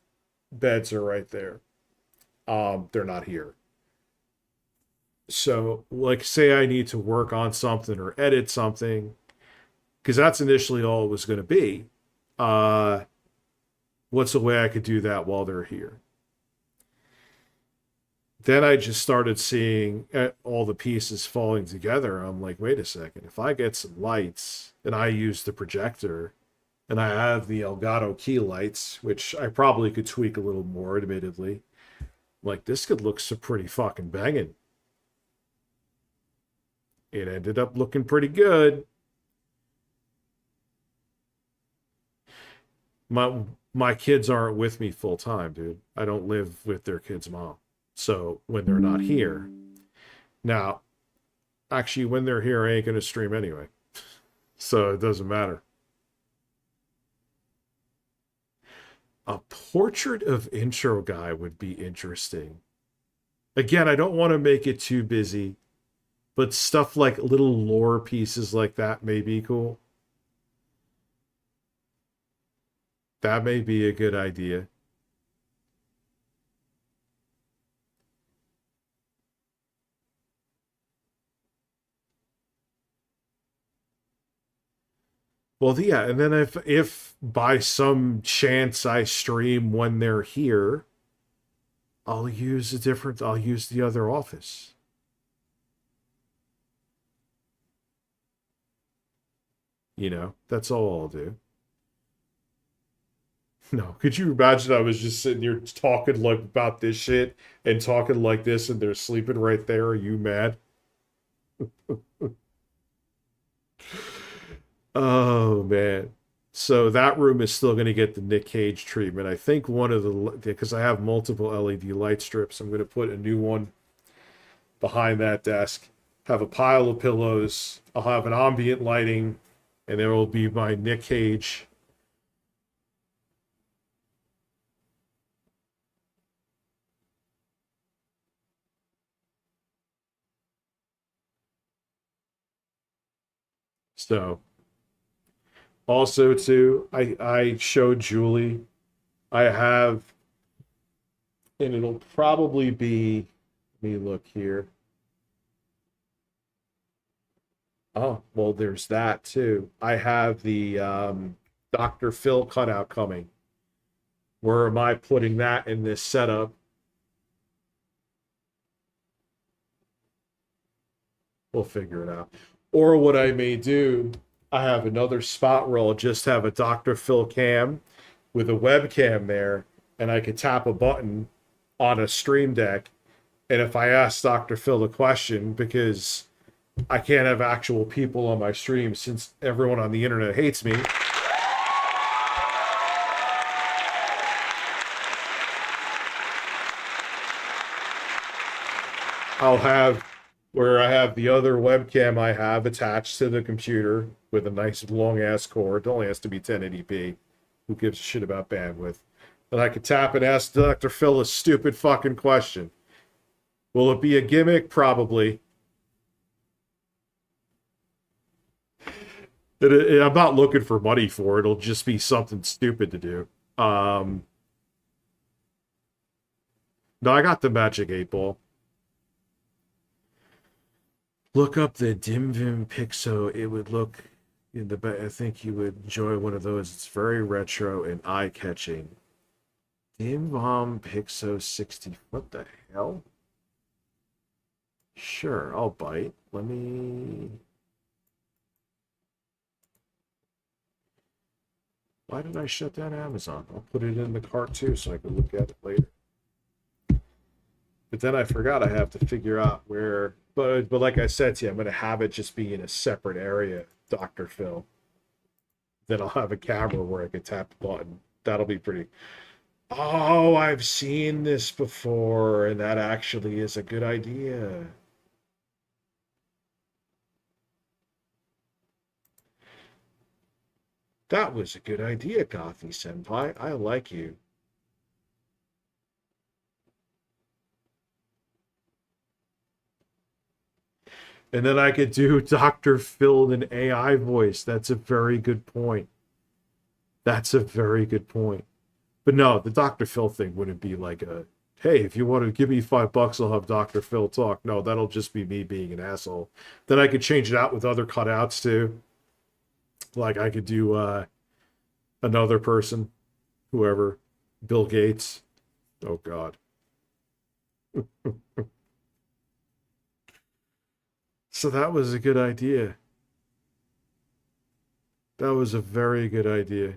[SPEAKER 5] beds are right there. They're not here. So, like, say I need to work on something or edit something, because that's initially all it was going to be. What's a way I could do that while they're here? Then I just started seeing all the pieces falling together. I'm like, wait a second. If I get some lights and I use the projector and I have the Elgato key lights, which I probably could tweak a little more, admittedly, like, this could look so pretty fucking banging. It ended up looking pretty good. My kids aren't with me full time, dude. I don't live with their kid's mom. So when they're not here, now, actually, when they're here, I ain't going to stream anyway. So it doesn't matter. A portrait of intro guy would be interesting. Again, I don't want to make it too busy, but stuff like little lore pieces like that may be cool. That may be a good idea. Well, yeah, and then if by some chance I stream when they're here, I'll use the other office. You know, that's all I'll do. No, could you imagine I was just sitting here talking like about this shit and talking like this and they're sleeping right there? Are you mad? Oh, man. So that room is still going to get the Nick Cage treatment. I think one of the, because I have multiple LED light strips, I'm going to put a new one behind that desk, have a pile of pillows, I'll have an ambient lighting, and there will be my Nick Cage. So, also too, I showed Julie, I have, and it'll probably be, let me look here. Oh, well, there's that too. I have the Dr. Phil cutout coming. Where am I putting that in this setup? We'll figure it out. Or what I may do, I have another spot where I'll just have a Dr. Phil cam with a webcam there, and I could tap a button on a stream deck. And if I ask Dr. Phil a question, because I can't have actual people on my stream since everyone on the internet hates me, I'll have where I have the other webcam I have attached to the computer with a nice long ass cord. It only has to be 1080p. Who gives a shit about bandwidth? And I could tap and ask Dr. Phil a stupid fucking question. Will it be a gimmick? Probably. I'm not looking for money for it. It'll just be something stupid to do. No, I got the Magic 8 Ball. Look up the Dimvim Pixo. It would look in the. I think you would enjoy one of those. It's very retro and eye-catching. Dimvom Pixo 60. What the hell? Sure, I'll bite. Let me. Why did I shut down Amazon? I'll put it in the cart too so I can look at it later. But then I forgot I have to figure out where. But like I said to you, I'm going to have it just be in a separate area, Dr. Phil. then I'll have a camera where I can tap the button. That'll be pretty. Oh, I've seen this before, and that actually is a good idea. That was a good idea, Coffee Senpai. I like you. And then I could do Dr. Phil in an AI voice. That's a very good point. That's a very good point. But no, the Dr. Phil thing wouldn't be like a, hey, if you want to give me $5, I'll have Dr. Phil talk. No, that'll just be me being an asshole. Then I could change it out with other cutouts too. Like I could do another person, whoever, Bill Gates. Oh, God. So that was a good idea. That was a very good idea.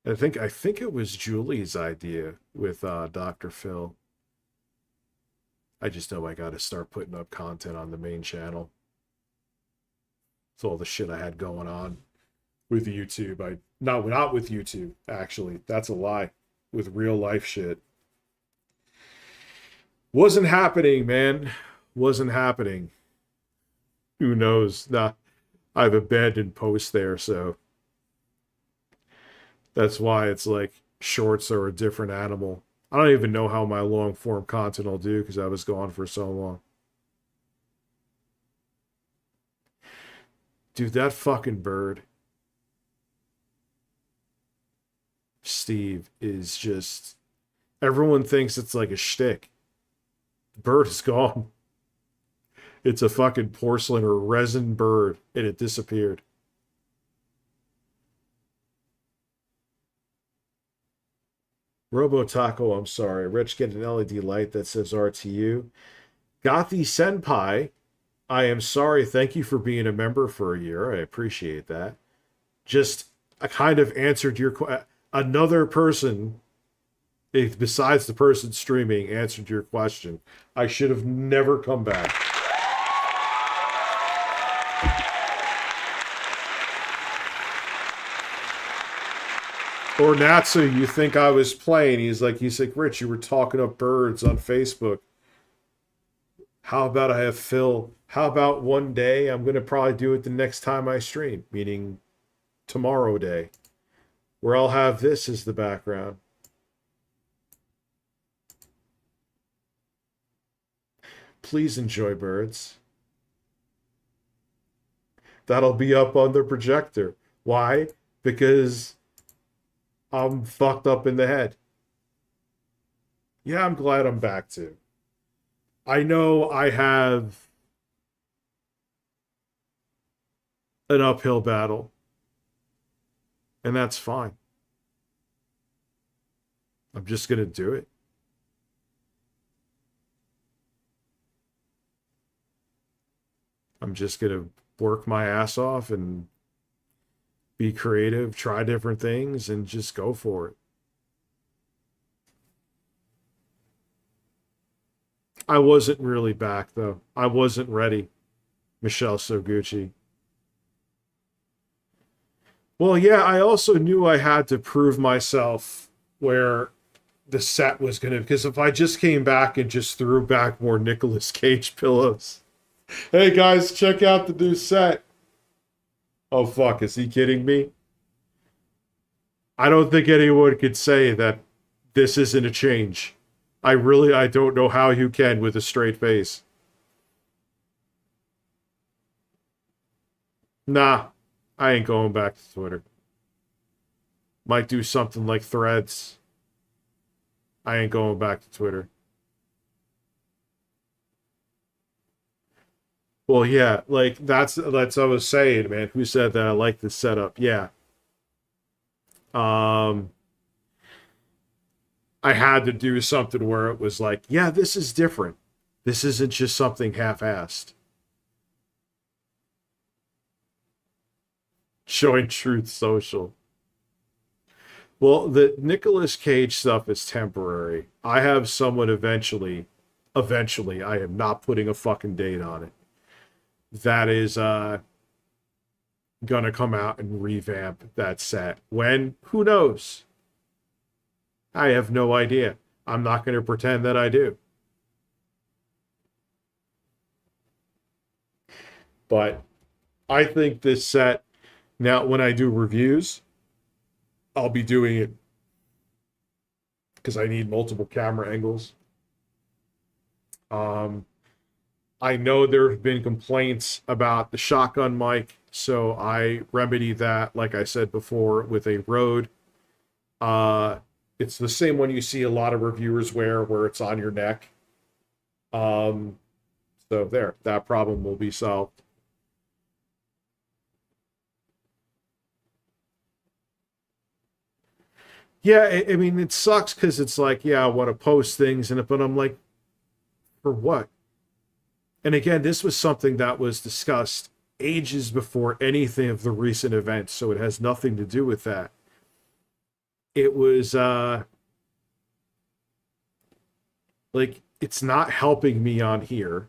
[SPEAKER 5] I think it was Julie's idea with Dr. Phil. I just know I got to start putting up content on the main channel. It's all the shit I had going on with YouTube. Not with YouTube, actually. That's a lie. With real life shit. Wasn't happening, man. Wasn't happening. Who knows? Nah, I've abandoned posts there, so that's why it's like shorts are a different animal. I don't even know how my long form content will do because I was gone for so long. Dude, that fucking bird, Steve, is just... Everyone thinks it's like a shtick. The bird is gone. It's a fucking porcelain or resin bird, and it disappeared. Robo Taco, I'm sorry. Rich, get an LED light that says RTU. Gothi Senpai, I am sorry. Thank you for being a member for a year. I appreciate that. Just, I kind of answered your question. Another person, besides the person streaming, answered your question. I should have never come back. Or Natsu, you think I was playing. He's like, Rich, you were talking up birds on Facebook. How about I have Phil? How about one day? I'm going to probably do it the next time I stream, meaning tomorrow day, where I'll have this as the background. Please enjoy birds. That'll be up on the projector. Why? Because I'm fucked up in the head. Yeah, I'm glad I'm back too. I know I have an uphill battle, and that's fine. I'm just going to do it. I'm just going to work my ass off and be creative, try different things, and just go for it. I wasn't really back, though. I wasn't ready, Michelle Soguchi. Well, yeah, I also knew I had to prove myself where the set was going to... Because if I just came back and just threw back more Nicolas Cage pillows... Hey, guys, check out the new set. Oh, fuck, is he kidding me? I don't think anyone could say that this isn't a change. I don't know how you can with a straight face. Nah, I ain't going back to Twitter. Might do something like Threads. I ain't going back to Twitter. Well, yeah, like that's what I was saying, man. Who said that I like this setup? Yeah. I had to do something where it was like, yeah, this is different. This isn't just something half-assed. Showing Truth Social. Well, the Nicolas Cage stuff is temporary. I have someone eventually, I am not putting a fucking date on it, that is gonna come out and revamp that set. When? Who knows? I have no idea. I'm not going to pretend that I do. But I think this set, now when I do reviews, I'll be doing it because I need multiple camera angles. I know there have been complaints about the shotgun mic, so I remedy that, like I said before, with a Rode. It's the same one you see a lot of reviewers wear, where it's on your neck. So there, that problem will be solved. Yeah, I mean, it sucks because it's like, yeah, I want to post things, but I'm like, for what? And again, this was something that was discussed ages before anything of the recent events, so it has nothing to do with that. It was, like, it's not helping me on here.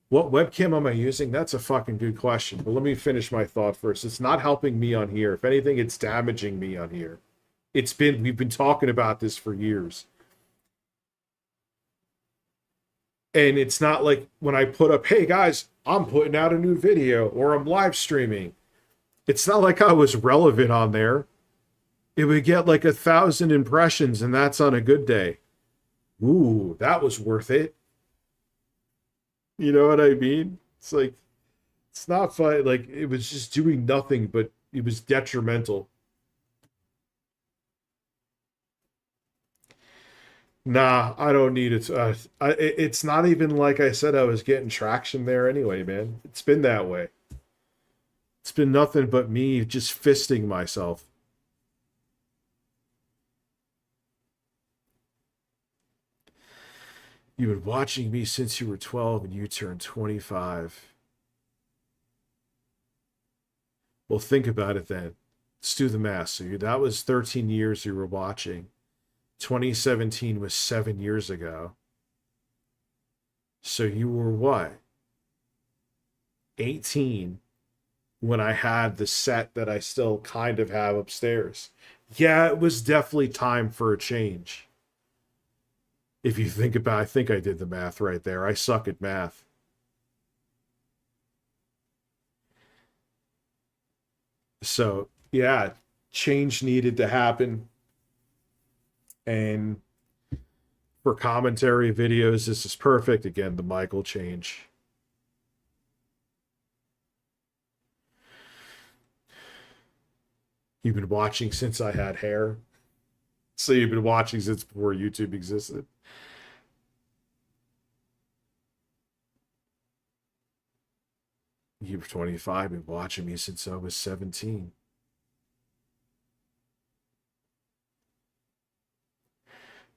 [SPEAKER 5] What webcam am I using? That's a fucking good question. But let me finish my thought first. It's not helping me on here. If anything, it's damaging me on here. We've been talking about this for years. And it's not like when I put up, hey guys, I'm putting out a new video or I'm live streaming. It's not like I was relevant on there. It would get like 1,000 impressions, and that's on a good day. Ooh, that was worth it. You know what I mean? It's like, it's not fun. Like, it was just doing nothing, but it was detrimental. Nah, I don't need it. It's not even like I said I was getting traction there anyway, man. It's been that way. It's been nothing but me just fisting myself. You've been watching me since you were 12 and you turned 25. Well, think about it then. Let's do the math. So that was 13 years you were watching. 2017 was 7 years ago. So you were what? 18 when I had the set that I still kind of have upstairs. Yeah, it was definitely time for a change. If you think about it, I think I did the math right there. I suck at math. So, yeah, change needed to happen. And for commentary videos, this is perfect. Again, the mic will change. You've been watching since I had hair. So you've been watching since before YouTube existed. You were 25, been watching me since I was 17.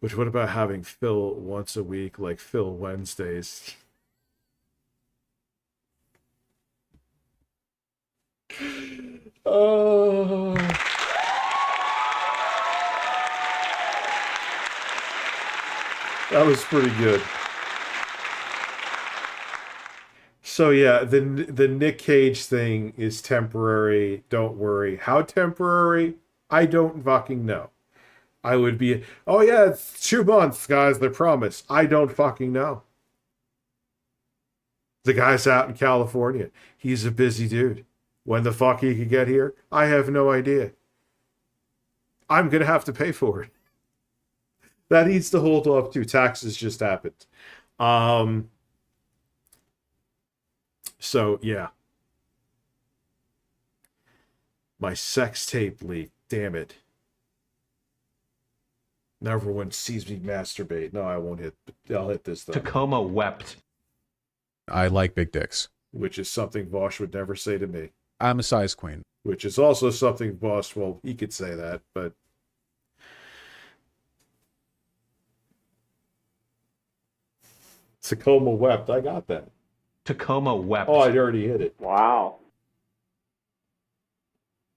[SPEAKER 5] Which, what about having Phil once a week, like Phil Wednesdays? Oh. That was pretty good. So yeah, the Nick Cage thing is temporary. Don't worry. How temporary? I don't fucking know. I would be, oh yeah, it's 2 months, guys, they promise. I don't fucking know. The guy's out in California. He's a busy dude. When the fuck he could get here? I have no idea. I'm going to have to pay for it. That needs to hold off too. Taxes just happened. So, yeah. My sex tape leaked. Damn it. Now everyone sees me masturbate. No, I won't hit. I'll hit this though.
[SPEAKER 2] Tacoma wept.
[SPEAKER 11] I like big dicks.
[SPEAKER 5] Which is something Vosh would never say to me.
[SPEAKER 11] I'm a size queen.
[SPEAKER 5] Which is also something Vosh, well, he could say that, but... Tacoma wept. I got that.
[SPEAKER 2] Tacoma wept.
[SPEAKER 5] Oh, I'd already hit it.
[SPEAKER 17] Wow.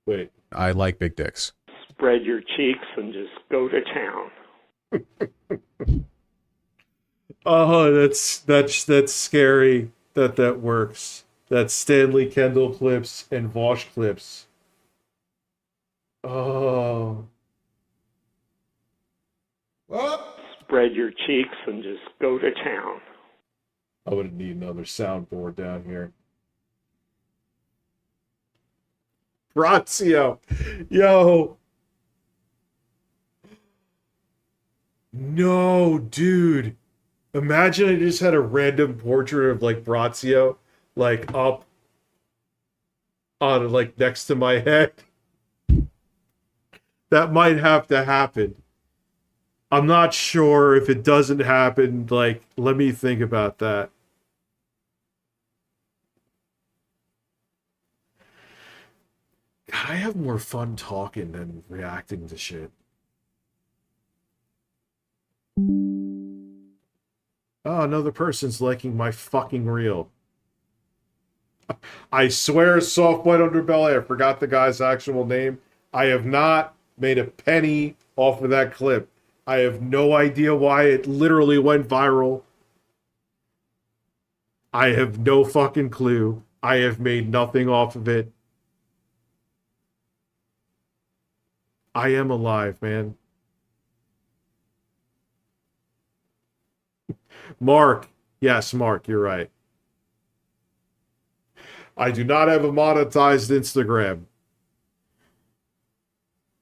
[SPEAKER 5] Wait.
[SPEAKER 11] I like big dicks.
[SPEAKER 17] Spread your cheeks and just go to town.
[SPEAKER 5] Oh, that's scary. that works. That's Stanley Kendall clips and Vosh clips. Oh.
[SPEAKER 17] Spread your cheeks and just go to town.
[SPEAKER 5] I would need another soundboard down here. Brazio. Yo. No, dude. Imagine I just had a random portrait of like Brazio, like up on like next to my head. That might have to happen. I'm not sure if it doesn't happen. Like, let me think about that. God, I have more fun talking than reacting to shit. Oh, another person's liking my fucking reel. I swear, Soft White Underbelly, I forgot the guy's actual name. I have not made a penny off of that clip. I have no idea why it literally went viral. I have no fucking clue. I have made nothing off of it. I am alive, man. Mark. Yes, Mark, you're right. I do not have a monetized Instagram.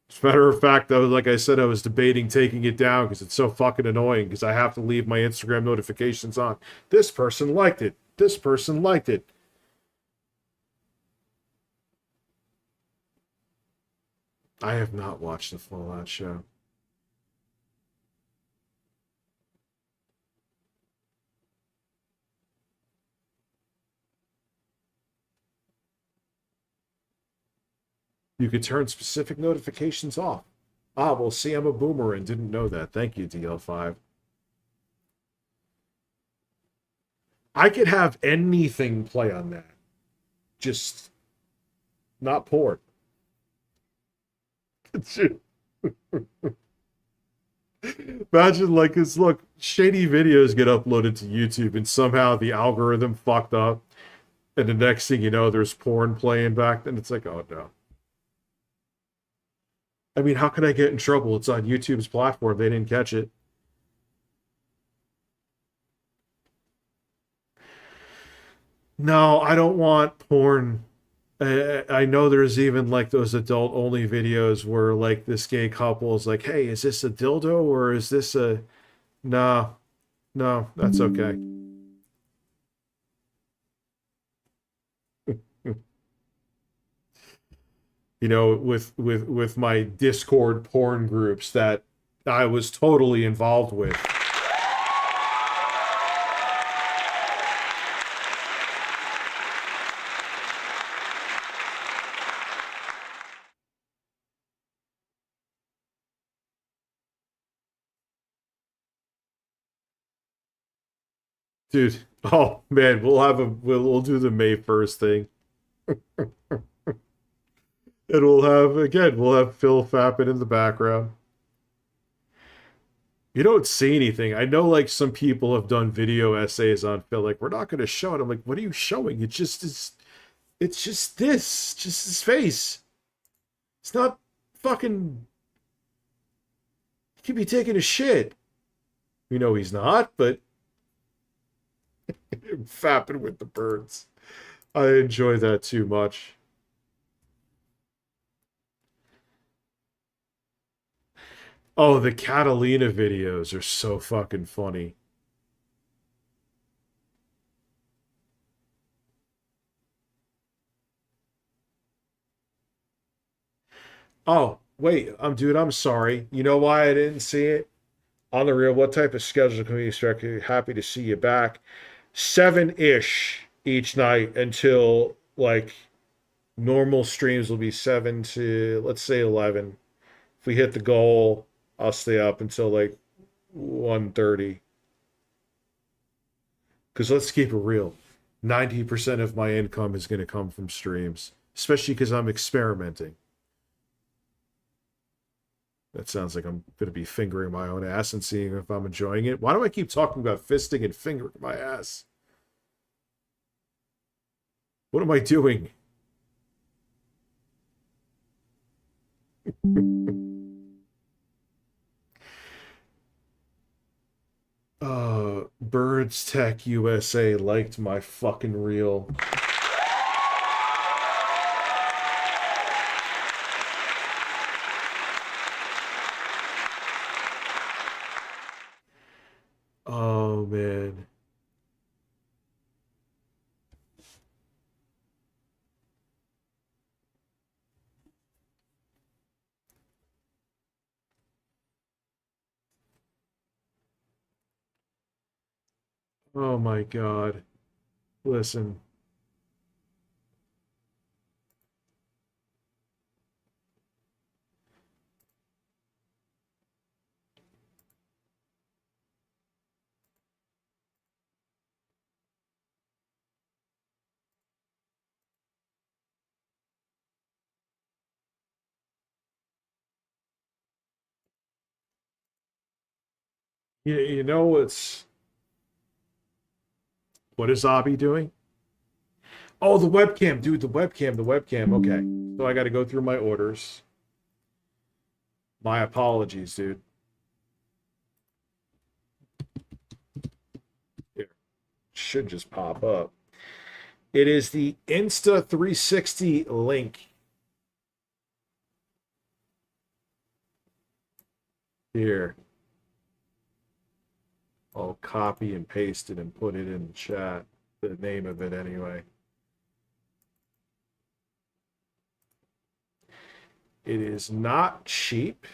[SPEAKER 5] As a matter of fact, though, like I said, I was debating taking it down because it's so fucking annoying because I have to leave my Instagram notifications on. This person liked it. This person liked it. I have not watched the Fallout show. You could turn specific notifications off. Ah, well, see, I'm a boomer and didn't know that. Thank you, DL5. I could have anything play on that. Just not porn. Imagine, like, it's, look, shady videos get uploaded to YouTube and somehow the algorithm fucked up. And the next thing you know, there's porn playing back. And it's like, oh, no. I mean, how could I get in trouble? It's on YouTube's platform. They didn't catch it. No, I don't want porn. I know there's even like those adult-only videos where like this gay couple is like, hey, is this a dildo or is this a... No, that's okay. You know, with my Discord porn groups that I was totally involved with. Dude, oh man, we'll do the May 1st thing. And we'll have Phil fapping in the background. You don't see anything. I know like some people have done video essays on Phil, like, we're not gonna show it. I'm like, what are you showing? It's just his face. It's not fucking... He could be taking a shit. We know he's not, but fapping with the birds. I enjoy that too much. Oh, the Catalina videos are so fucking funny. Oh, wait, dude, I'm sorry. You know why I didn't see it? On the real, what type of schedule can we expect? Happy to see you back. 7-ish each night until, like, normal streams will be 7 to, let's say, 11. If we hit the goal, I'll stay up until, like, 1:30. Because let's keep it real. 90% of my income is going to come from streams. Especially because I'm experimenting. That sounds like I'm going to be fingering my own ass and seeing if I'm enjoying it. Why do I keep talking about fisting and fingering my ass? What am I doing? Birds Tech USA liked my fucking reel. Oh, man. Oh my God. Listen. You know what's... What is Obby doing? Oh, the webcam, dude, the webcam. Okay. So I got to go through my orders. My apologies, dude. Here. Should just pop up. It is the Insta360 link. Here. I'll copy and paste it and put it in the chat. The name of it anyway. It is not cheap.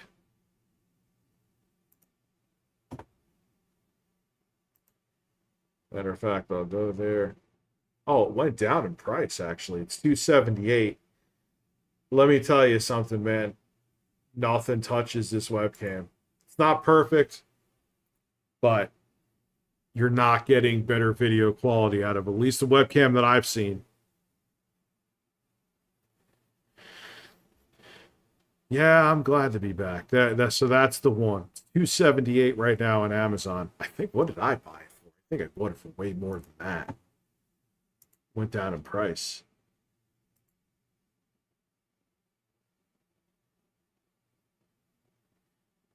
[SPEAKER 5] Matter of fact, I'll go there. Oh, it went down in price, actually. It's $278. Let me tell you something, man. Nothing touches this webcam. It's not perfect, but you're not getting better video quality out of at least the webcam that I've seen. Yeah, I'm glad to be back. So that's the one. It's $278 right now on Amazon. I think, what did I buy it for? I think I bought it for way more than that. Went down in price.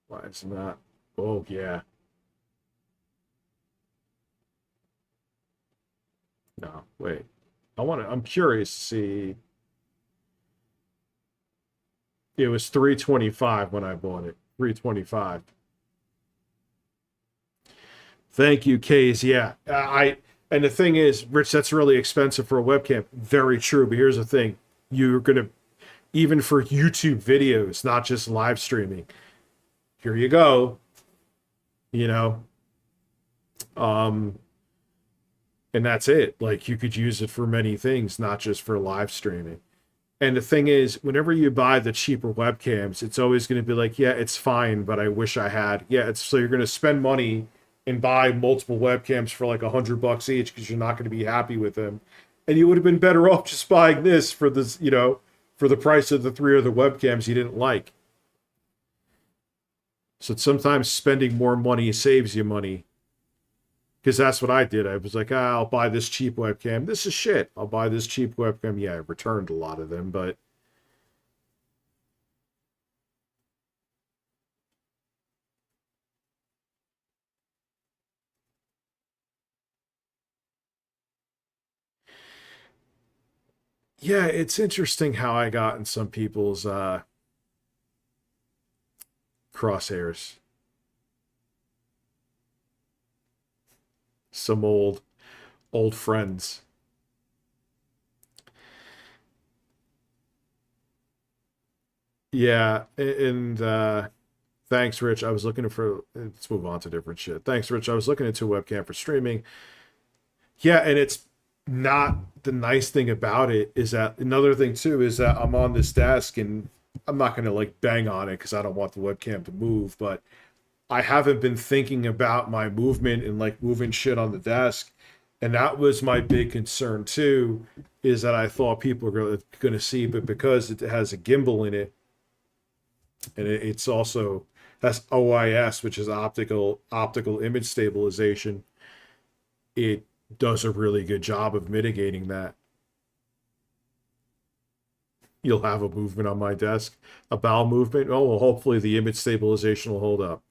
[SPEAKER 5] Why is it not? Oh, yeah. No, wait. I'm curious to see. It was $325 when I bought it. $325. Thank you, Kays. Yeah, and the thing is, Rich, that's really expensive for a webcam. Very true. But here's the thing: you're gonna, even for YouTube videos, not just live streaming. Here you go. You know. And that's it. Like, you could use it for many things, not just for live streaming. And the thing is, whenever you buy the cheaper webcams, it's always going to be like, yeah, it's fine, but I wish I had. Yeah, so you're going to spend money and buy multiple webcams for like $100 each because you're not going to be happy with them. And you would have been better off just buying this for this, you know, for the price of the 3 other webcams you didn't like. So sometimes spending more money saves you money. Because that's what I did. I was like, I'll buy this cheap webcam. This is shit. I'll buy this cheap webcam. Yeah, I returned a lot of them, but... Yeah, it's interesting how I got in some people's crosshairs. Some old friends. Yeah, and thanks, Rich. I was looking for... Let's move on to different shit. Thanks, Rich. I was looking into a webcam for streaming. Yeah, and it's not... The nice thing about it is that... Another thing, too, is that I'm on this desk, and I'm not going to, like, bang on it because I don't want the webcam to move, but I haven't been thinking about my movement and, like, moving shit on the desk. And that was my big concern, too, is that I thought people were going to see, but because it has a gimbal in it, and it's also has OIS, which is optical image stabilization, it does a really good job of mitigating that. You'll have a movement on my desk, a bowel movement. Oh, well, hopefully the image stabilization will hold up.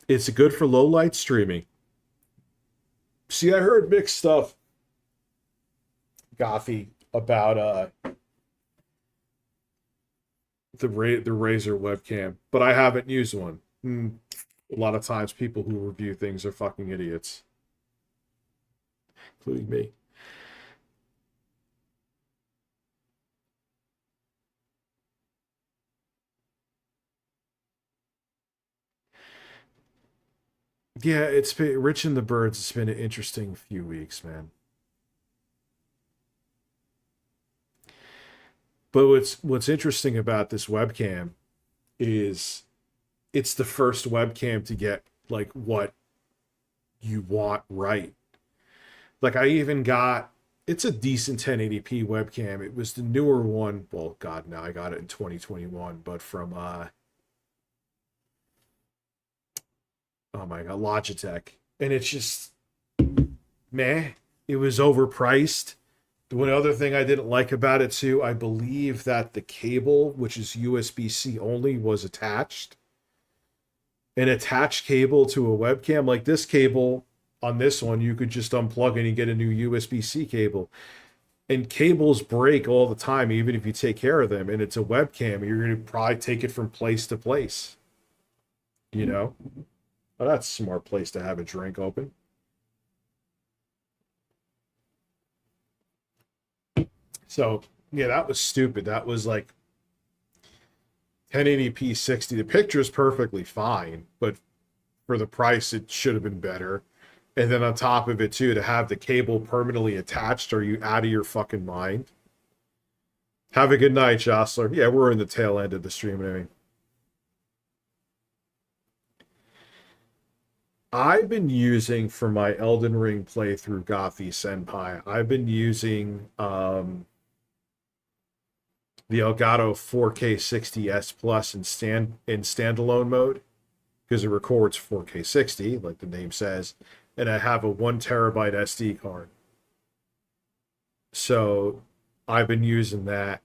[SPEAKER 5] It's good for low light streaming. See, I heard mixed stuff, Gothy, about the Razer webcam, but I haven't used one. A lot of times people who review things are fucking idiots, including me. Yeah, it's been Rich and the Birds. It's been an interesting few weeks, man. But what's interesting about this webcam is it's the first webcam to get like what you want right. Like I even got, it's a decent 1080p webcam. It was the newer one. Well, God, now I got it in 2021, but from oh my God, Logitech. And it's just meh. It was overpriced. The one other thing I didn't like about it too, I believe that the cable, which is USB-C only, was attached. An attached cable to a webcam, like this cable on this one, you could just unplug it and get a new USB-C cable. And cables break all the time, even if you take care of them. And it's a webcam, you're going to probably take it from place to place. You know? Well, that's a smart place to have a drink open. So, yeah, that was stupid. That was like 1080p 60. The picture is perfectly fine, but for the price, it should have been better. And then on top of it, too, to have the cable permanently attached, are you out of your fucking mind? Have a good night, Jostler. Yeah, we're in the tail end of the stream anyway. I've been using, for my Elden Ring playthrough, Gothy Senpai, I've been using the Elgato 4K 60S Plus in standalone mode, because it records 4K 60, like the name says, and I have a 1 terabyte SD card. So I've been using that.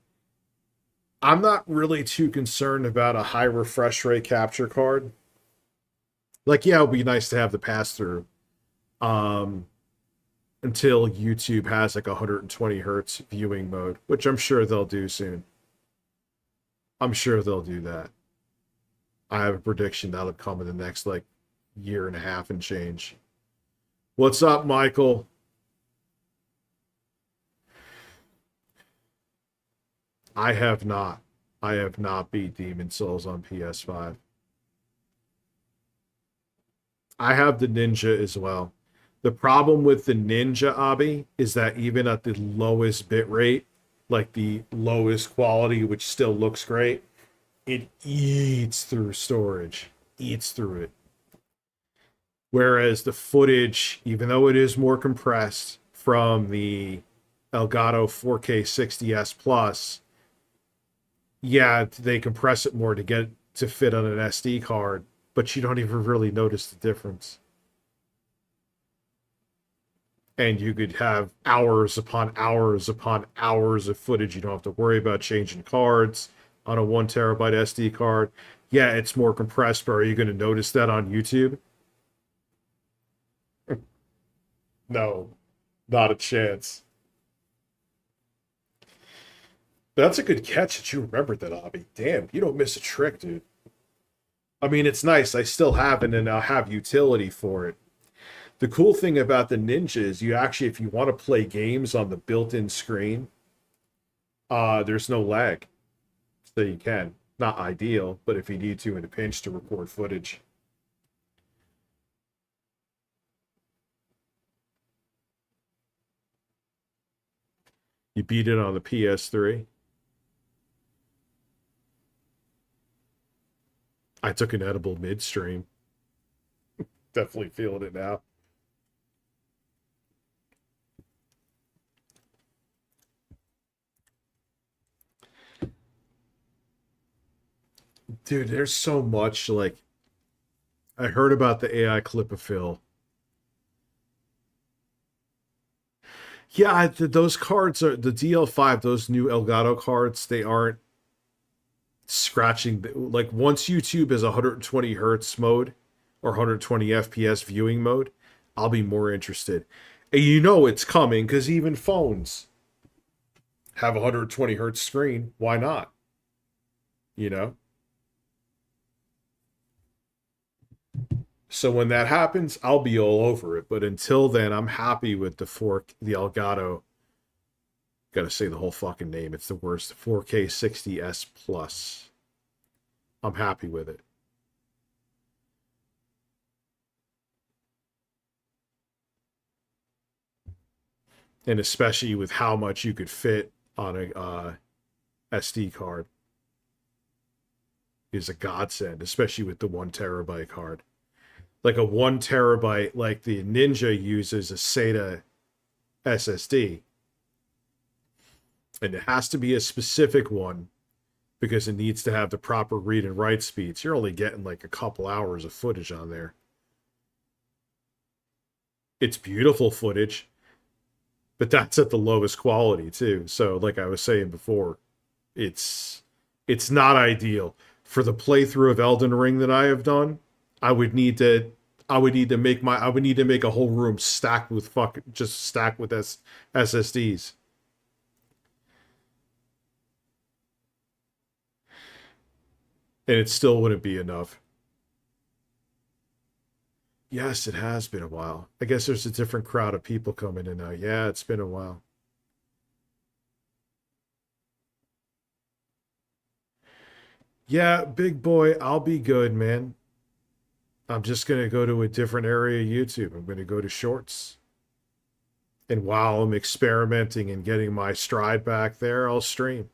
[SPEAKER 5] I'm not really too concerned about a high refresh rate capture card. Like, yeah, it would be nice to have the pass-through until YouTube has like 120 hertz viewing mode, which I'm sure they'll do soon. I'm sure they'll do that. I have a prediction that'll come in the next like year and a half and change. What's up, Michael? I have not beat Demon Souls on PS5. I have the Ninja as well. The problem with the Ninja, Abi, is that even at the lowest bit rate, like the lowest quality, which still looks great, it eats through storage. Eats through it. Whereas the footage, even though it is more compressed from the Elgato 4K 60S Plus, yeah, they compress it more to get to fit on an SD card, but you don't even really notice the difference. And you could have hours upon hours upon hours of footage. You don't have to worry about changing cards on a 1 terabyte SD card. Yeah, it's more compressed, but are you going to notice that on YouTube? No, not a chance. That's a good catch that you remembered that, Abby. Damn, you don't miss a trick, dude. I mean, it's nice. I still have it, and I'll have utility for it. The cool thing about the Ninja is you actually, if you want to play games on the built-in screen, there's no lag. So you can. Not ideal, but if you need to in a pinch to record footage. You beat it on the PS3. I took an edible midstream. Definitely feeling it now. Dude, there's so much, like, I heard about the AI Clip-A-Fill. Yeah, those cards are the DL5. Those new Elgato cards. They aren't scratching. Like once YouTube is 120 hertz mode or 120 FPS viewing mode, I'll be more interested. And you know it's coming because even phones have a 120 hertz screen. Why not? You know. So when that happens, I'll be all over it. But until then, I'm happy with the Elgato. Gotta say the whole fucking name. It's the worst. 4K 60S Plus. I'm happy with it. And especially with how much you could fit on a SD card is a godsend, especially with the 1 terabyte card. Like a 1 terabyte, like the Ninja uses a SATA SSD. And it has to be a specific one because it needs to have the proper read and write speeds. You're only getting like a couple hours of footage on there. It's beautiful footage, but that's at the lowest quality too. So like I was saying before, it's not ideal. For the playthrough of Elden Ring that I have done, I would need to make a whole room stacked with SSDs. And it still wouldn't be enough. Yes, it has been a while. I guess there's a different crowd of people coming in now. Yeah, it's been a while. Yeah, big boy, I'll be good, man. I'm just going to go to a different area of YouTube. I'm going to go to Shorts. And while I'm experimenting and getting my stride back there, I'll stream.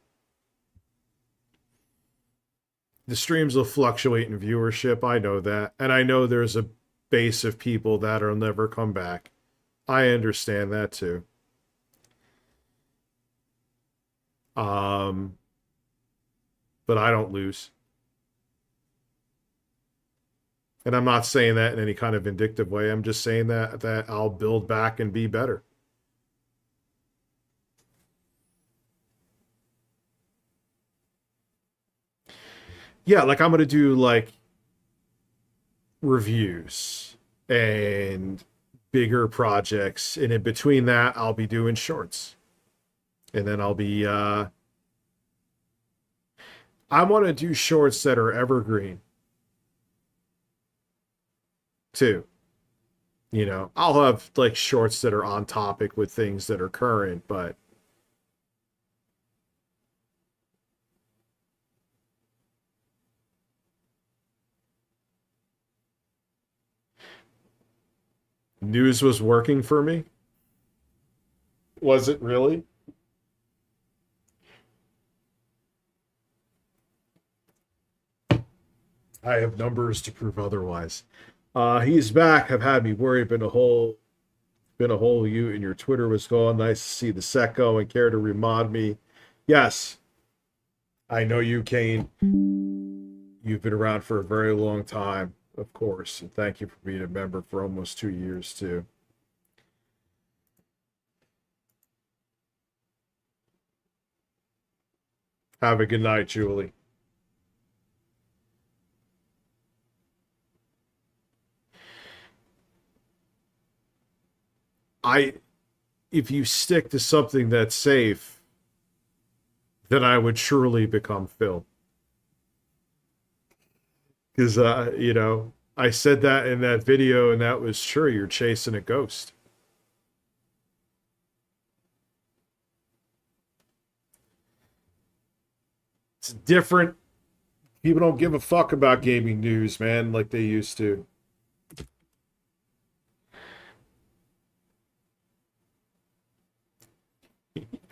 [SPEAKER 5] The streams will fluctuate in viewership. I know that. And I know there's a base of people that'll never come back. I understand that too. But I don't lose. And I'm not saying that in any kind of vindictive way. I'm just saying that I'll build back and be better. Yeah, like I'm going to do like reviews and bigger projects. And in between that, I'll be doing shorts. And then I'll be, I want to do shorts that are evergreen too. You know, I'll have like shorts that are on topic with things that are current, but news was working for me. Was it really? I have numbers to prove otherwise. He's back. Have had me worried. Been a whole you and your Twitter was gone. Nice to see the set go and care to remod me. Yes. I know you, Kane. You've been around for a very long time, of course. And thank you for being a member for almost 2 years, too. Have a good night, Julie. If you stick to something that's safe, then I would surely become Phil. Because, you know, I said that in that video, and that was true. You're chasing a ghost. It's different. People don't give a fuck about gaming news, man, like they used to.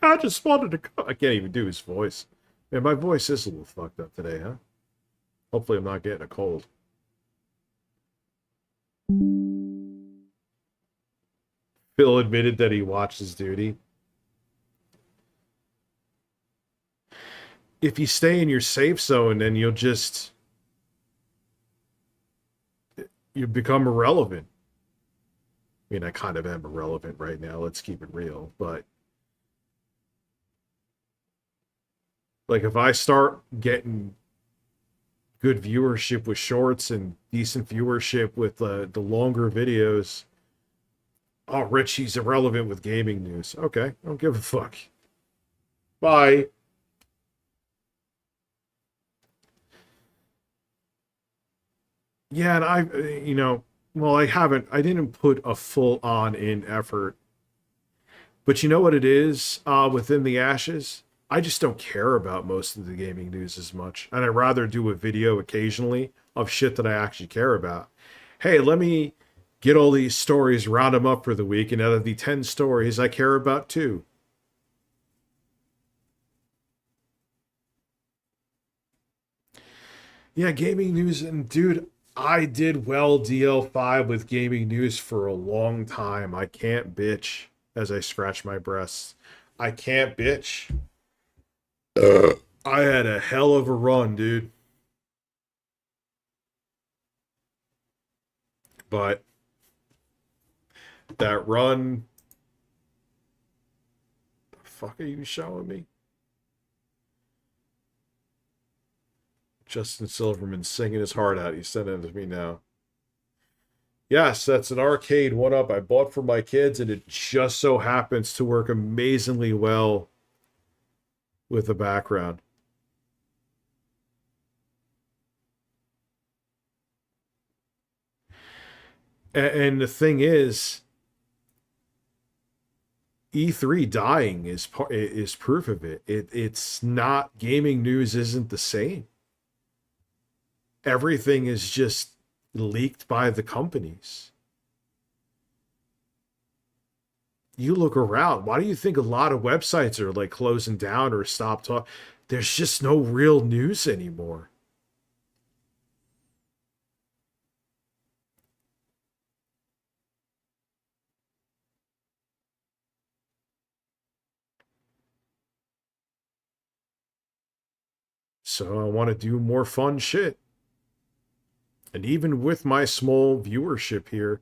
[SPEAKER 5] I just wanted to go. I can't even do his voice. Man, my voice is a little fucked up today, huh? Hopefully I'm not getting a cold. Phil admitted that he watches Duty. If you stay in your safe zone, then you'll just... you become irrelevant. I mean, I kind of am irrelevant right now. Let's keep it real. But like, if I start getting good viewership with shorts and decent viewership with the longer videos, oh, Rich, he's irrelevant with gaming news. Okay, I don't give a fuck. Bye. Yeah, and I didn't put a full on in effort. But you know what it is within the ashes? I just don't care about most of the gaming news as much. And I'd rather do a video occasionally of shit that I actually care about. Hey, let me get all these stories, round them up for the week, and out of the 10 stories, I care about 2. Yeah, gaming news, and dude, I did well DL5 with gaming news for a long time. I can't bitch as I scratch my breasts. I can't bitch. I had a hell of a run, dude. But that run... The fuck are you showing me? Justin Silverman singing his heart out. He's sending it to me now. Yes, that's an arcade 1-up I bought for my kids, and it just so happens to work amazingly well with the background. And the thing is, E3 dying is proof of it. It's not, gaming news isn't the same. Everything is just leaked by the companies. You look around, why do you think a lot of websites are like closing down or stop talking? There's just no real news anymore. So I want to do more fun shit. And even with my small viewership here,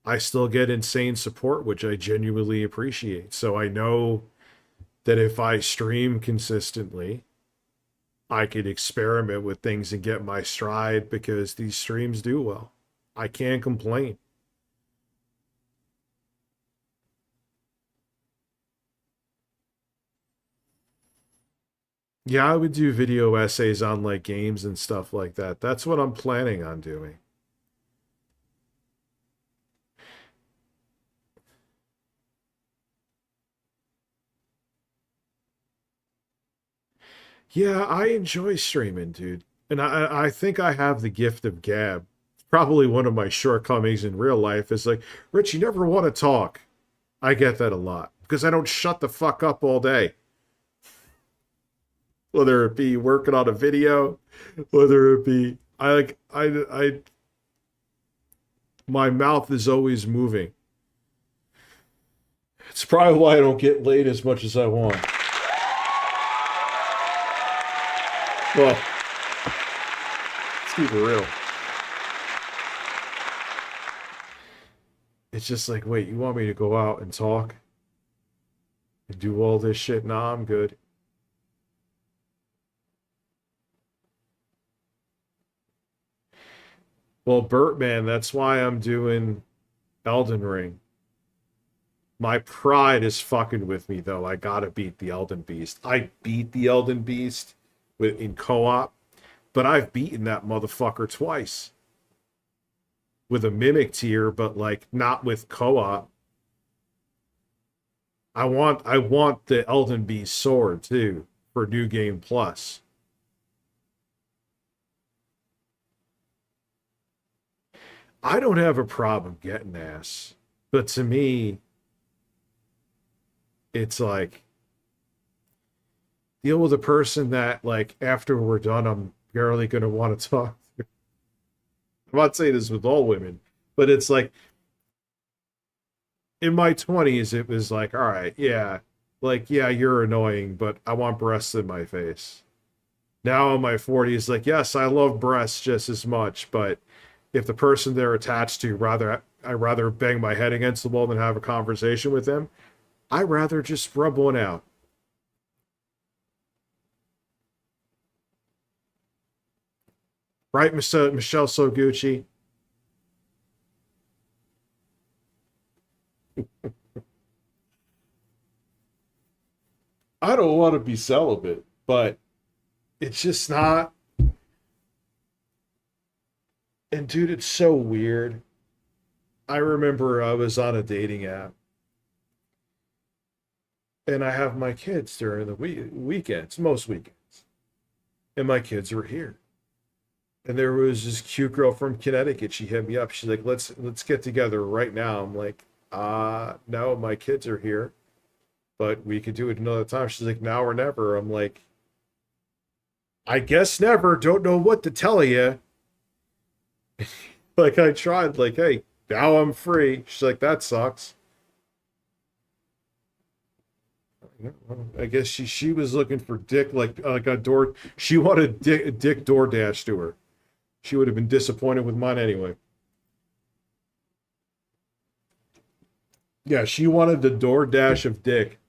[SPEAKER 5] I still get insane support, which I genuinely appreciate. So I know that if I stream consistently, I could experiment with things and get my stride because these streams do well. I can't complain. Yeah, I would do video essays on like games and stuff like that. That's what I'm planning on doing. Yeah, I enjoy streaming, dude. And I think I have the gift of gab. Probably one of my shortcomings in real life is like, Rich, you never want to talk. I get that a lot because I don't shut the fuck up all day. Whether it be working on a video, whether it be my mouth is always moving. It's probably why I don't get laid as much as I want. Well, let's keep it real. It's just like, wait, you want me to go out and talk and do all this shit? Nah, I'm good. Well, Bertman, that's why I'm doing Elden Ring. My pride is fucking with me, though. I gotta beat the Elden Beast. I beat the Elden Beast in co-op, but I've beaten that motherfucker twice. With a Mimic tier, but like not with co-op. I want the Elden Beast sword, too, for New Game Plus. I don't have a problem getting ass, but to me, it's like, deal with a person that, like, after we're done, I'm barely going to want to talk to. I'm not saying this with all women, but it's like, in my 20s, it was like, all right, yeah, like, yeah, you're annoying, but I want breasts in my face. Now in my 40s, like, yes, I love breasts just as much, but if the person they're attached to I rather bang my head against the wall than have a conversation with them, I'd rather just rub one out. Right, Michelle Soguchi? I don't want to be celibate, but it's just not. And dude, it's so weird. I remember I was on a dating app. And I have my kids during the weekends, most weekends. And my kids were here. And there was this cute girl from Connecticut. She hit me up. She's like, let's get together right now. I'm like, no, my kids are here. But we could do it another time. She's like, now or never. I'm like, I guess never. Don't know what to tell you. Like, I tried, like, hey, now I'm free. She's like, that sucks. I guess she was looking for dick, like a door. She wanted dick DoorDash to her. She would have been disappointed with mine anyway. Yeah, she wanted the DoorDash of dick.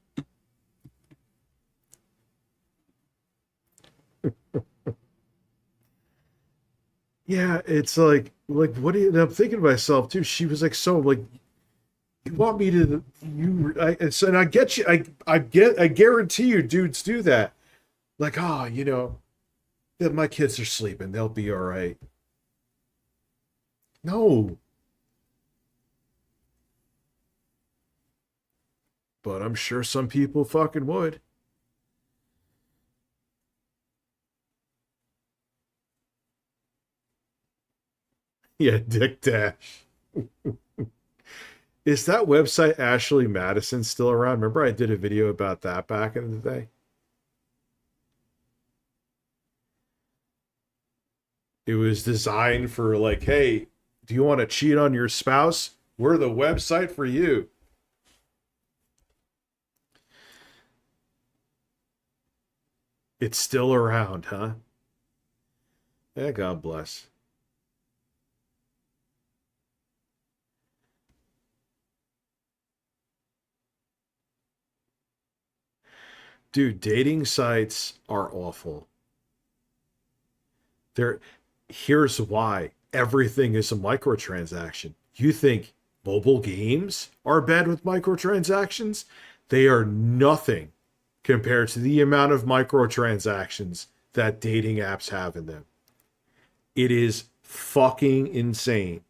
[SPEAKER 5] Yeah, it's like what do you? I'm thinking to myself too. She was like, so like, you want me to and I get you. I guarantee you, dudes do that. Like, that my kids are sleeping. They'll be all right. No. But I'm sure some people fucking would. Yeah, Dick Dash. Is that website Ashley Madison still around? Remember I did a video about that back in the day? It was designed for like, hey, do you want to cheat on your spouse? We're the website for you. It's still around, huh? Yeah, God bless. Dude, dating sites are awful. Here's why. Everything is a microtransaction. You think mobile games are bad with microtransactions? They are nothing compared to the amount of microtransactions that dating apps have in them. It is fucking insane.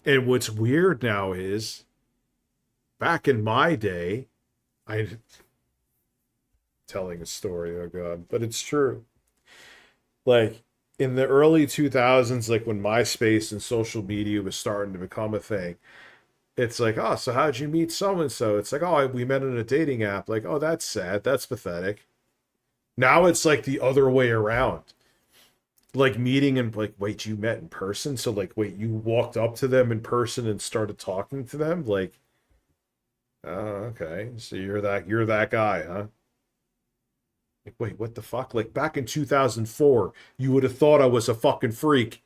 [SPEAKER 5] And what's weird now is, back in my day, telling a story, oh God, but it's true. Like, in the early 2000s, like when MySpace and social media was starting to become a thing, it's like, oh, so how'd you meet so-and-so? It's like, oh, we met on a dating app. Like, oh, that's sad. That's pathetic. Now it's like the other way around. Like meeting and like, wait, you met in person? So like, wait, you walked up to them in person and started talking to them? Like, oh, okay. So you're that guy, huh? Like, wait, what the fuck? Like back in 2004, you would have thought I was a fucking freak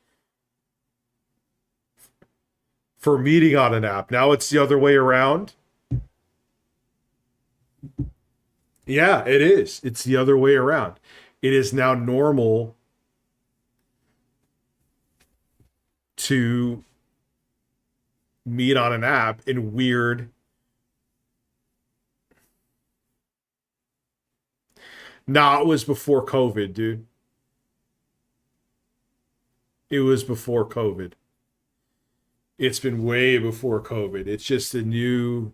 [SPEAKER 5] for meeting on an app. Now it's the other way around. Yeah, it is. It's the other way around. It is now normal to meet on an app in weird. Nah, it was before COVID, dude. It was before COVID. It's been way before COVID. It's just a new.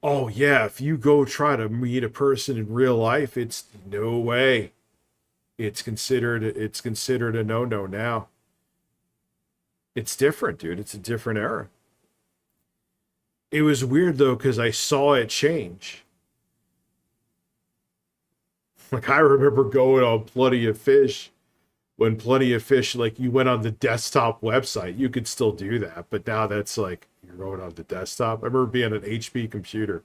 [SPEAKER 5] Oh yeah, if you go try to meet a person in real life, it's no way. It's considered a no-no now. It's different, dude. It's a different era. It was weird though, because I saw it change. Like I remember going on Plenty of Fish when Plenty of Fish, like, you went on the desktop website, you could still do that. But now that's like, you're going on the desktop. I remember being an HP computer.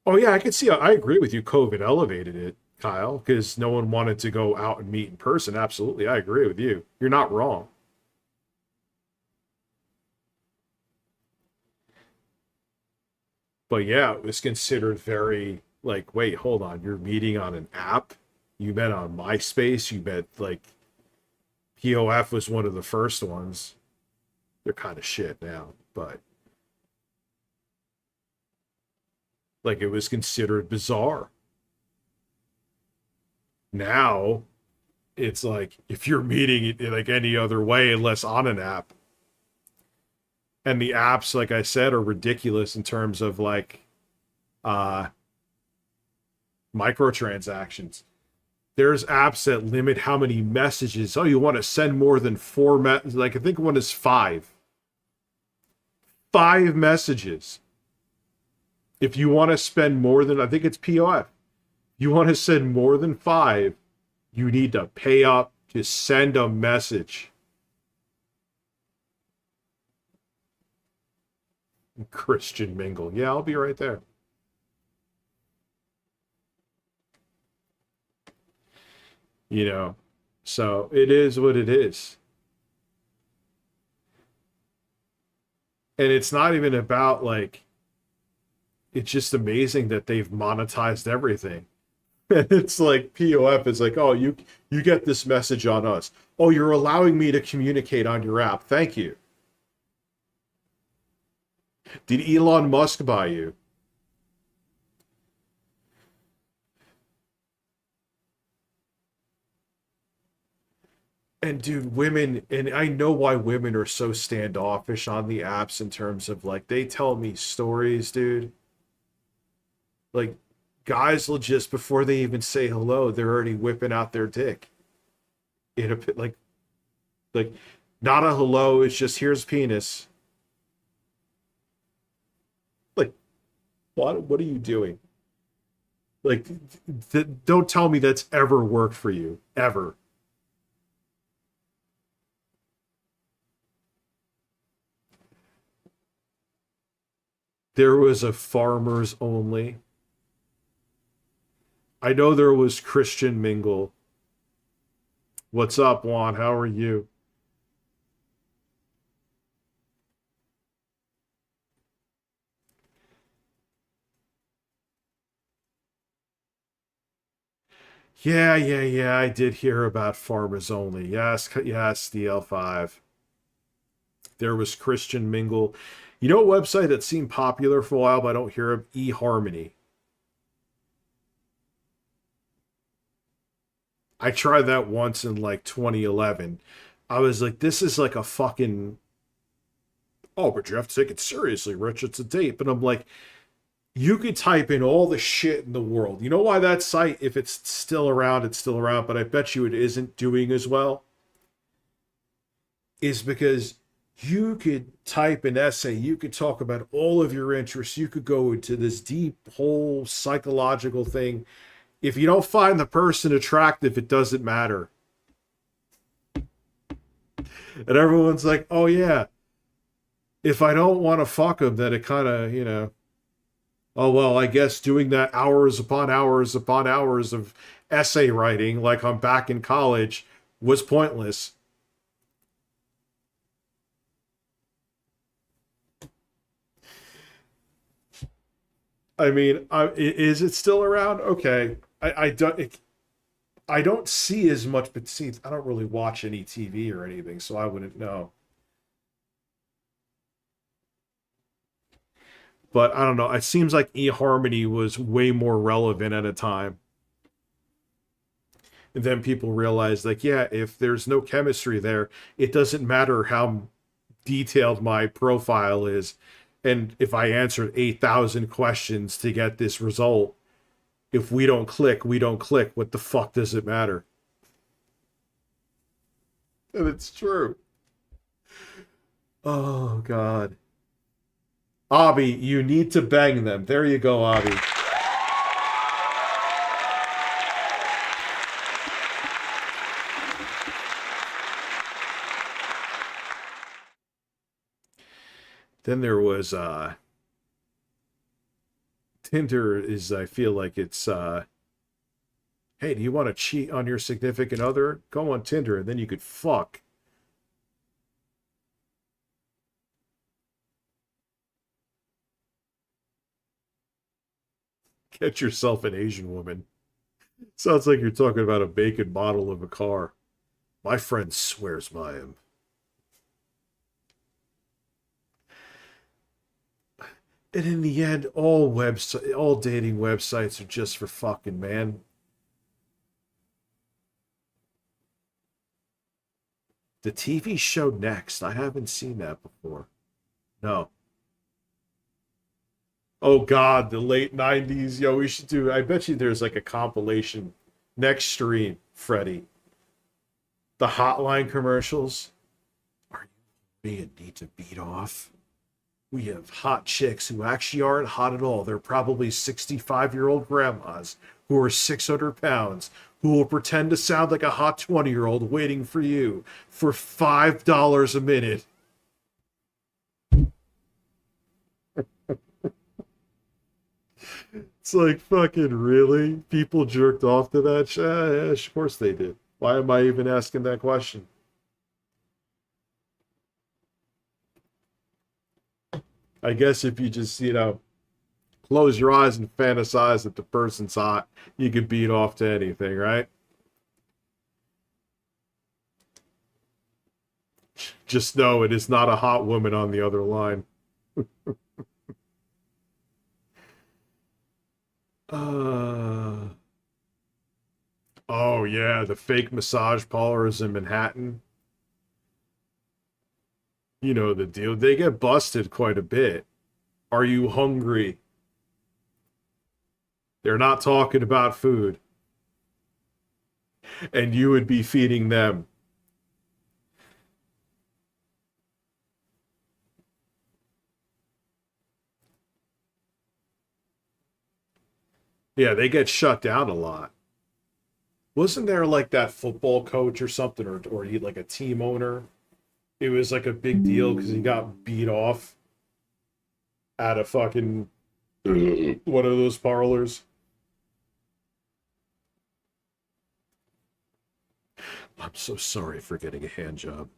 [SPEAKER 5] Oh, yeah, I can see. I agree with you. COVID elevated it, Kyle, because no one wanted to go out and meet in person. Absolutely. I agree with you. You're not wrong. But yeah, it was considered very, like, wait, hold on. You're meeting on an app? You met on MySpace? You met, like, POF was one of the first ones. They're kind of shit now, but like, it was considered bizarre. Now, it's like, if you're meeting it like any other way, unless on an app. And the apps, like I said, are ridiculous in terms of, like, microtransactions. There's apps that limit how many messages. Oh, you want to send more than 4 like, I think one is 5. 5 messages. If you want to spend more than, I think it's POF. You want to send more than 5, you need to pay up to send a message. Christian Mingle. Yeah, I'll be right there. You know, so it is what it is. And it's not even about, like, it's just amazing that they've monetized everything. And it's like, POF is like, oh, you get this message on us. Oh, you're allowing me to communicate on your app. Thank you. Did Elon Musk buy you? And dude, women, and I know why women are so standoffish on the apps in terms of, like, they tell me stories, dude. Like, guys will just, before they even say hello, they're already whipping out their dick. In a, like, not a hello, it's just, here's penis. Like, what are you doing? Like, don't tell me that's ever worked for you. Ever. There was a farmers only. I know there was Christian Mingle. What's up, Juan? How are you? Yeah, I did hear about farmers only. Yes, DL5. There was Christian Mingle. You know a website that seemed popular for a while, but I don't hear of? eHarmony. I tried that once in, like, 2011. I was like, this is like a fucking... Oh, but you have to take it seriously, Rich. It's a date. But I'm like, you could type in all the shit in the world. You know why that site, if it's still around, it's still around, but I bet you it isn't doing as well? Is because you could type an essay, you could talk about all of your interests, you could go into this deep whole psychological thing. If you don't find the person attractive, it doesn't matter. And everyone's like, oh yeah, if I don't want to fuck him, then it kind of, you know, oh well, I guess doing that hours upon hours upon hours of essay writing like I'm back in college was pointless. I mean, is it still around? Okay. I don't see as much, but see, I don't really watch any TV or anything, so I wouldn't know. But I don't know. It seems like eHarmony was way more relevant at a time. And then people realized, like, yeah, if there's no chemistry there, it doesn't matter how detailed my profile is. And if I answered 8,000 questions to get this result, if we don't click, we don't click. What the fuck does it matter? And it's true. Oh, God. Abby, you need to bang them. There you go, Abby. Then there was Tinder is, I feel like it's hey, do you want to cheat on your significant other? Go on Tinder and then you could fuck. Get yourself an Asian woman. Sounds like you're talking about a bacon model of a car. My friend swears by him. And in the end, all dating websites are just for fucking, man. The TV show Next. I haven't seen that before. No. Oh God, the late 90s. Yo, we should do, I bet you there's like a compilation next stream, Freddie. The hotline commercials. Are you being need to beat off? We have hot chicks who actually aren't hot at all. They're probably 65-year-old grandmas who are 600 pounds who will pretend to sound like a hot 20-year-old waiting for you for $5 a minute. It's like, fucking really? People jerked off to that? Yeah, of course they did. Why am I even asking that question? I guess if you just, close your eyes and fantasize that the person's hot, you could beat off to anything, right? Just know it is not a hot woman on the other line. Oh yeah, the fake massage parlors in Manhattan. You know the deal. They get busted quite a bit. Are you hungry? They're not talking about food. And you would be feeding them. Yeah, they get shut down a lot. Wasn't there like that football coach or something, or he like a team owner? It was like a big deal because he got beat off at a fucking one of those parlors. I'm so sorry for getting a hand job.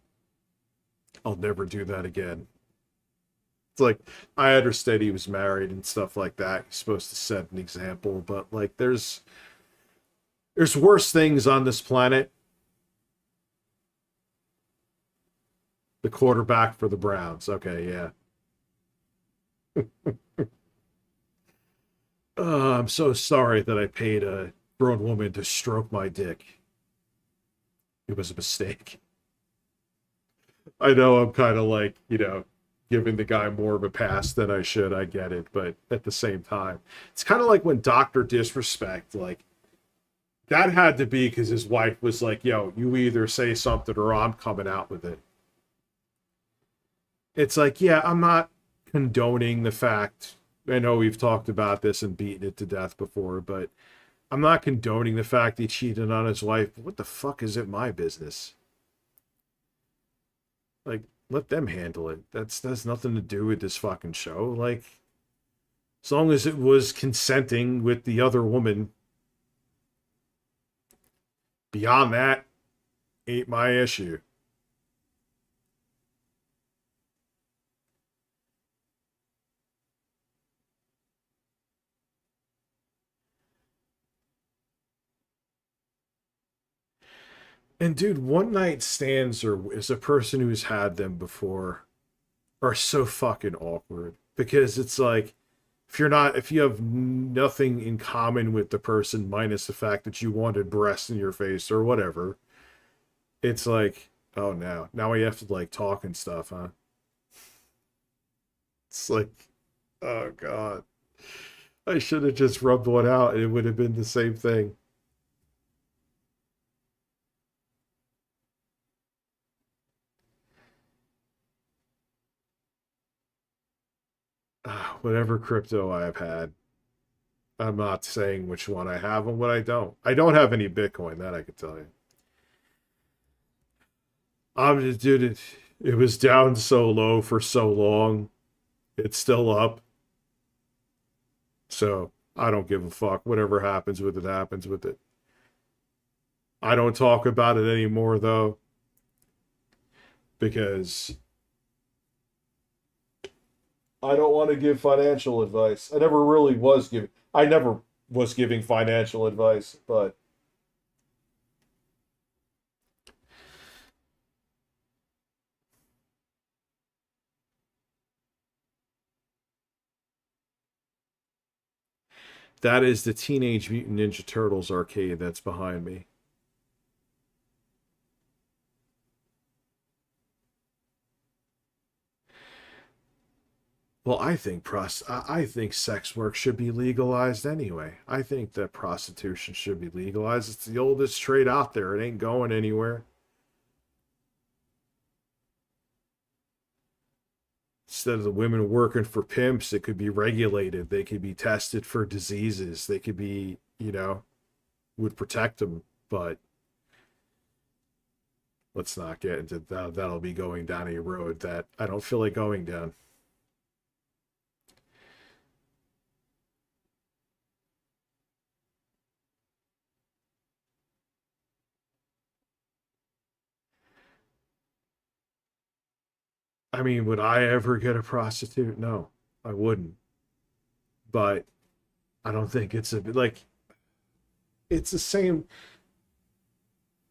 [SPEAKER 5] I'll never do that again. It's like, I understand he was married and stuff like that. He's supposed to set an example, but like there's worse things on this planet. The quarterback for the Browns. Okay, yeah. I'm so sorry that I paid a grown woman to stroke my dick. It was a mistake. I know I'm kind of like, giving the guy more of a pass than I should. I get it. But at the same time, it's kind of like when Dr. Disrespect, like, that had to be because his wife was like, yo, you either say something or I'm coming out with it. It's like, yeah, I'm not condoning the fact. I know we've talked about this and beaten it to death before, but I'm not condoning the fact he cheated on his wife. What the fuck is it my business? Like, let them handle it. That's nothing to do with this fucking show. Like, as long as it was consenting with the other woman. Beyond that, ain't my issue. And dude, one night stands or as a person who's had them before are so fucking awkward because it's like if you have nothing in common with the person minus the fact that you wanted breasts in your face or whatever, it's like, oh now we have to like talk and stuff, huh? It's like, oh God, I should have just rubbed one out and it would have been the same thing. Whatever crypto I have had. I'm not saying which one I have and what I don't. I don't have any Bitcoin, that I can tell you. I'm just, dude, it was down so low for so long. It's still up. So I don't give a fuck. Whatever happens with it, happens with it. I don't talk about it anymore, though, because I don't want to give financial advice. I never was giving financial advice, but that is the Teenage Mutant Ninja Turtles arcade that's behind me. Well, I think sex work should be legalized anyway. I think that prostitution should be legalized. It's the oldest trade out there. It ain't going anywhere. Instead of the women working for pimps, it could be regulated. They could be tested for diseases. They could be, would protect them. But let's not get into that. That'll be going down a road that I don't feel like going down. I mean, would I ever get a prostitute? No, I wouldn't. But I don't think it's it's the same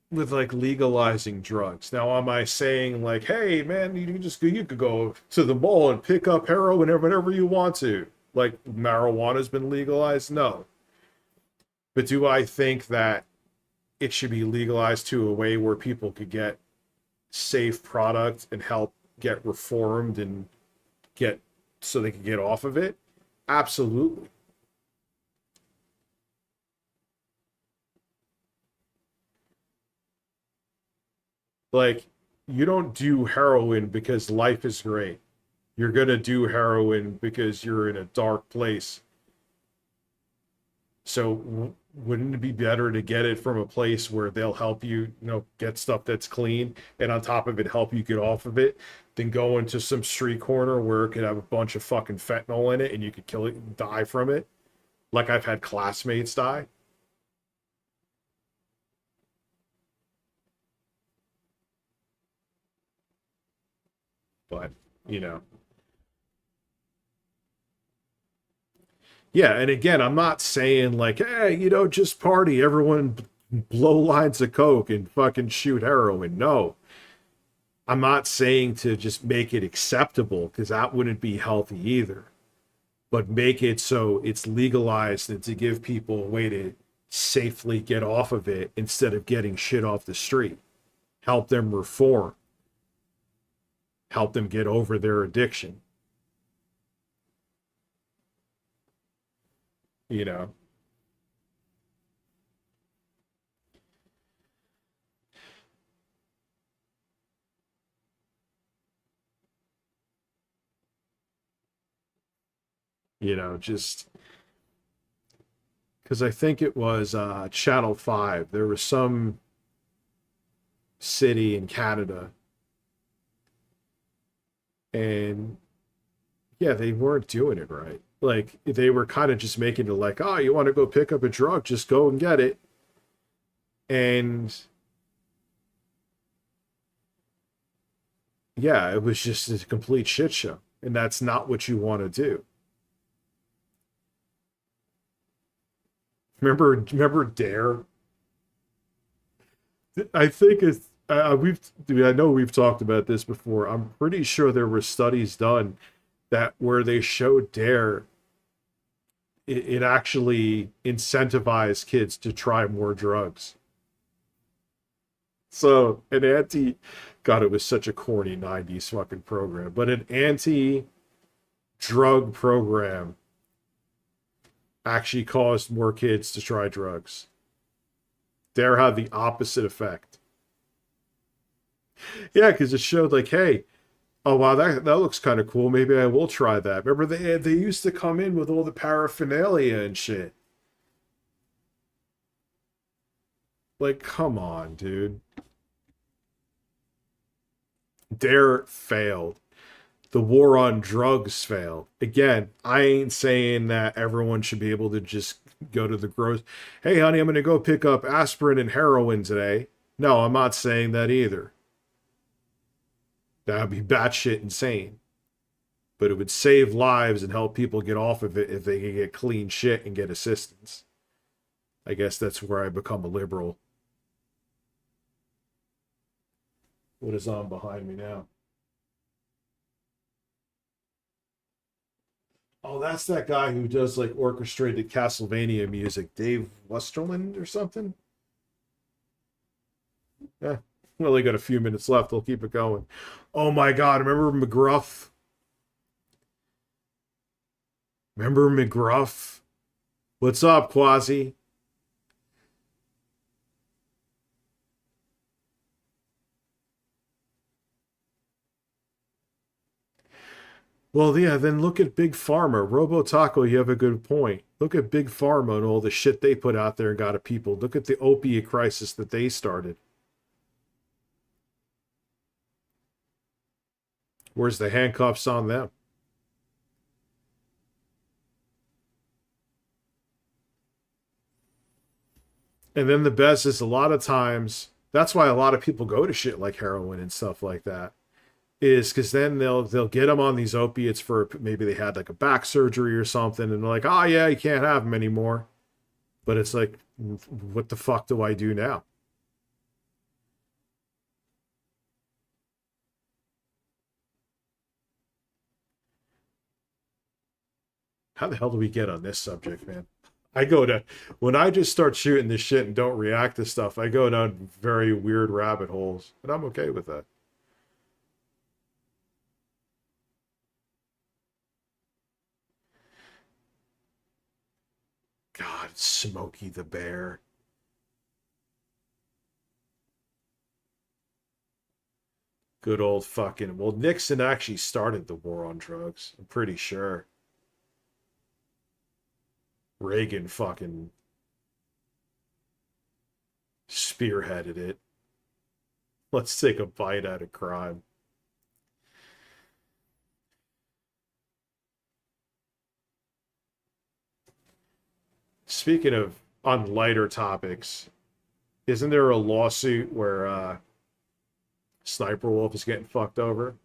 [SPEAKER 5] with legalizing drugs. Now, am I saying hey man, you could go to the mall and pick up heroin whenever you want to? Like marijuana's been legalized? No. But do I think that it should be legalized to a way where people could get safe product and help get reformed and so they can get off of it? Absolutely. You don't do heroin because life is great. You're gonna do heroin because you're in a dark place. So wouldn't it be better to get it from a place where they'll help you, get stuff that's clean, and on top of it help you get off of it, than go into some street corner where it could have a bunch of fucking fentanyl in it and you could kill it and die from it, like I've had classmates die? But yeah, and again, I'm not saying hey, just party, everyone blow lines of coke and fucking shoot heroin. No. I'm not saying to just make it acceptable, because that wouldn't be healthy either. But make it so it's legalized and to give people a way to safely get off of it instead of getting shit off the street. Help them reform. Help them get over their addiction. Just because I think it was Channel 5. There was some city in Canada, and yeah, they weren't doing it right. They were kind of just making it oh, you want to go pick up a drug, just go and get it. And yeah, it was just a complete shit show. And that's not what you want to do. Remember Dare? I think it's I know we've talked about this before. I'm pretty sure there were studies done that where they showed Dare, it actually incentivized kids to try more drugs. So God, it was such a corny 90s fucking program, but an anti-drug program actually caused more kids to try drugs. Dare had the opposite effect. Yeah, because it showed hey, oh wow, that looks kind of cool. Maybe I will try that. Remember they used to come in with all the paraphernalia and shit. Come on, dude. Dare failed. the war on drugs failed. Again, I ain't saying that everyone should be able to just go to the grocery. Hey, honey, I'm going to go pick up aspirin and heroin today. No, I'm not saying that either. That would be batshit insane. But it would save lives and help people get off of it if they can get clean shit and get assistance. I guess that's where I become a liberal. What is on behind me now? Oh, that's that guy who does like orchestrated Castlevania music, Dave Westerland or something. Yeah, we only got a few minutes left. I'll keep it going. Oh my God, remember McGruff? Remember McGruff? What's up, Quasi? Well, yeah, then look at Big Pharma. Robotaco, you have a good point. Look at Big Pharma and all the shit they put out there and got at people. Look at the opiate crisis that they started. Where's the handcuffs on them? And then the best is a lot of times, that's why a lot of people go to shit like heroin and stuff like that. Is because then they'll get them on these opiates for maybe they had like a back surgery or something, and they're like, oh yeah, you can't have them anymore. But it's like, what the fuck do I do now? How the hell do we get on this subject, man? When I just start shooting this shit and don't react to stuff, I go down very weird rabbit holes, and I'm okay with that. God, Smokey the Bear. Good old fucking... Well, Nixon actually started the war on drugs. I'm pretty sure. Reagan fucking spearheaded it. Let's take a bite out of crime. Speaking of on lighter topics, isn't there a lawsuit where Sniper Wolf is getting fucked over?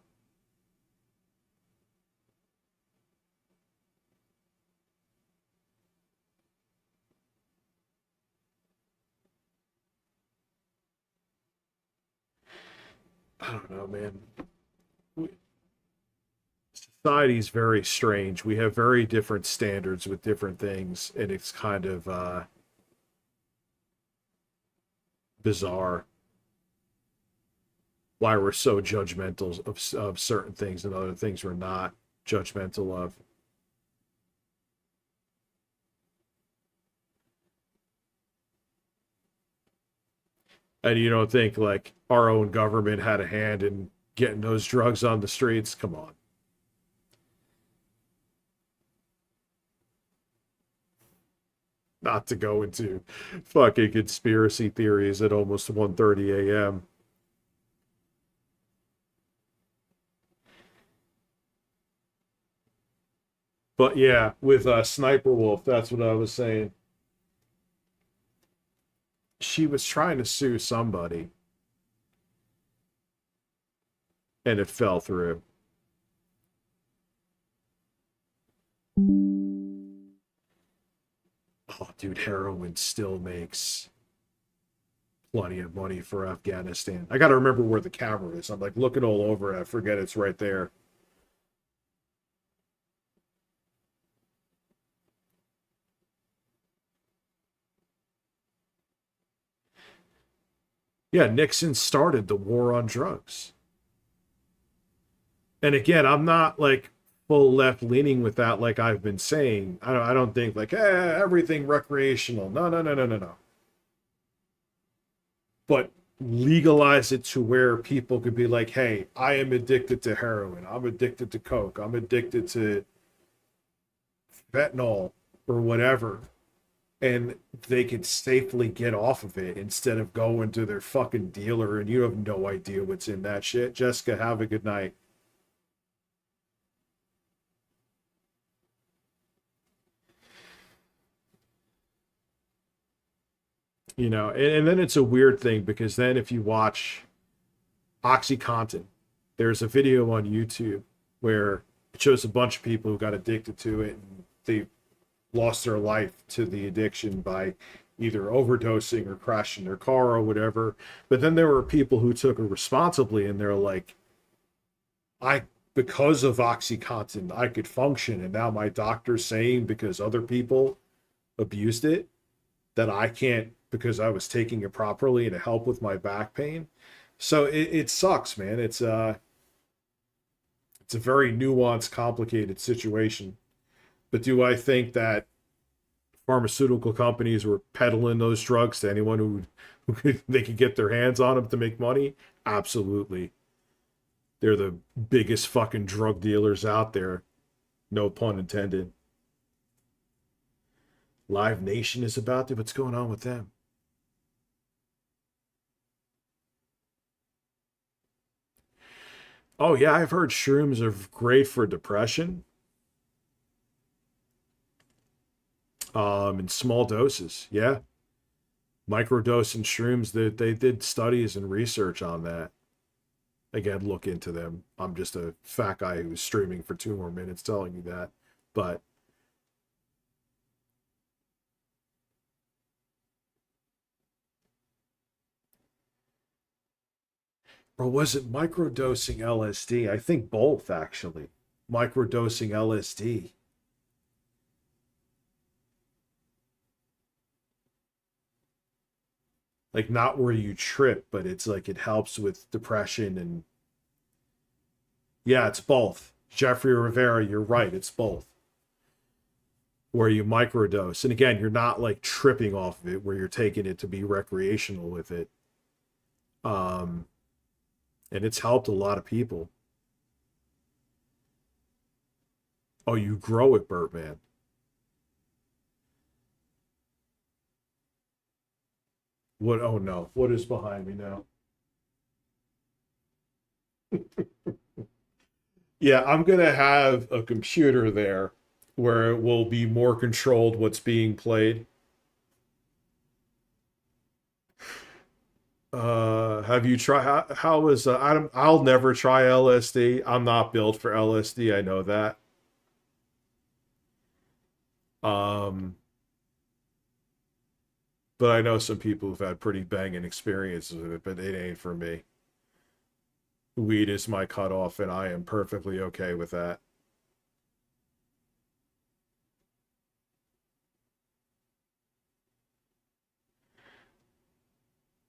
[SPEAKER 5] I don't know, man. Society's very strange. We have very different standards with different things, and it's kind of bizarre why we're so judgmental of certain things and other things we're not judgmental of. And you don't think like our own government had a hand in getting those drugs on the streets? Come on. Not to go into fucking conspiracy theories at almost 1:30 a.m. But yeah, with Sniper Wolf, that's what I was saying. She was trying to sue somebody. And it fell through. Oh, dude, heroin still makes plenty of money for Afghanistan. I got to remember where the camera is. I'm like looking all over it. I forget it's right there. Yeah, Nixon started the war on drugs. And again, I'm not like full left leaning with that like I've been saying. I don't think like everything recreational. No. But legalize it to where people could be like, hey, I am addicted to heroin. I'm addicted to coke. I'm addicted to fentanyl or whatever. And they could safely get off of it instead of going to their fucking dealer and you have no idea what's in that shit. Jessica, have a good night. You know, and then it's a weird thing because then if you watch OxyContin, there's a video on YouTube where it shows a bunch of people who got addicted to it and they lost their life to the addiction by either overdosing or crashing their car or whatever. But then there were people who took it responsibly and they're like, because of OxyContin, I could function. And now my doctor's saying because other people abused it that I can't, because I was taking it properly to help with my back pain. So it sucks, man. It's a very nuanced, complicated situation. But do I think that pharmaceutical companies were peddling those drugs to anyone who they could get their hands on them to make money? Absolutely. They're the biggest fucking drug dealers out there. No pun intended. Live Nation is about to. What's going on with them? Oh, yeah, I've heard shrooms are great for depression. In small doses, yeah. Microdosing shrooms, they did studies and research on that. Again, look into them. I'm just a fat guy who's streaming for 2 more minutes telling you that. But or was it microdosing LSD? I think both, actually. Microdosing LSD. Like, not where you trip, but it's like it helps with depression and... Yeah, it's both. Jeffrey Rivera, you're right, it's both. Where you microdose. And again, you're not like tripping off of it, where you're taking it to be recreational with it. And it's helped a lot of people. Oh, you grow it, Birdman. What? Oh no! What is behind me now? Yeah, I'm gonna have a computer there where it will be more controlled what's being played. Have you tried? How is? I'll never try LSD. I'm not built for LSD. I know that. But I know some people who've had pretty banging experiences with it, but it ain't for me. Weed is my cutoff, and I am perfectly okay with that.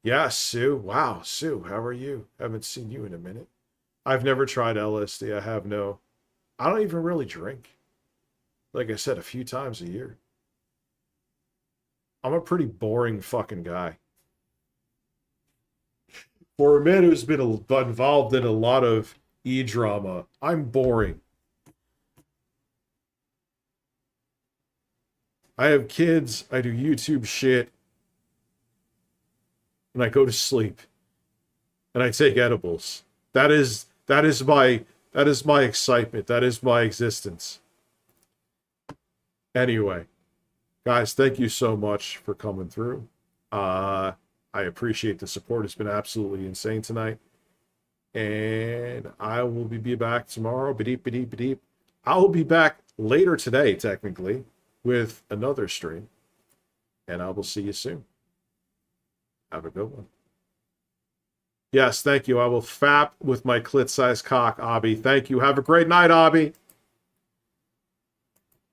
[SPEAKER 5] Yeah, Sue. Wow, Sue, how are you? Haven't seen you in a minute. I've never tried LSD. I don't even really drink. Like I said, a few times a year. I'm a pretty boring fucking guy. For a man who's been involved in a lot of e-drama, I'm boring. I have kids, I do YouTube shit, and I go to sleep. And I take edibles. That is my excitement. That is my existence. Anyway. Guys, thank you so much for coming through. I appreciate the support. It's been absolutely insane tonight. And I will be back tomorrow. Ba-deep. I will be back later today, technically, with another stream. And I will see you soon. Have a good one. Yes, thank you. I will fap with my clit-sized cock, Abby. Thank you. Have a great night, Abby.